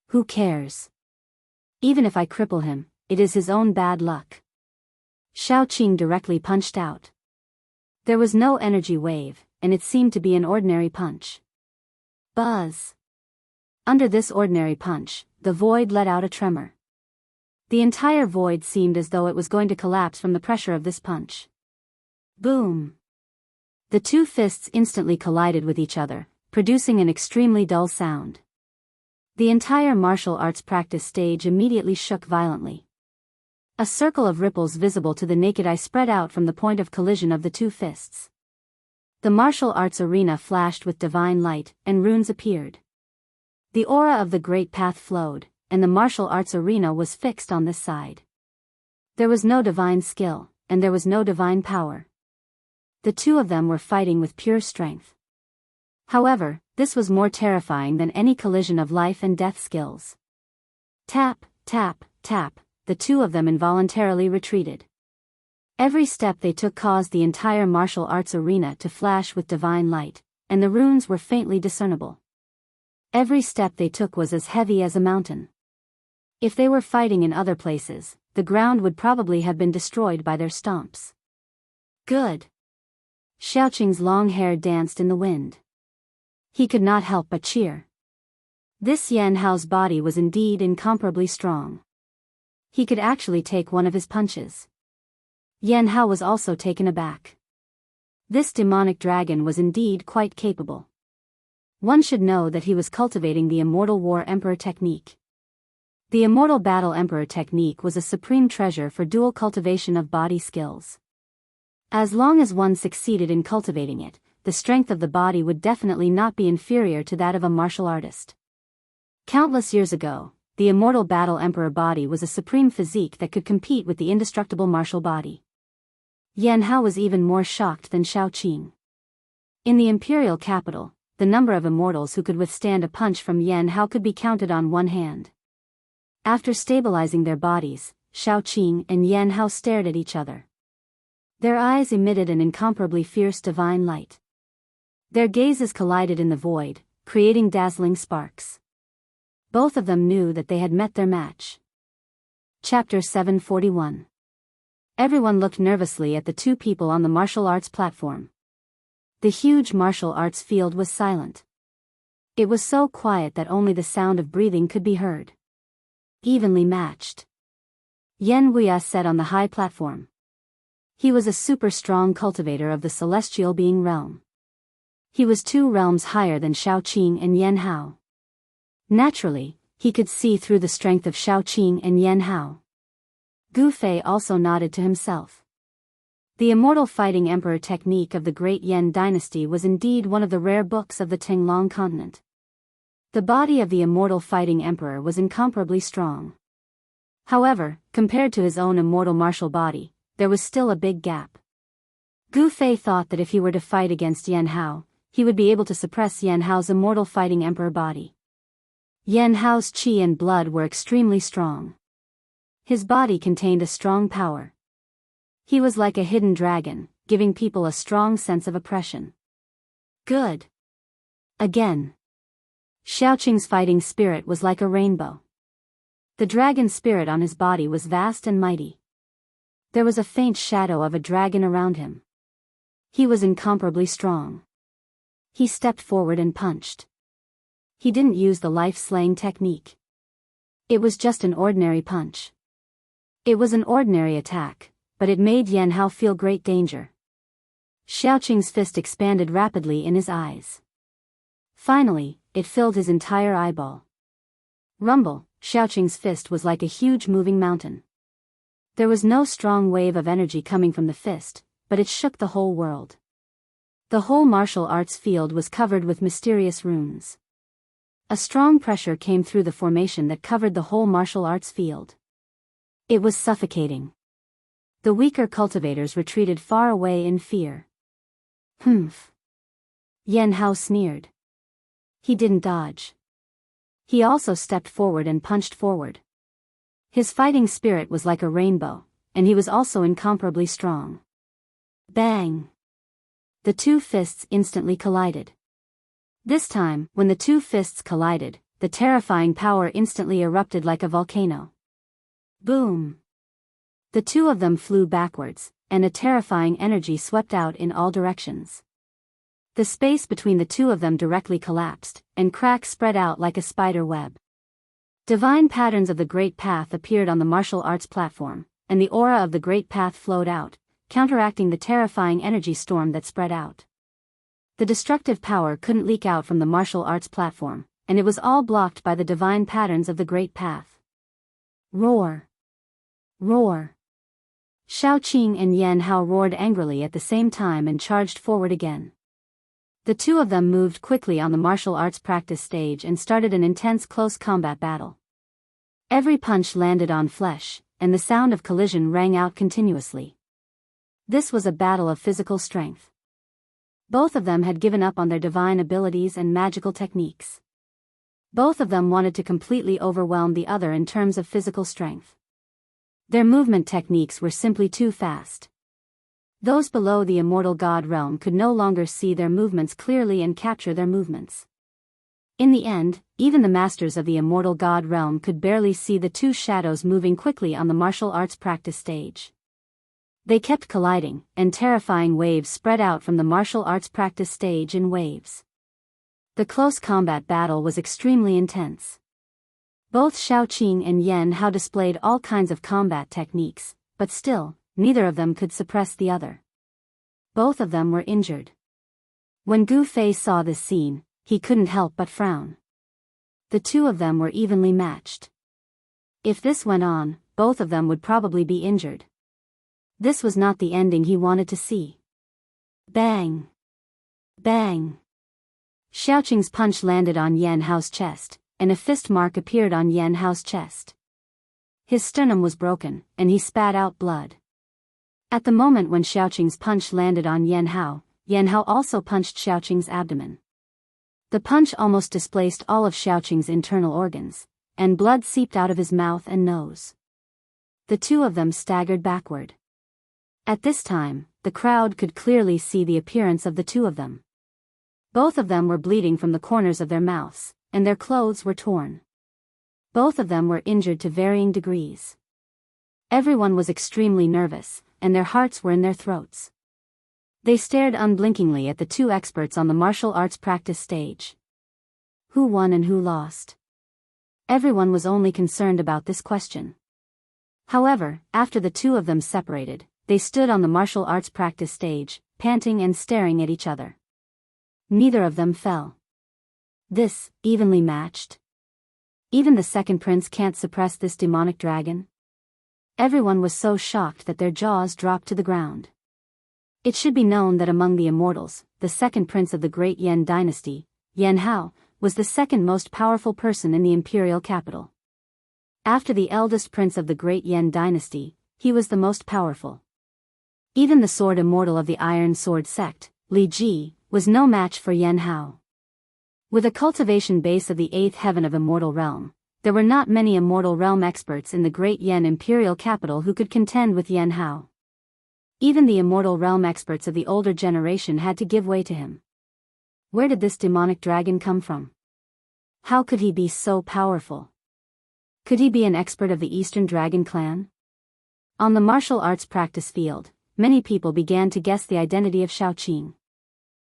Who cares? Even if I cripple him, it is his own bad luck. Xiaoqing directly punched out. There was no energy wave, and it seemed to be an ordinary punch. Buzz! Under this ordinary punch, the void let out a tremor. The entire void seemed as though it was going to collapse from the pressure of this punch. Boom! The two fists instantly collided with each other, producing an extremely dull sound. The entire martial arts practice stage immediately shook violently. A circle of ripples visible to the naked eye spread out from the point of collision of the two fists. The martial arts arena flashed with divine light, and runes appeared. The aura of the great path flowed, and the martial arts arena was fixed on this side. There was no divine skill, and there was no divine power. The two of them were fighting with pure strength. However, this was more terrifying than any collision of life and death skills. Tap, tap, tap, the two of them involuntarily retreated. Every step they took caused the entire martial arts arena to flash with divine light, and the runes were faintly discernible. Every step they took was as heavy as a mountain. If they were fighting in other places, the ground would probably have been destroyed by their stomps. Good. Xiaoqing's long hair danced in the wind. He could not help but cheer. This Yan Hao's body was indeed incomparably strong. He could actually take one of his punches. Yan Hao was also taken aback. This demonic dragon was indeed quite capable. One should know that he was cultivating the Immortal War Emperor technique. The Immortal Battle Emperor technique was a supreme treasure for dual cultivation of body skills. As long as one succeeded in cultivating it, the strength of the body would definitely not be inferior to that of a martial artist. Countless years ago, the Immortal Battle Emperor body was a supreme physique that could compete with the indestructible martial body. Yan Hao was even more shocked than Xiaoqing. In the imperial capital, the number of immortals who could withstand a punch from Yan Hao could be counted on one hand. After stabilizing their bodies, Xiaoqing and Yan Hao stared at each other. Their eyes emitted an incomparably fierce divine light. Their gazes collided in the void, creating dazzling sparks. Both of them knew that they had met their match. Chapter 741. Everyone looked nervously at the two people on the martial arts platform. The huge martial arts field was silent. It was so quiet that only the sound of breathing could be heard. Evenly matched. Yan Wuya sat on the high platform. He was a super strong cultivator of the celestial being realm. He was 2 realms higher than Shaoqing and Yan Hao. Naturally, he could see through the strength of Shaoqing and Yan Hao. Gu Fei also nodded to himself. The Immortal Fighting Emperor technique of the Great Yan Dynasty was indeed one of the rare books of the Tinglong continent. The body of the Immortal Fighting Emperor was incomparably strong. However, compared to his own immortal martial body, there was still a big gap. Gu Fei thought that if he were to fight against Yan Hao, he would be able to suppress Yan Hao's Immortal Fighting Emperor body. Yan Hao's qi and blood were extremely strong. His body contained a strong power. He was like a hidden dragon, giving people a strong sense of oppression. Good. Again. Shaoqing's fighting spirit was like a rainbow. The dragon spirit on his body was vast and mighty. There was a faint shadow of a dragon around him. He was incomparably strong. He stepped forward and punched. He didn't use the life-slaying technique. It was just an ordinary punch. It was an ordinary attack, but it made Yan Hao feel great danger. Shaoqing's fist expanded rapidly in his eyes. Finally, it filled his entire eyeball. Rumble, Shaoqing's fist was like a huge moving mountain. There was no strong wave of energy coming from the fist, but it shook the whole world. The whole martial arts field was covered with mysterious runes. A strong pressure came through the formation that covered the whole martial arts field. It was suffocating. The weaker cultivators retreated far away in fear. Humph. Yan Hao sneered. He didn't dodge. He also stepped forward and punched forward. His fighting spirit was like a rainbow, and he was also incomparably strong. Bang! The 2 fists instantly collided. This time, when the 2 fists collided, the terrifying power instantly erupted like a volcano. Boom! The 2 of them flew backwards, and a terrifying energy swept out in all directions. The space between the 2 of them directly collapsed, and cracks spread out like a spider web. Divine patterns of the Great Path appeared on the martial arts platform, and the aura of the Great Path flowed out, counteracting the terrifying energy storm that spread out. The destructive power couldn't leak out from the martial arts platform, and it was all blocked by the divine patterns of the Great Path. Roar! Roar! Shaoqing and Yan Hao roared angrily at the same time and charged forward again. The 2 of them moved quickly on the martial arts practice stage and started an intense close combat battle. Every punch landed on flesh, and the sound of collision rang out continuously. This was a battle of physical strength. Both of them had given up on their divine abilities and magical techniques. Both of them wanted to completely overwhelm the other in terms of physical strength. Their movement techniques were simply too fast. Those below the immortal god realm could no longer see their movements clearly and capture their movements. In the end, even the masters of the immortal god realm could barely see the 2 shadows moving quickly on the martial arts practice stage. They kept colliding, and terrifying waves spread out from the martial arts practice stage in waves. The close combat battle was extremely intense. Both Shaoqing and Yan Hao displayed all kinds of combat techniques, but still, neither of them could suppress the other. Both of them were injured. When Gu Fei saw this scene, he couldn't help but frown. The 2 of them were evenly matched. If this went on, both of them would probably be injured. This was not the ending he wanted to see. Bang! Bang! Shaoqing's punch landed on Yan Hao's chest, and a fist mark appeared on Yan Hao's chest. His sternum was broken, and he spat out blood. At the moment when Shaoqing's punch landed on Yan Hao also punched Shaoqing's abdomen. The punch almost displaced all of Shaoqing's internal organs, and blood seeped out of his mouth and nose. The 2 of them staggered backward. At this time, the crowd could clearly see the appearance of the 2 of them. Both of them were bleeding from the corners of their mouths, and their clothes were torn. Both of them were injured to varying degrees. Everyone was extremely nervous, and their hearts were in their throats. They stared unblinkingly at the 2 experts on the martial arts practice stage. Who won and who lost? Everyone was only concerned about this question. However, after the two of them separated, they stood on the martial arts practice stage, panting and staring at each other. Neither of them fell. This, evenly matched. Even the second prince can't suppress this demonic dragon? Everyone was so shocked that their jaws dropped to the ground. It should be known that among the immortals, the second prince of the great Yan dynasty, Yan Hao, was the second most powerful person in the imperial capital. After the eldest prince of the great Yan dynasty, he was the most powerful. Even the sword immortal of the Iron Sword sect, Li Ji, was no match for Yan Hao. With a cultivation base of the 8th heaven of Immortal Realm, there were not many Immortal Realm experts in the great Yan imperial capital who could contend with Yan Hao. Even the Immortal Realm experts of the older generation had to give way to him. Where did this demonic dragon come from? How could he be so powerful? Could he be an expert of the Eastern Dragon clan? On the martial arts practice field, many people began to guess the identity of Shaoqing.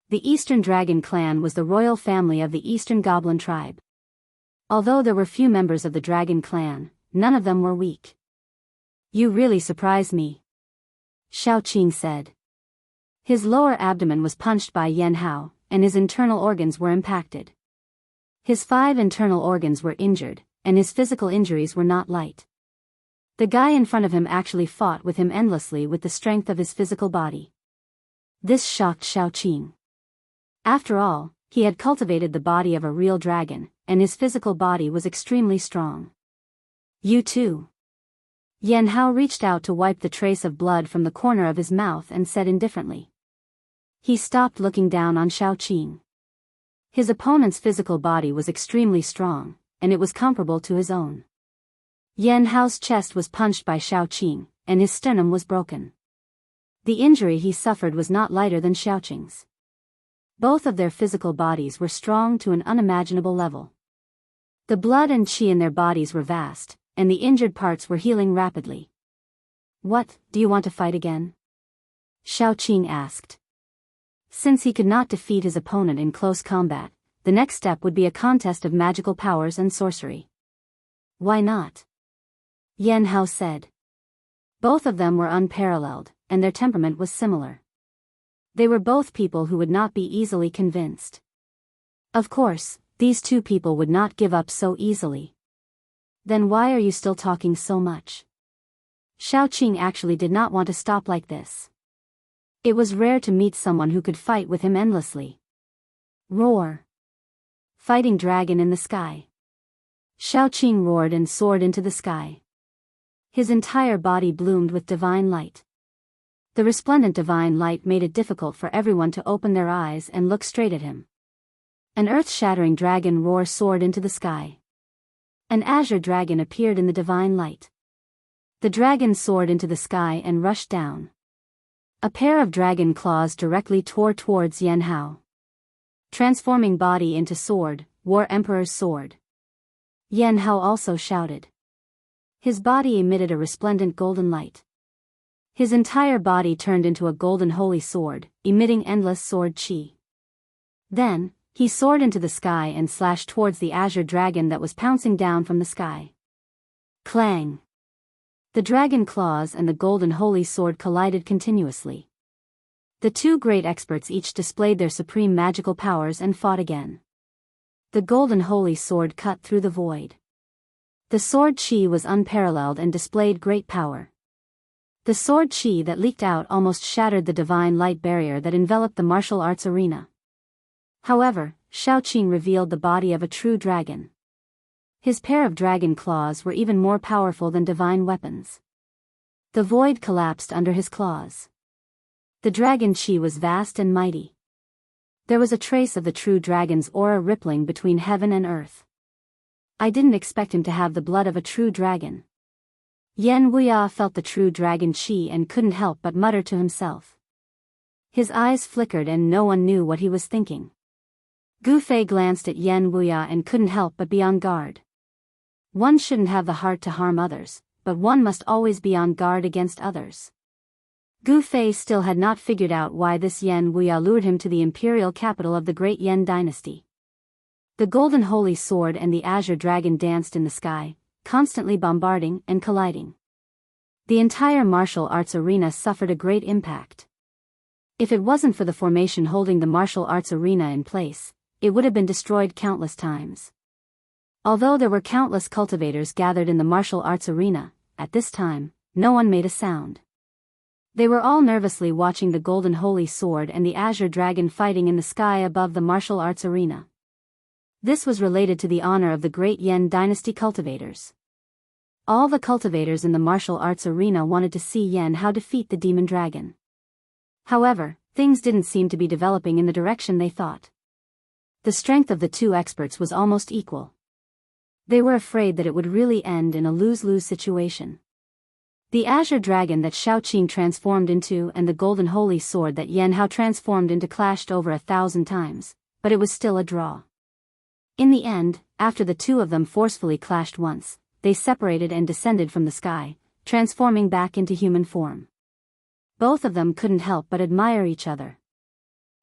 The Eastern Dragon clan was the royal family of the Eastern Goblin tribe. Although there were few members of the Dragon clan, none of them were weak. "You really surprise me," Shaoqing said. His lower abdomen was punched by Yan Hao, and his internal organs were impacted. His 5 internal organs were injured, and his physical injuries were not light. The guy in front of him actually fought with him endlessly with the strength of his physical body. This shocked Shaoqing. After all, he had cultivated the body of a real dragon, and his physical body was extremely strong. "You too." Yan Hao reached out to wipe the trace of blood from the corner of his mouth and said indifferently. He stopped looking down on Shaoqing. His opponent's physical body was extremely strong, and it was comparable to his own. Yan Hao's chest was punched by Shaoqing, and his sternum was broken. The injury he suffered was not lighter than Shaoqing's. Both of their physical bodies were strong to an unimaginable level. The blood and qi in their bodies were vast, and the injured parts were healing rapidly. "What, do you want to fight again?" Shaoqing asked. Since he could not defeat his opponent in close combat, the next step would be a contest of magical powers and sorcery. "Why not?" Yan Hao said. Both of them were unparalleled, and their temperament was similar. They were both people who would not be easily convinced. Of course, these two people would not give up so easily. "Then why are you still talking so much?" Shaoqing actually did not want to stop like this. It was rare to meet someone who could fight with him endlessly. Roar. Fighting dragon in the sky. Shaoqing roared and soared into the sky. His entire body bloomed with divine light. The resplendent divine light made it difficult for everyone to open their eyes and look straight at him. An earth-shattering dragon roar soared into the sky. An azure dragon appeared in the divine light. The dragon soared into the sky and rushed down. A pair of dragon claws directly tore towards Yan Hao. Transforming body into sword, War Emperor's sword. Yan Hao also shouted. His body emitted a resplendent golden light. His entire body turned into a golden holy sword, emitting endless sword qi. Then, he soared into the sky and slashed towards the azure dragon that was pouncing down from the sky. Clang! The dragon claws and the golden holy sword collided continuously. The two great experts each displayed their supreme magical powers and fought again. The golden holy sword cut through the void. The sword qi was unparalleled and displayed great power. The sword qi that leaked out almost shattered the divine light barrier that enveloped the martial arts arena. However, Shaoqing revealed the body of a true dragon. His pair of dragon claws were even more powerful than divine weapons. The void collapsed under his claws. The dragon qi was vast and mighty. There was a trace of the true dragon's aura rippling between heaven and earth. I didn't expect him to have the blood of a true dragon. Yan Wuya felt the true dragon qi and couldn't help but mutter to himself. His eyes flickered and no one knew what he was thinking. Gu Fei glanced at Yan Wuya and couldn't help but be on guard. One shouldn't have the heart to harm others, but one must always be on guard against others. Gu Fei still had not figured out why this Yan Wuya lured him to the imperial capital of the great Yan dynasty. The golden holy sword and the azure dragon danced in the sky, constantly bombarding and colliding. The entire martial arts arena suffered a great impact. If it wasn't for the formation holding the martial arts arena in place, it would have been destroyed countless times. Although there were countless cultivators gathered in the martial arts arena, at this time, no one made a sound. They were all nervously watching the golden holy sword and the azure dragon fighting in the sky above the martial arts arena. This was related to the honor of the great Yan dynasty cultivators. All the cultivators in the martial arts arena wanted to see Jianghu defeat the demon dragon. However, things didn't seem to be developing in the direction they thought. The strength of the two experts was almost equal. They were afraid that it would really end in a lose-lose situation. The azure dragon that Shaoqing transformed into and the golden holy sword that Jianghu transformed into clashed over 1,000 times, but it was still a draw. In the end, after the two of them forcefully clashed once, they separated and descended from the sky, transforming back into human form. Both of them couldn't help but admire each other.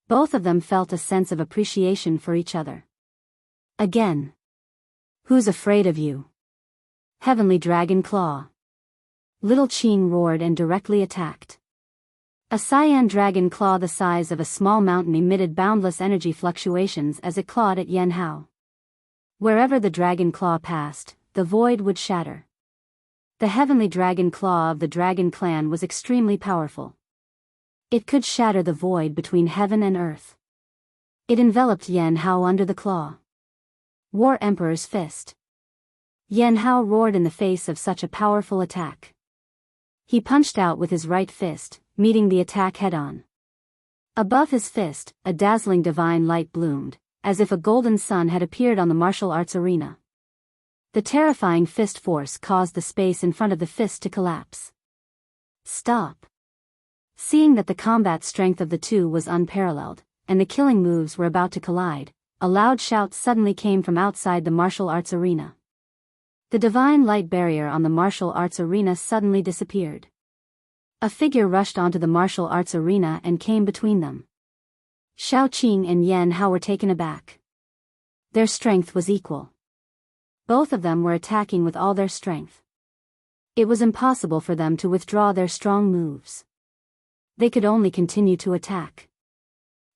Both of them felt a sense of appreciation for each other. Again. Who's afraid of you? Heavenly Dragon Claw. Little Qing roared and directly attacked. A cyan dragon claw the size of a small mountain emitted boundless energy fluctuations as it clawed at Jianghu. Wherever the dragon claw passed, the void would shatter. The heavenly dragon claw of the dragon clan was extremely powerful. It could shatter the void between heaven and earth. It enveloped Jianghu under the claw. War Emperor's fist. Jianghu roared in the face of such a powerful attack. He punched out with his right fist, meeting the attack head-on. Above his fist, a dazzling divine light bloomed, as if a golden sun had appeared on the martial arts arena. The terrifying fist force caused the space in front of the fist to collapse. Stop. Seeing that the combat strength of the two was unparalleled, and the killing moves were about to collide, a loud shout suddenly came from outside the martial arts arena. The divine light barrier on the martial arts arena suddenly disappeared. A figure rushed onto the martial arts arena and came between them. Shaoqing and Jianghu were taken aback. Their strength was equal. Both of them were attacking with all their strength. It was impossible for them to withdraw their strong moves. They could only continue to attack.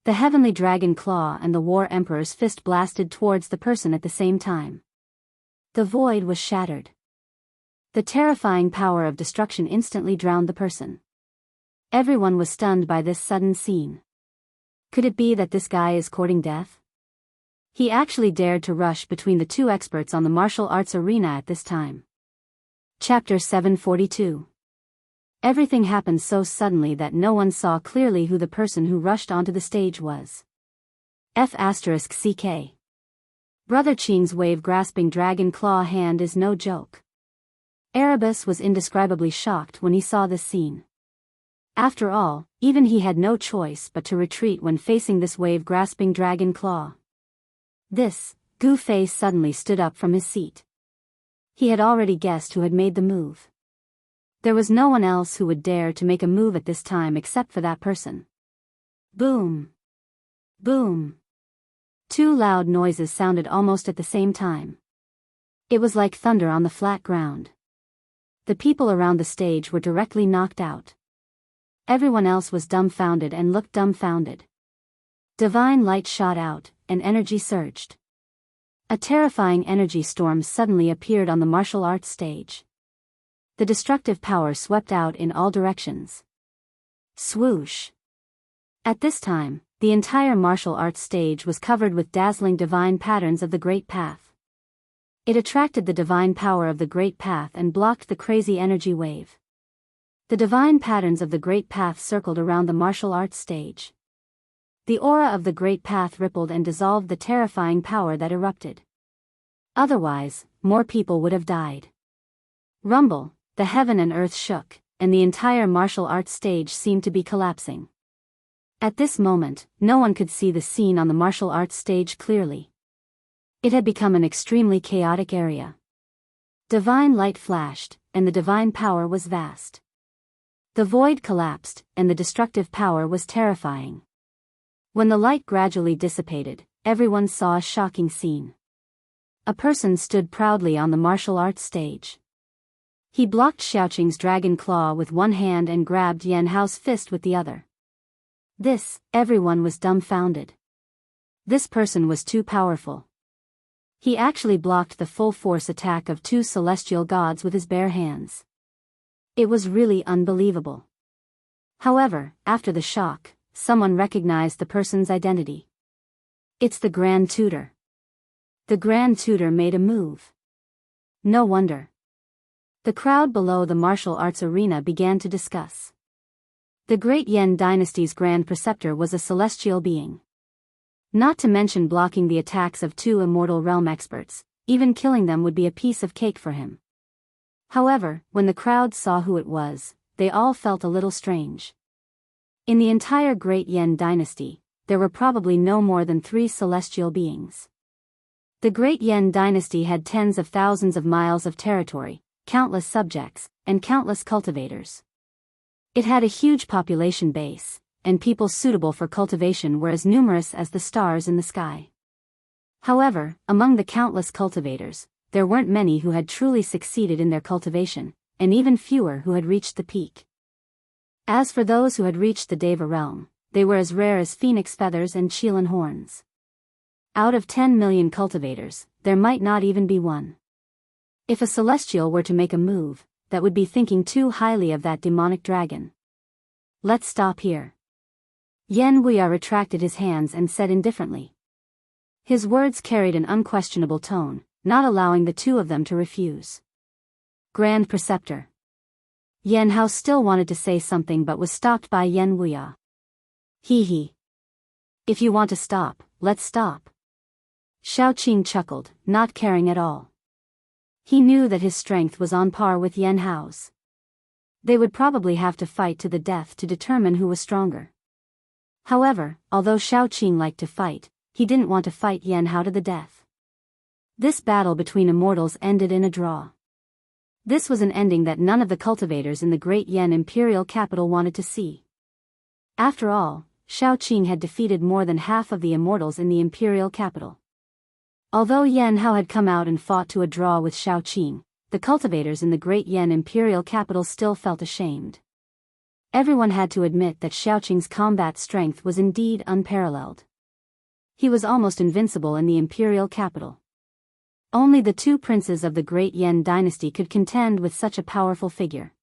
The heavenly dragon claw and the war emperor's fist blasted towards the person at the same time. The void was shattered. The terrifying power of destruction instantly drowned the person. Everyone was stunned by this sudden scene. Could it be that this guy is courting death? He actually dared to rush between the two experts on the martial arts arena at this time. Chapter 742. Everything happened so suddenly that no one saw clearly who the person who rushed onto the stage was. F***CK. Brother Qing's wave-grasping dragon claw hand is no joke. Erebus was indescribably shocked when he saw this scene. After all, even he had no choice but to retreat when facing this wave-grasping dragon claw. This, Gu Fei suddenly stood up from his seat. He had already guessed who had made the move. There was no one else who would dare to make a move at this time except for that person. Boom! Boom! Two loud noises sounded almost at the same time. It was like thunder on the flat ground. The people around the stage were directly knocked out. Everyone else was dumbfounded and looked dumbfounded. Divine light shot out, and energy surged. A terrifying energy storm suddenly appeared on the martial arts stage. The destructive power swept out in all directions. Swoosh! At this time, the entire martial arts stage was covered with dazzling divine patterns of the Great Path. It attracted the divine power of the Great Path and blocked the crazy energy wave. The divine patterns of the Great Path circled around the martial arts stage. The aura of the Great Path rippled and dissolved the terrifying power that erupted. Otherwise, more people would have died. Rumble, the heaven and earth shook, and the entire martial arts stage seemed to be collapsing. At this moment, no one could see the scene on the martial arts stage clearly. It had become an extremely chaotic area. Divine light flashed, and the divine power was vast. The void collapsed, and the destructive power was terrifying. When the light gradually dissipated, everyone saw a shocking scene. A person stood proudly on the martial arts stage. He blocked Xiaoqing's dragon claw with one hand and grabbed Yan Hao's fist with the other. Everyone was dumbfounded. This person was too powerful. He actually blocked the full-force attack of two celestial gods with his bare hands. It was really unbelievable. However, after the shock, someone recognized the person's identity. It's the Grand Tutor. The Grand Tutor made a move. No wonder. The crowd below the martial arts arena began to discuss. The Great Yan Dynasty's Grand Preceptor was a celestial being. Not to mention blocking the attacks of two immortal realm experts, even killing them would be a piece of cake for him. However, when the crowd saw who it was, they all felt a little strange. In the entire Great Yan Dynasty, there were probably no more than 3 celestial beings. The Great Yan Dynasty had tens of thousands of miles of territory, countless subjects, and countless cultivators. It had a huge population base, and people suitable for cultivation were as numerous as the stars in the sky. However, among the countless cultivators, there weren't many who had truly succeeded in their cultivation, and even fewer who had reached the peak. As for those who had reached the Deva realm, they were as rare as phoenix feathers and Qilin horns. Out of 10 million cultivators, there might not even be one. If a celestial were to make a move, that would be thinking too highly of that demonic dragon. Let's stop here. Yan Wuya retracted his hands and said indifferently. His words carried an unquestionable tone, not allowing the two of them to refuse. Grand Preceptor. Yan Hao still wanted to say something but was stopped by Yan Wuya. He. If you want to stop, let's stop. Xiaoqing chuckled, not caring at all. He knew that his strength was on par with Yan Hao's. They would probably have to fight to the death to determine who was stronger. However, although Xiaoqing liked to fight, he didn't want to fight Yan Hao to the death. This battle between immortals ended in a draw. This was an ending that none of the cultivators in the Great Yan Imperial capital wanted to see. After all, Xiaoqing had defeated more than half of the immortals in the Imperial capital. Although Yan Hao had come out and fought to a draw with Xiaoqing, the cultivators in the Great Yan Imperial capital still felt ashamed. Everyone had to admit that Xiaoqing's combat strength was indeed unparalleled. He was almost invincible in the Imperial capital. Only the 2 princes of the Great Yan Dynasty could contend with such a powerful figure.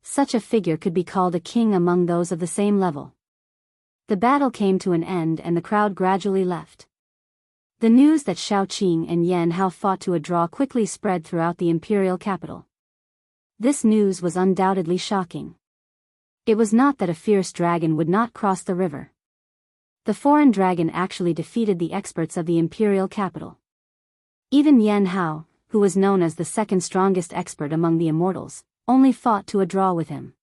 Such a figure could be called a king among those of the same level. The battle came to an end and the crowd gradually left. The news that Xiaoqing and Yan Hao fought to a draw quickly spread throughout the imperial capital. This news was undoubtedly shocking. It was not that a fierce dragon would not cross the river. The foreign dragon actually defeated the experts of the imperial capital. Even Yan Hao, who was known as the second strongest expert among the immortals, only fought to a draw with him.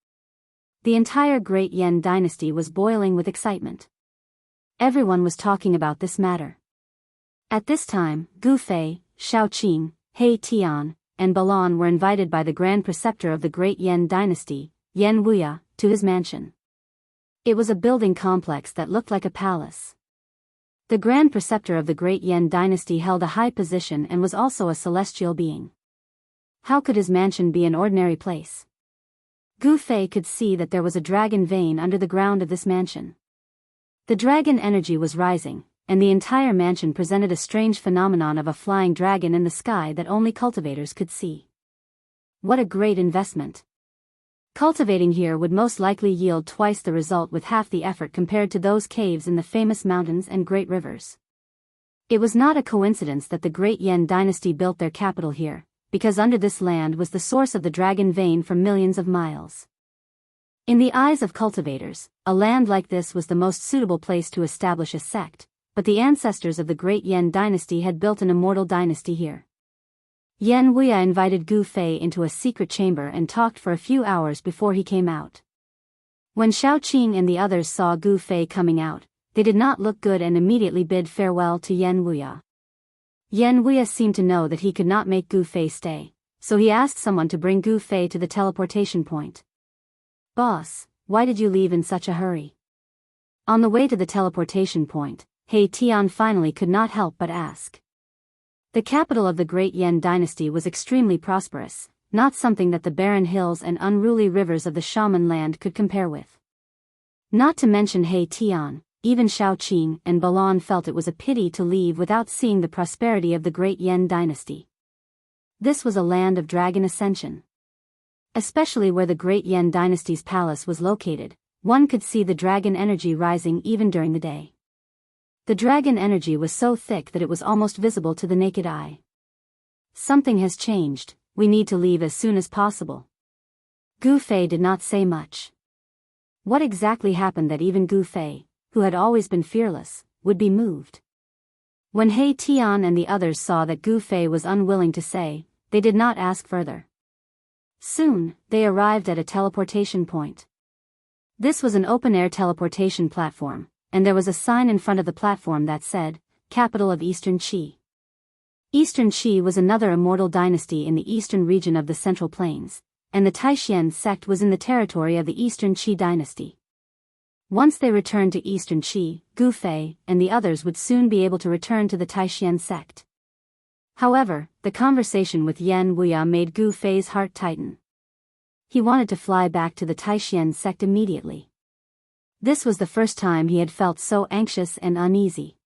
The entire Great Yan Dynasty was boiling with excitement. Everyone was talking about this matter. At this time, Gu Fei, Xiaoqing, He Tian, and Balan were invited by the Grand Preceptor of the Great Yan Dynasty, Yan Wuya, to his mansion. It was a building complex that looked like a palace. The Grand Preceptor of the Great Yan Dynasty held a high position and was also a celestial being. How could his mansion be an ordinary place? Gu Fei could see that there was a dragon vein under the ground of this mansion. The dragon energy was rising, and the entire mansion presented a strange phenomenon of a flying dragon in the sky that only cultivators could see. What a great investment! Cultivating here would most likely yield twice the result with half the effort compared to those caves in the famous mountains and great rivers. It was not a coincidence that the Great Yan Dynasty built their capital here, because under this land was the source of the dragon vein for millions of miles. In the eyes of cultivators, a land like this was the most suitable place to establish a sect, but the ancestors of the Great Yan Dynasty had built an immortal dynasty here. Yan Wuya invited Gu Fei into a secret chamber and talked for a few hours before he came out. When Xiaoqing and the others saw Gu Fei coming out, they did not look good and immediately bid farewell to Yan Wuya. Yan Wuya seemed to know that he could not make Gu Fei stay, so he asked someone to bring Gu Fei to the teleportation point. "Boss, why did you leave in such a hurry?" On the way to the teleportation point, He Tian finally could not help but ask. The capital of the Great Yan Dynasty was extremely prosperous, not something that the barren hills and unruly rivers of the shaman land could compare with. Not to mention He Tian, even Shaoqing and Balan felt it was a pity to leave without seeing the prosperity of the great Yan dynasty. This was a land of dragon ascension. Especially where the great Yan dynasty's palace was located, one could see the dragon energy rising even during the day. The dragon energy was so thick that it was almost visible to the naked eye. Something has changed, we need to leave as soon as possible. Gu Fei did not say much. What exactly happened that even Gu Fei, who had always been fearless, would be moved? When He Tian and the others saw that Gu Fei was unwilling to say, they did not ask further. Soon, they arrived at a teleportation point. This was an open-air teleportation platform, and there was a sign in front of the platform that said, Capital of Eastern Qi. Eastern Qi was another immortal dynasty in the eastern region of the Central Plains, and the Taishan sect was in the territory of the Eastern Qi dynasty. Once they returned to Eastern Qi, Gu Fei and the others would soon be able to return to the Taishan sect. However, the conversation with Yan Wuya made Gu Fei's heart tighten. He wanted to fly back to the Taishan sect immediately. This was the first time he had felt so anxious and uneasy.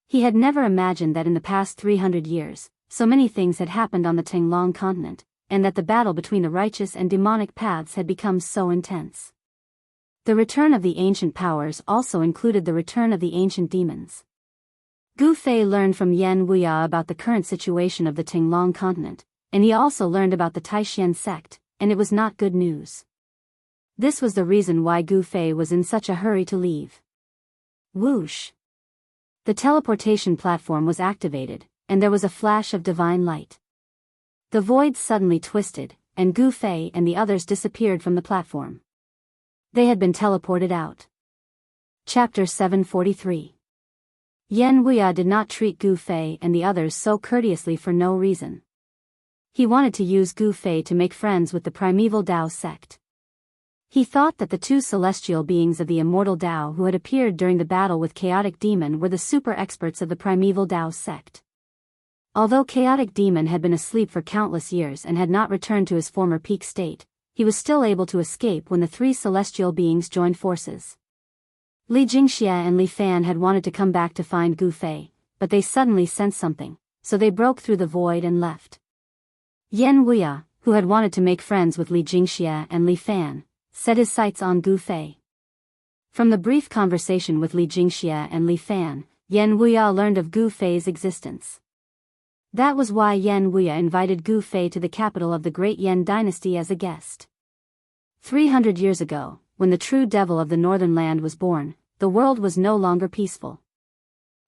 He had never imagined that in the past 300 years, so many things had happened on the Tinglong continent, and that the battle between the righteous and demonic paths had become so intense. The return of the ancient powers also included the return of the ancient demons. Gu Fei learned from Yan Wuya about the current situation of the Tinglong continent, and he also learned about the Taishan sect, and it was not good news. This was the reason why Gu Fei was in such a hurry to leave. Whoosh! The teleportation platform was activated, and there was a flash of divine light. The void suddenly twisted, and Gu Fei and the others disappeared from the platform. They had been teleported out. Chapter 743. Yan Wuya did not treat Gu Fei and the others so courteously for no reason. He wanted to use Gu Fei to make friends with the primeval Dao sect. He thought that the two celestial beings of the immortal Dao who had appeared during the battle with Chaotic Demon were the super experts of the primeval Dao sect. Although Chaotic Demon had been asleep for countless years and had not returned to his former peak state, he was still able to escape when the three celestial beings joined forces. Li Jingxia and Li Fan had wanted to come back to find Gu Fei, but they suddenly sensed something, so they broke through the void and left. Yan Wuya, who had wanted to make friends with Li Jingxia and Li Fan, set his sights on Gu Fei. From the brief conversation with Li Jingxia and Li Fan, Yan Wuya learned of Gu Fei's existence. That was why Yan Wuya invited Gu Fei to the capital of the great Yan dynasty as a guest. 300 years ago, when the true devil of the northern land was born, the world was no longer peaceful.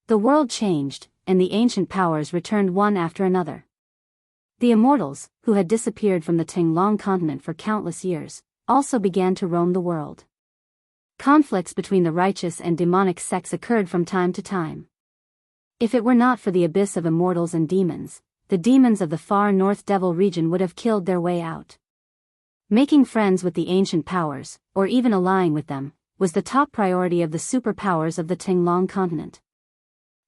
The world changed, and the ancient powers returned one after another. The immortals, who had disappeared from the Tinglong continent for countless years, also began to roam the world. Conflicts between the righteous and demonic sects occurred from time to time. If it were not for the abyss of immortals and demons, the demons of the far north devil region would have killed their way out. Making friends with the ancient powers, or even allying with them, was the top priority of the superpowers of the Tinglong continent.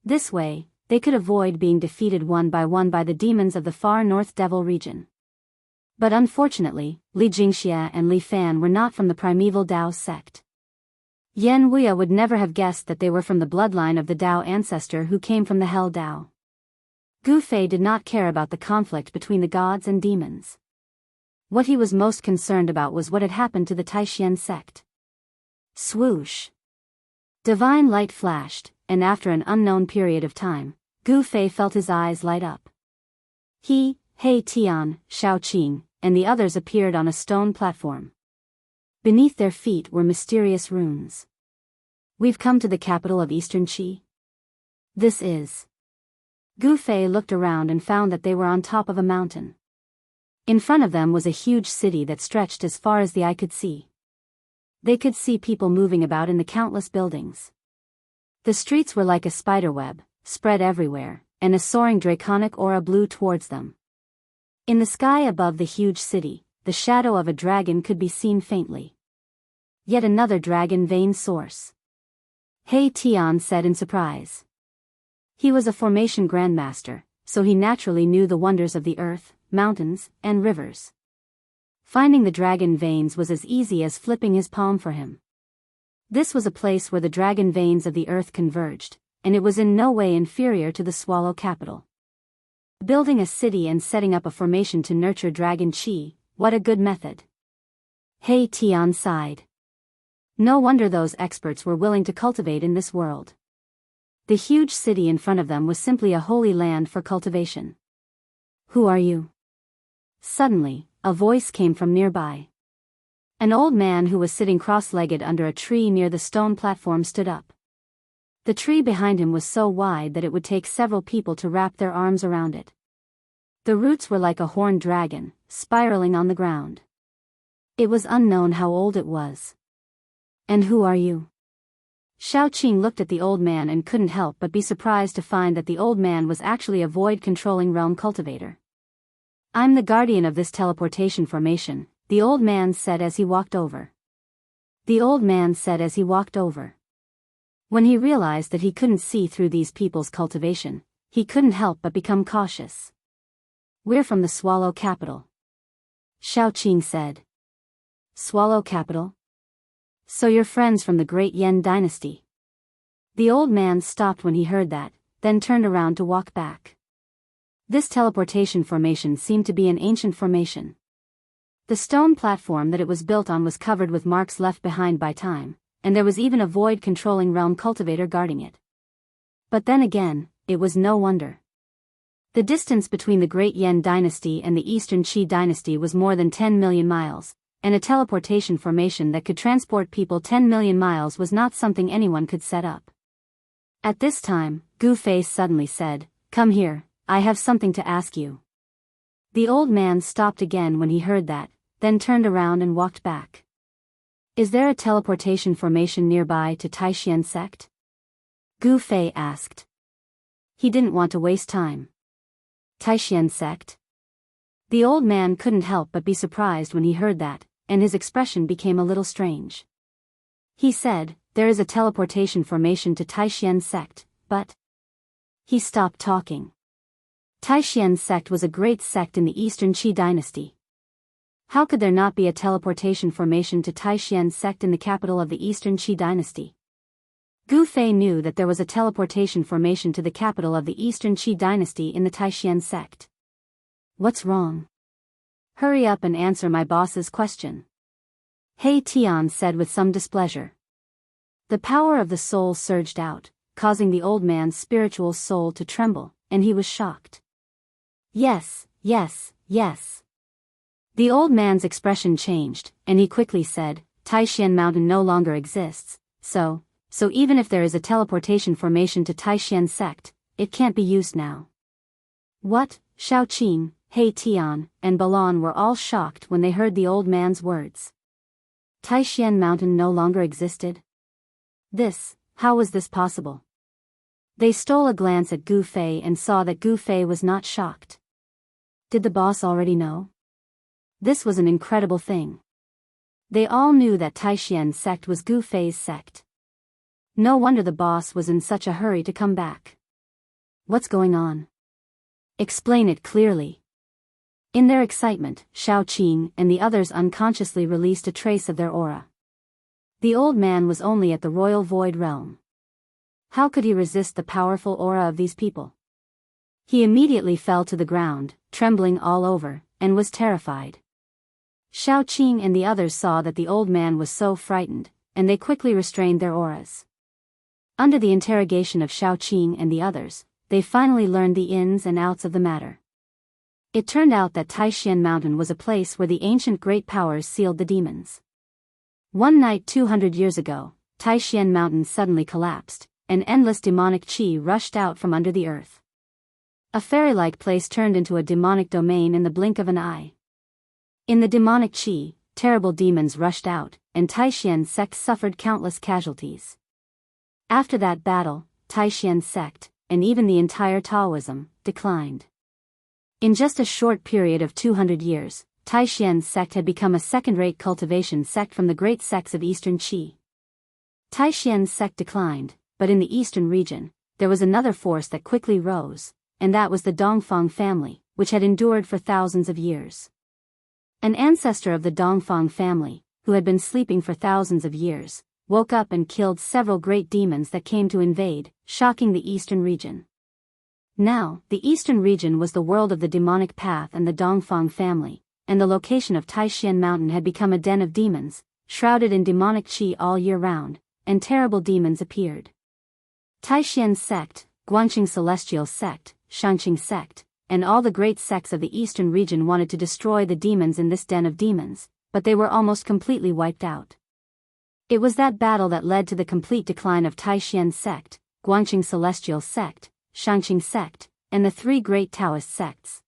This way, they could avoid being defeated one by the demons of the far north devil region. But unfortunately, Li Jingxia and Li Fan were not from the primeval Dao sect. Yan Wuya would never have guessed that they were from the bloodline of the Dao ancestor who came from the Hell Dao. Gu Fei did not care about the conflict between the gods and demons. What he was most concerned about was what had happened to the Taishan sect. Swoosh! Divine light flashed, and after an unknown period of time, Gu Fei felt his eyes light up. He, He Tian, Shaoqing, and the others appeared on a stone platform. Beneath their feet were mysterious runes. We've come to the capital of Eastern Qi. This is. Gu Fei looked around and found that they were on top of a mountain. In front of them was a huge city that stretched as far as the eye could see. They could see people moving about in the countless buildings. The streets were like a spiderweb, spread everywhere, and a soaring draconic aura blew towards them. In the sky above the huge city, the shadow of a dragon could be seen faintly. Yet another dragon vein source. He Tian said in surprise. He was a formation grandmaster, so he naturally knew the wonders of the earth, mountains, and rivers. Finding the dragon veins was as easy as flipping his palm for him. This was a place where the dragon veins of the earth converged, and it was in no way inferior to the swallow capital. Building a city and setting up a formation to nurture dragon chi, what a good method. He Tian sighed. No wonder those experts were willing to cultivate in this world. The huge city in front of them was simply a holy land for cultivation. Who are you? Suddenly, a voice came from nearby. An old man who was sitting cross-legged under a tree near the stone platform stood up. The tree behind him was so wide that it would take several people to wrap their arms around it. The roots were like a horned dragon, spiraling on the ground. It was unknown how old it was. And who are you? Xiaoqing looked at the old man and couldn't help but be surprised to find that the old man was actually a void-controlling realm cultivator. I'm the guardian of this teleportation formation, the old man said as he walked over. The old man said as he walked over. When he realized that he couldn't see through these people's cultivation, he couldn't help but become cautious. We're from the Swallow Capital. Xiaoqing said. Swallow Capital? So you're friends from the Great Yan Dynasty. The old man stopped when he heard that, then turned around to walk back. This teleportation formation seemed to be an ancient formation. The stone platform that it was built on was covered with marks left behind by time, and there was even a void-controlling realm cultivator guarding it. But then again, it was no wonder. The distance between the Great Yan Dynasty and the Eastern Qi Dynasty was more than 10 million miles, and a teleportation formation that could transport people 10 million miles was not something anyone could set up. At this time, Gu Fei suddenly said, "Come here, I have something to ask you." The old man stopped again when he heard that, then turned around and walked back. Is there a teleportation formation nearby to Taishan sect? Gu Fei asked. He didn't want to waste time. Taishan sect? The old man couldn't help but be surprised when he heard that, and his expression became a little strange. He said, there is a teleportation formation to Taishan sect, but... He stopped talking. Taishan sect was a great sect in the Eastern Qi Dynasty. How could there not be a teleportation formation to Taishan sect in the capital of the Eastern Qi Dynasty? Gu Fei knew that there was a teleportation formation to the capital of the Eastern Qi Dynasty in the Taishan sect. What's wrong? Hurry up and answer my boss's question. He Tian said with some displeasure. The power of the soul surged out, causing the old man's spiritual soul to tremble, and he was shocked. Yes, yes, yes. The old man's expression changed, and he quickly said, Taishan Mountain no longer exists, so even if there is a teleportation formation to Taishan sect, it can't be used now. What? Xiaoqing, He Tian, and Balan were all shocked when they heard the old man's words. Taishan Mountain no longer existed? How was this possible? They stole a glance at Gu Fei and saw that Gu Fei was not shocked. Did the boss already know? This was an incredible thing. They all knew that Taishan sect was Gu Fei's sect. No wonder the boss was in such a hurry to come back. What's going on? Explain it clearly. In their excitement, Xiaoqing and the others unconsciously released a trace of their aura. The old man was only at the royal void realm. How could he resist the powerful aura of these people? He immediately fell to the ground, trembling all over, and was terrified. Xiaoqing and the others saw that the old man was so frightened, and they quickly restrained their auras. Under the interrogation of Xiaoqing and the others, they finally learned the ins and outs of the matter. It turned out that Taishan Mountain was a place where the ancient great powers sealed the demons. One night 200 years ago, Taishan Mountain suddenly collapsed, and endless demonic qi rushed out from under the earth. A fairy-like place turned into a demonic domain in the blink of an eye. In the demonic qi, terrible demons rushed out, and Taishan sect suffered countless casualties. After that battle, Taishan sect, and even the entire Taoism, declined. In just a short period of 200 years, Taishan sect had become a second-rate cultivation sect from the great sects of Eastern Qi. Taishan sect declined, but in the eastern region, there was another force that quickly rose, and that was the Dongfang family, which had endured for thousands of years. An ancestor of the Dongfang family, who had been sleeping for thousands of years, woke up and killed several great demons that came to invade, shocking the eastern region. Now, the eastern region was the world of the demonic path and the Dongfang family, and the location of Taishan Mountain had become a den of demons, shrouded in demonic qi all year round, and terrible demons appeared. Taishan sect, Guangqing celestial sect, Shangqing sect, and all the great sects of the eastern region wanted to destroy the demons in this den of demons, but they were almost completely wiped out. It was that battle that led to the complete decline of Taishan sect, Guangqing celestial sect, Shangqing sect, and the three great Taoist sects.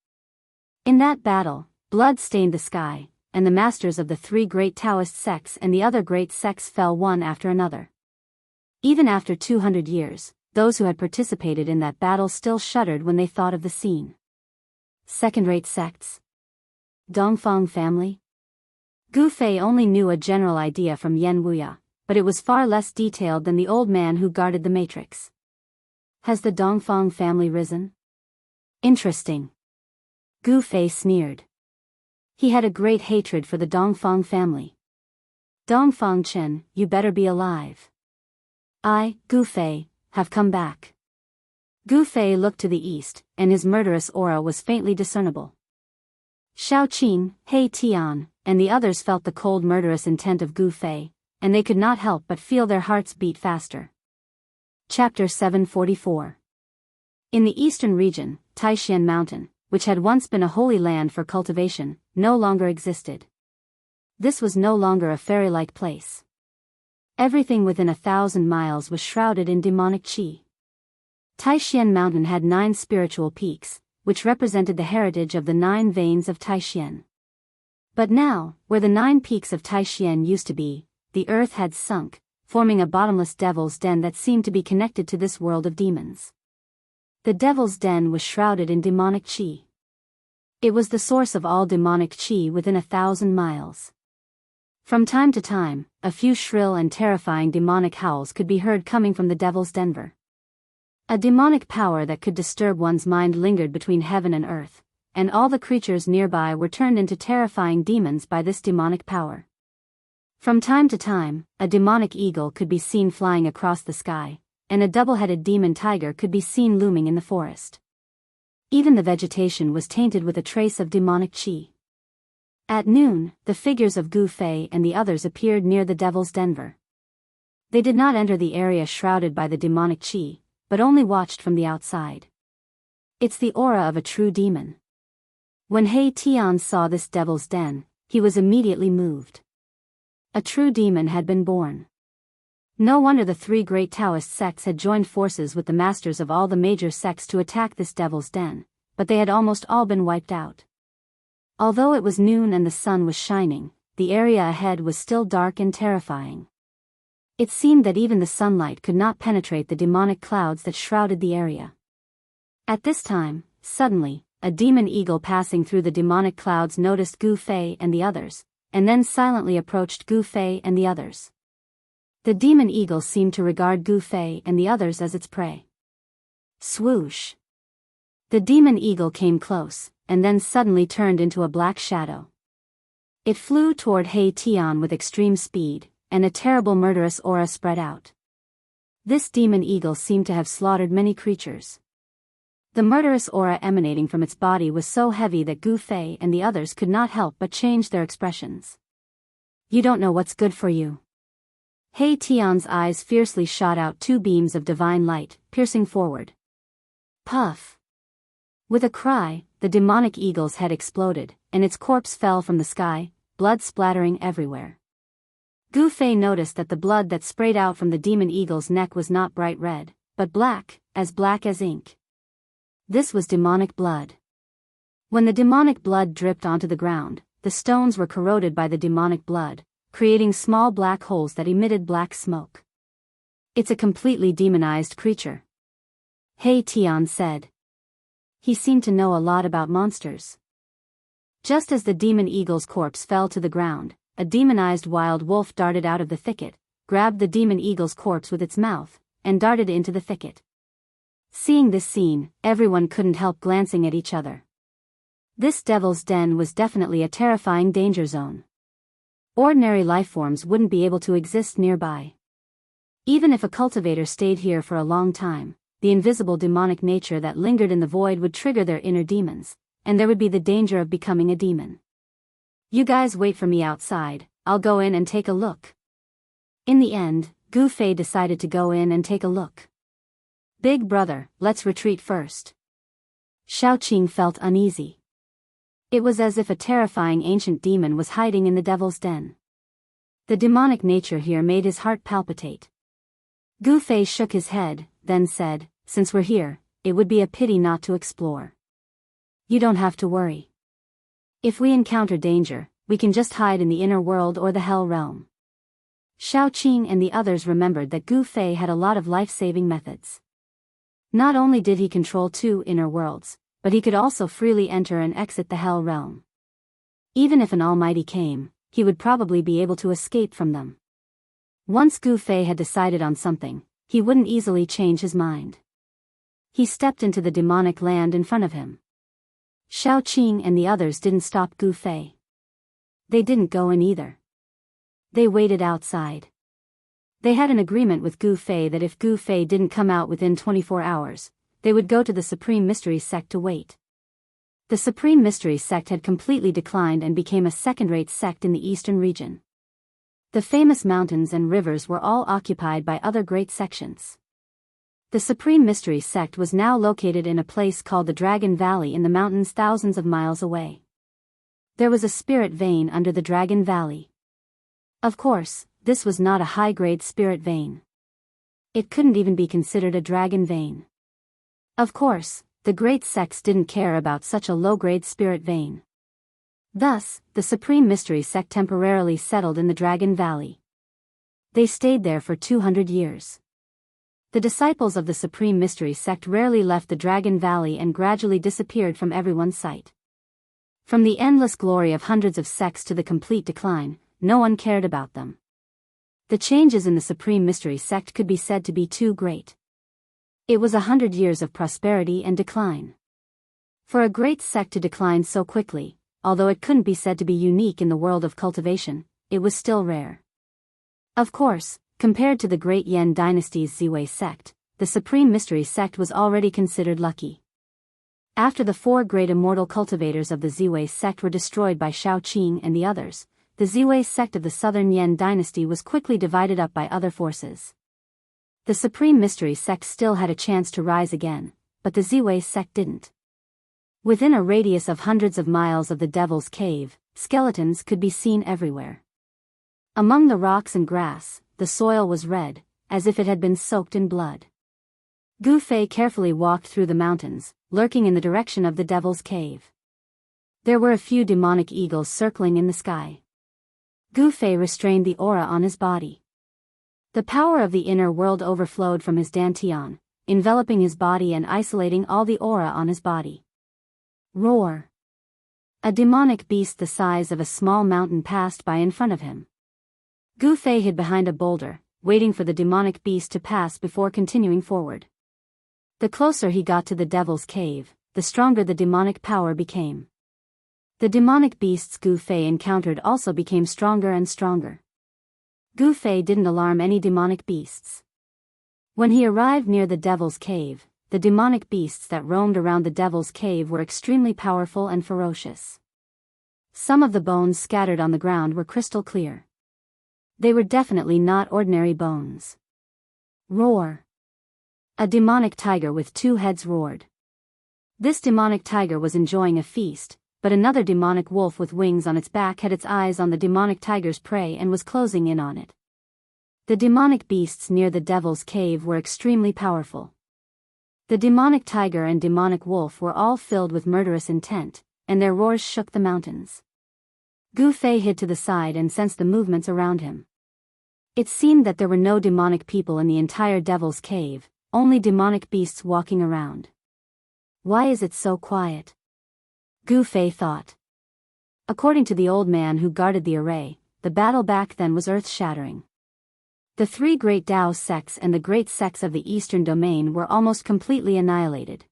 In that battle, blood stained the sky, and the masters of the three great Taoist sects and the other great sects fell one after another. Even after 200 years, those who had participated in that battle still shuddered when they thought of the scene. Second-rate sects. Dongfang family? Gu Fei only knew a general idea from Yan Wuya, but it was far less detailed than the old man who guarded the matrix. Has the Dongfang family risen? Interesting. Gu Fei sneered. He had a great hatred for the Dongfang family. Dongfang Chen, you better be alive. I, Gu Fei, have come back. Gu Fei looked to the east, and his murderous aura was faintly discernible. Xiao Qin, He Tian, and the others felt the cold murderous intent of Gu Fei, and they could not help but feel their hearts beat faster. Chapter 744. In the eastern region, Taishan Mountain, which had once been a holy land for cultivation, no longer existed. This was no longer a fairy-like place. Everything within 1,000 miles was shrouded in demonic qi. Taishan Mountain had 9 spiritual peaks, which represented the heritage of the 9 veins of Taishan. But now, where the 9 peaks of Taishan used to be, the earth had sunk, forming a bottomless devil's den that seemed to be connected to this world of demons. The devil's den was shrouded in demonic qi. It was the source of all demonic qi within 1,000 miles. From time to time, a few shrill and terrifying demonic howls could be heard coming from the devil's den. A demonic power that could disturb one's mind lingered between heaven and earth, and all the creatures nearby were turned into terrifying demons by this demonic power. From time to time, a demonic eagle could be seen flying across the sky, and a double-headed demon tiger could be seen looming in the forest. Even the vegetation was tainted with a trace of demonic qi. At noon, the figures of Gu Fei and the others appeared near the devil's den. They did not enter the area shrouded by the demonic qi, but only watched from the outside. It's the aura of a true demon. When He Tian saw this devil's den, he was immediately moved. A true demon had been born. No wonder the 3 great Taoist sects had joined forces with the masters of all the major sects to attack this devil's den, but they had almost all been wiped out. Although it was noon and the sun was shining, the area ahead was still dark and terrifying. It seemed that even the sunlight could not penetrate the demonic clouds that shrouded the area. At this time, suddenly, a demon eagle passing through the demonic clouds noticed Gu Fei and the others, and then silently approached Gu Fei and the others. The demon eagle seemed to regard Gu Fei and the others as its prey. Swoosh! The demon eagle came close, and then suddenly turned into a black shadow. It flew toward He Tian with extreme speed, and a terrible murderous aura spread out. This demon eagle seemed to have slaughtered many creatures. The murderous aura emanating from its body was so heavy that Gu Fei and the others could not help but change their expressions. You don't know what's good for you. He Tian's eyes fiercely shot out 2 beams of divine light, piercing forward. Puff! With a cry, the demonic eagle's head exploded, and its corpse fell from the sky, blood splattering everywhere. Gu Fei noticed that the blood that sprayed out from the demon eagle's neck was not bright red, but black as ink. This was demonic blood. When the demonic blood dripped onto the ground, the stones were corroded by the demonic blood, creating small black holes that emitted black smoke. It's a completely demonized creature. He Tian said. He seemed to know a lot about monsters. Just as the demon eagle's corpse fell to the ground, a demonized wild wolf darted out of the thicket, grabbed the demon eagle's corpse with its mouth, and darted into the thicket. Seeing this scene, everyone couldn't help glancing at each other. This devil's den was definitely a terrifying danger zone. Ordinary lifeforms wouldn't be able to exist nearby. Even if a cultivator stayed here for a long time, the invisible demonic nature that lingered in the void would trigger their inner demons, and there would be the danger of becoming a demon. You guys wait for me outside, I'll go in and take a look. In the end, Gu Fei decided to go in and take a look. Big brother, let's retreat first. Xiaoqing felt uneasy. It was as if a terrifying ancient demon was hiding in the devil's den. The demonic nature here made his heart palpitate. Gu Fei shook his head, then said, "Since we're here, it would be a pity not to explore. You don't have to worry. If we encounter danger, we can just hide in the inner world or the hell realm." Xiaoqing and the others remembered that Gu Fei had a lot of life-saving methods. Not only did he control 2 inner worlds, but he could also freely enter and exit the hell realm. Even if an almighty came, he would probably be able to escape from them. Once Gu Fei had decided on something, he wouldn't easily change his mind. He stepped into the demonic land in front of him. Xiaoqing and the others didn't stop Gu Fei. They didn't go in either. They waited outside. They had an agreement with Gu Fei that if Gu Fei didn't come out within 24 hours, they would go to the Supreme Mystery Sect to wait. The Supreme Mystery Sect had completely declined and became a second-rate sect in the eastern region. The famous mountains and rivers were all occupied by other great sections. The Supreme Mystery Sect was now located in a place called the Dragon Valley in the mountains thousands of miles away. There was a spirit vein under the Dragon Valley. Of course, this was not a high-grade spirit vein. It couldn't even be considered a dragon vein. Of course, the great sects didn't care about such a low-grade spirit vein. Thus, the Supreme Mystery Sect temporarily settled in the Dragon Valley. They stayed there for 200 years. The disciples of the Supreme Mystery Sect rarely left the Dragon Valley and gradually disappeared from everyone's sight. From the endless glory of hundreds of sects to the complete decline, no one cared about them. The changes in the Supreme Mystery Sect could be said to be too great. It was 100 years of prosperity and decline. For a great sect to decline so quickly, although it couldn't be said to be unique in the world of cultivation, it was still rare. Of course, compared to the great Yan dynasty's Ziwei sect, the Supreme Mystery Sect was already considered lucky. After the 4 great immortal cultivators of the Ziwei sect were destroyed by Xiaoqing and the others, the Ziwei sect of the southern Yan dynasty was quickly divided up by other forces. The Supreme Mystery Sect still had a chance to rise again, but the Ziwei sect didn't. Within a radius of hundreds of miles of the Devil's Cave, skeletons could be seen everywhere. Among the rocks and grass, the soil was red, as if it had been soaked in blood. Gu Fei carefully walked through the mountains, lurking in the direction of the Devil's Cave. There were a few demonic eagles circling in the sky. Gu Fei restrained the aura on his body. The power of the inner world overflowed from his dantian, enveloping his body and isolating all the aura on his body. Roar! A demonic beast the size of a small mountain passed by in front of him. Gu Fei hid behind a boulder, waiting for the demonic beast to pass before continuing forward. The closer he got to the Devil's Cave, the stronger the demonic power became. The demonic beasts Gu Fei encountered also became stronger and stronger. Gu Fei didn't alarm any demonic beasts. When he arrived near the Devil's Cave, the demonic beasts that roamed around the Devil's Cave were extremely powerful and ferocious. Some of the bones scattered on the ground were crystal clear. They were definitely not ordinary bones. Roar! A demonic tiger with 2 heads roared. This demonic tiger was enjoying a feast, but another demonic wolf with wings on its back had its eyes on the demonic tiger's prey and was closing in on it. The demonic beasts near the Devil's Cave were extremely powerful. The demonic tiger and demonic wolf were all filled with murderous intent, and their roars shook the mountains. Gu Fei hid to the side and sensed the movements around him. It seemed that there were no demonic people in the entire Devil's Cave, only demonic beasts walking around. Why is it so quiet? Gu Fei thought. According to the old man who guarded the array, the battle back then was earth-shattering. The 3 great Dao sects and the great sects of the eastern domain were almost completely annihilated.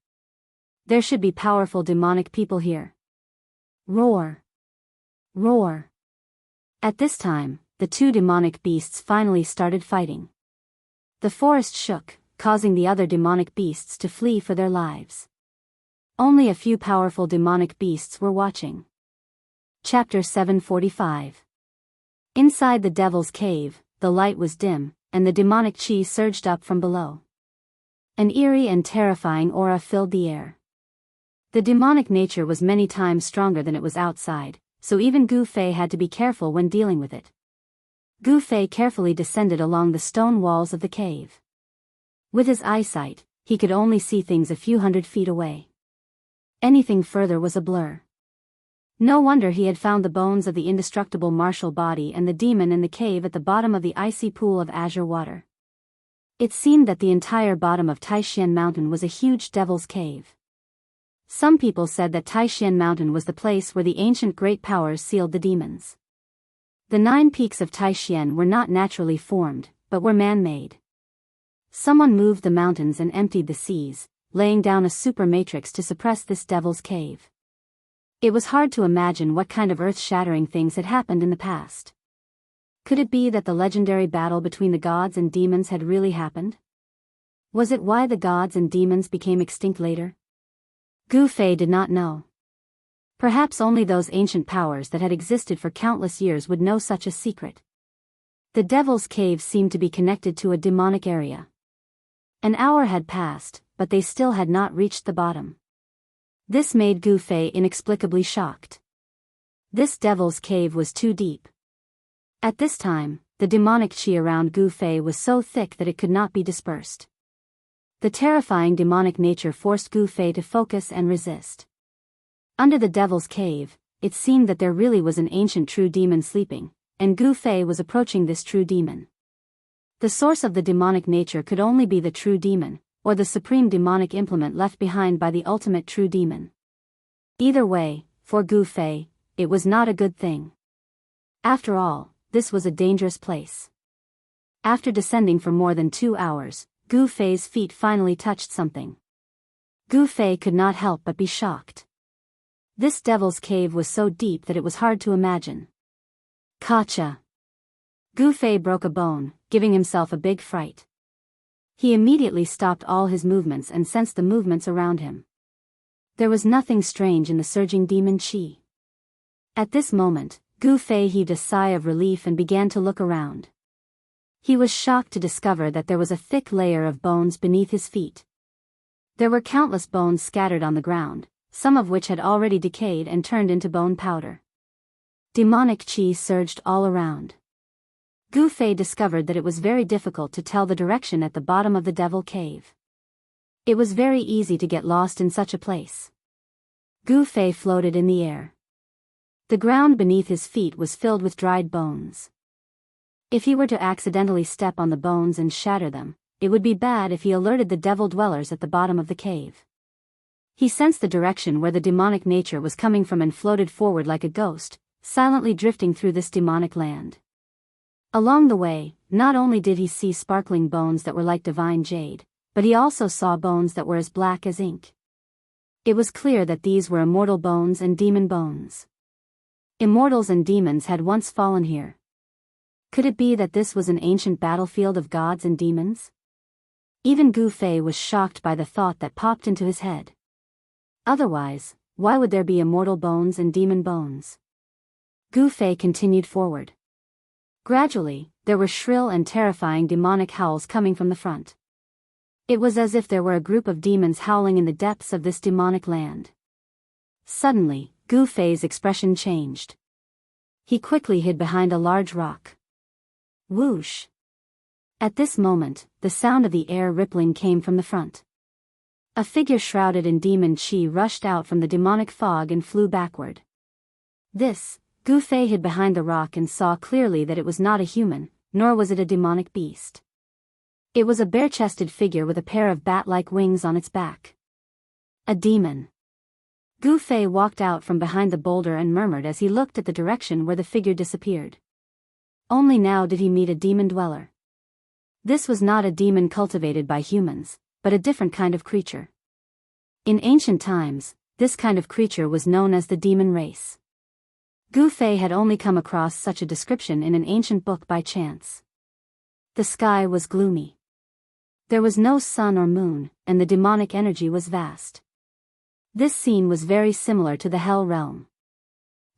There should be powerful demonic people here. Roar! Roar! At this time, the two demonic beasts finally started fighting. The forest shook, causing the other demonic beasts to flee for their lives. Only a few powerful demonic beasts were watching. Chapter 745. Inside the devil's cave, the light was dim, and the demonic chi surged up from below. An eerie and terrifying aura filled the air. The demonic nature was many times stronger than it was outside, so even Gu Fei had to be careful when dealing with it. Gu Fei carefully descended along the stone walls of the cave. With his eyesight, he could only see things a few hundred feet away. Anything further was a blur. No wonder he had found the bones of the indestructible martial body and the demon in the cave at the bottom of the icy pool of azure water. It seemed that the entire bottom of Taishan Mountain was a huge devil's cave. Some people said that Taishan Mountain was the place where the ancient great powers sealed the demons. The 9 peaks of Taishan were not naturally formed, but were man-made. Someone moved the mountains and emptied the seas, laying down a super matrix to suppress this devil's cave. It was hard to imagine what kind of earth-shattering things had happened in the past. Could it be that the legendary battle between the gods and demons had really happened? Was it why the gods and demons became extinct later? Gu Fei did not know. Perhaps only those ancient powers that had existed for countless years would know such a secret. The devil's cave seemed to be connected to a demonic area. An hour had passed, but they still had not reached the bottom. This made Gu Fei inexplicably shocked. This devil's cave was too deep. At this time, the demonic chi around Gu Fei was so thick that it could not be dispersed. The terrifying demonic nature forced Gu Fei to focus and resist. Under the devil's cave, it seemed that there really was an ancient true demon sleeping, and Gu Fei was approaching this true demon. The source of the demonic nature could only be the true demon, or the supreme demonic implement left behind by the ultimate true demon. Either way, for Gu Fei, it was not a good thing. After all, this was a dangerous place. After descending for more than 2 hours, Gu Fei's feet finally touched something. Gu Fei could not help but be shocked. This devil's cave was so deep that it was hard to imagine. Kacha! Gu Fei broke a bone, giving himself a big fright. He immediately stopped all his movements and sensed the movements around him. There was nothing strange in the surging demon chi. At this moment, Gu Fei heaved a sigh of relief and began to look around. He was shocked to discover that there was a thick layer of bones beneath his feet. There were countless bones scattered on the ground, some of which had already decayed and turned into bone powder. Demonic chi surged all around. Gu Fei discovered that it was very difficult to tell the direction at the bottom of the devil cave. It was very easy to get lost in such a place. Gu Fei floated in the air. The ground beneath his feet was filled with dried bones. If he were to accidentally step on the bones and shatter them, it would be bad if he alerted the devil dwellers at the bottom of the cave. He sensed the direction where the demonic nature was coming from and floated forward like a ghost, silently drifting through this demonic land. Along the way, not only did he see sparkling bones that were like divine jade, but he also saw bones that were as black as ink. It was clear that these were immortal bones and demon bones. Immortals and demons had once fallen here. Could it be that this was an ancient battlefield of gods and demons? Even Gu Fei was shocked by the thought that popped into his head. Otherwise, why would there be immortal bones and demon bones? Gu Fei continued forward. Gradually, there were shrill and terrifying demonic howls coming from the front. It was as if there were a group of demons howling in the depths of this demonic land. Suddenly, Gu Fei's expression changed. He quickly hid behind a large rock. Whoosh! At this moment, the sound of the air rippling came from the front. A figure shrouded in demon chi rushed out from the demonic fog and flew backward. Gu Fei hid behind the rock and saw clearly that it was not a human, nor was it a demonic beast. It was a bare-chested figure with a pair of bat-like wings on its back. A demon. Gu Fei walked out from behind the boulder and murmured as he looked at the direction where the figure disappeared. Only now did he meet a demon dweller. This was not a demon cultivated by humans, but a different kind of creature. In ancient times, this kind of creature was known as the demon race. Gu Fei had only come across such a description in an ancient book by chance. The sky was gloomy. There was no sun or moon, and the demonic energy was vast. This scene was very similar to the Hell Realm.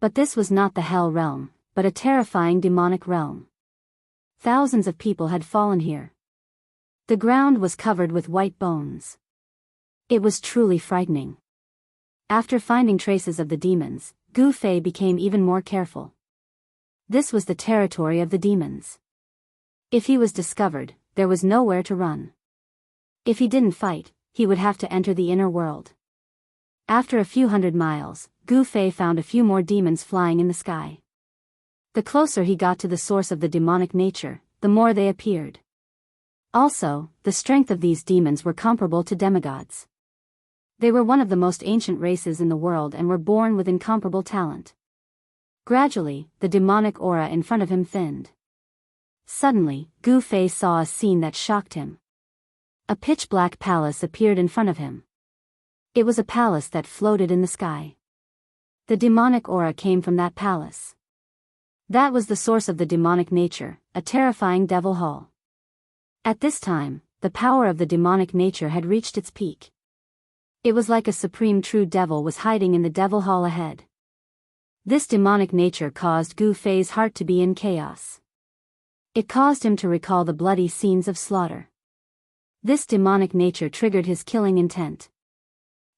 But this was not the Hell Realm, but a terrifying demonic realm. Thousands of people had fallen here. The ground was covered with white bones. It was truly frightening. After finding traces of the demons, Gu Fei became even more careful. This was the territory of the demons. If he was discovered, there was nowhere to run. If he didn't fight, he would have to enter the inner world. After a few hundred miles, Gu Fei found a few more demons flying in the sky. The closer he got to the source of the demonic nature, the more they appeared. Also, the strength of these demons were comparable to demigods. They were one of the most ancient races in the world and were born with incomparable talent. Gradually, the demonic aura in front of him thinned. Suddenly, Gu Fei saw a scene that shocked him. A pitch-black palace appeared in front of him. It was a palace that floated in the sky. The demonic aura came from that palace. That was the source of the demonic nature, a terrifying devil hall. At this time, the power of the demonic nature had reached its peak. It was like a supreme true devil was hiding in the devil hall ahead. This demonic nature caused Gu Fei's heart to be in chaos. It caused him to recall the bloody scenes of slaughter. This demonic nature triggered his killing intent.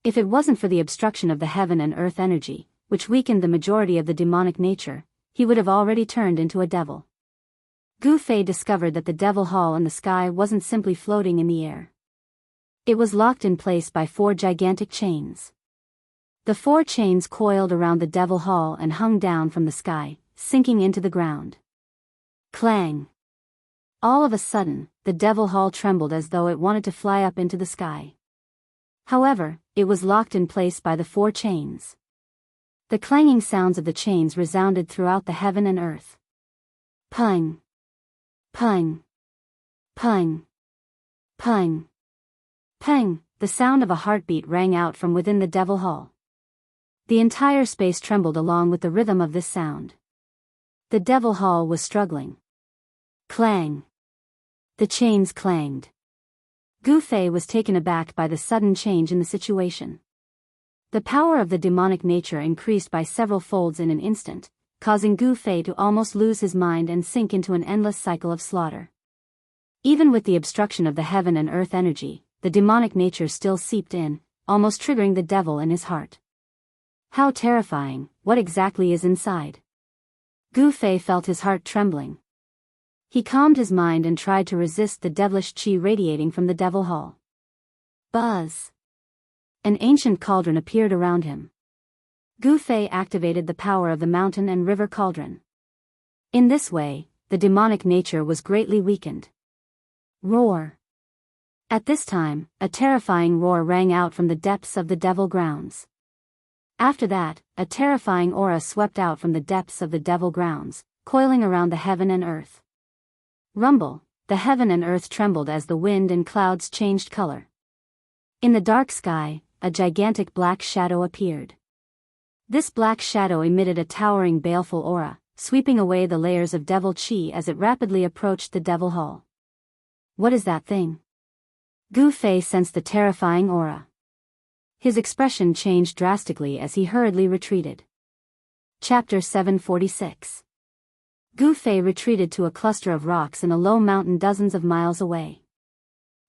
If it wasn't for the obstruction of the heaven and earth energy, which weakened the majority of the demonic nature, he would have already turned into a devil. Gu Fei discovered that the devil hall in the sky wasn't simply floating in the air. It was locked in place by 4 gigantic chains. The 4 chains coiled around the devil hall and hung down from the sky, sinking into the ground. Clang! All of a sudden, the devil hall trembled as though it wanted to fly up into the sky. However, it was locked in place by the 4 chains. The clanging sounds of the chains resounded throughout the heaven and earth. Pung! Pung! Pung! Pung! Pang! The sound of a heartbeat rang out from within the devil hall. The entire space trembled along with the rhythm of this sound. The devil hall was struggling. Clang! The chains clanged. Gu Fei was taken aback by the sudden change in the situation. The power of the demonic nature increased by several folds in an instant, causing Gu Fei to almost lose his mind and sink into an endless cycle of slaughter. Even with the obstruction of the heaven and earth energy, the demonic nature still seeped in, almost triggering the devil in his heart. How terrifying! What exactly is inside? Gu Fei felt his heart trembling. He calmed his mind and tried to resist the devilish qi radiating from the devil hall. Buzz! An ancient cauldron appeared around him. Gu Fei activated the power of the mountain and river cauldron. In this way, the demonic nature was greatly weakened. Roar! At this time, a terrifying roar rang out from the depths of the devil grounds. After that, a terrifying aura swept out from the depths of the devil grounds, coiling around the heaven and earth. Rumble! The heaven and earth trembled as the wind and clouds changed color. In the dark sky, a gigantic black shadow appeared. This black shadow emitted a towering baleful aura, sweeping away the layers of devil qi as it rapidly approached the devil hall. What is that thing? Gu Fei sensed the terrifying aura. His expression changed drastically as he hurriedly retreated. Chapter 746. Gu Fei retreated to a cluster of rocks in a low mountain dozens of miles away.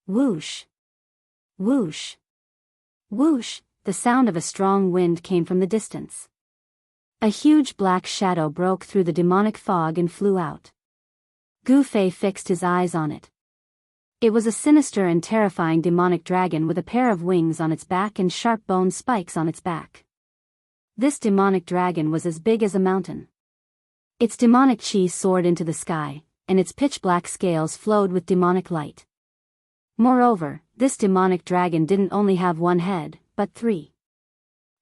Whoosh! Whoosh! Whoosh! The sound of a strong wind came from the distance. A huge black shadow broke through the demonic fog and flew out. Gu Fei fixed his eyes on it. It was a sinister and terrifying demonic dragon with a pair of wings on its back and sharp bone spikes on its back. This demonic dragon was as big as a mountain. Its demonic qi soared into the sky, and its pitch-black scales flowed with demonic light. Moreover, this demonic dragon didn't only have 1 head, but 3.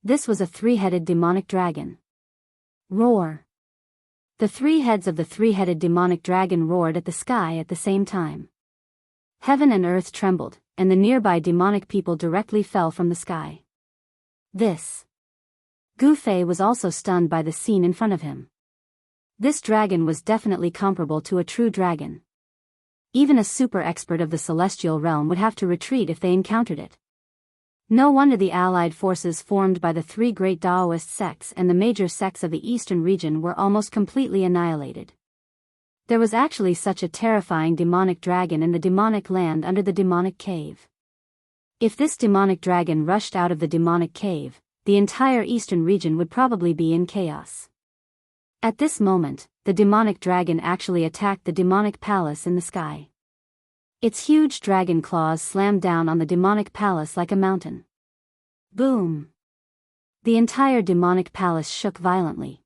This was a 3-headed demonic dragon. Roar! The 3 heads of the 3-headed demonic dragon roared at the sky at the same time. Heaven and earth trembled, and the nearby demonic people directly fell from the sky. This Gu Fei was also stunned by the scene in front of him. This dragon was definitely comparable to a true dragon. Even a super expert of the celestial realm would have to retreat if they encountered it. No wonder the allied forces formed by the three great Daoist sects and the major sects of the eastern region were almost completely annihilated. There was actually such a terrifying demonic dragon in the demonic land under the demonic cave. If this demonic dragon rushed out of the demonic cave, the entire eastern region would probably be in chaos. At this moment, the demonic dragon actually attacked the demonic palace in the sky. Its huge dragon claws slammed down on the demonic palace like a mountain. Boom! The entire demonic palace shook violently.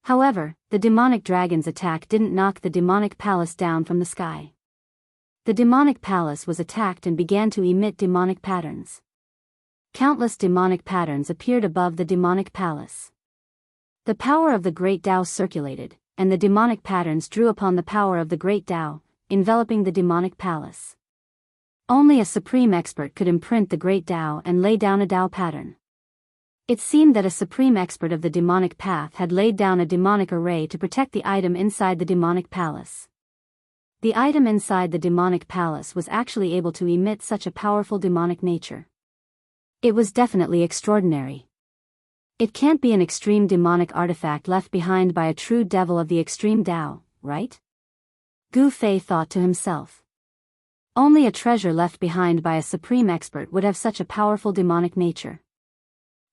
However, the demonic dragon's attack didn't knock the demonic palace down from the sky. The demonic palace was attacked and began to emit demonic patterns. Countless demonic patterns appeared above the demonic palace. The power of the Great Tao circulated, and the demonic patterns drew upon the power of the Great Tao, enveloping the demonic palace. Only a supreme expert could imprint the Great Tao and lay down a Tao pattern. It seemed that a supreme expert of the demonic path had laid down a demonic array to protect the item inside the demonic palace. The item inside the demonic palace was actually able to emit such a powerful demonic nature. It was definitely extraordinary. It can't be an extreme demonic artifact left behind by a true devil of the extreme Tao, right? Gu Fei thought to himself. Only a treasure left behind by a supreme expert would have such a powerful demonic nature.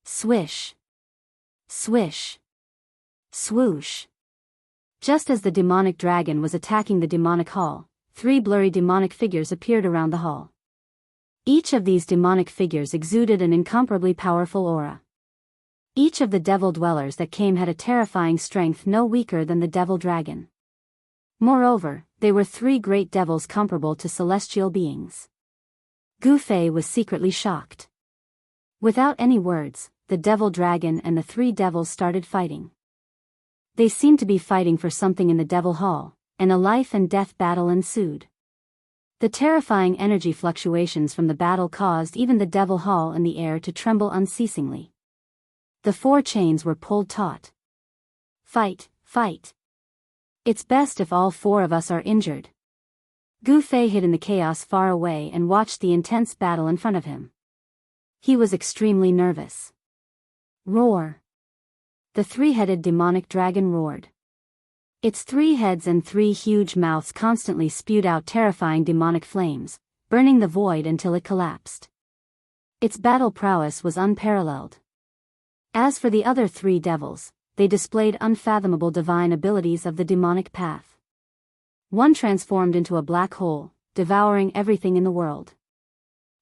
Swish. Swish. Swoosh. Just as the demonic dragon was attacking the demonic hall, three blurry demonic figures appeared around the hall. Each of these demonic figures exuded an incomparably powerful aura. Each of the devil dwellers that came had a terrifying strength no weaker than the devil dragon. Moreover, they were three great devils comparable to celestial beings. Gu Fei was secretly shocked. Without any words, the devil dragon and the three devils started fighting. They seemed to be fighting for something in the devil hall, and a life and death battle ensued. The terrifying energy fluctuations from the battle caused even the devil hall and the air to tremble unceasingly. The four chains were pulled taut. Fight, fight. It's best if all four of us are injured. Gu Fei hid in the chaos far away and watched the intense battle in front of him. He was extremely nervous. Roar. The three-headed demonic dragon roared. Its 3 heads and 3 huge mouths constantly spewed out terrifying demonic flames, burning the void until it collapsed. Its battle prowess was unparalleled. As for the other 3 devils, they displayed unfathomable divine abilities of the demonic path. One transformed into a black hole, devouring everything in the world.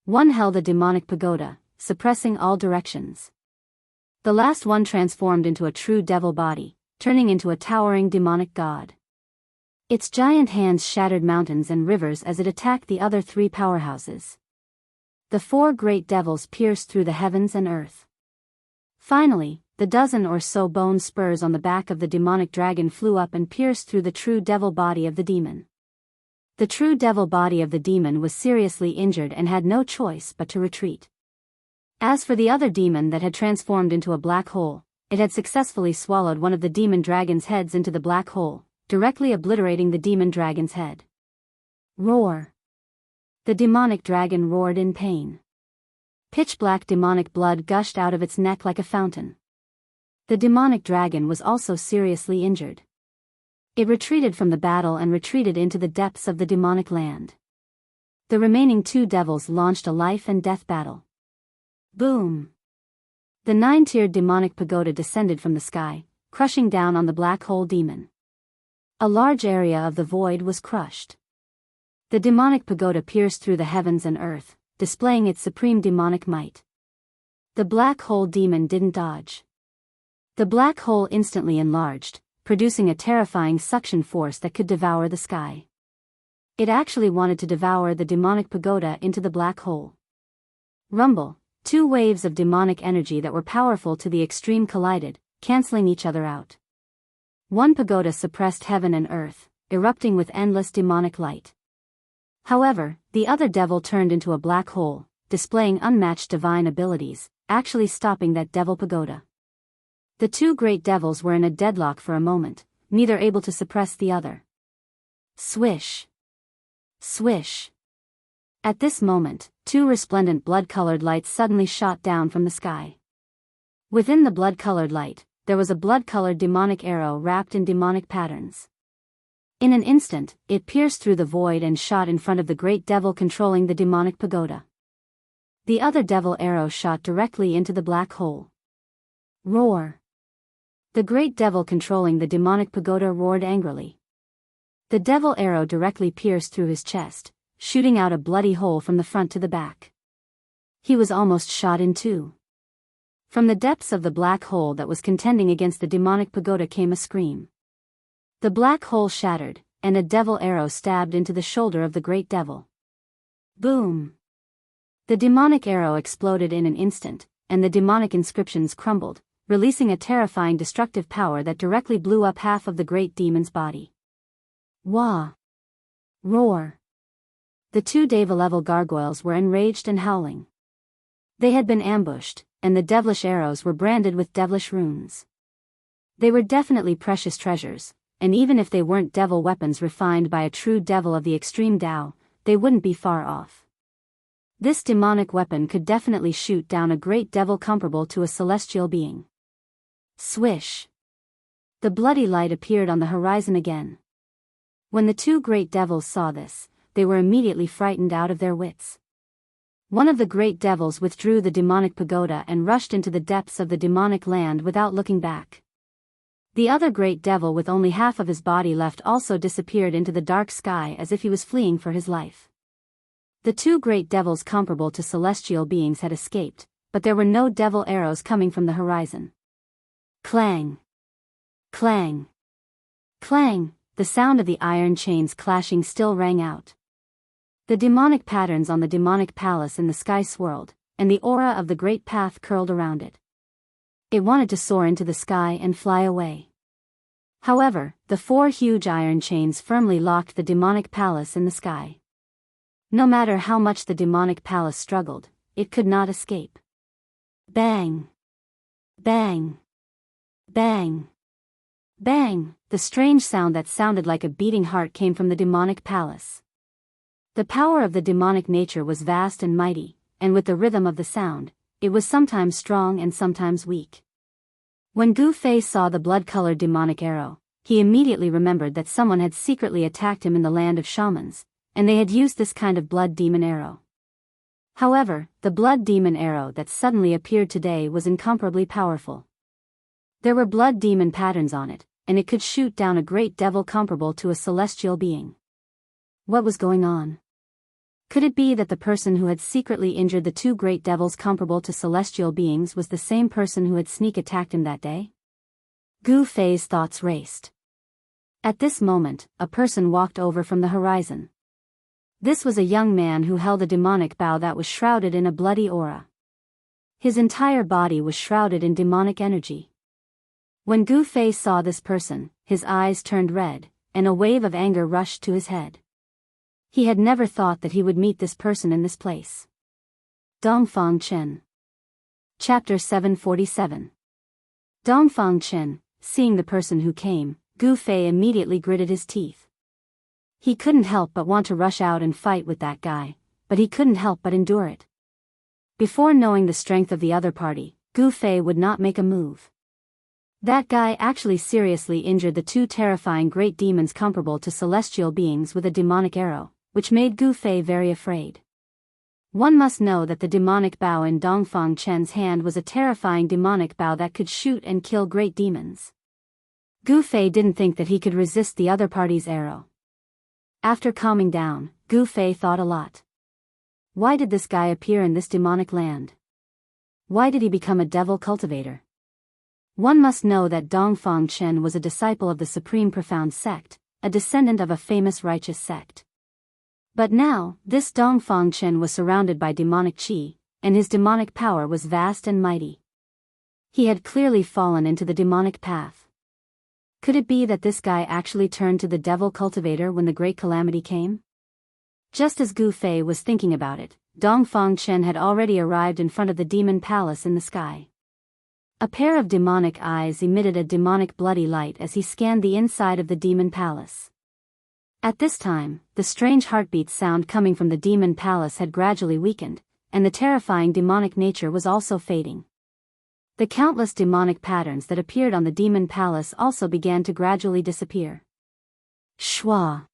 One held a demonic pagoda, suppressing all directions. The last one transformed into a true devil body, turning into a towering demonic god. Its giant hands shattered mountains and rivers as it attacked the other 3 powerhouses. The 4 great devils pierced through the heavens and earth. Finally, the dozen or so bone spurs on the back of the demonic dragon flew up and pierced through the true devil body of the demon. The true devil body of the demon was seriously injured and had no choice but to retreat. As for the other demon that had transformed into a black hole, it had successfully swallowed one of the demon dragon's heads into the black hole, directly obliterating the demon dragon's head. Roar! The demonic dragon roared in pain. Pitch-black demonic blood gushed out of its neck like a fountain. The demonic dragon was also seriously injured. It retreated from the battle and retreated into the depths of the demonic land. The remaining 2 devils launched a life and death battle. Boom! The 9-tiered demonic pagoda descended from the sky, crushing down on the black hole demon. A large area of the void was crushed. The demonic pagoda pierced through the heavens and earth, displaying its supreme demonic might. The black hole demon didn't dodge. The black hole instantly enlarged, producing a terrifying suction force that could devour the sky. It actually wanted to devour the demonic pagoda into the black hole. Rumble! 2 waves of demonic energy that were powerful to the extreme collided, canceling each other out. One pagoda suppressed heaven and earth, erupting with endless demonic light. However, the other devil turned into a black hole, displaying unmatched divine abilities, actually stopping that devil pagoda. The two great devils were in a deadlock for a moment, neither able to suppress the other. Swish! Swish! At this moment, two resplendent blood-colored lights suddenly shot down from the sky. Within the blood-colored light, there was a blood-colored demonic arrow wrapped in demonic patterns. In an instant, it pierced through the void and shot in front of the great devil controlling the demonic pagoda. The other devil arrow shot directly into the black hole. Roar! The great devil controlling the demonic pagoda roared angrily. The devil arrow directly pierced through his chest, shooting out a bloody hole from the front to the back. He was almost shot in two. From the depths of the black hole that was contending against the demonic pagoda came a scream. The black hole shattered, and a devil arrow stabbed into the shoulder of the great devil. Boom! The demonic arrow exploded in an instant, and the demonic inscriptions crumbled, releasing a terrifying destructive power that directly blew up half of the great demon's body. Wah! Roar! The two Deva-level gargoyles were enraged and howling. They had been ambushed, and the devilish arrows were branded with devilish runes. They were definitely precious treasures, and even if they weren't devil weapons refined by a true devil of the extreme Tao, they wouldn't be far off. This demonic weapon could definitely shoot down a great devil comparable to a celestial being. Swish! The bloody light appeared on the horizon again. When the two great devils saw this, they were immediately frightened out of their wits. One of the great devils withdrew the demonic pagoda and rushed into the depths of the demonic land without looking back. The other great devil with only half of his body left also disappeared into the dark sky as if he was fleeing for his life. The two great devils comparable to celestial beings had escaped, but there were no devil arrows coming from the horizon. Clang! Clang! Clang! The sound of the iron chains clashing still rang out. The demonic patterns on the demonic palace in the sky swirled, and the aura of the great path curled around it. It wanted to soar into the sky and fly away. However, the four huge iron chains firmly locked the demonic palace in the sky. No matter how much the demonic palace struggled, it could not escape. Bang! Bang! Bang! Bang! The strange sound that sounded like a beating heart came from the demonic palace. The power of the demonic nature was vast and mighty, and with the rhythm of the sound, it was sometimes strong and sometimes weak. When Gu Fei saw the blood-colored demonic arrow, he immediately remembered that someone had secretly attacked him in the land of shamans, and they had used this kind of blood demon arrow. However, the blood demon arrow that suddenly appeared today was incomparably powerful. There were blood demon patterns on it, and it could shoot down a great devil comparable to a celestial being. What was going on? Could it be that the person who had secretly injured the two great devils comparable to celestial beings was the same person who had sneak attacked him that day? Gu Fei's thoughts raced. At this moment, a person walked over from the horizon. This was a young man who held a demonic bow that was shrouded in a bloody aura. His entire body was shrouded in demonic energy. When Gu Fei saw this person, his eyes turned red, and a wave of anger rushed to his head. He had never thought that he would meet this person in this place. Dongfang Chen. Chapter 747. Dongfang Chen, seeing the person who came, Gu Fei immediately gritted his teeth. He couldn't help but want to rush out and fight with that guy, but he couldn't help but endure it. Before knowing the strength of the other party, Gu Fei would not make a move. That guy actually seriously injured the two terrifying great demons comparable to celestial beings with a demonic arrow, which made Gu Fei very afraid. One must know that the demonic bow in Dongfang Chen's hand was a terrifying demonic bow that could shoot and kill great demons. Gu Fei didn't think that he could resist the other party's arrow. After calming down, Gu Fei thought a lot. Why did this guy appear in this demonic land? Why did he become a devil cultivator? One must know that Dongfang Chen was a disciple of the Supreme Profound Sect, a descendant of a famous righteous sect. But now, this Dongfang Chen was surrounded by demonic qi, and his demonic power was vast and mighty. He had clearly fallen into the demonic path. Could it be that this guy actually turned to the devil cultivator when the great calamity came? Just as Gu Fei was thinking about it, Dongfang Chen had already arrived in front of the demon palace in the sky. A pair of demonic eyes emitted a demonic bloody light as he scanned the inside of the demon palace. At this time, the strange heartbeat sound coming from the demon palace had gradually weakened, and the terrifying demonic nature was also fading. The countless demonic patterns that appeared on the demon palace also began to gradually disappear. Shwa!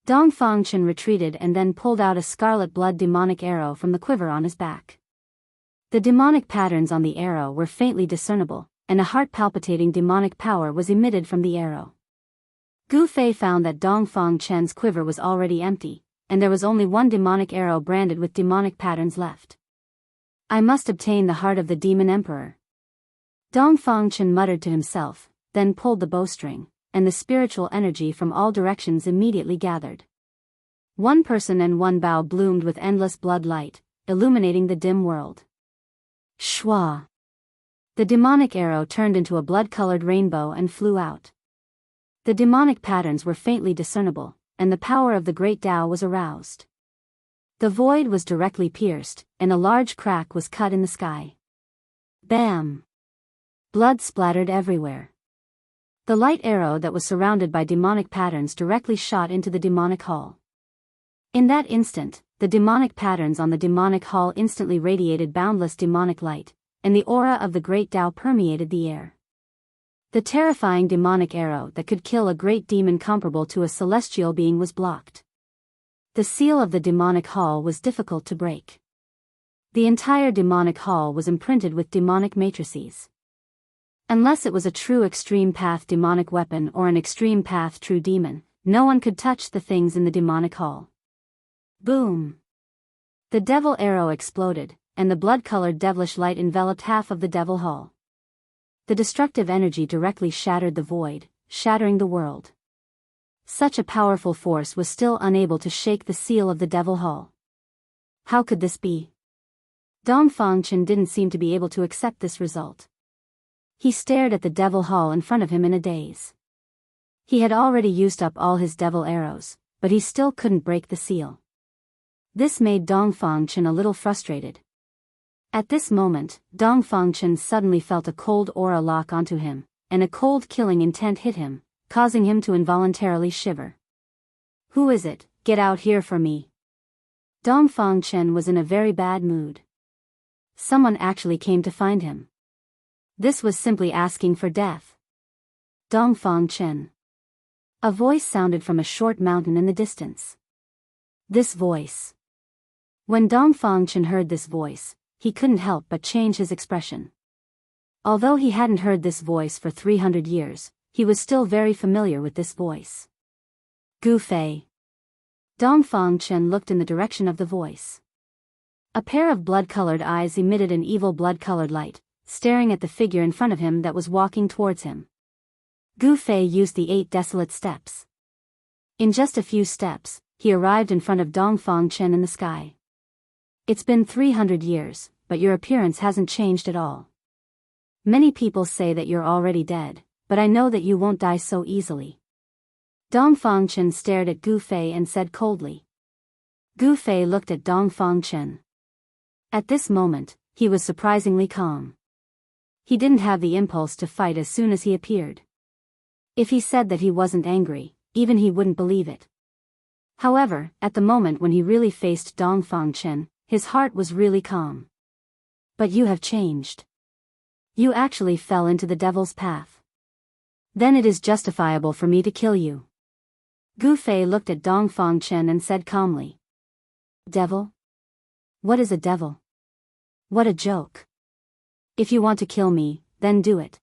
Dongfang retreated and then pulled out a scarlet blood demonic arrow from the quiver on his back. The demonic patterns on the arrow were faintly discernible, and a heart-palpitating demonic power was emitted from the arrow. Gu Fei found that Dongfang Chen's quiver was already empty, and there was only one demonic arrow branded with demonic patterns left. I must obtain the heart of the demon emperor. Dongfang Chen muttered to himself, then pulled the bowstring, and the spiritual energy from all directions immediately gathered. One person and one bow bloomed with endless blood light, illuminating the dim world. Shwa! The demonic arrow turned into a blood-colored rainbow and flew out. The demonic patterns were faintly discernible, and the power of the great Tao was aroused. The void was directly pierced, and a large crack was cut in the sky. Bam! Blood splattered everywhere. The light arrow that was surrounded by demonic patterns directly shot into the demonic hall. In that instant, the demonic patterns on the demonic hall instantly radiated boundless demonic light, and the aura of the great Tao permeated the air. The terrifying demonic arrow that could kill a great demon comparable to a celestial being was blocked. The seal of the demonic hall was difficult to break. The entire demonic hall was imprinted with demonic matrices. Unless it was a true extreme path demonic weapon or an extreme path true demon, no one could touch the things in the demonic hall. Boom! The devil arrow exploded, and the blood-colored devilish light enveloped half of the devil hall. The destructive energy directly shattered the void, shattering the world. Such a powerful force was still unable to shake the seal of the devil hall. How could this be? Dongfang Chen didn't seem to be able to accept this result. He stared at the devil hall in front of him in a daze. He had already used up all his devil arrows, but he still couldn't break the seal. This made Dongfang Chen a little frustrated. At this moment, Dongfang Chen suddenly felt a cold aura lock onto him, and a cold killing intent hit him, causing him to involuntarily shiver. Who is it? Get out here for me. Dongfang Chen was in a very bad mood. Someone actually came to find him. This was simply asking for death. Dongfang Chen. A voice sounded from a short mountain in the distance. This voice. When Dongfang Chen heard this voice, he couldn't help but change his expression. Although he hadn't heard this voice for 300 years, he was still very familiar with this voice. Gu Fei. Dongfang Chen looked in the direction of the voice. A pair of blood-colored eyes emitted an evil blood-colored light, staring at the figure in front of him that was walking towards him. Gu Fei used the 8 desolate steps. In just a few steps, he arrived in front of Dongfang Chen in the sky. It's been 300 years, but your appearance hasn't changed at all. Many people say that you're already dead, but I know that you won't die so easily. Dongfang Chen stared at Gu Fei and said coldly. Gu Fei looked at Dongfang Chen. At this moment, he was surprisingly calm. He didn't have the impulse to fight as soon as he appeared. If he said that he wasn't angry, even he wouldn't believe it. However, at the moment when he really faced Dongfang Chen, his heart was really calm. But you have changed. You actually fell into the devil's path. Then it is justifiable for me to kill you. Gu Fei looked at Dongfang Chen and said calmly. Devil? What is a devil? What a joke. If you want to kill me, then do it.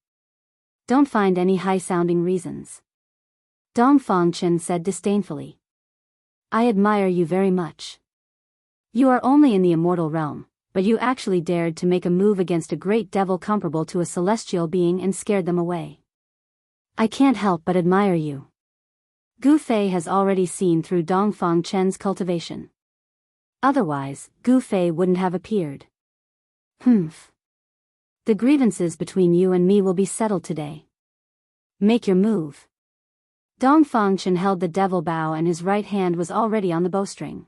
Don't find any high-sounding reasons. Dongfang Chen said disdainfully. I admire you very much. You are only in the immortal realm, but you actually dared to make a move against a great devil comparable to a celestial being and scared them away. I can't help but admire you. Gu Fei has already seen through Dongfang Chen's cultivation. Otherwise, Gu Fei wouldn't have appeared. Humph. The grievances between you and me will be settled today. Make your move. Dongfang Chen held the devil bow and his right hand was already on the bowstring.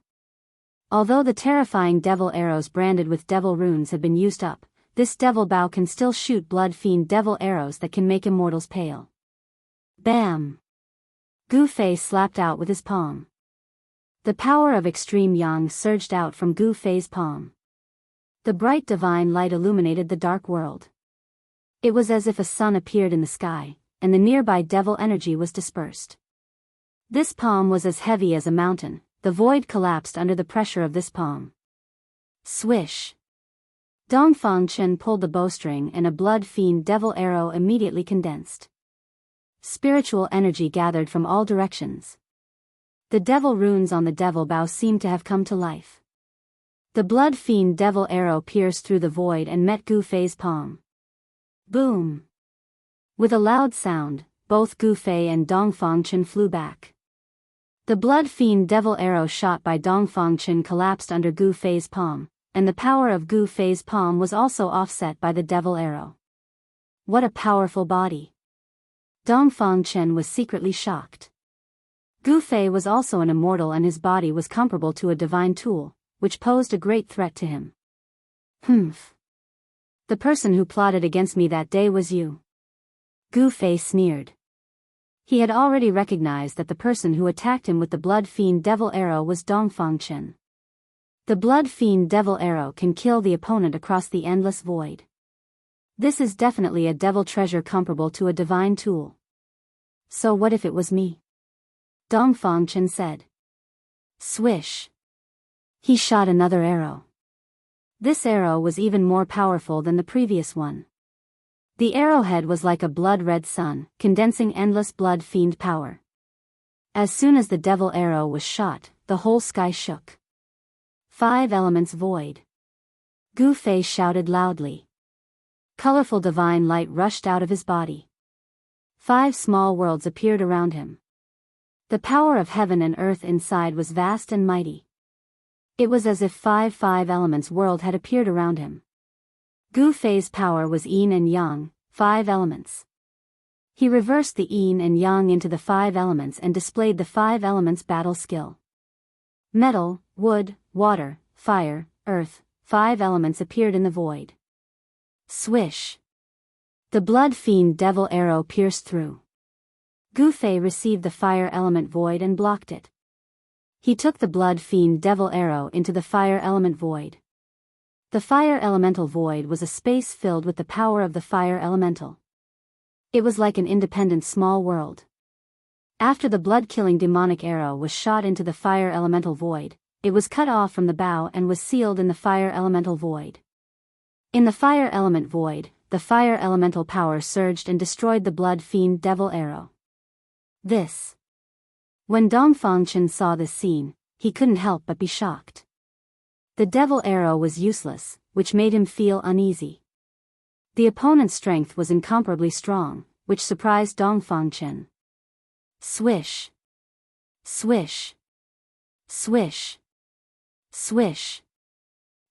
Although the terrifying devil arrows branded with devil runes had been used up, This devil Bao can still shoot blood fiend devil arrows that can make immortals pale. Bam! Gu Fei slapped out with his palm. The power of extreme yang surged out from Gu Fei's palm. The bright divine light illuminated the dark world. It was as if a sun appeared in the sky, and the nearby devil energy was dispersed. This palm was as heavy as a mountain. The void collapsed under the pressure of this palm. Swish! Dongfang Chen pulled the bowstring and a blood fiend devil arrow immediately condensed. Spiritual energy gathered from all directions. The devil runes on the devil bow seemed to have come to life. The blood fiend devil arrow pierced through the void and met Gu Fei's palm. Boom! With a loud sound, both Gu Fei and Dongfang Chen flew back. The blood fiend devil arrow shot by Dongfang Chen collapsed under Gu Fei's palm, and the power of Gu Fei's palm was also offset by the devil arrow. What a powerful body! Dongfang Chen was secretly shocked. Gu Fei was also an immortal and his body was comparable to a divine tool, which posed a great threat to him. Humph! The person who plotted against me that day was you. Gu Fei sneered. He had already recognized that the person who attacked him with the blood fiend devil arrow was Dongfang Chen. The blood fiend devil arrow can kill the opponent across the endless void. This is definitely a devil treasure comparable to a divine tool. So what if it was me? Dongfang Chen said. Swish! He shot another arrow. This arrow was even more powerful than the previous one. The arrowhead was like a blood-red sun, condensing endless blood fiend power. As soon as the devil arrow was shot, the whole sky shook. 5 elements void. Gu Fei shouted loudly. Colorful divine light rushed out of his body. 5 small worlds appeared around him. The power of heaven and earth inside was vast and mighty. It was as if 5 elements world had appeared around him. Gu Fei's power was yin and yang, 5 elements. He reversed the yin and yang into the 5 elements and displayed the 5 elements battle skill. Metal, wood, water, fire, earth, 5 elements appeared in the void. Swish! The blood fiend devil arrow pierced through. Gu Fei received the fire element void and blocked it. He took the blood fiend devil arrow into the fire element void. The fire elemental void was a space filled with the power of the fire elemental. It was like an independent small world. After the blood-killing demonic arrow was shot into the fire elemental void, it was cut off from the bow and was sealed in the fire elemental void. In the fire element void, the fire elemental power surged and destroyed the blood fiend devil arrow. When Dongfang Chen saw this scene, he couldn't help but be shocked. The devil arrow was useless, which made him feel uneasy. The opponent's strength was incomparably strong, which surprised Dongfang Chen. Swish! Swish! Swish! Swish!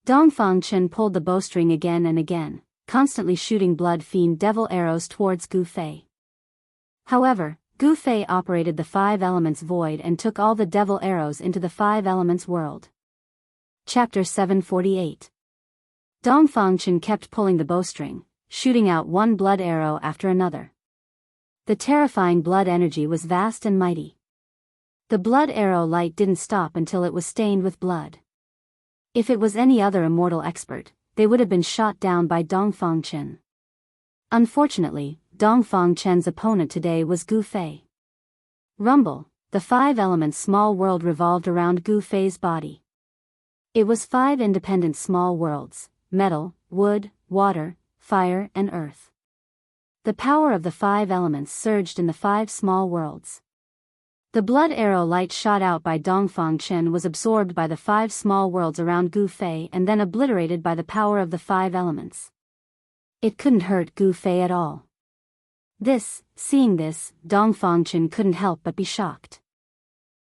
Dongfang Chen pulled the bowstring again and again, constantly shooting blood fiend devil arrows towards Gu Fei. However, Gu Fei operated the 5 elements void and took all the devil arrows into the 5 elements world. Chapter 748. Dongfang Chen kept pulling the bowstring, shooting out one blood arrow after another. The terrifying blood energy was vast and mighty. The blood arrow light didn't stop until it was stained with blood. If it was any other immortal expert, they would have been shot down by Dongfang Chen. Unfortunately, Dongfang Chen's opponent today was Gu Fei. Rumble, the 5 elements small world revolved around Gu Fei's body. It was 5 independent small worlds: metal, wood, water, fire, and earth. The power of the 5 elements surged in the 5 small worlds. The blood arrow light shot out by Dongfang Chen was absorbed by the 5 small worlds around Gu Fei and then obliterated by the power of the 5 elements. It couldn't hurt Gu Fei at all. Seeing this, Dongfang Chen couldn't help but be shocked.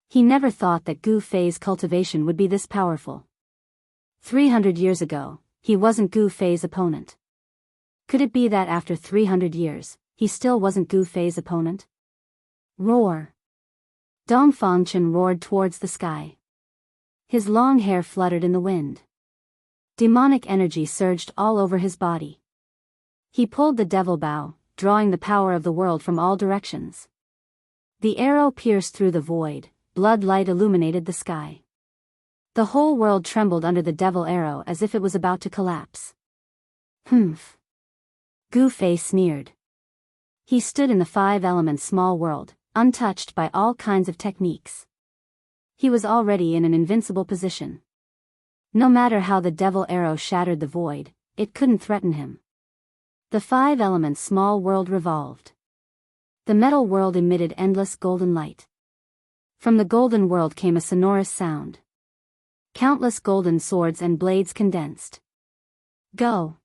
He never thought that Gu Fei's cultivation would be this powerful. 300 years ago, he wasn't Gu Fei's opponent. Could it be that after 300 years, he still wasn't Gu Fei's opponent? Roar! Dongfang Chen roared towards the sky. His long hair fluttered in the wind. Demonic energy surged all over his body. He pulled the devil bow, drawing the power of the world from all directions. The arrow pierced through the void, blood light illuminated the sky. The whole world trembled under the devil arrow as if it was about to collapse. Humph. Gu Fei sneered. He stood in the five elements small world, untouched by all kinds of techniques. He was already in an invincible position. No matter how the devil arrow shattered the void, it couldn't threaten him. The five elements small world revolved. The metal world emitted endless golden light. From the golden world came a sonorous sound. Countless golden swords and blades condensed. Go!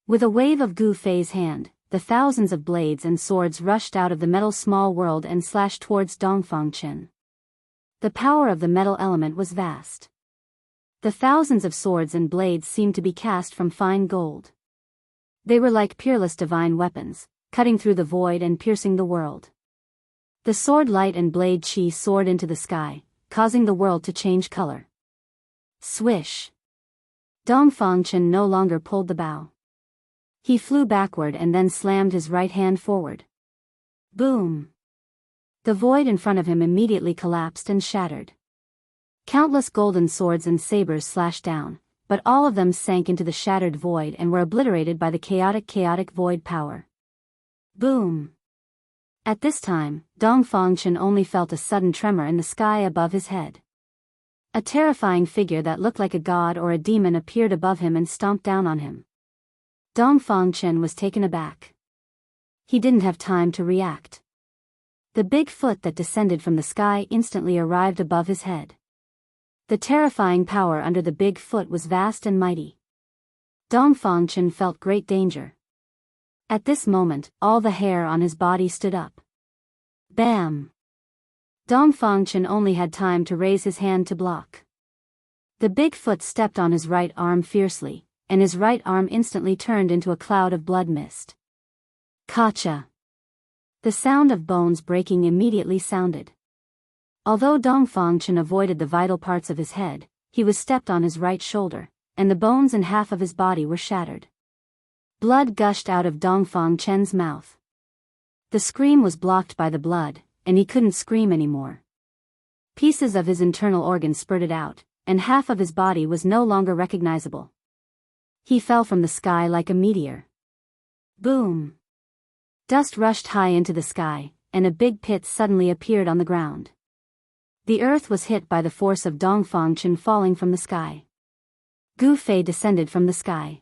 With a wave of Gu Fei's hand, the thousands of blades and swords rushed out of the metal small world and slashed towards Dongfang Chen. The power of the metal element was vast. The thousands of swords and blades seemed to be cast from fine gold. They were like peerless divine weapons, cutting through the void and piercing the world. The sword light and blade chi soared into the sky, causing the world to change color. Swish! Dongfang Chen no longer pulled the bow. He flew backward and then slammed his right hand forward. Boom! The void in front of him immediately collapsed and shattered. Countless golden swords and sabers slashed down, but all of them sank into the shattered void and were obliterated by the chaotic void power. Boom! At this time, Dongfang Chen only felt a sudden tremor in the sky above his head. A terrifying figure that looked like a god or a demon appeared above him and stomped down on him. Dongfang Chen was taken aback. He didn't have time to react. The big foot that descended from the sky instantly arrived above his head. The terrifying power under the big foot was vast and mighty. Dongfang Chen felt great danger. At this moment, all the hair on his body stood up. Bam! Dongfang Chen only had time to raise his hand to block. The big foot stepped on his right arm fiercely, and his right arm instantly turned into a cloud of blood mist. Kacha! The sound of bones breaking immediately sounded. Although Dongfang Chen avoided the vital parts of his head, he was stepped on his right shoulder, and the bones and half of his body were shattered. Blood gushed out of Dongfang Chen's mouth. The scream was blocked by the blood, and he couldn't scream anymore. Pieces of his internal organs spurted out, and half of his body was no longer recognizable. He fell from the sky like a meteor. Boom! Dust rushed high into the sky, and a big pit suddenly appeared on the ground. The earth was hit by the force of Dongfang Chen falling from the sky. Gu Fei descended from the sky.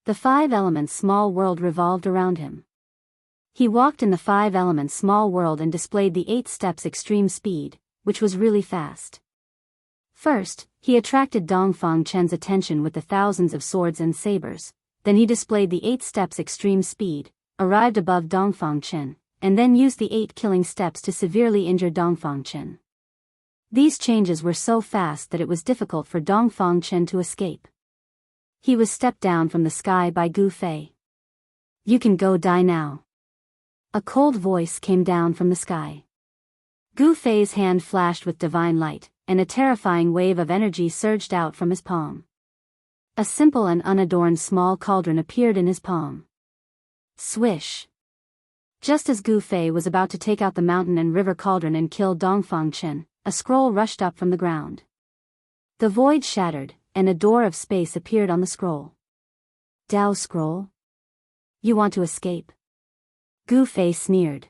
The five elements small world revolved around him. He walked in the five elements small world and displayed the 8 steps extreme speed, which was really fast. First, he attracted Dongfang Chen's attention with the thousands of swords and sabers, then he displayed the 8 steps extreme speed, arrived above Dongfang Chen, and then used the 8 killing steps to severely injure Dongfang Chen. These changes were so fast that it was difficult for Dongfang Chen to escape. He was stepped down from the sky by Gu Fei. You can go die now. A cold voice came down from the sky. Gu Fei's hand flashed with divine light, and a terrifying wave of energy surged out from his palm. A simple and unadorned small cauldron appeared in his palm. Swish! Just as Gu Fei was about to take out the mountain and river cauldron and kill Dongfang Chen, a scroll rushed up from the ground. The void shattered, and a door of space appeared on the scroll. Dao scroll? You want to escape? Gu Fei sneered.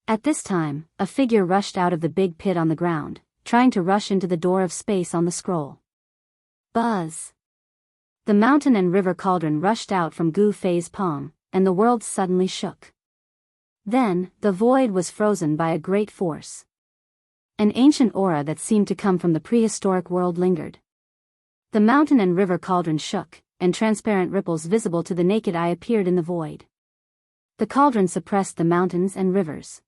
At this time, a figure rushed out of the big pit on the ground, trying to rush into the door of space on the scroll. Buzz! The mountain and river cauldron rushed out from Gu Fei's palm, and the world suddenly shook. Then, the void was frozen by a great force. An ancient aura that seemed to come from the prehistoric world lingered. The mountain and river cauldron shook, and transparent ripples visible to the naked eye appeared in the void. The cauldron suppressed the mountains and rivers.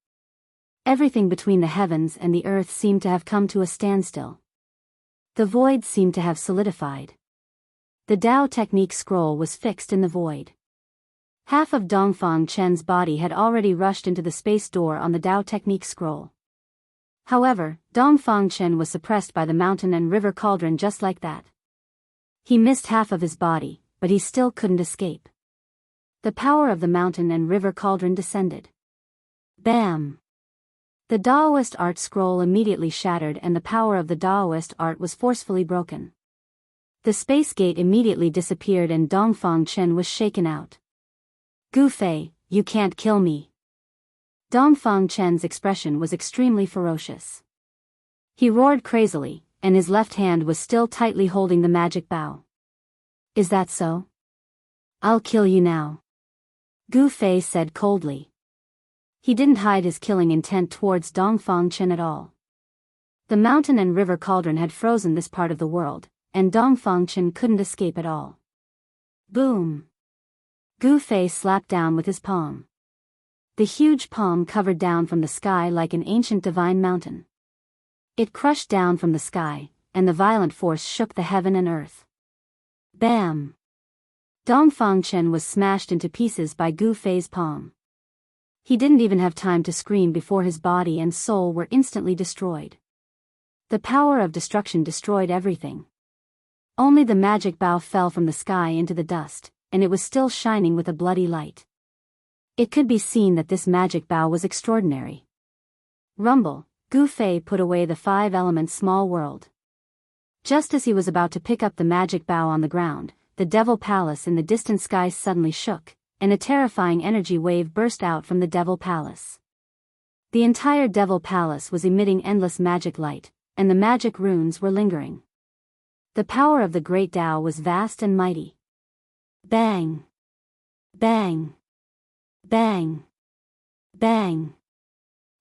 Everything between the heavens and the earth seemed to have come to a standstill. The void seemed to have solidified. The Dao technique scroll was fixed in the void. Half of Dongfang Chen's body had already rushed into the space door on the Dao technique scroll. However, Dongfang Chen was suppressed by the mountain and river cauldron just like that. He missed half of his body, but he still couldn't escape. The power of the mountain and river cauldron descended. Bam! The Daoist art scroll immediately shattered and the power of the Daoist art was forcefully broken. The space gate immediately disappeared and Dongfang Chen was shaken out. "Gu Fei, you can't kill me." Dongfang Chen's expression was extremely ferocious. He roared crazily, and his left hand was still tightly holding the magic bow. "Is that so? I'll kill you now," Gu Fei said coldly. He didn't hide his killing intent towards Dongfang Chen at all. The mountain and river cauldron had frozen this part of the world, and Dongfang Chen couldn't escape at all. Boom! Gu Fei slapped down with his palm. The huge palm covered down from the sky like an ancient divine mountain. It crushed down from the sky, and the violent force shook the heaven and earth. Bam! Dongfang Chen was smashed into pieces by Gu Fei's palm. He didn't even have time to scream before his body and soul were instantly destroyed. The power of destruction destroyed everything. Only the magic bow fell from the sky into the dust, and it was still shining with a bloody light. It could be seen that this magic bow was extraordinary. Rumble! Gu Fei put away the 5-element small world. Just as he was about to pick up the magic bow on the ground, the Devil Palace in the distant sky suddenly shook, and a terrifying energy wave burst out from the Devil Palace. The entire Devil Palace was emitting endless magic light, and the magic runes were lingering. The power of the Great Tao was vast and mighty. Bang! Bang! Bang! Bang!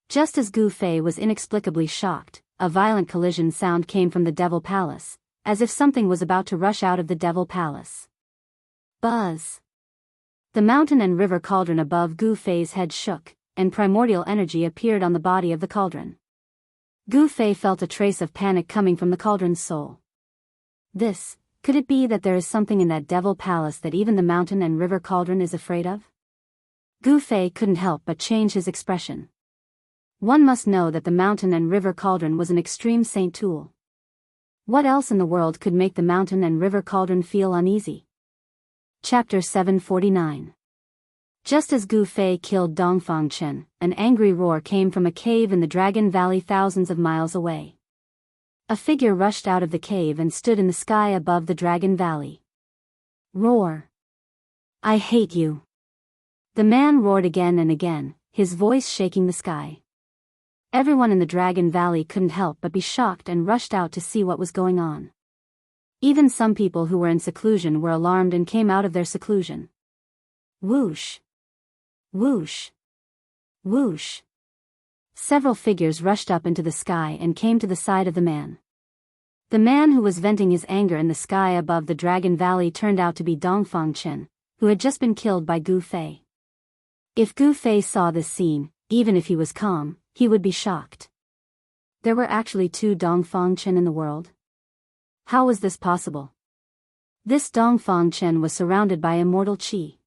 Just as Gu Fei was inexplicably shocked, a violent collision sound came from the Devil Palace, as if something was about to rush out of the Devil Palace. Buzz! The mountain and river cauldron above Gu Fei's head shook, and primordial energy appeared on the body of the cauldron. Gu Fei felt a trace of panic coming from the cauldron's soul. Could it be that there is something in that Devil Palace that even the mountain and river cauldron is afraid of? Gu Fei couldn't help but change his expression. One must know that the mountain and river cauldron was an extreme saint tool. What else in the world could make the mountain and river cauldron feel uneasy? Chapter 749. Just as Gu Fei killed Dongfang Chen, an angry roar came from a cave in the Dragon Valley thousands of miles away. A figure rushed out of the cave and stood in the sky above the Dragon Valley. Roar! I hate you! The man roared again and again, his voice shaking the sky. Everyone in the Dragon Valley couldn't help but be shocked and rushed out to see what was going on. Even some people who were in seclusion were alarmed and came out of their seclusion. Whoosh! Whoosh! Whoosh! Several figures rushed up into the sky and came to the side of the man. The man who was venting his anger in the sky above the Dragon Valley turned out to be Dongfang Chen, who had just been killed by Gu Fei. If Gu Fei saw this scene, even if he was calm, he would be shocked. There were actually 2 Dongfang Chen in the world? How was this possible? This Dongfang Chen was surrounded by immortal qi.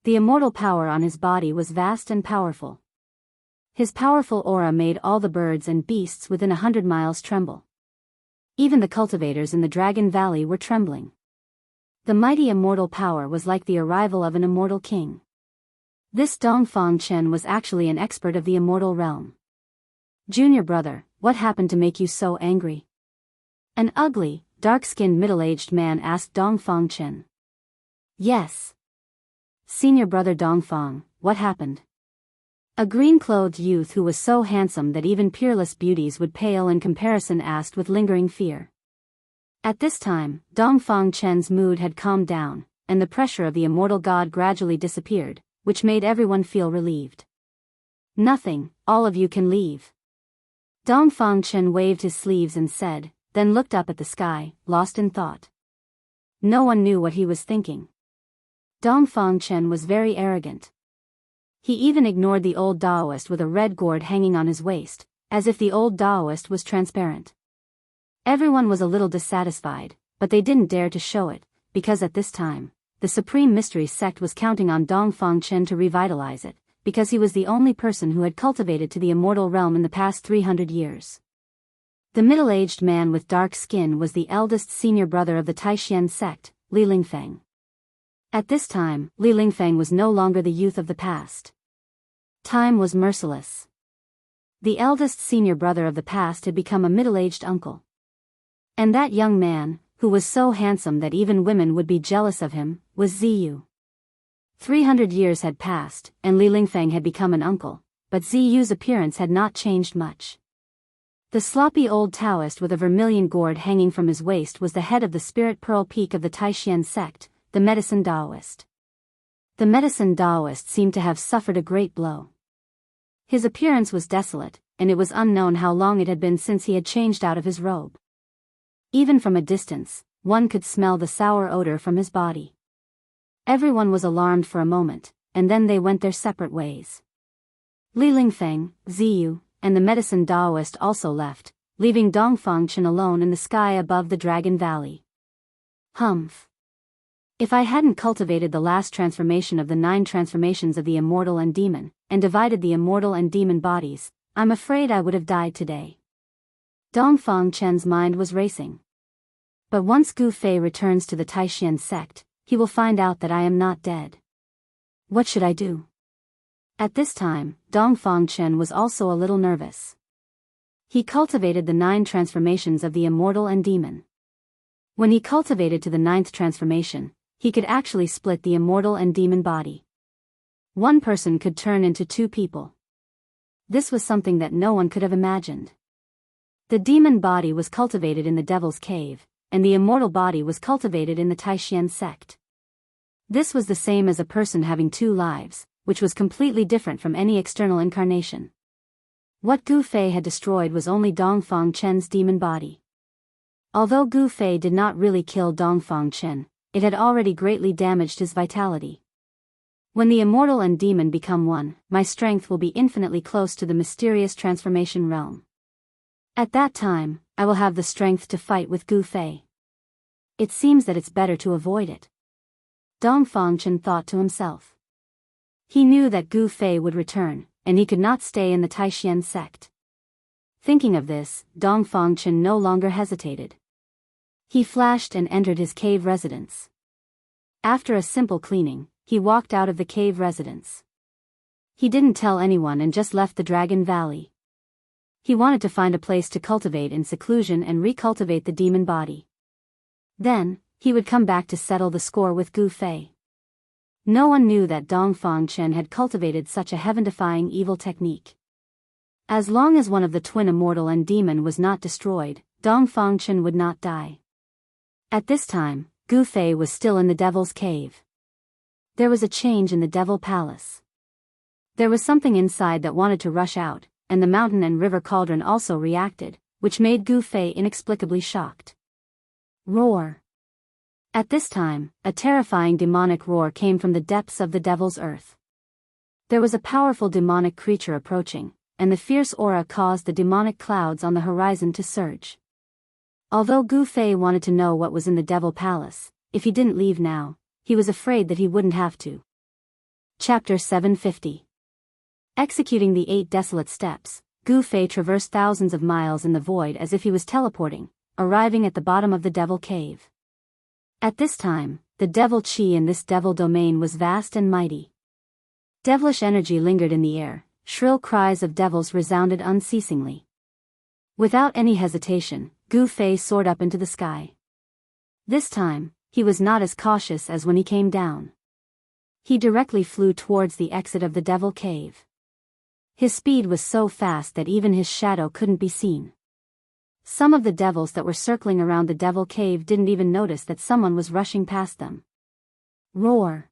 The immortal power on his body was vast and powerful. His powerful aura made all the birds and beasts within 100 miles tremble. Even the cultivators in the Dragon Valley were trembling. The mighty immortal power was like the arrival of an immortal king. This Dongfang Chen was actually an expert of the immortal realm. Junior brother, what happened to make you so angry? An ugly, dark-skinned middle-aged man asked Dongfang Chen. Yes. Senior brother Dongfang, what happened? A green-clothed youth who was so handsome that even peerless beauties would pale in comparison asked with lingering fear. At this time, Dongfang Chen's mood had calmed down, and the pressure of the immortal god gradually disappeared, which made everyone feel relieved. Nothing, all of you can leave. Dongfang Chen waved his sleeves and said, then looked up at the sky, lost in thought. No one knew what he was thinking. Dongfang Chen was very arrogant. He even ignored the old Daoist with a red gourd hanging on his waist, as if the old Daoist was transparent. Everyone was a little dissatisfied, but they didn't dare to show it, because at this time, the Supreme Mystery Sect was counting on Dongfang Chen to revitalize it, because he was the only person who had cultivated to the immortal realm in the past 300 years. The middle-aged man with dark skin was the eldest senior brother of the Taishan sect, Li Lingfeng. At this time, Li Lingfeng was no longer the youth of the past. Time was merciless. The eldest senior brother of the past had become a middle-aged uncle. And that young man, who was so handsome that even women would be jealous of him, was Ziyu. 300 years had passed, and Li Lingfeng had become an uncle, but Ziyu's appearance had not changed much. The sloppy old Taoist with a vermilion gourd hanging from his waist was the head of the Spirit Pearl Peak of the Taishan sect, the Medicine Taoist. The Medicine Taoist seemed to have suffered a great blow. His appearance was desolate, and it was unknown how long it had been since he had changed out of his robe. Even from a distance, one could smell the sour odor from his body. Everyone was alarmed for a moment, and then they went their separate ways. Li Lingfeng, Ziyu, and the Medicine Taoist also left, leaving Dongfang Chen alone in the sky above the Dragon Valley. Humph. If I hadn't cultivated the last transformation of the 9 transformations of the Immortal and Demon, and divided the Immortal and Demon bodies, I'm afraid I would have died today. Dongfang Chen's mind was racing. But once Gu Fei returns to the Taishan sect, he will find out that I am not dead. What should I do? At this time, Dongfang Chen was also a little nervous. He cultivated the 9 transformations of the Immortal and Demon. When he cultivated to the 9th transformation, he could actually split the Immortal and Demon body. One person could turn into 2 people. This was something that no one could have imagined. The demon body was cultivated in the Devil's Cave, and the immortal body was cultivated in the Taishan sect. This was the same as a person having 2 lives, which was completely different from any external incarnation. What Gu Fei had destroyed was only Dongfang Chen's demon body. Although Gu Fei did not really kill Dongfang Chen, it had already greatly damaged his vitality. When the immortal and demon become one, my strength will be infinitely close to the mysterious transformation realm. At that time, I will have the strength to fight with Gu Fei. It seems that it's better to avoid it. Dongfang Chen thought to himself. He knew that Gu Fei would return, and he could not stay in the Taishan sect. Thinking of this, Dongfang Chen no longer hesitated. He flashed and entered his cave residence. After a simple cleaning, he walked out of the cave residence. He didn't tell anyone and just left the Dragon Valley. He wanted to find a place to cultivate in seclusion and recultivate the demon body. Then, he would come back to settle the score with Gu Fei. No one knew that Dongfang Chen had cultivated such a heaven-defying evil technique. As long as one of the twin immortal and demon was not destroyed, Dongfang Chen would not die. At this time, Gu Fei was still in the Devil's Cave. There was a change in the Devil Palace. There was something inside that wanted to rush out, and the mountain and river cauldron also reacted, which made Gu Fei inexplicably shocked. Roar. At this time, a terrifying demonic roar came from the depths of the Devil's Earth. There was a powerful demonic creature approaching, and the fierce aura caused the demonic clouds on the horizon to surge. Although Gu Fei wanted to know what was in the Devil Palace, if he didn't leave now, he was afraid that he wouldn't have to. Chapter 750. Executing the 8 desolate steps, Gu Fei traversed thousands of miles in the void as if he was teleporting, arriving at the bottom of the Devil Cave. At this time, the devil chi in this devil domain was vast and mighty. Devilish energy lingered in the air, shrill cries of devils resounded unceasingly. Without any hesitation, Gu Fei soared up into the sky. This time, he was not as cautious as when he came down. He directly flew towards the exit of the Devil Cave. His speed was so fast that even his shadow couldn't be seen. Some of the devils that were circling around the Devil Cave didn't even notice that someone was rushing past them. Roar.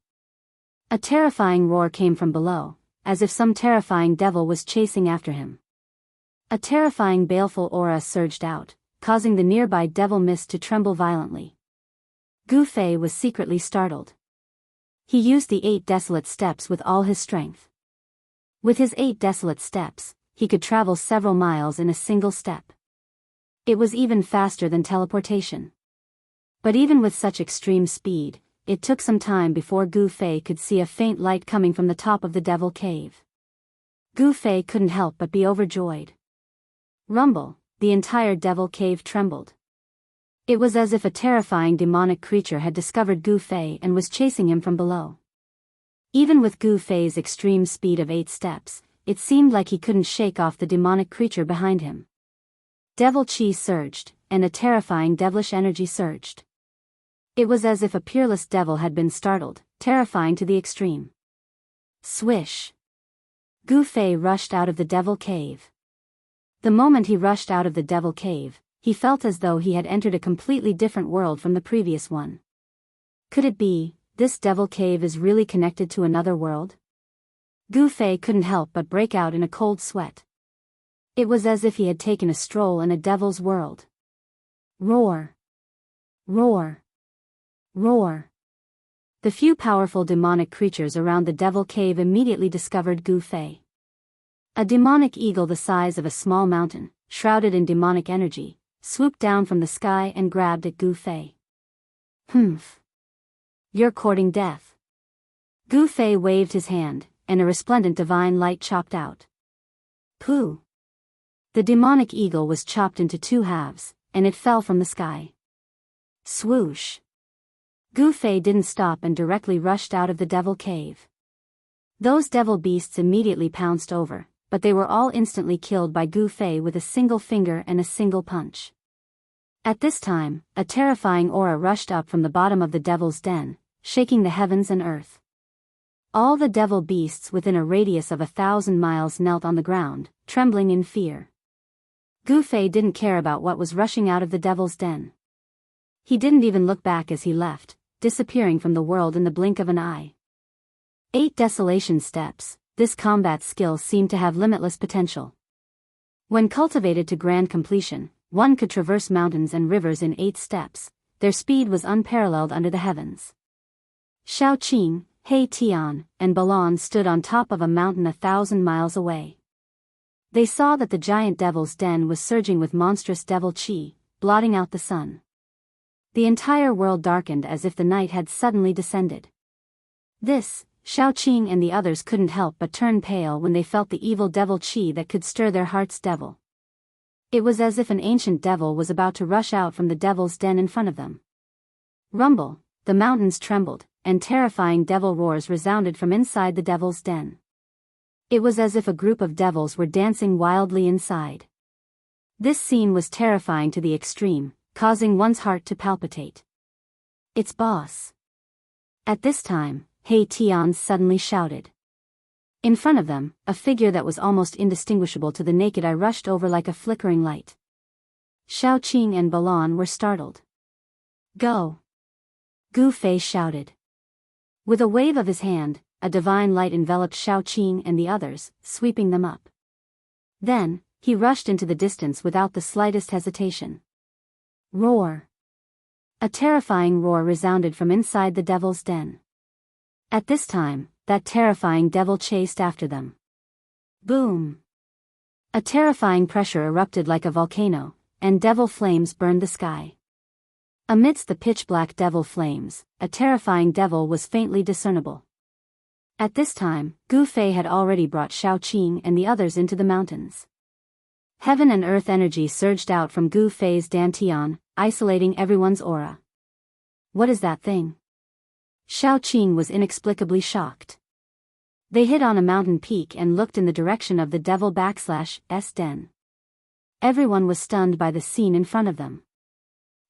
A terrifying roar came from below, as if some terrifying devil was chasing after him. A terrifying baleful aura surged out, causing the nearby devil mist to tremble violently. Gu Fei was secretly startled. He used the 8 desolate steps with all his strength. With his 8 desolate steps, he could travel several miles in a single step. It was even faster than teleportation. But even with such extreme speed, it took some time before Gu Fei could see a faint light coming from the top of the Devil Cave. Gu Fei couldn't help but be overjoyed. Rumble, the entire devil cave trembled. It was as if a terrifying demonic creature had discovered Gu Fei and was chasing him from below. Even with Gu Fei's extreme speed of 8 steps, it seemed like he couldn't shake off the demonic creature behind him. Devil chi surged, and a terrifying devilish energy surged. It was as if a peerless devil had been startled, terrifying to the extreme. Swish! Gu Fei rushed out of the devil cave. The moment he rushed out of the devil cave, he felt as though he had entered a completely different world from the previous one. Could it be, this devil cave is really connected to another world? Gu Fei couldn't help but break out in a cold sweat. It was as if he had taken a stroll in a devil's world. Roar! Roar! Roar! The few powerful demonic creatures around the devil cave immediately discovered Gu Fei. A demonic eagle the size of a small mountain, shrouded in demonic energy, swooped down from the sky and grabbed at Gu Fei. Humph! You're courting death. Gu Fei waved his hand, and a resplendent divine light chopped out. Pooh! The demonic eagle was chopped into 2 halves, and it fell from the sky. Swoosh! Gu Fei didn't stop and directly rushed out of the devil cave. Those devil beasts immediately pounced over, but they were all instantly killed by Gu Fei with a single finger and a single punch. At this time, a terrifying aura rushed up from the bottom of the devil's den, shaking the heavens and earth. All the devil beasts within a radius of 1,000 miles knelt on the ground, trembling in fear. Gu Fei didn't care about what was rushing out of the devil's den. He didn't even look back as he left, disappearing from the world in the blink of an eye. 8 desolation steps, this combat skill seemed to have limitless potential. When cultivated to grand completion, one could traverse mountains and rivers in 8 steps, their speed was unparalleled under the heavens. Xiao Qing, He Tian, and Balon stood on top of a mountain 1,000 miles away. They saw that the giant devil's den was surging with monstrous devil chi, blotting out the sun. The entire world darkened as if the night had suddenly descended. This, Xiao Qing and the others couldn't help but turn pale when they felt the evil devil chi that could stir their heart's devil. It was as if an ancient devil was about to rush out from the devil's den in front of them. Rumble, the mountains trembled, and terrifying devil roars resounded from inside the devil's den. It was as if a group of devils were dancing wildly inside. This scene was terrifying to the extreme, causing one's heart to palpitate. It's boss. At this time, He Tian suddenly shouted. In front of them, a figure that was almost indistinguishable to the naked eye rushed over like a flickering light. Xiao Qing and Balon were startled. Go! Gu Fei shouted. With a wave of his hand, a divine light enveloped Xiao Qing and the others, sweeping them up. Then, he rushed into the distance without the slightest hesitation. Roar! A terrifying roar resounded from inside the devil's den. At this time, that terrifying devil chased after them. Boom! A terrifying pressure erupted like a volcano, and devil flames burned the sky. Amidst the pitch-black devil flames, a terrifying devil was faintly discernible. At this time, Gu Fei had already brought Xiao Qing and the others into the mountains. Heaven and earth energy surged out from Gu Fei's dantian, isolating everyone's aura. What is that thing? Xiao Qing was inexplicably shocked. They hit on a mountain peak and looked in the direction of the devil/s den. Everyone was stunned by the scene in front of them.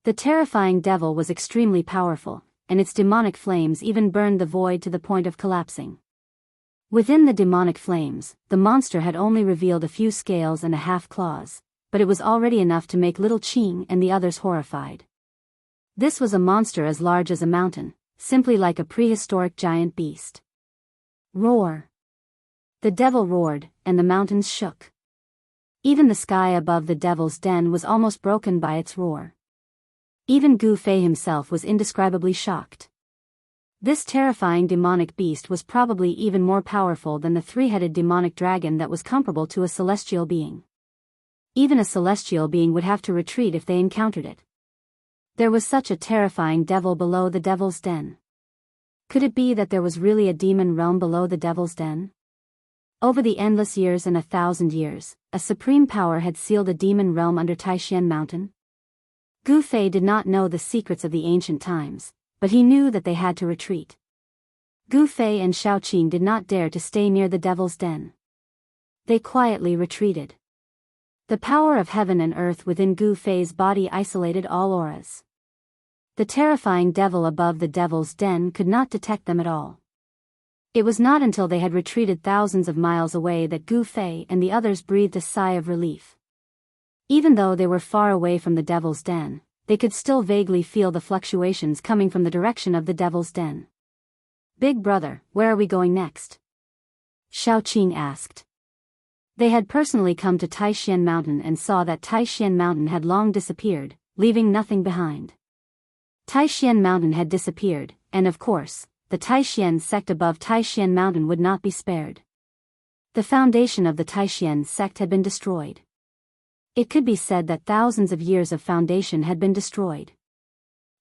The terrifying devil was extremely powerful, and its demonic flames even burned the void to the point of collapsing. Within the demonic flames, the monster had only revealed a few scales and a half claws, but it was already enough to make little Qing and the others horrified. This was a monster as large as a mountain, simply like a prehistoric giant beast. Roar! The devil roared, and the mountains shook. Even the sky above the devil's den was almost broken by its roar. Even Gu Fei himself was indescribably shocked. This terrifying demonic beast was probably even more powerful than the 3-headed demonic dragon that was comparable to a celestial being. Even a celestial being would have to retreat if they encountered it. There was such a terrifying devil below the devil's den. Could it be that there was really a demon realm below the devil's den? Over the endless years and 1,000 years, a supreme power had sealed a demon realm under Taishan Mountain. Gu Fei did not know the secrets of the ancient times, but he knew that they had to retreat. Gu Fei and Shaoqing did not dare to stay near the Devil's Den. They quietly retreated. The power of heaven and earth within Gu Fei's body isolated all auras. The terrifying devil above the Devil's Den could not detect them at all. It was not until they had retreated thousands of miles away that Gu Fei and the others breathed a sigh of relief. Even though they were far away from the Devil's Den, they could still vaguely feel the fluctuations coming from the direction of the Devil's Den. "Big brother, where are we going next?" Shaoqing asked. They had personally come to Taishan Mountain and saw that Taishan Mountain had long disappeared, leaving nothing behind. Taishan Mountain had disappeared, and of course, the Taishan sect above Taishan Mountain would not be spared. The foundation of the Taishan sect had been destroyed. It could be said that thousands of years of foundation had been destroyed.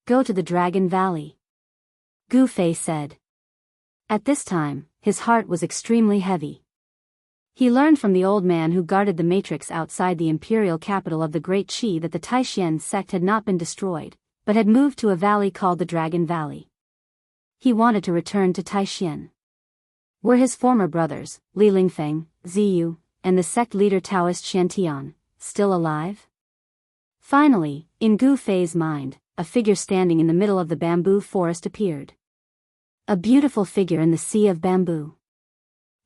"Go to the Dragon Valley," Gu Fei said. At this time, his heart was extremely heavy. He learned from the old man who guarded the matrix outside the imperial capital of the Great Qi that the Taishan sect had not been destroyed, but had moved to a valley called the Dragon Valley. He wanted to return to Taishan. Were his former brothers, Li Lingfeng, Ziyu, and the sect leader Taoist Shantian, still alive? Finally, in Gu Fei's mind, a figure standing in the middle of the bamboo forest appeared. A beautiful figure in the sea of bamboo.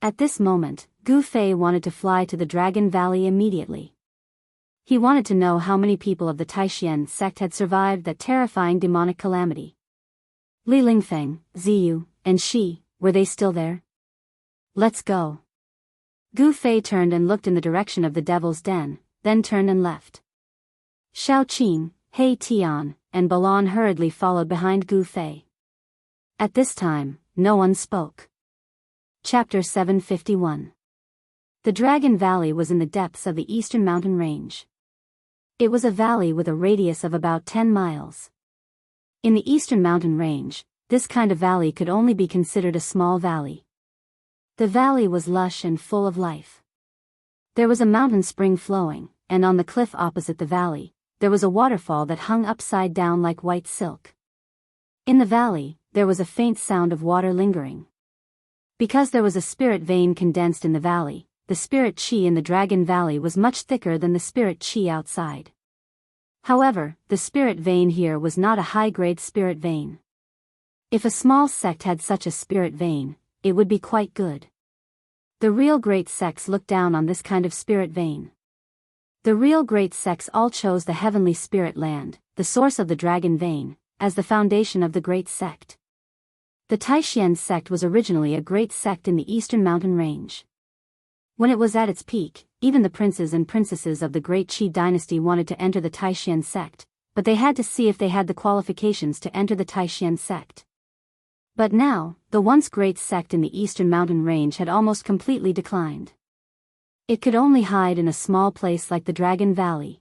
At this moment, Gu Fei wanted to fly to the Dragon Valley immediately. He wanted to know how many people of the Taishan sect had survived that terrifying demonic calamity. Li Lingfeng, Ziyu, and Shi, were they still there? "Let's go." Gu Fei turned and looked in the direction of the Devil's Den, then turned and left. Shaoqing, He Tian, and Balan hurriedly followed behind Gu Fei. At this time, no one spoke. Chapter 751. The Dragon Valley was in the depths of the eastern mountain range. It was a valley with a radius of about 10 miles. In the eastern mountain range, this kind of valley could only be considered a small valley. The valley was lush and full of life. There was a mountain spring flowing, and on the cliff opposite the valley, there was a waterfall that hung upside down like white silk. In the valley, there was a faint sound of water lingering. Because there was a spirit vein condensed in the valley, the spirit qi in the Dragon Valley was much thicker than the spirit qi outside. However, the spirit vein here was not a high-grade spirit vein. If a small sect had such a spirit vein, it would be quite good. The real great sects looked down on this kind of spirit vein. The real great sects all chose the heavenly spirit land, the source of the dragon vein, as the foundation of the great sect. The Taishan sect was originally a great sect in the eastern mountain range. When it was at its peak, even the princes and princesses of the great Qi dynasty wanted to enter the Taishan sect, but they had to see if they had the qualifications to enter the Taishan sect. But now, the once great sect in the eastern mountain range had almost completely declined. It could only hide in a small place like the Dragon Valley.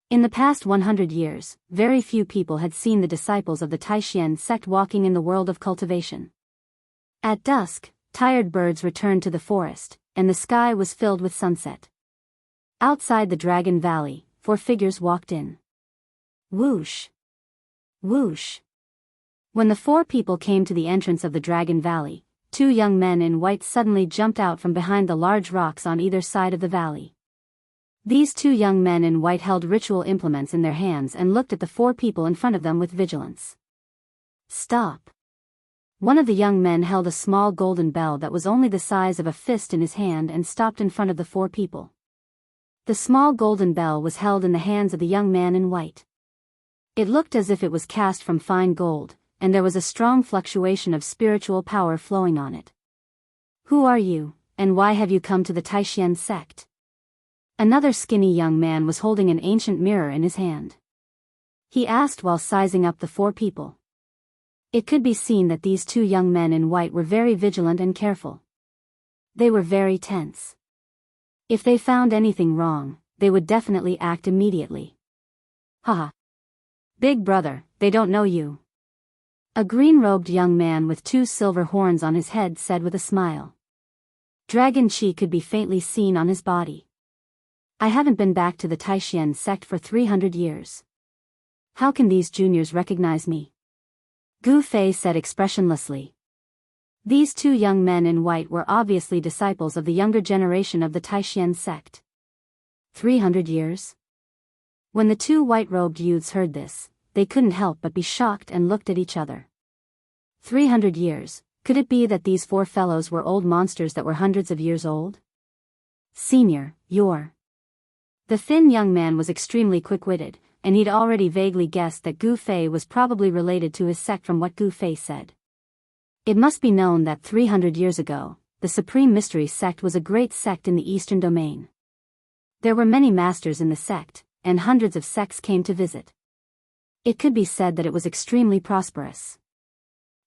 In the past 100 years, very few people had seen the disciples of the Taishan sect walking in the world of cultivation. At dusk, tired birds returned to the forest, and the sky was filled with sunset. Outside the Dragon Valley, 4 figures walked in. Whoosh! Whoosh! When the 4 people came to the entrance of the Dragon Valley, 2 young men in white suddenly jumped out from behind the large rocks on either side of the valley. These 2 young men in white held ritual implements in their hands and looked at the 4 people in front of them with vigilance. Stop! One of the young men held a small golden bell that was only the size of a fist in his hand and stopped in front of the 4 people. The small golden bell was held in the hands of the young man in white. It looked as if it was cast from fine gold, and there was a strong fluctuation of spiritual power flowing on it. Who are you, and why have you come to the Taishan sect? Another skinny young man was holding an ancient mirror in his hand. He asked while sizing up the 4 people. It could be seen that these 2 young men in white were very vigilant and careful. They were very tense. If they found anything wrong, they would definitely act immediately. Haha. Big brother, they don't know you. A green-robed young man with 2 silver horns on his head said with a smile. Dragon chi could be faintly seen on his body. I haven't been back to the Taishan sect for 300 years. How can these juniors recognize me? Gu Fei said expressionlessly. These two young men in white were obviously disciples of the younger generation of the Taishan sect. 300 years? When the two white-robed youths heard this, they couldn't help but be shocked and looked at each other. 300 years, could it be that these four fellows were old monsters that were hundreds of years old? Senior, you're... The thin young man was extremely quick-witted, and he'd already vaguely guessed that Gu Fei was probably related to his sect from what Gu Fei said. It must be known that 300 years ago, the Supreme Mystery sect was a great sect in the Eastern Domain. There were many masters in the sect, and hundreds of sects came to visit. It could be said that it was extremely prosperous.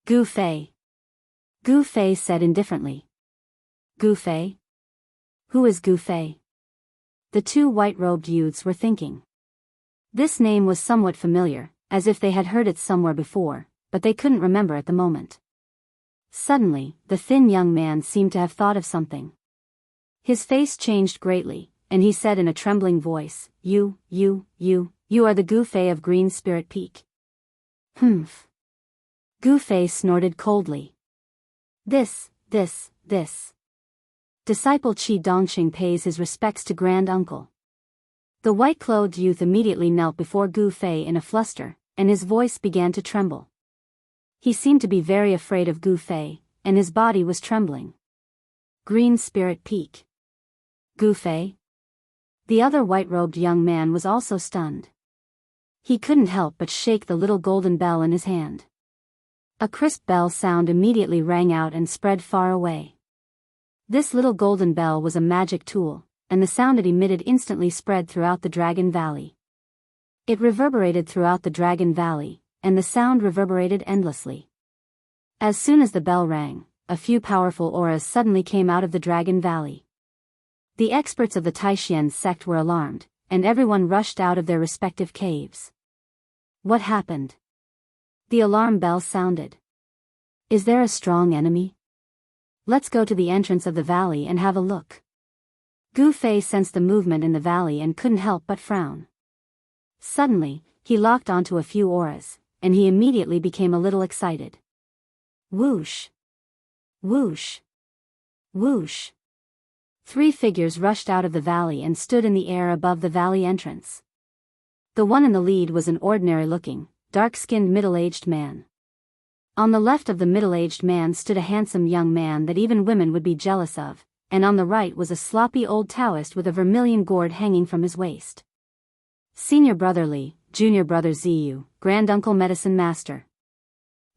Gu Fei. Gu Fei said indifferently. Gu Fei? Who is Gu Fei? The two white-robed youths were thinking. This name was somewhat familiar, as if they had heard it somewhere before, but they couldn't remember at the moment. Suddenly, the thin young man seemed to have thought of something. His face changed greatly, and he said in a trembling voice, You are the Gu Fei of Green Spirit Peak. Humph. Gu Fei snorted coldly. This. Disciple Qi Dongqing pays his respects to Grand Uncle. The white-clothed youth immediately knelt before Gu Fei in a fluster, and his voice began to tremble. He seemed to be very afraid of Gu Fei, and his body was trembling. Green Spirit Peak. Gu Fei? The other white-robed young man was also stunned. He couldn't help but shake the little golden bell in his hand. A crisp bell sound immediately rang out and spread far away. This little golden bell was a magic tool, and the sound it emitted instantly spread throughout the Dragon Valley. It reverberated throughout the Dragon Valley, and the sound reverberated endlessly. As soon as the bell rang, a few powerful auras suddenly came out of the Dragon Valley. The experts of the Taishan sect were alarmed, and everyone rushed out of their respective caves. What happened? The alarm bell sounded. Is there a strong enemy? Let's go to the entrance of the valley and have a look. Gu Fei sensed the movement in the valley and couldn't help but frown. Suddenly, he locked onto a few auras, and he immediately became a little excited. Whoosh! Whoosh! Whoosh! 3 figures rushed out of the valley and stood in the air above the valley entrance. The one in the lead was an ordinary-looking, dark-skinned middle-aged man. On the left of the middle-aged man stood a handsome young man that even women would be jealous of, and on the right was a sloppy old Taoist with a vermilion gourd hanging from his waist. Senior Brother Li, Junior Brother Ziyu, Grand Uncle Medicine Master.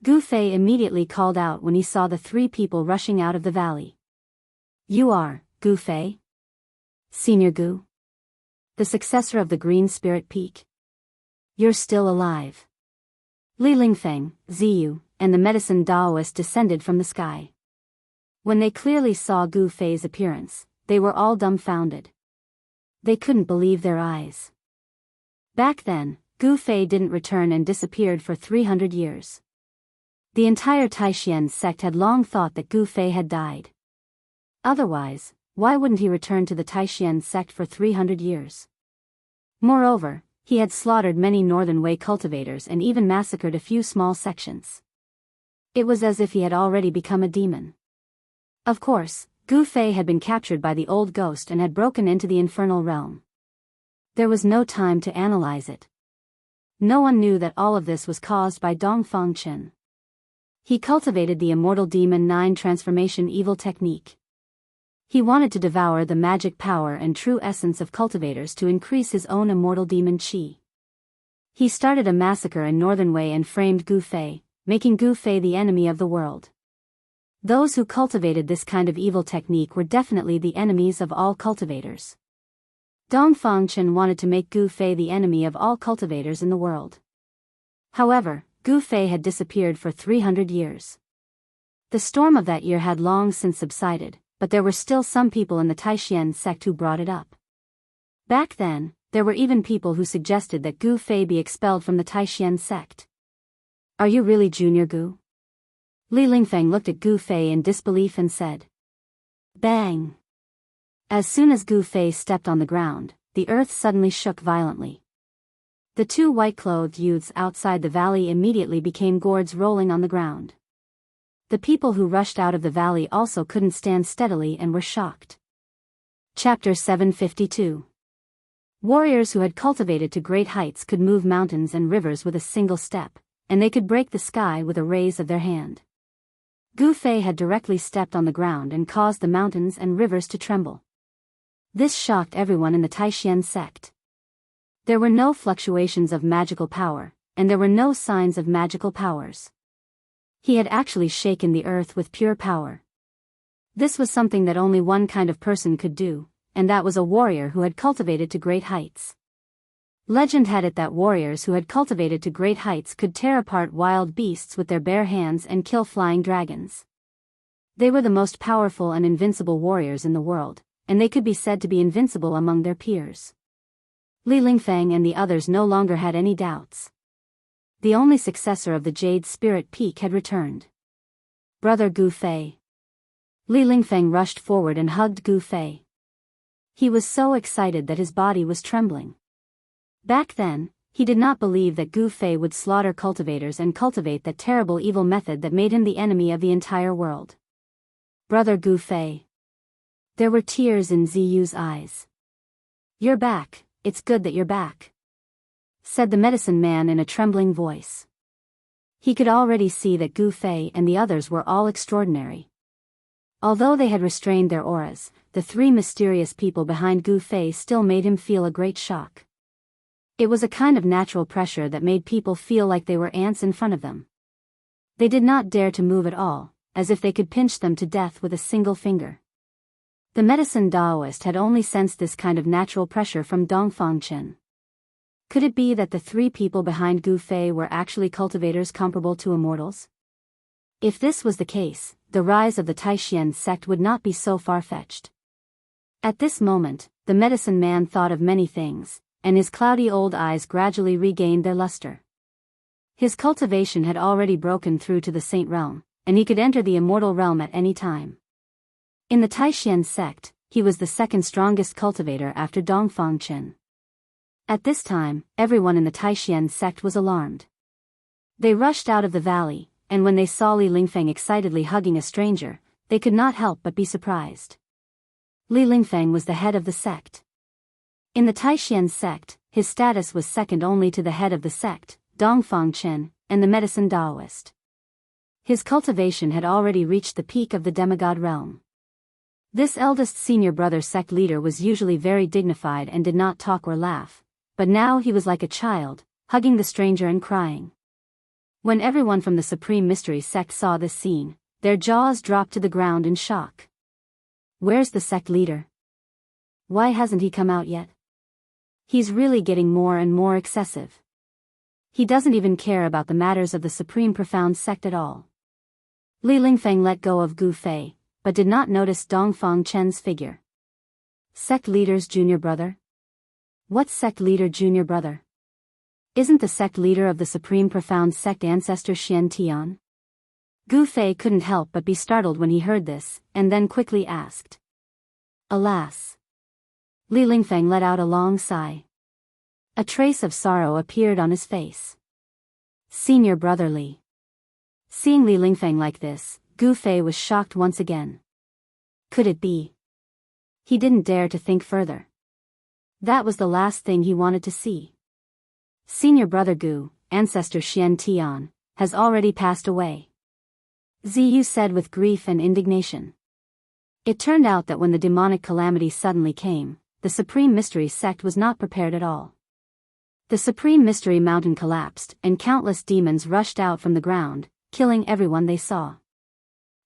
Gu Fei immediately called out when he saw the 3 people rushing out of the valley. You are, Gu Fei? Senior Gu? The successor of the Green Spirit Peak? You're still alive. Li Lingfeng, Ziyu, and the medicine Taoist descended from the sky. When they clearly saw Gu Fei's appearance, they were all dumbfounded. They couldn't believe their eyes. Back then, Gu Fei didn't return and disappeared for 300 years. The entire Taishan sect had long thought that Gu Fei had died. Otherwise, why wouldn't he return to the Taishan sect for 300 years? Moreover, he had slaughtered many Northern Wei cultivators and even massacred a few small sections. It was as if he had already become a demon. Of course, Gu Fei had been captured by the old ghost and had broken into the infernal realm. There was no time to analyze it. No one knew that all of this was caused by Dongfang Chen. He cultivated the Immortal Demon 9 transformation evil technique. He wanted to devour the magic power and true essence of cultivators to increase his own immortal demon chi. He started a massacre in Northern Wei and framed Gu Fei, making Gu Fei the enemy of the world. Those who cultivated this kind of evil technique were definitely the enemies of all cultivators. Dongfang Chen wanted to make Gu Fei the enemy of all cultivators in the world. However, Gu Fei had disappeared for 300 years. The storm of that year had long since subsided, but there were still some people in the Taishan sect who brought it up. Back then, there were even people who suggested that Gu Fei be expelled from the Taishan sect. Are you really Junior Gu? Li Lingfeng looked at Gu Fei in disbelief and said. Bang! As soon as Gu Fei stepped on the ground, the earth suddenly shook violently. The two white-clothed youths outside the valley immediately became gourds rolling on the ground. The people who rushed out of the valley also couldn't stand steadily and were shocked. Chapter 752. Warriors who had cultivated to great heights could move mountains and rivers with a single step, and they could break the sky with a raise of their hand. Gu Fei had directly stepped on the ground and caused the mountains and rivers to tremble. This shocked everyone in the Taishan sect. There were no fluctuations of magical power, and there were no signs of magical powers. He had actually shaken the earth with pure power. This was something that only one kind of person could do, and that was a warrior who had cultivated to great heights. Legend had it that warriors who had cultivated to great heights could tear apart wild beasts with their bare hands and kill flying dragons. They were the most powerful and invincible warriors in the world, and they could be said to be invincible among their peers. Li Lingfeng and the others no longer had any doubts. The only successor of the Jade Spirit Peak had returned. Brother Gu Fei. Li Lingfeng rushed forward and hugged Gu Fei. He was so excited that his body was trembling. Back then, he did not believe that Gu Fei would slaughter cultivators and cultivate that terrible evil method that made him the enemy of the entire world. Brother Gu Fei. There were tears in Ziyu's eyes. "You're back, it's good that you're back," said the medicine man in a trembling voice. He could already see that Gu Fei and the others were all extraordinary. Although they had restrained their auras, the three mysterious people behind Gu Fei still made him feel a great shock. It was a kind of natural pressure that made people feel like they were ants in front of them. They did not dare to move at all, as if they could pinch them to death with a single finger. The medicine Daoist had only sensed this kind of natural pressure from Dongfang Chen. Could it be that the three people behind Gu Fei were actually cultivators comparable to immortals? If this was the case, the rise of the Taishan sect would not be so far-fetched. At this moment, the medicine man thought of many things, and his cloudy old eyes gradually regained their luster. His cultivation had already broken through to the Saint Realm, and he could enter the Immortal Realm at any time. In the Taishan sect, he was the second strongest cultivator after Dongfang Chen. At this time, everyone in the Taishan sect was alarmed. They rushed out of the valley, and when they saw Li Lingfeng excitedly hugging a stranger, they could not help but be surprised. Li Lingfeng was the head of the sect. In the Taishan sect, his status was second only to the head of the sect, Dongfang Chen, and the medicine Daoist. His cultivation had already reached the peak of the demigod realm. This eldest senior brother sect leader was usually very dignified and did not talk or laugh, but now he was like a child, hugging the stranger and crying. When everyone from the Supreme Mystery sect saw this scene, their jaws dropped to the ground in shock. Where's the sect leader? Why hasn't he come out yet? He's really getting more and more excessive. He doesn't even care about the matters of the Supreme Profound sect at all. Li Lingfeng let go of Gu Fei, but did not notice Dongfang Chen's figure. Sect leader's junior brother? What sect leader junior brother? Isn't the sect leader of the Supreme Profound sect ancestor Xian Tian? Gu Fei couldn't help but be startled when he heard this, and then quickly asked. Alas! Li Lingfeng let out a long sigh. A trace of sorrow appeared on his face. Senior brother Li. Seeing Li Lingfeng like this, Gu Fei was shocked once again. Could it be? He didn't dare to think further. That was the last thing he wanted to see. Senior brother Gu, ancestor Xian Tian, has already passed away. Ziyu said with grief and indignation. It turned out that when the demonic calamity suddenly came, the Supreme Mystery sect was not prepared at all. The Supreme Mystery Mountain collapsed, and countless demons rushed out from the ground, killing everyone they saw.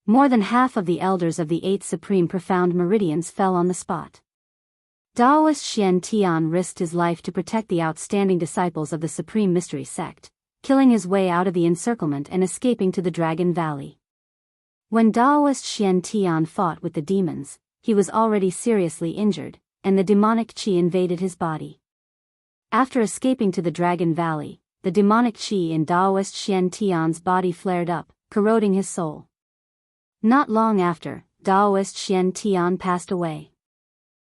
More than half of the elders of the 8 Supreme Profound Meridians fell on the spot. Daoist Xian Tian risked his life to protect the outstanding disciples of the Supreme Mystery sect, killing his way out of the encirclement and escaping to the Dragon Valley. When Daoist Xian Tian fought with the demons, he was already seriously injured, and the demonic qi invaded his body. After escaping to the Dragon Valley, the demonic qi in Daoist Xian Tian's body flared up, corroding his soul. Not long after, Daoist Xian Tian passed away.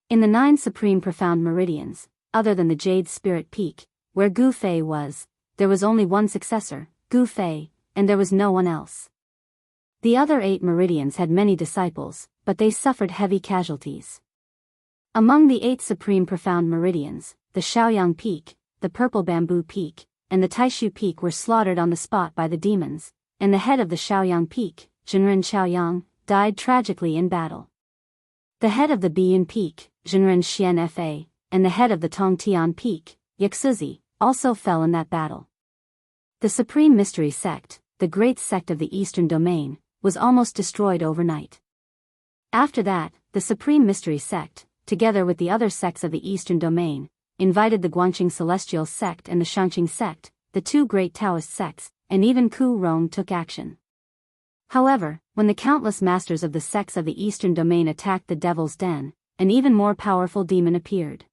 In the 9 supreme profound meridians, other than the Jade Spirit Peak, where Gu Fei was, there was only one successor, Gu Fei, and there was no one else. The other 8 meridians had many disciples, but they suffered heavy casualties. Among the 8 supreme profound meridians, the Shaoyang Peak, the Purple Bamboo Peak, and the Taishu Peak were slaughtered on the spot by the demons, and the head of the Shaoyang Peak, Zhenren Xiaoyang, died tragically in battle. The head of the Biyun Peak, Zhenren Xian Fa, and the head of the Tongtian Peak, Yaxuzi, also fell in that battle. The Supreme Mystery Sect, the great sect of the Eastern Domain, was almost destroyed overnight. After that, the Supreme Mystery Sect, together with the other sects of the Eastern Domain, invited the Guangqing Celestial Sect and the Shangqing Sect, the 2 great Taoist sects, and even Ku Rong took action. However, when the countless masters of the sects of the Eastern Domain attacked the Devil's Den, an even more powerful demon appeared.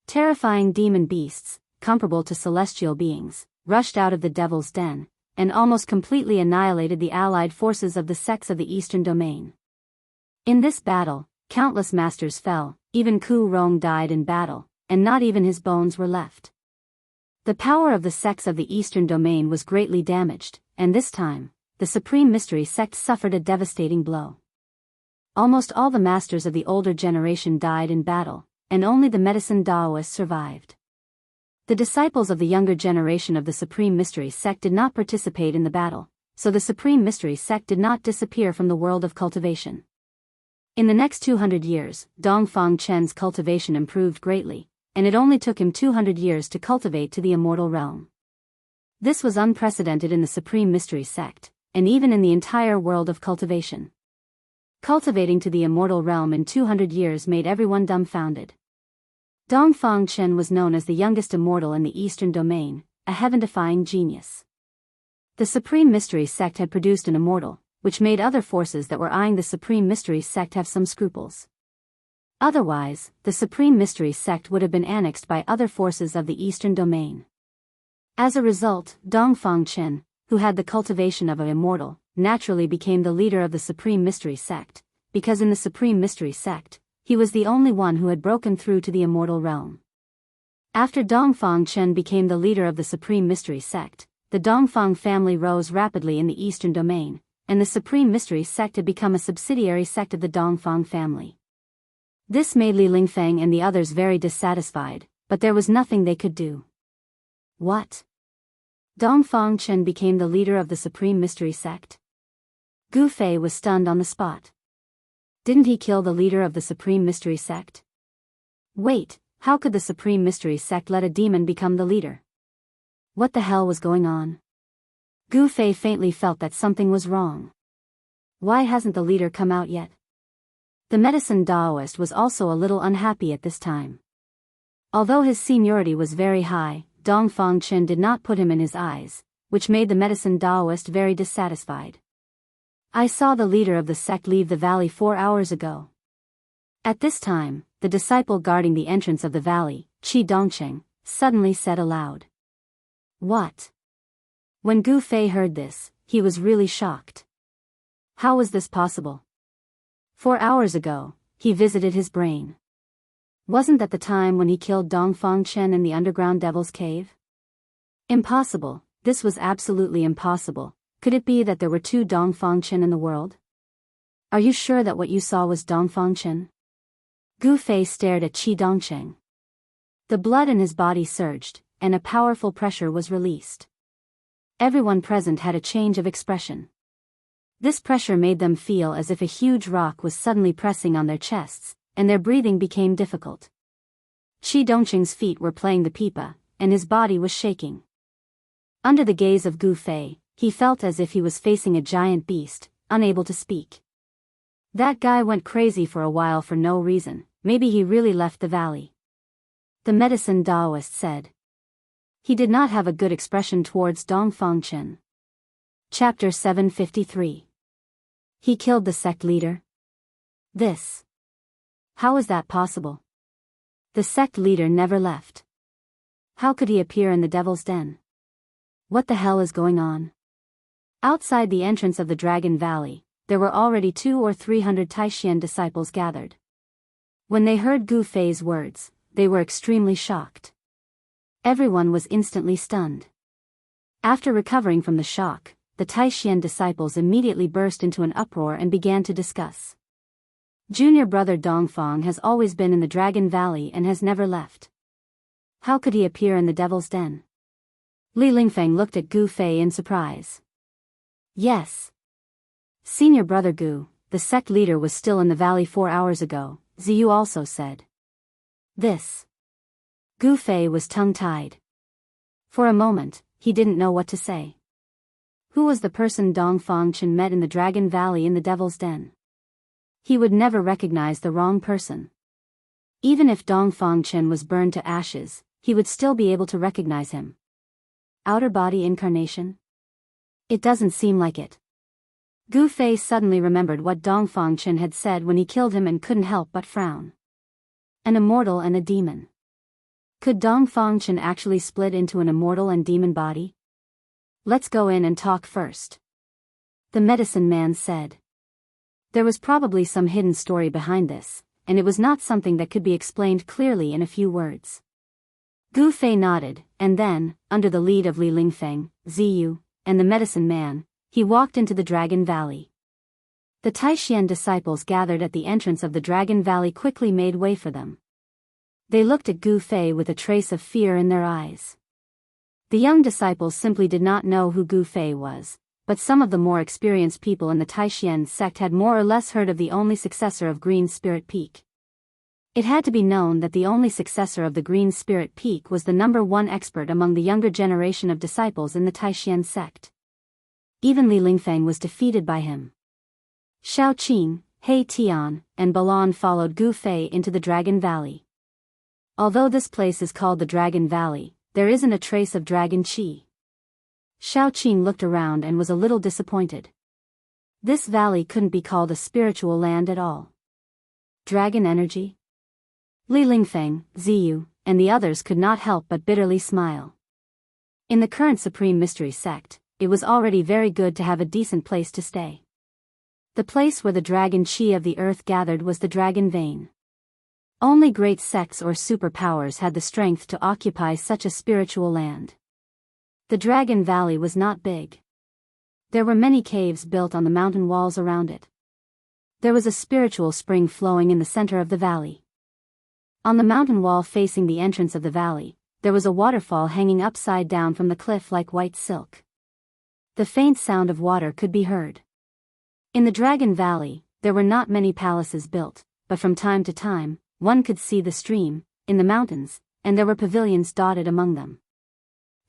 Terrifying demon beasts, comparable to celestial beings, rushed out of the Devil's Den, and almost completely annihilated the allied forces of the sects of the Eastern Domain. In this battle, countless masters fell, even Ku Rong died in battle, and not even his bones were left. The power of the sects of the Eastern Domain was greatly damaged, and this time, the Supreme Mystery Sect suffered a devastating blow. Almost all the masters of the older generation died in battle, and only the medicine Daoists survived. The disciples of the younger generation of the Supreme Mystery Sect did not participate in the battle, so the Supreme Mystery Sect did not disappear from the world of cultivation. In the next 200 years, Dongfang Chen's cultivation improved greatly, and it only took him 200 years to cultivate to the immortal realm. This was unprecedented in the Supreme Mystery Sect, and even in the entire world of cultivation. Cultivating to the immortal realm in 200 years made everyone dumbfounded. Dongfang Chen was known as the youngest immortal in the Eastern Domain, a heaven-defying genius. The Supreme Mystery Sect had produced an immortal, which made other forces that were eyeing the Supreme Mystery Sect have some scruples. Otherwise, the Supreme Mystery Sect would have been annexed by other forces of the Eastern Domain. As a result, Dongfang Chen, who had the cultivation of an immortal, naturally became the leader of the Supreme Mystery Sect, because in the Supreme Mystery Sect, he was the only one who had broken through to the immortal realm. After Dongfang Chen became the leader of the Supreme Mystery Sect, the Dongfang family rose rapidly in the Eastern Domain, and the Supreme Mystery Sect had become a subsidiary sect of the Dongfang family. This made Li Lingfeng and the others very dissatisfied, but there was nothing they could do. What? Dongfang Chen became the leader of the Supreme Mystery Sect? Gu Fei was stunned on the spot. Didn't he kill the leader of the Supreme Mystery Sect? Wait, how could the Supreme Mystery Sect let a demon become the leader? What the hell was going on? Gu Fei faintly felt that something was wrong. Why hasn't the leader come out yet? The medicine Daoist was also a little unhappy at this time. Although his seniority was very high, Dongfang Chen did not put him in his eyes, which made the medicine Daoist very dissatisfied. I saw the leader of the sect leave the valley 4 hours ago. At this time, the disciple guarding the entrance of the valley, Qi Dongcheng, suddenly said aloud. What? When Gu Fei heard this, he was really shocked. How was this possible? 4 hours ago, he visited his brain. Wasn't that the time when he killed Dongfang Chen in the underground devil's cave? Impossible, this was absolutely impossible. Could it be that there were 2 Dongfang Chen in the world? Are you sure that what you saw was Dongfang Chen? Gu Fei stared at Qi Dongcheng. The blood in his body surged, and a powerful pressure was released. Everyone present had a change of expression. This pressure made them feel as if a huge rock was suddenly pressing on their chests, and their breathing became difficult. Qi Dongcheng's feet were playing the pipa, and his body was shaking. Under the gaze of Gu Fei, he felt as if he was facing a giant beast, unable to speak. That guy went crazy for a while for no reason, maybe he really left the valley. The medicine Daoist said. He did not have a good expression towards Dongfang Chen. Chapter 753. He killed the sect leader? This. How is that possible? The sect leader never left. How could he appear in the Devil's Den? What the hell is going on? Outside the entrance of the Dragon Valley, there were already 200 or 300 Taishian disciples gathered. When they heard Gu Fei's words, they were extremely shocked. Everyone was instantly stunned. After recovering from the shock, the Taishian disciples immediately burst into an uproar and began to discuss. Junior brother Dongfang has always been in the Dragon Valley and has never left. How could he appear in the Devil's Den? Li Lingfeng looked at Gu Fei in surprise. Yes. Senior brother Gu, the sect leader, was still in the valley 4 hours ago, Ziyu also said. This. Gu Fei was tongue-tied. For a moment, he didn't know what to say. Who was the person Dongfang Chen met in the Dragon Valley in the Devil's Den? He would never recognize the wrong person. Even if Dongfang Chen was burned to ashes, he would still be able to recognize him. Outer body incarnation? It doesn't seem like it. Gu Fei suddenly remembered what Dongfang Chen had said when he killed him and couldn't help but frown. An immortal and a demon. Could Dongfang Chen actually split into an immortal and demon body? Let's go in and talk first. The medicine man said. There was probably some hidden story behind this, and it was not something that could be explained clearly in a few words. Gu Fei nodded, and then, under the lead of Li Lingfeng, Ziyu, and the medicine man, he walked into the Dragon Valley. The Taishian disciples gathered at the entrance of the Dragon Valley quickly made way for them. They looked at Gu Fei with a trace of fear in their eyes. The young disciples simply did not know who Gu Fei was, but some of the more experienced people in the Taishian sect had more or less heard of the only successor of Green Spirit Peak. It had to be known that the only successor of the Green Spirit Peak was the #1 expert among the younger generation of disciples in the Taishian sect. Even Li Lingfeng was defeated by him. Shao Qing, He Tian, and Balan followed Gu Fei into the Dragon Valley. Although this place is called the Dragon Valley, there isn't a trace of dragon qi. Shao Qing looked around and was a little disappointed. This valley couldn't be called a spiritual land at all. Dragon energy? Li Lingfeng, Ziyu, and the others could not help but bitterly smile. In the current Supreme Mystery Sect, it was already very good to have a decent place to stay. The place where the dragon qi of the earth gathered was the Dragon Vein. Only great sects or superpowers had the strength to occupy such a spiritual land. The Dragon Valley was not big. There were many caves built on the mountain walls around it. There was a spiritual spring flowing in the center of the valley. On the mountain wall facing the entrance of the valley, there was a waterfall hanging upside down from the cliff like white silk. The faint sound of water could be heard. In the Dragon Valley, there were not many palaces built, but from time to time, one could see the stream, in the mountains, and there were pavilions dotted among them.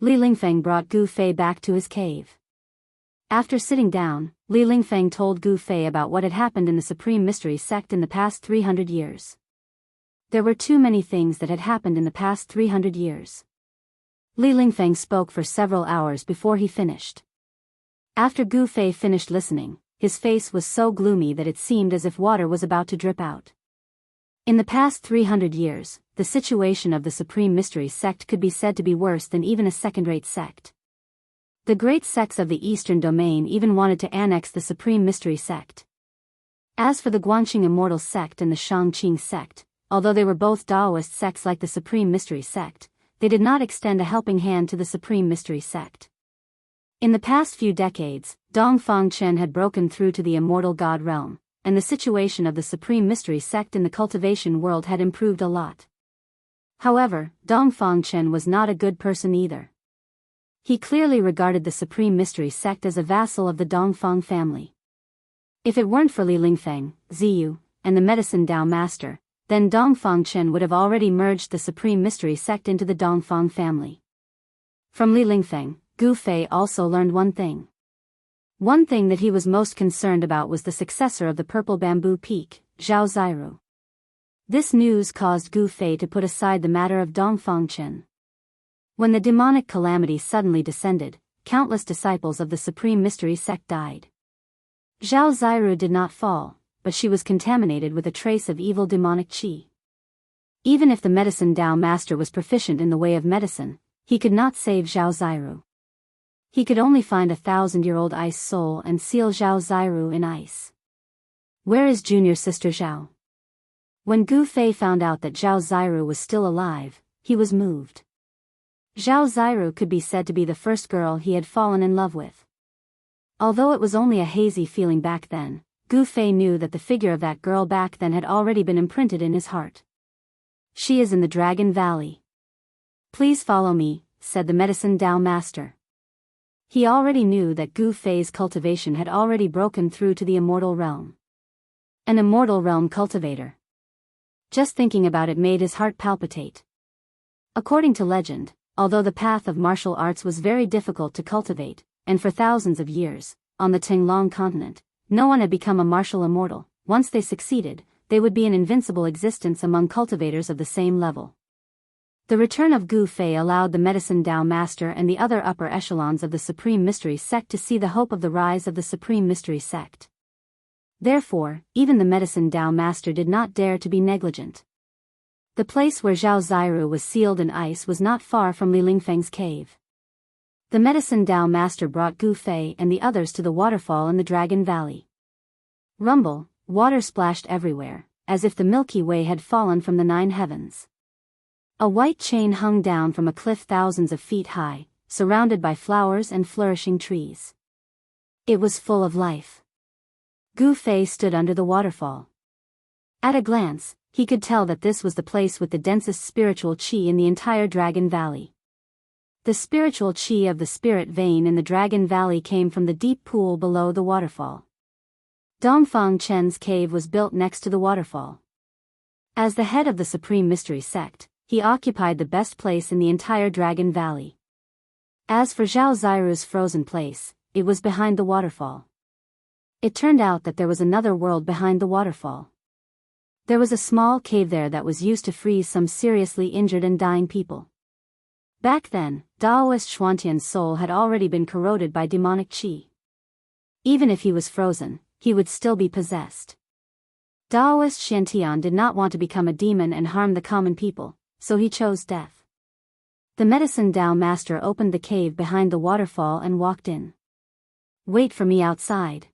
Li Lingfeng brought Gu Fei back to his cave. After sitting down, Li Lingfeng told Gu Fei about what had happened in the Supreme Mystery Sect in the past 300 years. There were too many things that had happened in the past 300 years. Li Lingfeng spoke for several hours before he finished. After Gu Fei finished listening, his face was so gloomy that it seemed as if water was about to drip out. In the past 300 years, the situation of the Supreme Mystery Sect could be said to be worse than even a second-rate sect. The great sects of the Eastern Domain even wanted to annex the Supreme Mystery Sect. As for the Guangqing Immortal Sect and the Shangqing Sect, although they were both Taoist sects like the Supreme Mystery Sect, they did not extend a helping hand to the Supreme Mystery Sect. In the past few decades, Dongfang Chen had broken through to the Immortal God realm, and the situation of the Supreme Mystery Sect in the cultivation world had improved a lot. However, Dongfang Chen was not a good person either. He clearly regarded the Supreme Mystery Sect as a vassal of the Dongfang family. If it weren't for Li Lingfeng, Ziyu, and the Medicine Dao Master, then Dongfang Chen would have already merged the Supreme Mystery Sect into the Dongfang family. From Li Lingfeng, Gu Fei also learned one thing. One thing that he was most concerned about was the successor of the Purple Bamboo Peak, Zhao Ziru. This news caused Gu Fei to put aside the matter of Dongfang Chen. When the demonic calamity suddenly descended, countless disciples of the Supreme Mystery Sect died. Zhao Ziru did not fall, but she was contaminated with a trace of evil demonic qi. Even if the Medicine Dao Master was proficient in the way of medicine, he could not save Zhao Ziru. He could only find a 1,000-year-old ice soul and seal Zhao Ziru in ice. Where is junior sister Zhao? When Gu Fei found out that Zhao Ziru was still alive, he was moved. Zhao Ziru could be said to be the first girl he had fallen in love with. Although it was only a hazy feeling back then, Gu Fei knew that the figure of that girl back then had already been imprinted in his heart. She is in the Dragon Valley. Please follow me, said the medicine Dao master. He already knew that Gu Fei's cultivation had already broken through to the immortal realm. An immortal realm cultivator. Just thinking about it made his heart palpitate. According to legend, although the path of martial arts was very difficult to cultivate, and for thousands of years, on the Tinglong continent, no one had become a martial immortal, once they succeeded, they would be an invincible existence among cultivators of the same level. The return of Gu Fei allowed the medicine Dao master and the other upper echelons of the Supreme Mystery Sect to see the hope of the rise of the Supreme Mystery Sect. Therefore, even the medicine Dao master did not dare to be negligent. The place where Zhao Ziru was sealed in ice was not far from Li Lingfeng's cave. The medicine Dao master brought Gu Fei and the others to the waterfall in the Dragon Valley. Rumble, water splashed everywhere, as if the Milky Way had fallen from the 9 heavens. A white chain hung down from a cliff thousands of feet high, surrounded by flowers and flourishing trees. It was full of life. Gu Fei stood under the waterfall. At a glance, he could tell that this was the place with the densest spiritual qi in the entire Dragon Valley. The spiritual qi of the spirit vein in the Dragon Valley came from the deep pool below the waterfall. Dongfang Chen's cave was built next to the waterfall. As the head of the Supreme Mystery Sect, he occupied the best place in the entire Dragon Valley. As for Zhao Ziru's frozen place, it was behind the waterfall. It turned out that there was another world behind the waterfall. There was a small cave there that was used to freeze some seriously injured and dying people. Back then, Daoist Xuantian's soul had already been corroded by demonic qi. Even if he was frozen, he would still be possessed. Daoist Xuantian did not want to become a demon and harm the common people, so he chose death. The medicine Dao master opened the cave behind the waterfall and walked in. Wait for me outside.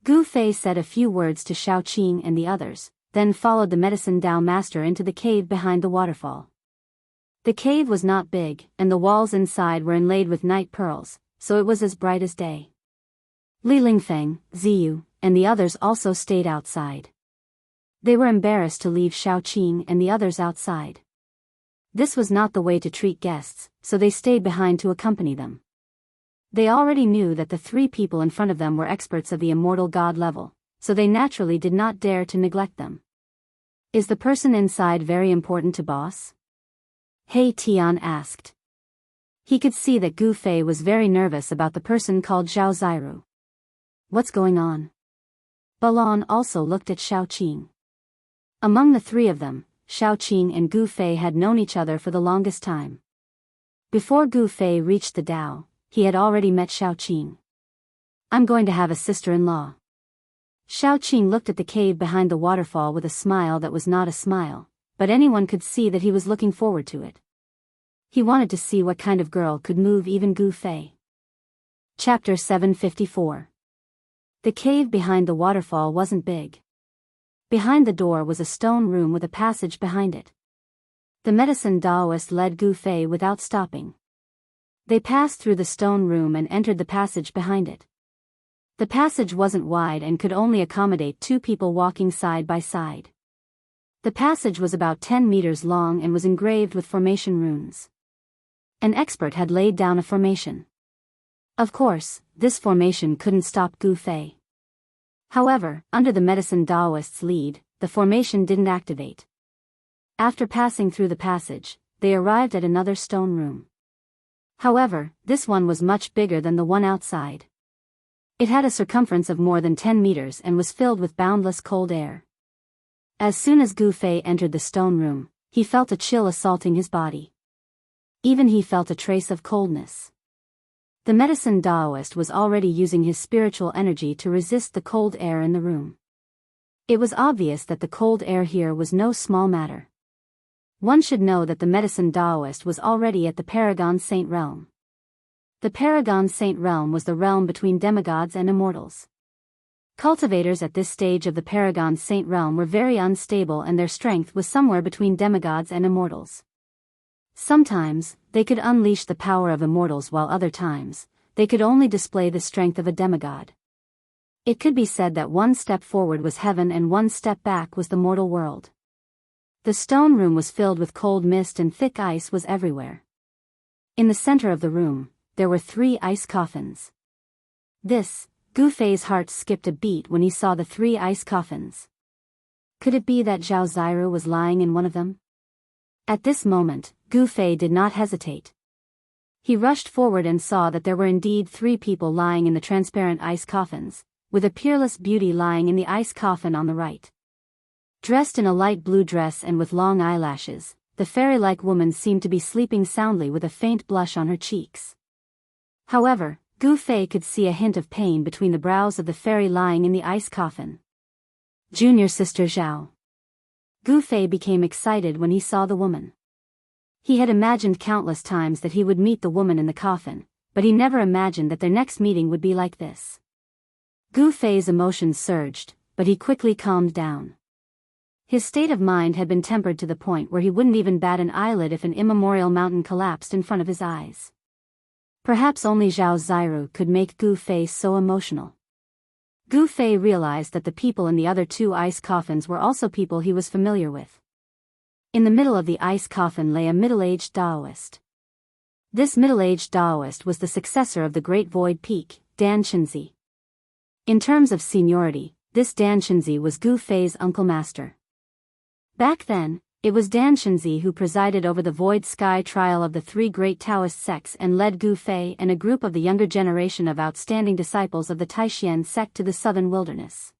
Gu Fei said a few words to Shao Qing and the others, then followed the medicine Dao master into the cave behind the waterfall. The cave was not big, and the walls inside were inlaid with night pearls, so it was as bright as day. Li Lingfeng, Ziyu, and the others also stayed outside. They were embarrassed to leave Shao Qing and the others outside. This was not the way to treat guests, so they stayed behind to accompany them. They already knew that the 3 people in front of them were experts of the immortal god level, so they naturally did not dare to neglect them. Is the person inside very important to boss? He Tian asked. He could see that Gu Fei was very nervous about the person called Zhao Ziru. What's going on? Balon also looked at Shao Qing. Among the 3 of them, Shao Qing and Gu Fei had known each other for the longest time. Before Gu Fei reached the Dao, he had already met Shao Qing. I'm going to have a sister-in-law. Shao Qing looked at the cave behind the waterfall with a smile that was not a smile, but anyone could see that he was looking forward to it. He wanted to see what kind of girl could move even Gu Fei. Chapter 754. The cave behind the waterfall wasn't big. Behind the door was a stone room with a passage behind it. The medicine Daoist led Gu Fei without stopping. They passed through the stone room and entered the passage behind it. The passage wasn't wide and could only accommodate 2 people walking side by side. The passage was about 10 meters long and was engraved with formation runes. An expert had laid down a formation. Of course, this formation couldn't stop Gu Fei. However, under the medicine Daoist's lead, the formation didn't activate. After passing through the passage, they arrived at another stone room. However, this one was much bigger than the one outside. It had a circumference of more than 10 meters and was filled with boundless cold air. As soon as Gu Fei entered the stone room, he felt a chill assaulting his body. Even he felt a trace of coldness. The medicine Daoist was already using his spiritual energy to resist the cold air in the room. It was obvious that the cold air here was no small matter. One should know that the medicine Daoist was already at the Paragon Saint Realm. The Paragon Saint Realm was the realm between demigods and immortals. Cultivators at this stage of the Paragon Saint realm were very unstable and their strength was somewhere between demigods and immortals. Sometimes, they could unleash the power of immortals while other times, they could only display the strength of a demigod. It could be said that one step forward was heaven and one step back was the mortal world. The stone room was filled with cold mist and thick ice was everywhere. In the center of the room, there were 3 ice coffins. Gu Fei's heart skipped a beat when he saw the 3 ice coffins. Could it be that Zhao Ziru was lying in one of them? At this moment, Gu Fei did not hesitate. He rushed forward and saw that there were indeed 3 people lying in the transparent ice coffins, with a peerless beauty lying in the ice coffin on the right. Dressed in a light blue dress and with long eyelashes, the fairy-like woman seemed to be sleeping soundly with a faint blush on her cheeks. However, Gu Fei could see a hint of pain between the brows of the fairy lying in the ice coffin. Junior sister Zhao. Gu Fei became excited when he saw the woman. He had imagined countless times that he would meet the woman in the coffin, but he never imagined that their next meeting would be like this. Gu Fei's emotions surged, but he quickly calmed down. His state of mind had been tempered to the point where he wouldn't even bat an eyelid if an immemorial mountain collapsed in front of his eyes. Perhaps only Zhao Ziru could make Gu Fei so emotional. Gu Fei realized that the people in the other 2 ice coffins were also people he was familiar with. In the middle of the ice coffin lay a middle-aged Taoist. This middle-aged Taoist was the successor of the Great Void Peak, Dan Chenzi. In terms of seniority, this Dan Chenzi was Gu Fei's uncle master. Back then, it was Dan Chenzi who presided over the Void Sky trial of the 3 great Taoist sects and led Gu Fei and a group of the younger generation of outstanding disciples of the Taishan sect to the southern wilderness.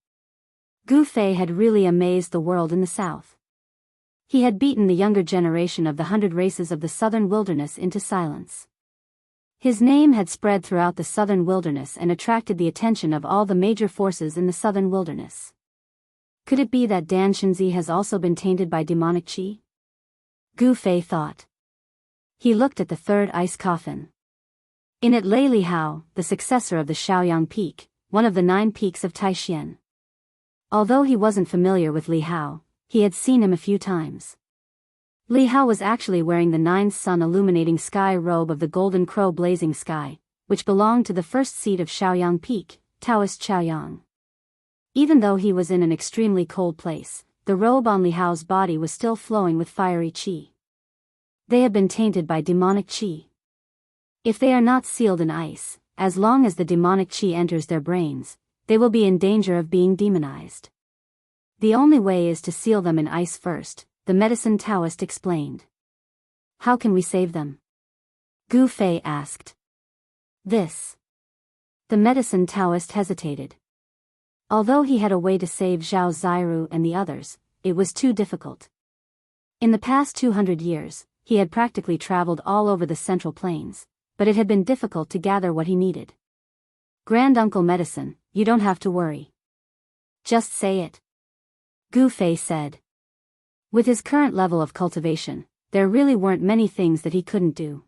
Gu Fei had really amazed the world in the south. He had beaten the younger generation of the 100 races of the southern wilderness into silence. His name had spread throughout the southern wilderness and attracted the attention of all the major forces in the southern wilderness. Could it be that Dan Chenzi has also been tainted by demonic qi? Gu Fei thought. He looked at the 3rd ice coffin. In it lay Li Hao, the successor of the Shaoyang Peak, one of the 9 peaks of Taishan. Although he wasn't familiar with Li Hao, he had seen him a few times. Li Hao was actually wearing the 9th sun illuminating sky robe of the Golden Crow Blazing Sky, which belonged to the first seat of Shaoyang Peak, Taoist Chaoyang. Even though he was in an extremely cold place, the robe on Li Hao's body was still flowing with fiery qi. They have been tainted by demonic qi. If they are not sealed in ice, as long as the demonic qi enters their brains, they will be in danger of being demonized. The only way is to seal them in ice first, the medicine Taoist explained. How can we save them? Gu Fei asked. The medicine Taoist hesitated. Although he had a way to save Zhao Ziru and the others, it was too difficult. In the past 200 years, he had practically traveled all over the Central Plains, but it had been difficult to gather what he needed. Grand Uncle Medicine, you don't have to worry. Just say it. Gu Fei said. With his current level of cultivation, there really weren't many things that he couldn't do.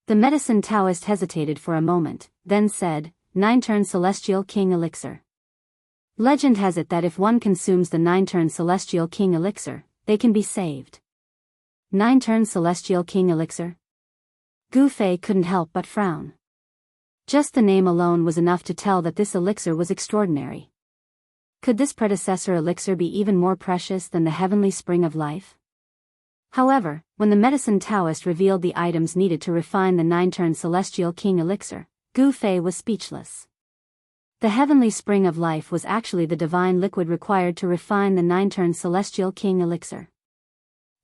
The medicine Taoist hesitated for a moment, then said, 9-turn Celestial King Elixir. Legend has it that if one consumes the 9-turn Celestial King Elixir, they can be saved. 9-turn Celestial King Elixir? Gu Fei couldn't help but frown. Just the name alone was enough to tell that this elixir was extraordinary. Could this predecessor elixir be even more precious than the heavenly spring of life? However, when the medicine Taoist revealed the items needed to refine the 9-turn Celestial King Elixir, Gu Fei was speechless. The heavenly spring of life was actually the divine liquid required to refine the 9-turn Celestial King Elixir.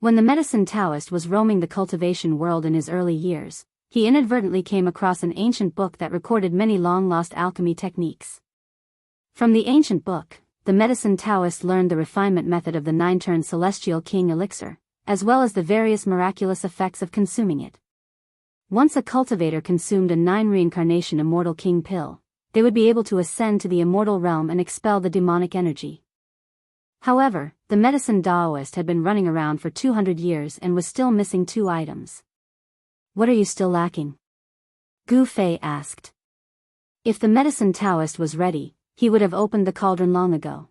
When the medicine Taoist was roaming the cultivation world in his early years, he inadvertently came across an ancient book that recorded many long-lost alchemy techniques. From the ancient book, the medicine Taoist learned the refinement method of the 9-turn Celestial King Elixir, as well as the various miraculous effects of consuming it. Once a cultivator consumed a 9-reincarnation Immortal King pill, they would be able to ascend to the immortal realm and expel the demonic energy. However, the medicine Taoist had been running around for 200 years and was still missing 2 items. What are you still lacking? Gu Fei asked. If the medicine Taoist was ready, he would have opened the cauldron long ago.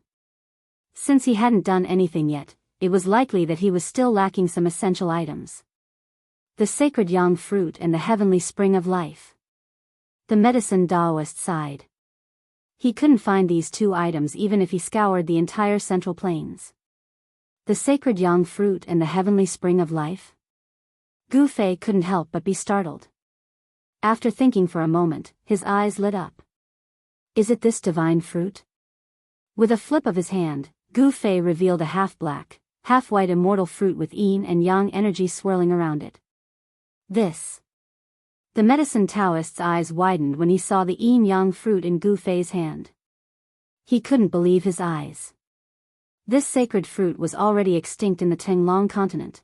Since he hadn't done anything yet, it was likely that he was still lacking some essential items. The sacred yang fruit and the heavenly spring of life. The medicine Taoist sighed. He couldn't find these two items even if he scoured the entire Central Plains. The sacred yang fruit and the heavenly spring of life? Gu Fei couldn't help but be startled. After thinking for a moment, his eyes lit up. Is it this divine fruit? With a flip of his hand, Gu Fei revealed a half-black, half-white immortal fruit with yin and yang energy swirling around it. This. The medicine Taoist's eyes widened when he saw the yin-yang fruit in Gu Fei's hand. He couldn't believe his eyes. This sacred fruit was already extinct in the Tenglong continent.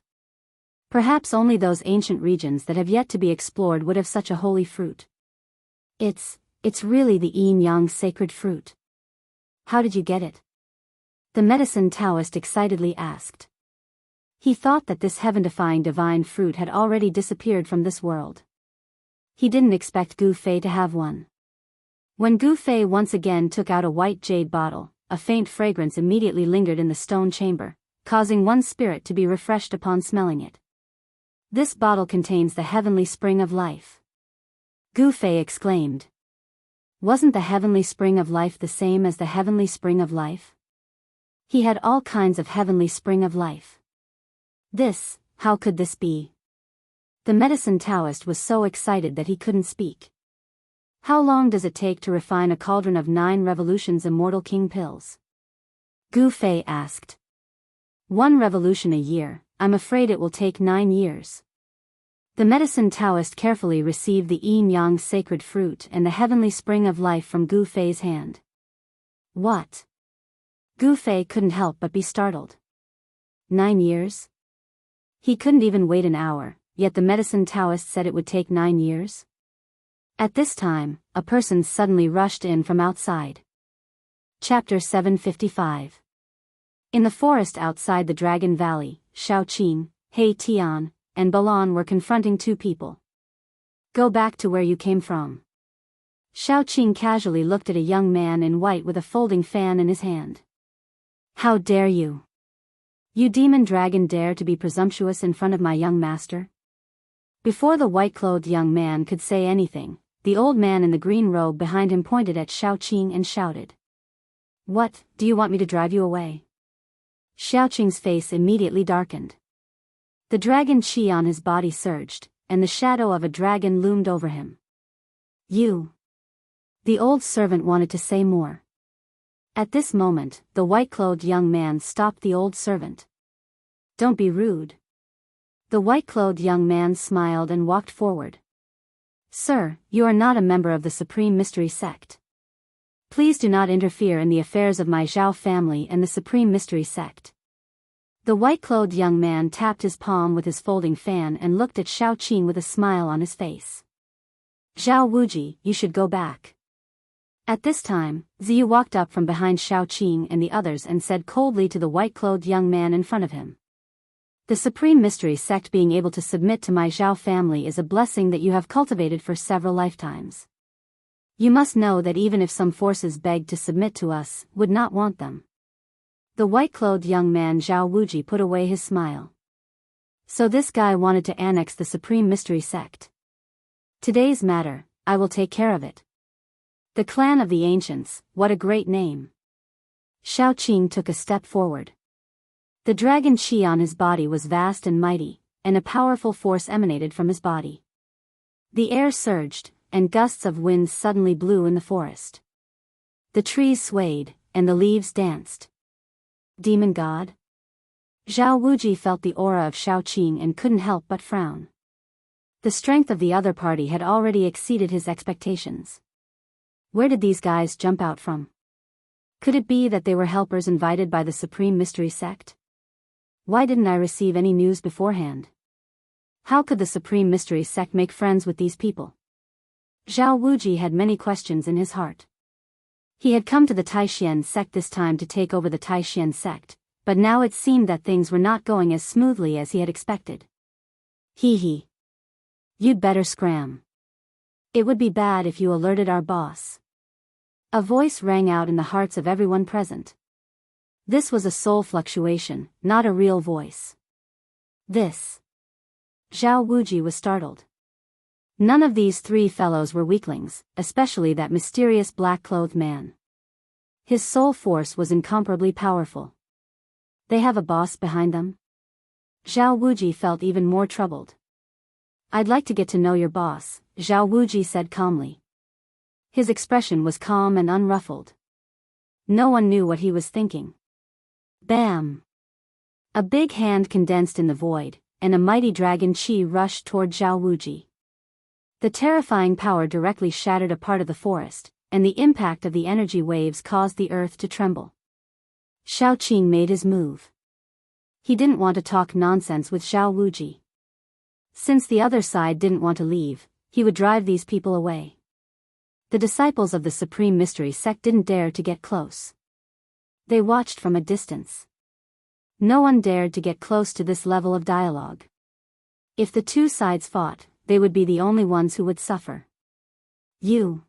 Perhaps only those ancient regions that have yet to be explored would have such a holy fruit. It's really the yin-yang sacred fruit. How did you get it? The medicine Taoist excitedly asked. He thought that this heaven-defying divine fruit had already disappeared from this world. He didn't expect Gu Fei to have one. When Gu Fei once again took out a white jade bottle, a faint fragrance immediately lingered in the stone chamber, causing one's spirit to be refreshed upon smelling it. This bottle contains the heavenly spring of life. Gu Fei exclaimed. Wasn't the heavenly spring of life the same as the heavenly spring of life? He had all kinds of heavenly spring of life. How could this be? The medicine Taoist was so excited that he couldn't speak. How long does it take to refine a cauldron of 9 revolutions immortal king pills? Gu Fei asked. 1 revolution a year, I'm afraid it will take 9 years. The medicine Taoist carefully received the yin-yang sacred fruit and the heavenly spring of life from Gu Fei's hand. What? Gu Fei couldn't help but be startled. 9 years? He couldn't even wait an hour, yet the medicine Taoist said it would take 9 years? At this time, a person suddenly rushed in from outside. Chapter 755. In the forest outside the Dragon Valley, Shaoqing, He Tian, and Balan were confronting 2 people. Go back to where you came from. Shaoqing casually looked at a young man in white with a folding fan in his hand. How dare you? You demon dragon dare to be presumptuous in front of my young master? Before the white-clothed young man could say anything, the old man in the green robe behind him pointed at Shaoqing and shouted. What, do you want me to drive you away? Shaoqing's face immediately darkened. The dragon chi on his body surged, and the shadow of a dragon loomed over him. You. The old servant wanted to say more. At this moment, the white-clothed young man stopped the old servant. Don't be rude. The white-clothed young man smiled and walked forward. Sir, you are not a member of the Supreme Mystery Sect. Please do not interfere in the affairs of my Zhao family and the Supreme Mystery Sect. The white-clothed young man tapped his palm with his folding fan and looked at Shaoqing with a smile on his face. Zhao Wuji, you should go back. At this time, Ziyu walked up from behind Shaoqing and the others and said coldly to the white-clothed young man in front of him. The Supreme Mystery Sect being able to submit to my Zhao family is a blessing that you have cultivated for several lifetimes. You must know that even if some forces begged to submit to us, would not want them. The white-clothed young man Zhao Wuji put away his smile. So this guy wanted to annex the Supreme Mystery Sect. Today's matter, I will take care of it. The Clan of the Ancients, what a great name. Shaoqing took a step forward. The dragon chi on his body was vast and mighty, and a powerful force emanated from his body. The air surged, and gusts of wind suddenly blew in the forest. The trees swayed, and the leaves danced. Demon God? Zhao Wuji felt the aura of Shaoqing and couldn't help but frown. The strength of the other party had already exceeded his expectations. Where did these guys jump out from? Could it be that they were helpers invited by the Supreme Mystery Sect? Why didn't I receive any news beforehand? How could the Supreme Mystery Sect make friends with these people? Zhao Wuji had many questions in his heart. He had come to the Taishan sect this time to take over the Taishan sect, but now it seemed that things were not going as smoothly as he had expected. Hee. You'd better scram. It would be bad if you alerted our boss. A voice rang out in the hearts of everyone present. This was a soul fluctuation, not a real voice. This. Zhao Wuji was startled. None of these three fellows were weaklings, especially that mysterious black-clothed man. His soul force was incomparably powerful. They have a boss behind them? Zhao Wuji felt even more troubled. I'd like to get to know your boss, Zhao Wuji said calmly. His expression was calm and unruffled. No one knew what he was thinking. Bam! A big hand condensed in the void, and a mighty dragon chi rushed toward Zhao Wuji. The terrifying power directly shattered a part of the forest, and the impact of the energy waves caused the earth to tremble. Shao Qing made his move. He didn't want to talk nonsense with Zhao Wuji. Since the other side didn't want to leave, he would drive these people away. The disciples of the Supreme Mystery Sect didn't dare to get close. They watched from a distance. No one dared to get close to this level of dialogue. If the two sides fought, they would be the only ones who would suffer. Zhao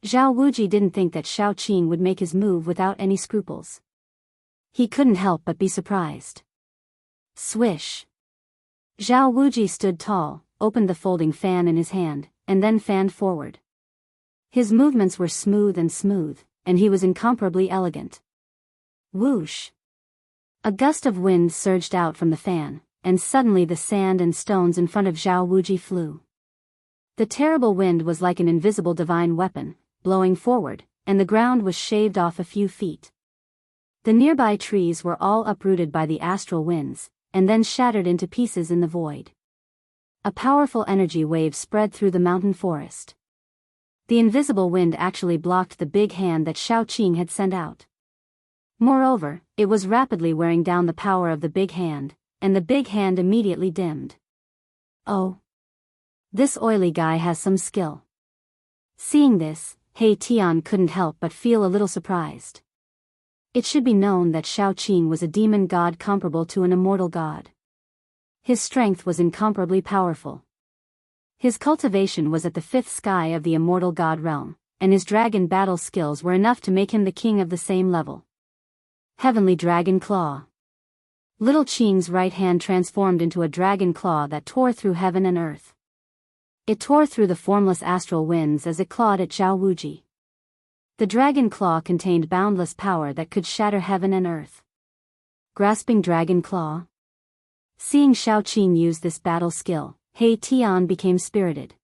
Wuji didn't think that Shao Qing would make his move without any scruples. He couldn't help but be surprised. Swish! Zhao Wuji stood tall, opened the folding fan in his hand, and then fanned forward. His movements were smooth, and he was incomparably elegant. Whoosh! A gust of wind surged out from the fan, and suddenly the sand and stones in front of Zhao Wuji flew. The terrible wind was like an invisible divine weapon, blowing forward, and the ground was shaved off a few feet. The nearby trees were all uprooted by the astral winds, and then shattered into pieces in the void. A powerful energy wave spread through the mountain forest. The invisible wind actually blocked the big hand that Shao Qing had sent out. Moreover, it was rapidly wearing down the power of the big hand, and the big hand immediately dimmed. Oh! This oily guy has some skill. Seeing this, He Tian couldn't help but feel a little surprised. It should be known that Shao Qing was a demon god comparable to an immortal god. His strength was incomparably powerful. His cultivation was at the fifth sky of the immortal god realm, and his dragon battle skills were enough to make him the king of the same level. Heavenly Dragon Claw. Little Qing's right hand transformed into a dragon claw that tore through heaven and earth. It tore through the formless astral winds as it clawed at Zhao Wuji. The dragon claw contained boundless power that could shatter heaven and earth. Grasping Dragon Claw. Seeing Shao Qing use this battle skill, He Tian became spirited.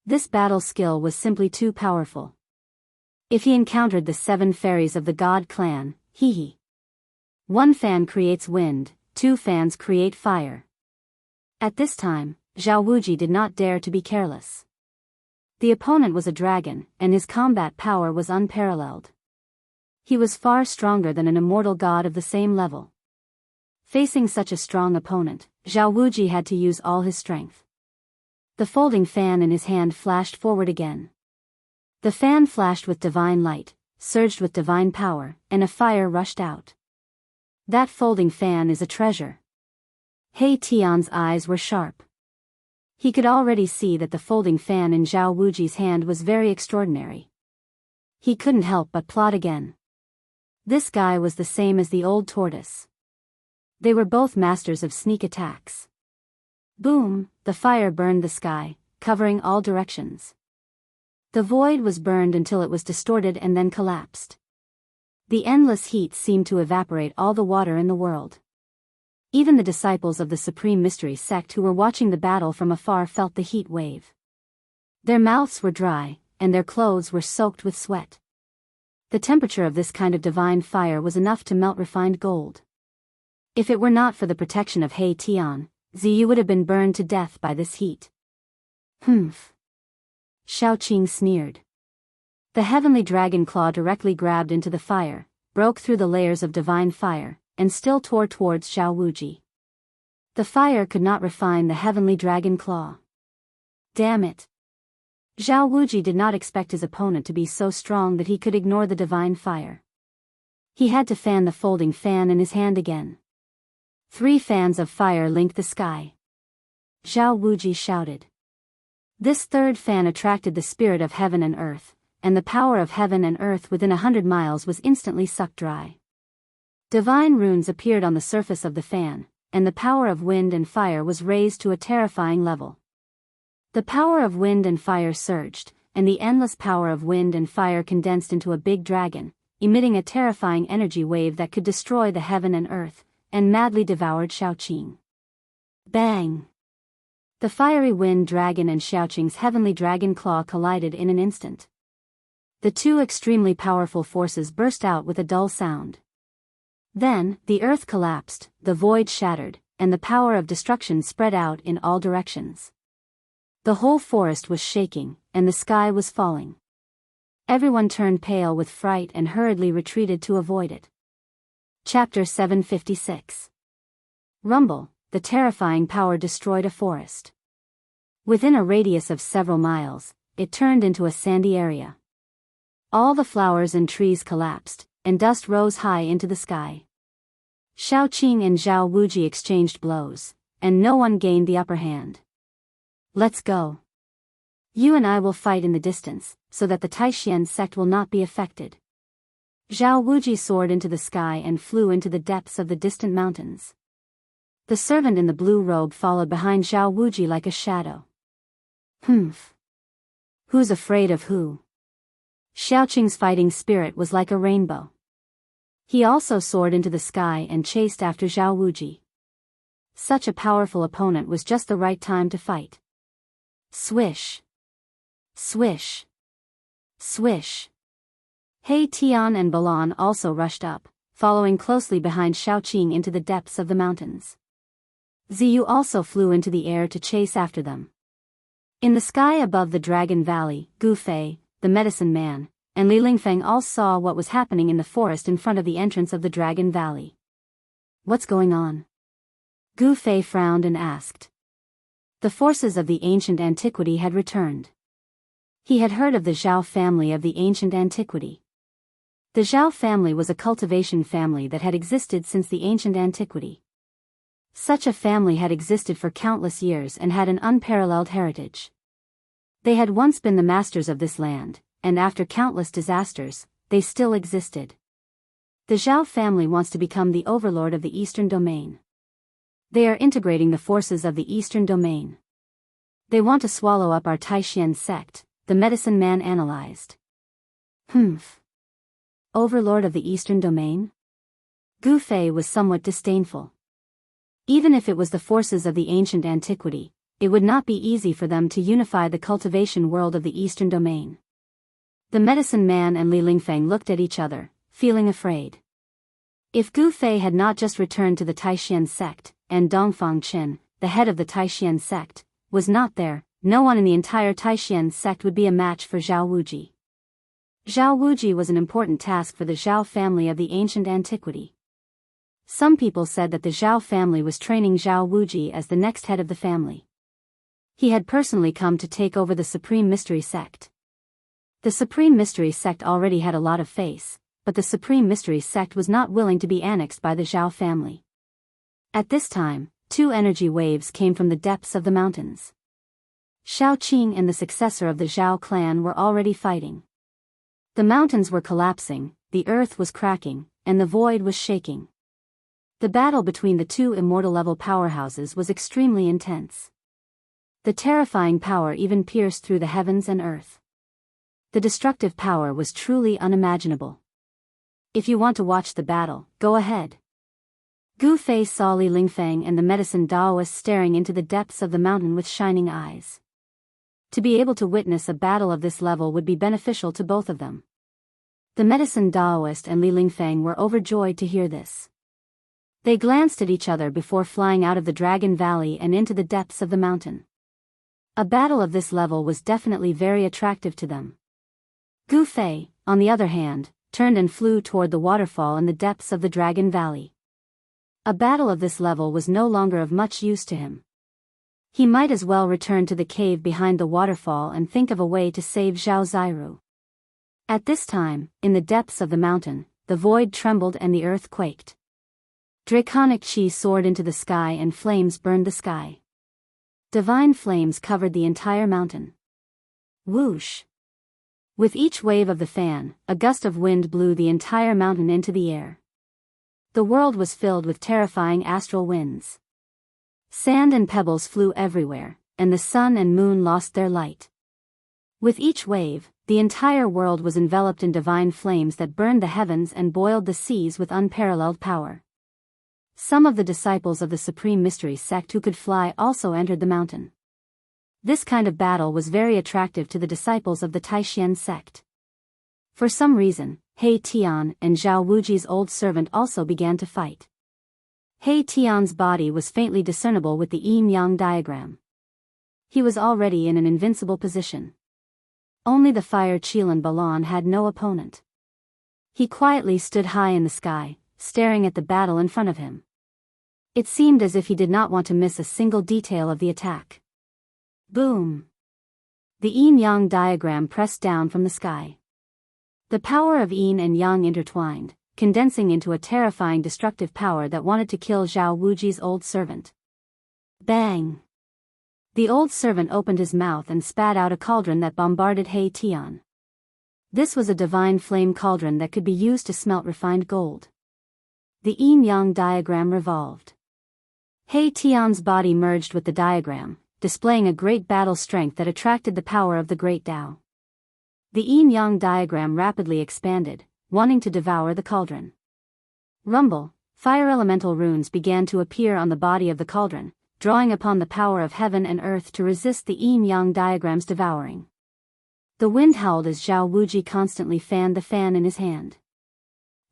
This battle skill was simply too powerful. If he encountered the 7 fairies of the god clan, one fan creates wind, 2 fans create fire. At this time, Zhao Wuji did not dare to be careless. The opponent was a dragon, and his combat power was unparalleled. He was far stronger than an immortal god of the same level. Facing such a strong opponent, Zhao Wuji had to use all his strength. The folding fan in his hand flashed forward again. The fan flashed with divine light, surged with divine power, and a fire rushed out. That folding fan is a treasure. He Tian's eyes were sharp. He could already see that the folding fan in Zhao Wuji's hand was very extraordinary. He couldn't help but plot again. This guy was the same as the old tortoise. They were both masters of sneak attacks. Boom, the fire burned the sky, covering all directions. The void was burned until it was distorted and then collapsed. The endless heat seemed to evaporate all the water in the world. Even the disciples of the Supreme Mystery Sect who were watching the battle from afar felt the heat wave. Their mouths were dry, and their clothes were soaked with sweat. The temperature of this kind of divine fire was enough to melt refined gold. If it were not for the protection of He Tian, Ziyu would have been burned to death by this heat. Humph. Shao Qing sneered. The heavenly dragon claw directly grabbed into the fire, broke through the layers of divine fire, and still tore towards Zhao Wuji. The fire could not refine the heavenly dragon claw. Damn it. Zhao Wuji did not expect his opponent to be so strong that he could ignore the divine fire. He had to fan the folding fan in his hand again. 3 fans of fire linked the sky. Zhao Wuji shouted. This third fan attracted the spirit of heaven and earth, and the power of heaven and earth within 100 miles was instantly sucked dry. Divine runes appeared on the surface of the fan, and the power of wind and fire was raised to a terrifying level. The power of wind and fire surged, and the endless power of wind and fire condensed into a big dragon, emitting a terrifying energy wave that could destroy the heaven and earth, and madly devoured Xiaoqing. Bang! The fiery wind dragon and Xiaoqing's heavenly dragon claw collided in an instant. The two extremely powerful forces burst out with a dull sound. Then, the earth collapsed, the void shattered, and the power of destruction spread out in all directions. The whole forest was shaking, and the sky was falling. Everyone turned pale with fright and hurriedly retreated to avoid it. Chapter 756. Rumble, the terrifying power destroyed a forest. Within a radius of several miles, it turned into a sandy area. All the flowers and trees collapsed, and dust rose high into the sky. Xiaoqing and Zhao Wuji exchanged blows, and no one gained the upper hand. Let's go. You and I will fight in the distance, so that the Taishan sect will not be affected. Zhao Wuji soared into the sky and flew into the depths of the distant mountains. The servant in the blue robe followed behind Zhao Wuji like a shadow. Humph. Who's afraid of who? Xiaoqing's fighting spirit was like a rainbow. He also soared into the sky and chased after Zhao Wuji. Such a powerful opponent was just the right time to fight. Swish. Swish. Swish. He Tian and Balan also rushed up, following closely behind Xiaoqing into the depths of the mountains. Ziyu also flew into the air to chase after them. In the sky above the Dragon Valley, Gu Fei, the medicine man, and Li Lingfeng all saw what was happening in the forest in front of the entrance of the Dragon Valley. What's going on? Gu Fei frowned and asked. The forces of the ancient antiquity had returned. He had heard of the Zhao family of the ancient antiquity. The Zhao family was a cultivation family that had existed since the ancient antiquity. Such a family had existed for countless years and had an unparalleled heritage. They had once been the masters of this land, and after countless disasters, they still existed. The Zhao family wants to become the overlord of the Eastern Domain. They are integrating the forces of the Eastern Domain. They want to swallow up our Taishan sect, the medicine man analyzed. Humph. Overlord of the Eastern Domain? Gu Fei was somewhat disdainful. Even if it was the forces of the ancient antiquity, it would not be easy for them to unify the cultivation world of the Eastern Domain. The medicine man and Li Lingfeng looked at each other, feeling afraid. If Gu Fei had not just returned to the Taishan sect, and Dongfang Qin, the head of the Taishan sect, was not there, no one in the entire Taishan sect would be a match for Zhao Wuji. Zhao Wuji was an important task for the Zhao family of the ancient antiquity. Some people said that the Zhao family was training Zhao Wuji as the next head of the family. He had personally come to take over the Supreme Mystery Sect. The Supreme Mystery Sect already had a lot of face, but the Supreme Mystery Sect was not willing to be annexed by the Zhao family. At this time, two energy waves came from the depths of the mountains. Xiaoqing and the successor of the Zhao clan were already fighting. The mountains were collapsing, the earth was cracking, and the void was shaking. The battle between the two immortal-level powerhouses was extremely intense. The terrifying power even pierced through the heavens and earth. The destructive power was truly unimaginable. If you want to watch the battle, go ahead. Gu Fei saw Li Lingfeng and the medicine Daoist staring into the depths of the mountain with shining eyes. To be able to witness a battle of this level would be beneficial to both of them. The medicine Daoist and Li Lingfeng were overjoyed to hear this. They glanced at each other before flying out of the Dragon Valley and into the depths of the mountain. A battle of this level was definitely very attractive to them. Gu Fei, on the other hand, turned and flew toward the waterfall in the depths of the Dragon Valley. A battle of this level was no longer of much use to him. He might as well return to the cave behind the waterfall and think of a way to save Zhao Zairu. At this time, in the depths of the mountain, the void trembled and the earth quaked. Draconic chi soared into the sky and flames burned the sky. Divine flames covered the entire mountain. Whoosh! With each wave of the fan, a gust of wind blew the entire mountain into the air. The world was filled with terrifying astral winds. Sand and pebbles flew everywhere, and the sun and moon lost their light. With each wave, the entire world was enveloped in divine flames that burned the heavens and boiled the seas with unparalleled power. Some of the disciples of the Supreme Mystery sect who could fly also entered the mountain. This kind of battle was very attractive to the disciples of the Taishan sect. For some reason, He Tian and Zhao Wuji's old servant also began to fight. He Tian's body was faintly discernible with the yin-yang diagram. He was already in an invincible position. Only the fire Qilan Balan had no opponent. He quietly stood high in the sky, staring at the battle in front of him. It seemed as if he did not want to miss a single detail of the attack. Boom! The yin-yang diagram pressed down from the sky. The power of yin and yang intertwined, condensing into a terrifying destructive power that wanted to kill Zhao Wuji's old servant. Bang! The old servant opened his mouth and spat out a cauldron that bombarded He Tian. This was a divine flame cauldron that could be used to smelt refined gold. The yin-yang diagram revolved. He Tian's body merged with the diagram, displaying a great battle strength that attracted the power of the great Tao. The yin-yang diagram rapidly expanded, wanting to devour the cauldron. Rumble, fire elemental runes began to appear on the body of the cauldron, drawing upon the power of heaven and earth to resist the yin-yang diagram's devouring. The wind howled as Zhao Wuji constantly fanned the fan in his hand.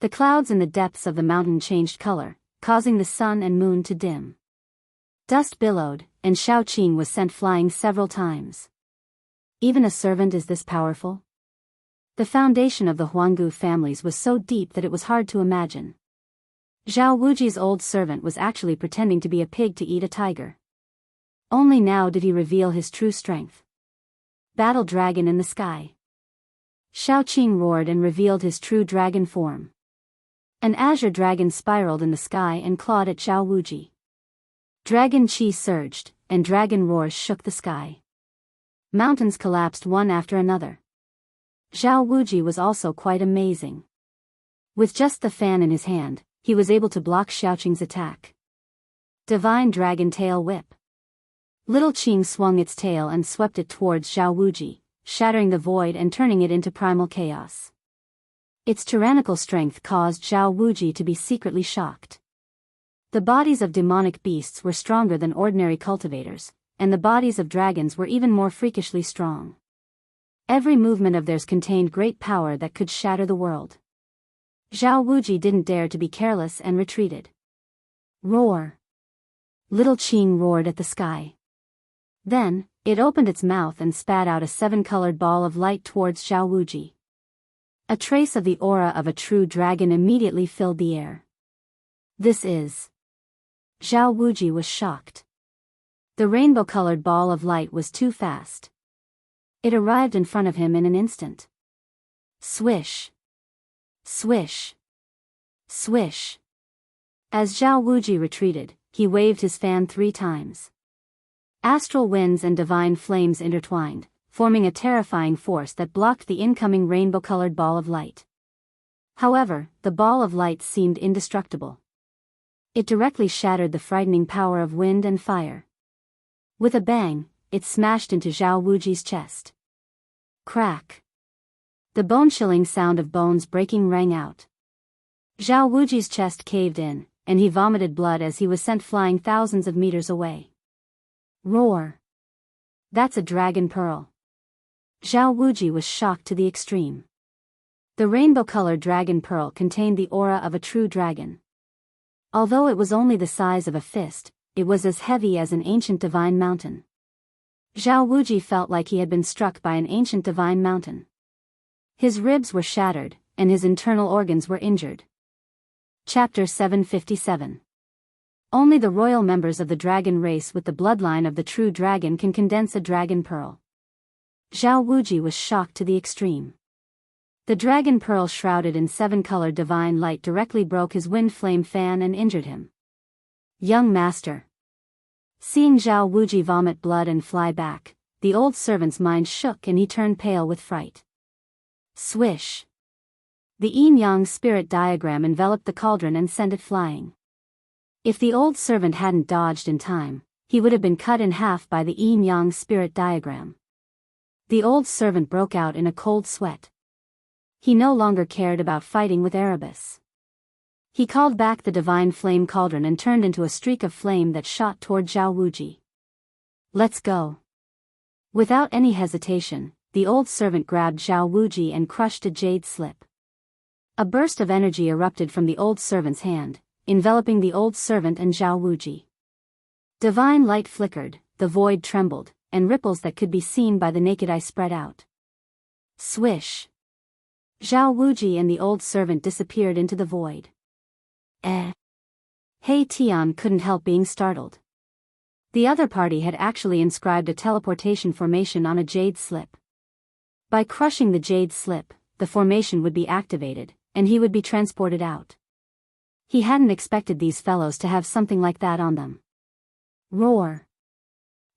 The clouds in the depths of the mountain changed color, causing the sun and moon to dim. Dust billowed, and Shaoqing was sent flying several times. Even a servant is this powerful? The foundation of the Huanggu families was so deep that it was hard to imagine. Zhao Wuji's old servant was actually pretending to be a pig to eat a tiger. Only now did he reveal his true strength. Battle dragon in the sky. Shaoqing roared and revealed his true dragon form. An azure dragon spiraled in the sky and clawed at Zhao Wuji. Dragon chi surged, and dragon roars shook the sky. Mountains collapsed one after another. Zhao Wuji was also quite amazing. With just the fan in his hand, he was able to block Shaoqing's attack. Divine Dragon Tail Whip. Little Qing swung its tail and swept it towards Zhao Wuji, shattering the void and turning it into primal chaos. Its tyrannical strength caused Zhao Wuji to be secretly shocked. The bodies of demonic beasts were stronger than ordinary cultivators, and the bodies of dragons were even more freakishly strong. Every movement of theirs contained great power that could shatter the world. Zhao Wuji didn't dare to be careless and retreated. Roar! Little Qing roared at the sky. Then, it opened its mouth and spat out a 7-colored ball of light towards Zhao Wuji. A trace of the aura of a true dragon immediately filled the air. This is... Zhao Wuji was shocked. The rainbow-colored ball of light was too fast. It arrived in front of him in an instant. Swish! Swish! Swish! As Zhao Wuji retreated, he waved his fan 3 times. Astral winds and divine flames intertwined, forming a terrifying force that blocked the incoming rainbow-colored ball of light. However, the ball of light seemed indestructible. It directly shattered the frightening power of wind and fire. With a bang, it smashed into Zhao Wuji's chest. Crack! The bone-chilling sound of bones breaking rang out. Zhao Wuji's chest caved in, and he vomited blood as he was sent flying thousands of meters away. Roar! That's a dragon pearl. Zhao Wuji was shocked to the extreme. The rainbow-colored dragon pearl contained the aura of a true dragon. Although it was only the size of a fist, it was as heavy as an ancient divine mountain. Zhao Wuji felt like he had been struck by an ancient divine mountain. His ribs were shattered, and his internal organs were injured. Chapter 757. Only the royal members of the dragon race with the bloodline of the true dragon can condense a dragon pearl. Zhao Wuji was shocked to the extreme. The dragon pearl shrouded in 7-colored divine light directly broke his wind flame fan and injured him. Young master. Seeing Zhao Wuji vomit blood and fly back, the old servant's mind shook and he turned pale with fright. Swish. The yin-yang spirit diagram enveloped the cauldron and sent it flying. If the old servant hadn't dodged in time, he would have been cut in half by the yin-yang spirit diagram. The old servant broke out in a cold sweat. He no longer cared about fighting with Erebus. He called back the divine flame cauldron and turned into a streak of flame that shot toward Zhao Wuji. Let's go. Without any hesitation, the old servant grabbed Zhao Wuji and crushed a jade slip. A burst of energy erupted from the old servant's hand, enveloping the old servant and Zhao Wuji. Divine light flickered, the void trembled, and ripples that could be seen by the naked eye spread out. Swish! Zhao Wuji and the old servant disappeared into the void. Hei Tian couldn't help being startled. The other party had actually inscribed a teleportation formation on a jade slip. By crushing the jade slip, the formation would be activated, and he would be transported out. He hadn't expected these fellows to have something like that on them. Roar!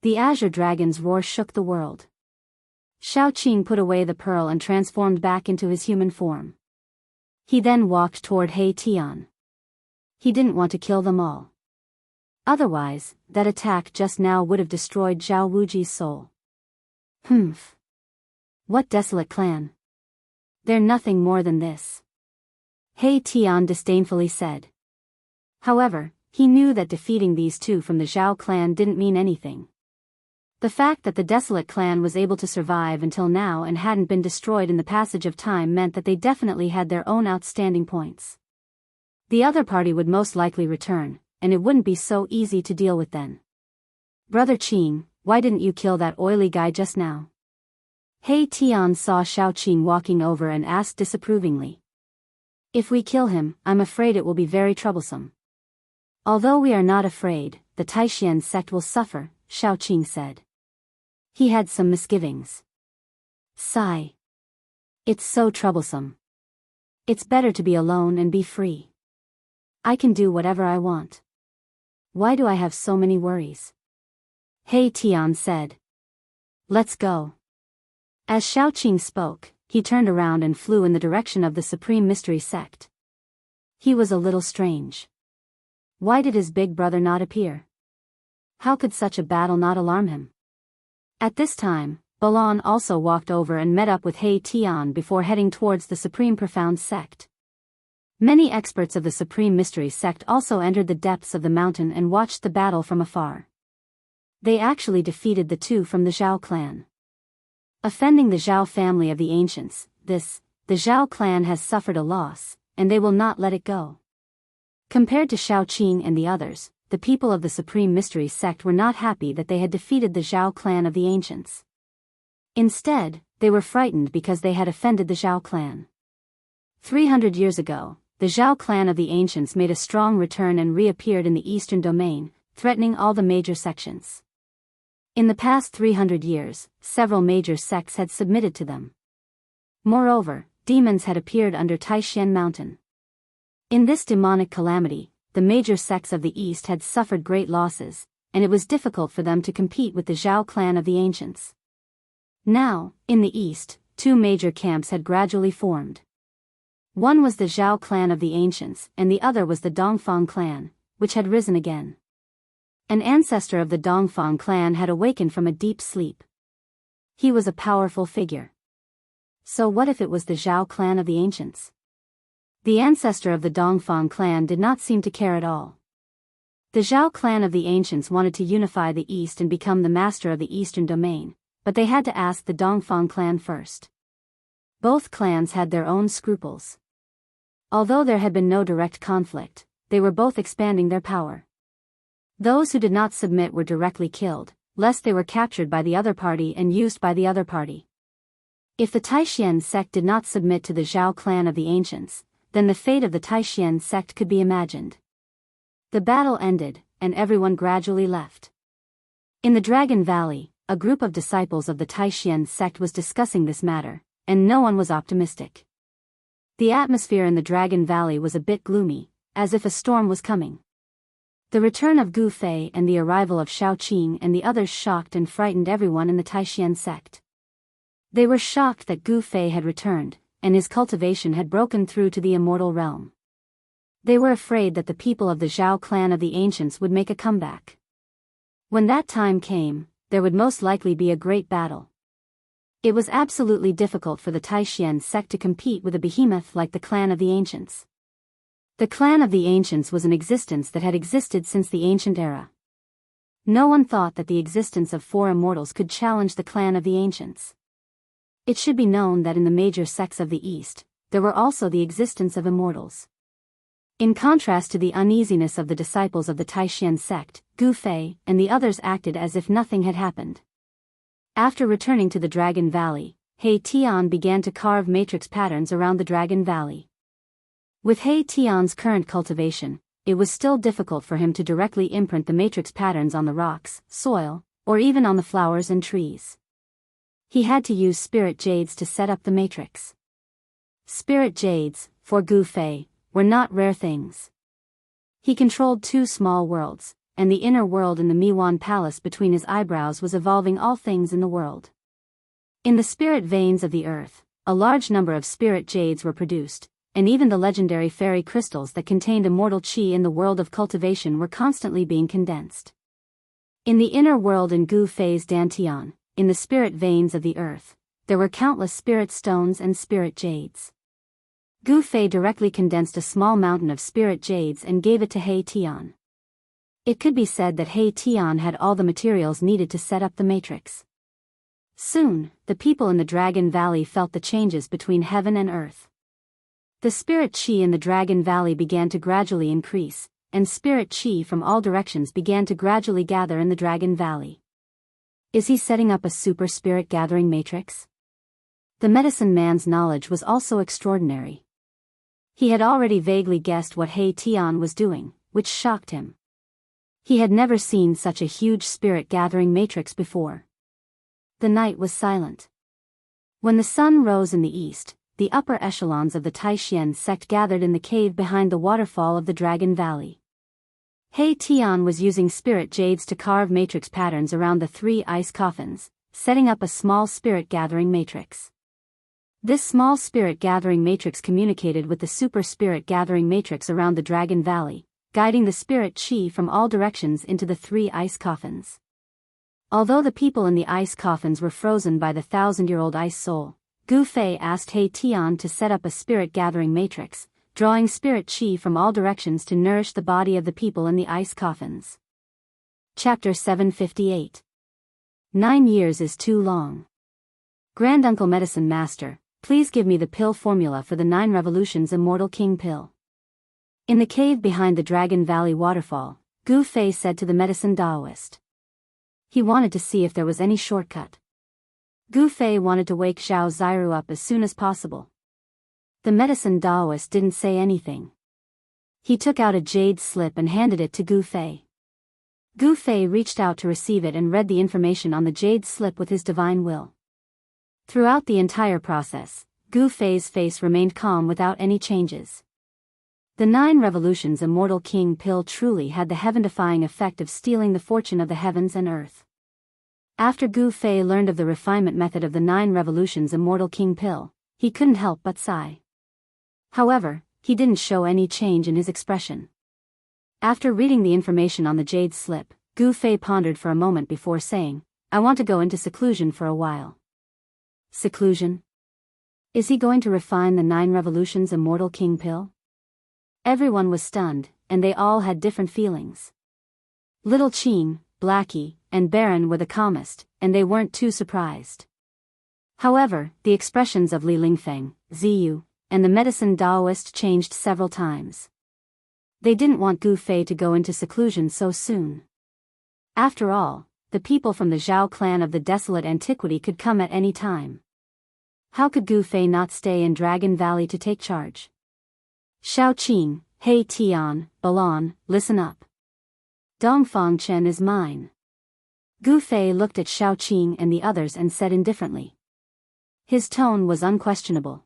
The azure dragon's roar shook the world. Shao Qing put away the pearl and transformed back into his human form. He then walked toward Hei Tian. He didn't want to kill them all. Otherwise, that attack just now would have destroyed Zhao Wuji's soul. Humph! What desolate clan! They're nothing more than this. Hei Tian disdainfully said. However, he knew that defeating these two from the Zhao clan didn't mean anything. The fact that the desolate clan was able to survive until now and hadn't been destroyed in the passage of time meant that they definitely had their own outstanding points. The other party would most likely return, and it wouldn't be so easy to deal with then. Brother Qing, why didn't you kill that oily guy just now? Hei Tian saw Shao Qing walking over and asked disapprovingly. If we kill him, I'm afraid it will be very troublesome. Although we are not afraid, the Taishan sect will suffer, Shao Qing said. He had some misgivings. Sigh. It's so troublesome. It's better to be alone and be free. I can do whatever I want. Why do I have so many worries? Hei Tian said. Let's go. As Shao Qing spoke, he turned around and flew in the direction of the Supreme Mystery Sect. He was a little strange. Why did his big brother not appear? How could such a battle not alarm him? At this time, Balan also walked over and met up with Hei Tian before heading towards the Supreme Profound Sect. Many experts of the Supreme Mystery Sect also entered the depths of the mountain and watched the battle from afar. They actually defeated the two from the Zhao clan. Offending the Zhao family of the ancients, the Zhao clan has suffered a loss, and they will not let it go. Compared to Shao Qing and the others, the people of the Supreme Mystery Sect were not happy that they had defeated the Zhao clan of the ancients. Instead, they were frightened because they had offended the Zhao clan. 300 years ago, the Zhao clan of the ancients made a strong return and reappeared in the eastern domain, threatening all the major sections. In the past 300 years, several major sects had submitted to them. Moreover, demons had appeared under Taishan Mountain. In this demonic calamity, the major sects of the east had suffered great losses, and it was difficult for them to compete with the Zhao clan of the ancients. Now, in the east, two major camps had gradually formed. One was the Zhao clan of the ancients, and the other was the Dongfang clan, which had risen again. An ancestor of the Dongfang clan had awakened from a deep sleep. He was a powerful figure. So what if it was the Zhao clan of the ancients? The ancestor of the Dongfang clan did not seem to care at all. The Zhao clan of the ancients wanted to unify the east and become the master of the eastern domain, but they had to ask the Dongfang clan first. Both clans had their own scruples. Although there had been no direct conflict, they were both expanding their power. Those who did not submit were directly killed, lest they were captured by the other party and used by the other party. If the Taishan sect did not submit to the Zhao clan of the ancients, then the fate of the Taishan sect could be imagined. The battle ended, and everyone gradually left. In the Dragon Valley, a group of disciples of the Taishan sect was discussing this matter, and no one was optimistic. The atmosphere in the Dragon Valley was a bit gloomy, as if a storm was coming. The return of Gu Fei and the arrival of Shao Qing and the others shocked and frightened everyone in the Taishan sect. They were shocked that Gu Fei had returned, and his cultivation had broken through to the immortal realm. They were afraid that the people of the Zhao clan of the ancients would make a comeback. When that time came, there would most likely be a great battle. It was absolutely difficult for the Taishan sect to compete with a behemoth like the clan of the ancients. The clan of the ancients was an existence that had existed since the ancient era. No one thought that the existence of 4 immortals could challenge the clan of the ancients. It should be known that in the major sects of the East, there were also the existence of immortals. In contrast to the uneasiness of the disciples of the Taishan sect, Gu Fei and the others acted as if nothing had happened. After returning to the Dragon Valley, He Tian began to carve matrix patterns around the Dragon Valley. With He Tian's current cultivation, it was still difficult for him to directly imprint the matrix patterns on the rocks, soil, or even on the flowers and trees. He had to use spirit jades to set up the matrix. Spirit jades, for Gu Fei, were not rare things. He controlled 2 small worlds, and the inner world in the Miwan Palace between his eyebrows was evolving all things in the world. In the spirit veins of the earth, a large number of spirit jades were produced, and even the legendary fairy crystals that contained immortal qi in the world of cultivation were constantly being condensed. In the inner world in Gu Fei's Dantian, in the spirit veins of the earth, there were countless spirit stones and spirit jades. Gu Fei directly condensed a small mountain of spirit jades and gave it to He Tian. It could be said that He Tian had all the materials needed to set up the matrix. Soon, the people in the Dragon Valley felt the changes between heaven and earth. The spirit qi in the Dragon Valley began to gradually increase, and spirit qi from all directions began to gradually gather in the Dragon Valley. Is he setting up a super spirit gathering matrix? The medicine man's knowledge was also extraordinary. He had already vaguely guessed what He Tian was doing, which shocked him. He had never seen such a huge spirit gathering matrix before. The night was silent. When the sun rose in the east, the upper echelons of the Taishan sect gathered in the cave behind the waterfall of the Dragon Valley. He Tian was using spirit jades to carve matrix patterns around the 3 ice coffins, setting up a small spirit gathering matrix. This small spirit gathering matrix communicated with the super spirit gathering matrix around the Dragon Valley, guiding the spirit qi from all directions into the 3 ice coffins. Although the people in the ice coffins were frozen by the 1,000-year-old ice soul, Gu Fei asked He Tian to set up a spirit gathering matrix, drawing spirit qi from all directions to nourish the body of the people in the ice coffins. Chapter 758. 9 years is too long. Granduncle Medicine Master, please give me the pill formula for the 9 Revolutions Immortal King pill. In the cave behind the Dragon Valley waterfall, Gu Fei said to the medicine Taoist. He wanted to see if there was any shortcut. Gu Fei wanted to wake Zhao Ziru up as soon as possible. The medicine Taoist didn't say anything. He took out a jade slip and handed it to Gu Fei. Gu Fei reached out to receive it and read the information on the jade slip with his divine will. Throughout the entire process, Gu Fei's face remained calm without any changes. The 9 Revolutions Immortal King pill truly had the heaven-defying effect of stealing the fortune of the heavens and earth. After Gu Fei learned of the refinement method of the 9 Revolutions Immortal King pill, he couldn't help but sigh. However, he didn't show any change in his expression. After reading the information on the jade slip, Gu Fei pondered for a moment before saying, I want to go into seclusion for a while. Seclusion? Is he going to refine the 9 Revolutions Immortal King pill? Everyone was stunned, and they all had different feelings. Little Qing, Blackie, and Baron were the calmest, and they weren't too surprised. However, the expressions of Li Lingfeng, Ziyu, and the medicine Taoist changed several times. They didn't want Gu Fei to go into seclusion so soon. After all, the people from the Zhao clan of the desolate antiquity could come at any time. How could Gu Fei not stay in Dragon Valley to take charge? Shao Qing, He Tian, Balan, listen up. Dongfang Chen is mine. Gu Fei looked at Shao Qing and the others and said indifferently. His tone was unquestionable.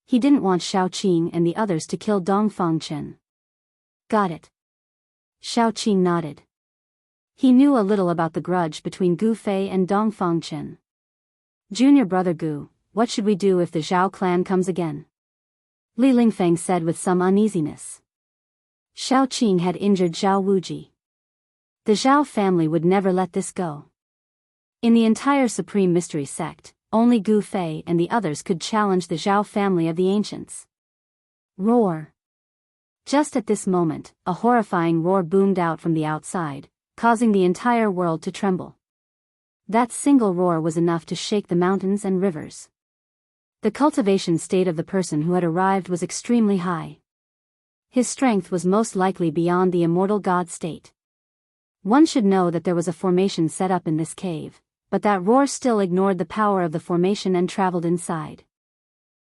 He didn't want Shao Qing and the others to kill Dongfang Chen. Got it. Shao Qing nodded. He knew a little about the grudge between Gu Fei and Dongfang Chen. Junior brother Gu, what should we do if the Zhao clan comes again? Li Lingfeng said with some uneasiness. Xiao Qing had injured Zhao Wuji. The Zhao family would never let this go. In the entire Supreme Mystery Sect, only Gu Fei and the others could challenge the Zhao family of the ancients. Roar! Just at this moment, a horrifying roar boomed out from the outside, causing the entire world to tremble. That single roar was enough to shake the mountains and rivers. The cultivation state of the person who had arrived was extremely high. His strength was most likely beyond the immortal god state. One should know that there was a formation set up in this cave, but that roar still ignored the power of the formation and traveled inside.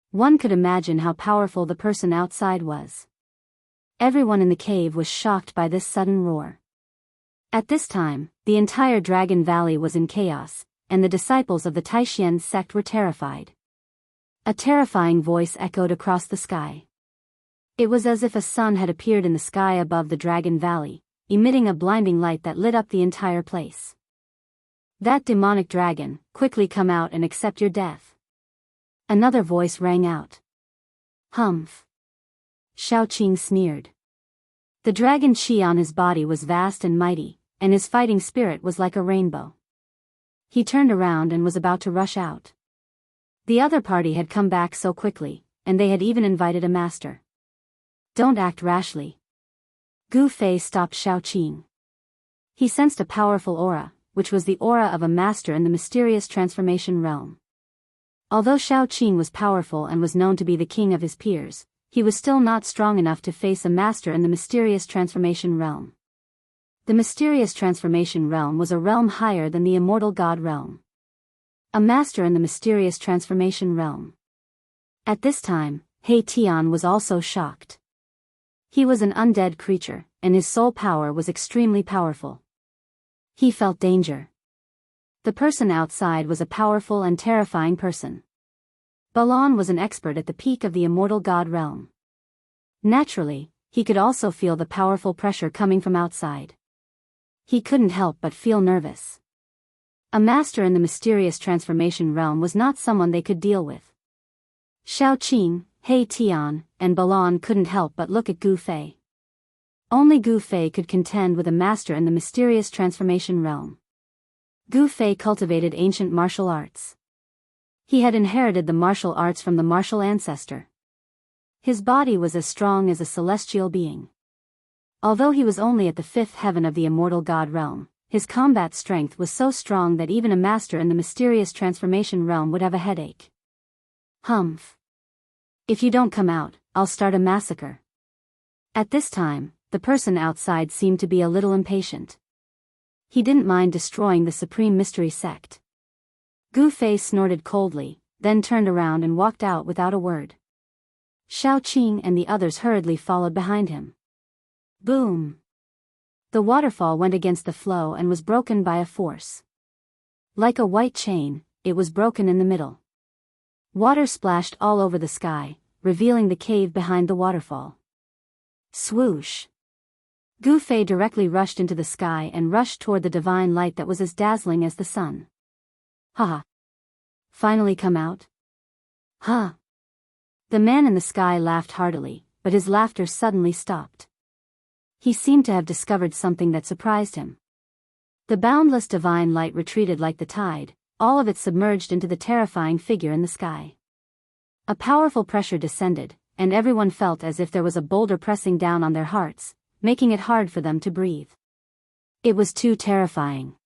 One could imagine how powerful the person outside was. Everyone in the cave was shocked by this sudden roar. At this time, the entire Dragon Valley was in chaos, and the disciples of the Taishan sect were terrified. A terrifying voice echoed across the sky. It was as if a sun had appeared in the sky above the Dragon Valley, emitting a blinding light that lit up the entire place. That demonic dragon, quickly come out and accept your death. Another voice rang out. Humph. Xiao Qing sneered. The dragon chi on his body was vast and mighty, and his fighting spirit was like a rainbow. He turned around and was about to rush out. The other party had come back so quickly, and they had even invited a master. Don't act rashly. Gu Fei stopped Xiao Qing. He sensed a powerful aura, which was the aura of a master in the mysterious transformation realm. Although Xiao Qing was powerful and was known to be the king of his peers, he was still not strong enough to face a master in the mysterious transformation realm. The mysterious transformation realm was a realm higher than the immortal god realm. A master in the mysterious transformation realm. At this time, He Tian was also shocked. He was an undead creature, and his soul power was extremely powerful. He felt danger. The person outside was a powerful and terrifying person. Balon was an expert at the peak of the immortal god realm. Naturally, he could also feel the powerful pressure coming from outside. He couldn't help but feel nervous. A master in the mysterious transformation realm was not someone they could deal with. Xiao Qing, He Tian, and Balon couldn't help but look at Gu Fei. Only Gu Fei could contend with a master in the mysterious transformation realm. Gu Fei cultivated ancient martial arts. He had inherited the martial arts from the martial ancestor. His body was as strong as a celestial being. Although he was only at the fifth heaven of the immortal god realm, his combat strength was so strong that even a master in the mysterious transformation realm would have a headache. Humph. If you don't come out, I'll start a massacre. At this time, the person outside seemed to be a little impatient. He didn't mind destroying the Supreme Mystery Sect. Gu Fei snorted coldly, then turned around and walked out without a word. Xiao Qing and the others hurriedly followed behind him. Boom! The waterfall went against the flow and was broken by a force. Like a white chain, it was broken in the middle. Water splashed all over the sky, revealing the cave behind the waterfall. Swoosh! Gu Fei directly rushed into the sky and rushed toward the divine light that was as dazzling as the sun. Ha! Finally come out? Ha! The man in the sky laughed heartily, but his laughter suddenly stopped. He seemed to have discovered something that surprised him. The boundless divine light retreated like the tide, all of it submerged into the terrifying figure in the sky. A powerful pressure descended, and everyone felt as if there was a boulder pressing down on their hearts, making it hard for them to breathe. It was too terrifying.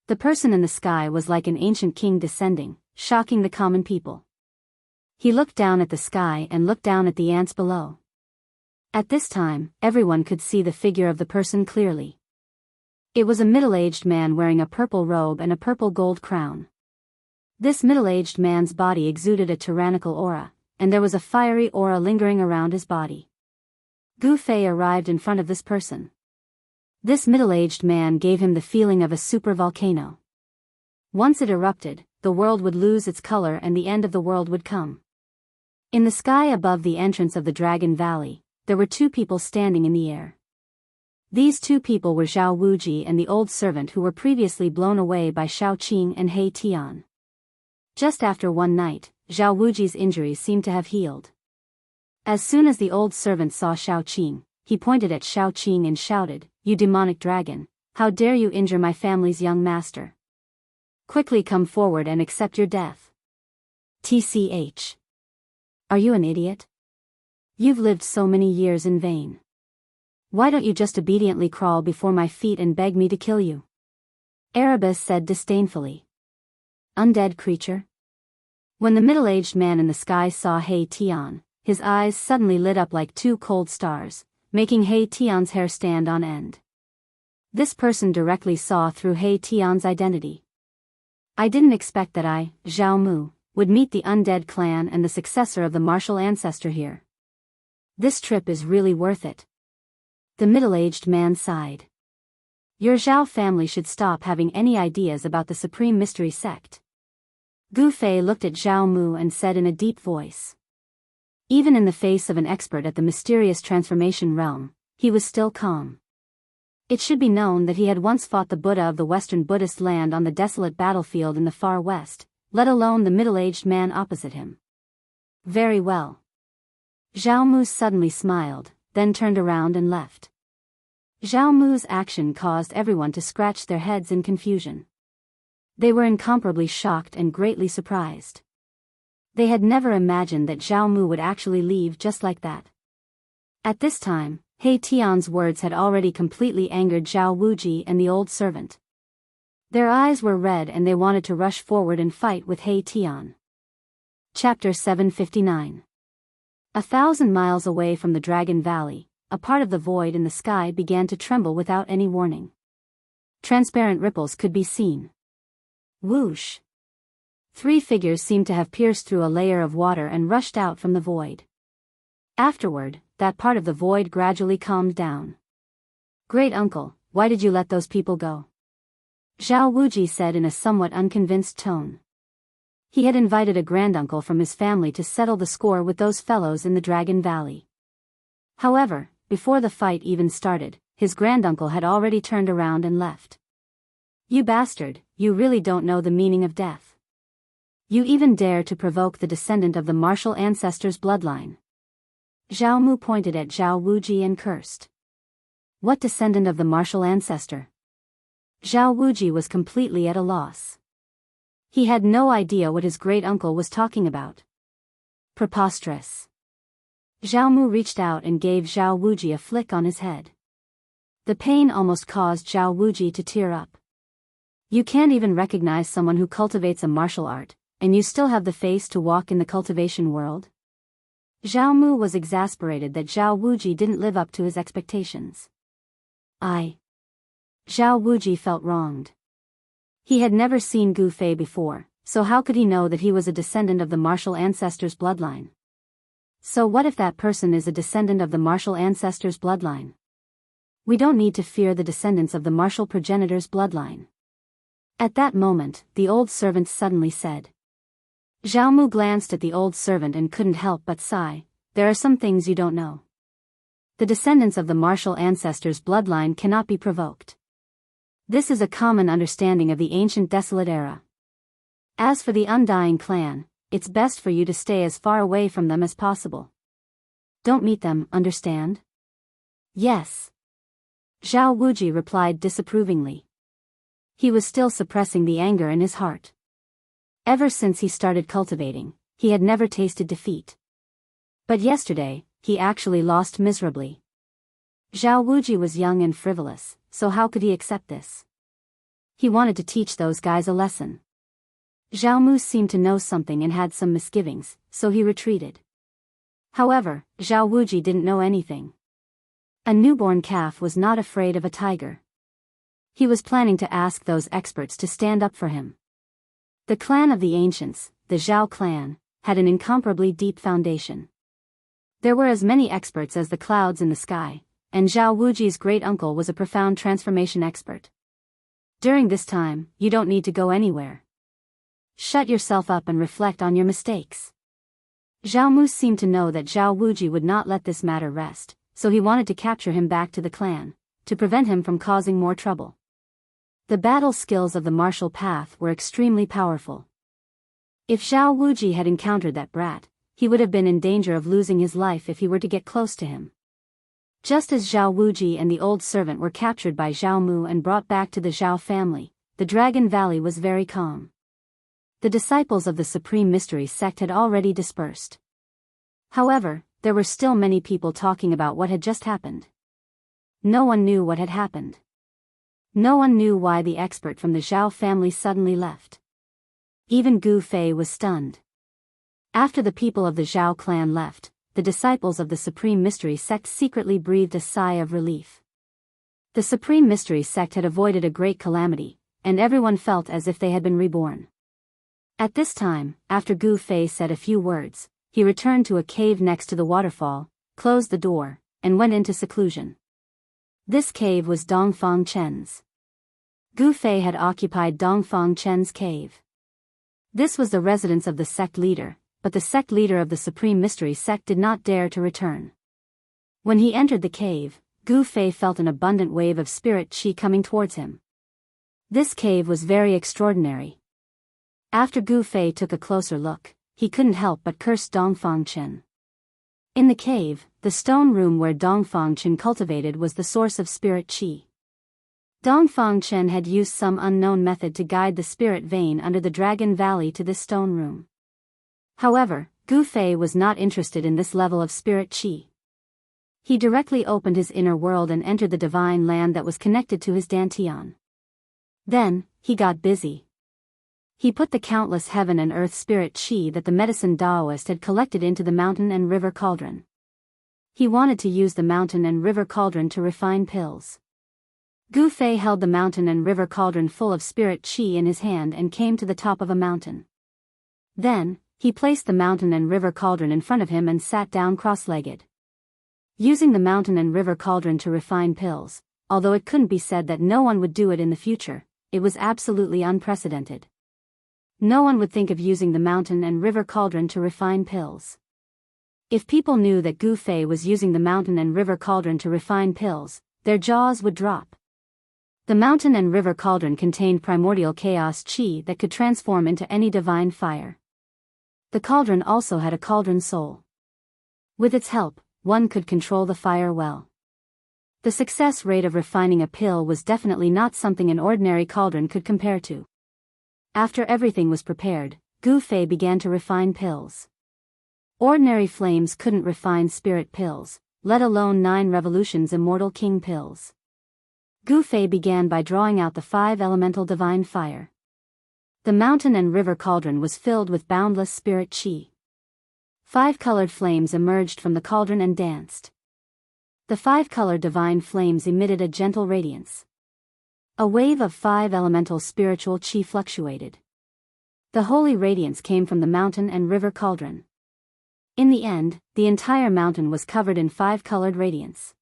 The person in the sky was like an ancient king descending, shocking the common people. He looked down at the sky and looked down at the ants below. At this time, everyone could see the figure of the person clearly. It was a middle-aged man wearing a purple robe and a purple gold crown. This middle-aged man's body exuded a tyrannical aura, and there was a fiery aura lingering around his body. Gu Fei arrived in front of this person. This middle-aged man gave him the feeling of a supervolcano. Once it erupted, the world would lose its color and the end of the world would come. In the sky above the entrance of the Dragon Valley, there were two people standing in the air. These two people were Zhao Wuji and the old servant who were previously blown away by Xiao Qing and He Tian. Just after one night, Zhao Wuji's injuries seemed to have healed. As soon as the old servant saw Shao Qing, he pointed at Shao Qing and shouted, "You demonic dragon, how dare you injure my family's young master? Quickly come forward and accept your death." TCH. Are you an idiot? You've lived so many years in vain. Why don't you just obediently crawl before my feet and beg me to kill you? Erebus said disdainfully. Undead creature. When the middle-aged man in the sky saw He Tian, his eyes suddenly lit up like two cold stars, making He Tian's hair stand on end. This person directly saw through He Tian's identity. I didn't expect that I, Zhao Mu, would meet the undead clan and the successor of the martial ancestor here. This trip is really worth it. The middle-aged man sighed. Your Zhao family should stop having any ideas about the Supreme Mystery Sect. Gu Fei looked at Zhao Mu and said in a deep voice. Even in the face of an expert at the mysterious transformation realm, he was still calm. It should be known that he had once fought the Buddha of the Western Buddhist land on the desolate battlefield in the far west, let alone the middle-aged man opposite him. Very well. Zhao Mu suddenly smiled, then turned around and left. Zhao Mu's action caused everyone to scratch their heads in confusion. They were incomparably shocked and greatly surprised. They had never imagined that Zhao Mu would actually leave just like that. At this time, He Tian's words had already completely angered Zhao Wuji and the old servant. Their eyes were red and they wanted to rush forward and fight with He Tian. Chapter 759. 1,000 miles away from the Dragon Valley, a part of the void in the sky began to tremble without any warning. Transparent ripples could be seen. Whoosh! 3 figures seemed to have pierced through a layer of water and rushed out from the void. Afterward, that part of the void gradually calmed down. Great uncle, why did you let those people go? Zhao Wuji said in a somewhat unconvinced tone. He had invited a granduncle from his family to settle the score with those fellows in the Dragon Valley. However, before the fight even started, his granduncle had already turned around and left. You bastard, you really don't know the meaning of death. You even dare to provoke the descendant of the martial ancestor's bloodline. Zhao Mu pointed at Zhao Wuji and cursed. What descendant of the martial ancestor? Zhao Wuji was completely at a loss. He had no idea what his great-uncle was talking about. Preposterous. Zhao Mu reached out and gave Zhao Wuji a flick on his head. The pain almost caused Zhao Wuji to tear up. You can't even recognize someone who cultivates a martial art, and you still have the face to walk in the cultivation world? Zhao Mu was exasperated that Zhao Wuji didn't live up to his expectations. Zhao Wuji felt wronged. He had never seen Gu Fei before, so how could he know that he was a descendant of the martial ancestor's bloodline? So what if that person is a descendant of the martial ancestor's bloodline? We don't need to fear the descendants of the martial progenitor's bloodline. At that moment, the old servant suddenly said. Zhao Mu glanced at the old servant and couldn't help but sigh. There are some things you don't know. The descendants of the martial ancestor's bloodline cannot be provoked. This is a common understanding of the ancient desolate era. As for the undying clan, it's best for you to stay as far away from them as possible. Don't meet them, understand? Yes. Zhao Wuji replied disapprovingly. He was still suppressing the anger in his heart. Ever since he started cultivating, he had never tasted defeat. But yesterday, he actually lost miserably. Zhao Wuji was young and frivolous, so how could he accept this? He wanted to teach those guys a lesson. Zhao Mu seemed to know something and had some misgivings, so he retreated. However, Zhao Wuji didn't know anything. A newborn calf was not afraid of a tiger. He was planning to ask those experts to stand up for him. The clan of the ancients, the Zhao clan, had an incomparably deep foundation. There were as many experts as the clouds in the sky, and Zhao Wuji's great-uncle was a profound transformation expert. During this time, you don't need to go anywhere. Shut yourself up and reflect on your mistakes. Zhao Mu seemed to know that Zhao Wuji would not let this matter rest, so he wanted to capture him back to the clan, to prevent him from causing more trouble. The battle skills of the martial path were extremely powerful. If Zhao Wuji had encountered that brat, he would have been in danger of losing his life if he were to get close to him. Just as Zhao Wuji and the old servant were captured by Zhao Mu and brought back to the Zhao family, the Dragon Valley was very calm. The disciples of the Supreme Mystery sect had already dispersed. However, there were still many people talking about what had just happened. No one knew what had happened. No one knew why the expert from the Zhao family suddenly left. Even Gu Fei was stunned. After the people of the Zhao clan left, the disciples of the Supreme Mystery sect secretly breathed a sigh of relief. The Supreme Mystery sect had avoided a great calamity, and everyone felt as if they had been reborn. At this time, after Gu Fei said a few words, he returned to a cave next to the waterfall, closed the door, and went into seclusion. This cave was Dongfang Chen's. Gu Fei had occupied Dongfang Chen's cave. This was the residence of the sect leader, but the sect leader of the Supreme Mystery sect did not dare to return. When he entered the cave, Gu Fei felt an abundant wave of spirit qi coming towards him. This cave was very extraordinary. After Gu Fei took a closer look, he couldn't help but curse Dongfang Chen. In the cave, the stone room where Dongfang Chen cultivated was the source of spirit qi. Dongfang Chen had used some unknown method to guide the spirit vein under the Dragon Valley to this stone room. However, Gu Fei was not interested in this level of spirit qi. He directly opened his inner world and entered the divine land that was connected to his dantian. Then, he got busy. He put the countless heaven and earth spirit qi that the medicine Taoist had collected into the mountain and river cauldron. He wanted to use the mountain and river cauldron to refine pills. Gu Fei held the mountain and river cauldron full of spirit qi in his hand and came to the top of a mountain. Then, he placed the mountain and river cauldron in front of him and sat down cross-legged. Using the mountain and river cauldron to refine pills, although it couldn't be said that no one would do it in the future, it was absolutely unprecedented. No one would think of using the mountain and river cauldron to refine pills. If people knew that Gu Fei was using the mountain and river cauldron to refine pills, their jaws would drop. The mountain and river cauldron contained primordial chaos qi that could transform into any divine fire. The cauldron also had a cauldron soul. With its help, one could control the fire well. The success rate of refining a pill was definitely not something an ordinary cauldron could compare to. After everything was prepared, Gu Fei began to refine pills. Ordinary flames couldn't refine spirit pills, let alone 9 revolutions Immortal King pills. Gu Fei began by drawing out the 5 elemental divine fire. The mountain and river cauldron was filled with boundless spirit qi. 5 colored flames emerged from the cauldron and danced. The 5 colored divine flames emitted a gentle radiance. A wave of 5 elemental spiritual qi fluctuated. The holy radiance came from the mountain and river cauldron. In the end, the entire mountain was covered in 5-colored radiance.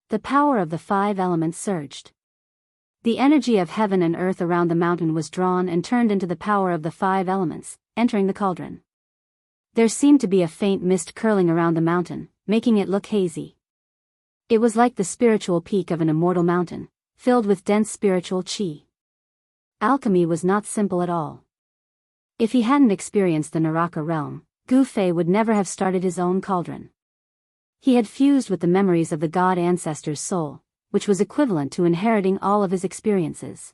The power of the 5 elements surged. The energy of heaven and earth around the mountain was drawn and turned into the power of the 5 elements, entering the cauldron. There seemed to be a faint mist curling around the mountain, making it look hazy. It was like the spiritual peak of an immortal mountain, filled with dense spiritual qi. Alchemy was not simple at all. If he hadn't experienced the Naraka realm, Gu Fei would never have started his own cauldron. He had fused with the memories of the god ancestor's soul, which was equivalent to inheriting all of his experiences.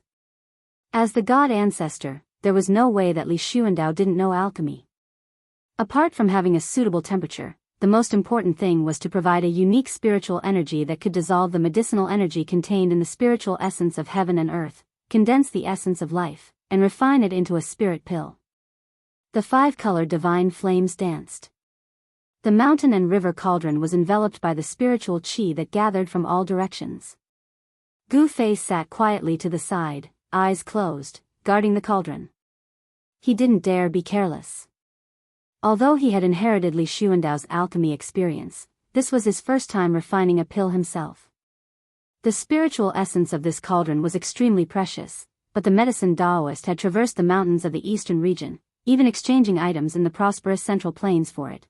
As the god ancestor, there was no way that Li Xuandao didn't know alchemy. Apart from having a suitable temperature, the most important thing was to provide a unique spiritual energy that could dissolve the medicinal energy contained in the spiritual essence of heaven and earth, condense the essence of life, and refine it into a spirit pill. The 5-colored divine flames danced. The mountain and river cauldron was enveloped by the spiritual qi that gathered from all directions. Gu Fei sat quietly to the side, eyes closed, guarding the cauldron. He didn't dare be careless. Although he had inherited Li Xuandao's alchemy experience, this was his first time refining a pill himself. The spiritual essence of this cauldron was extremely precious, but the medicine Taoist had traversed the mountains of the eastern region, even exchanging items in the prosperous central plains for it.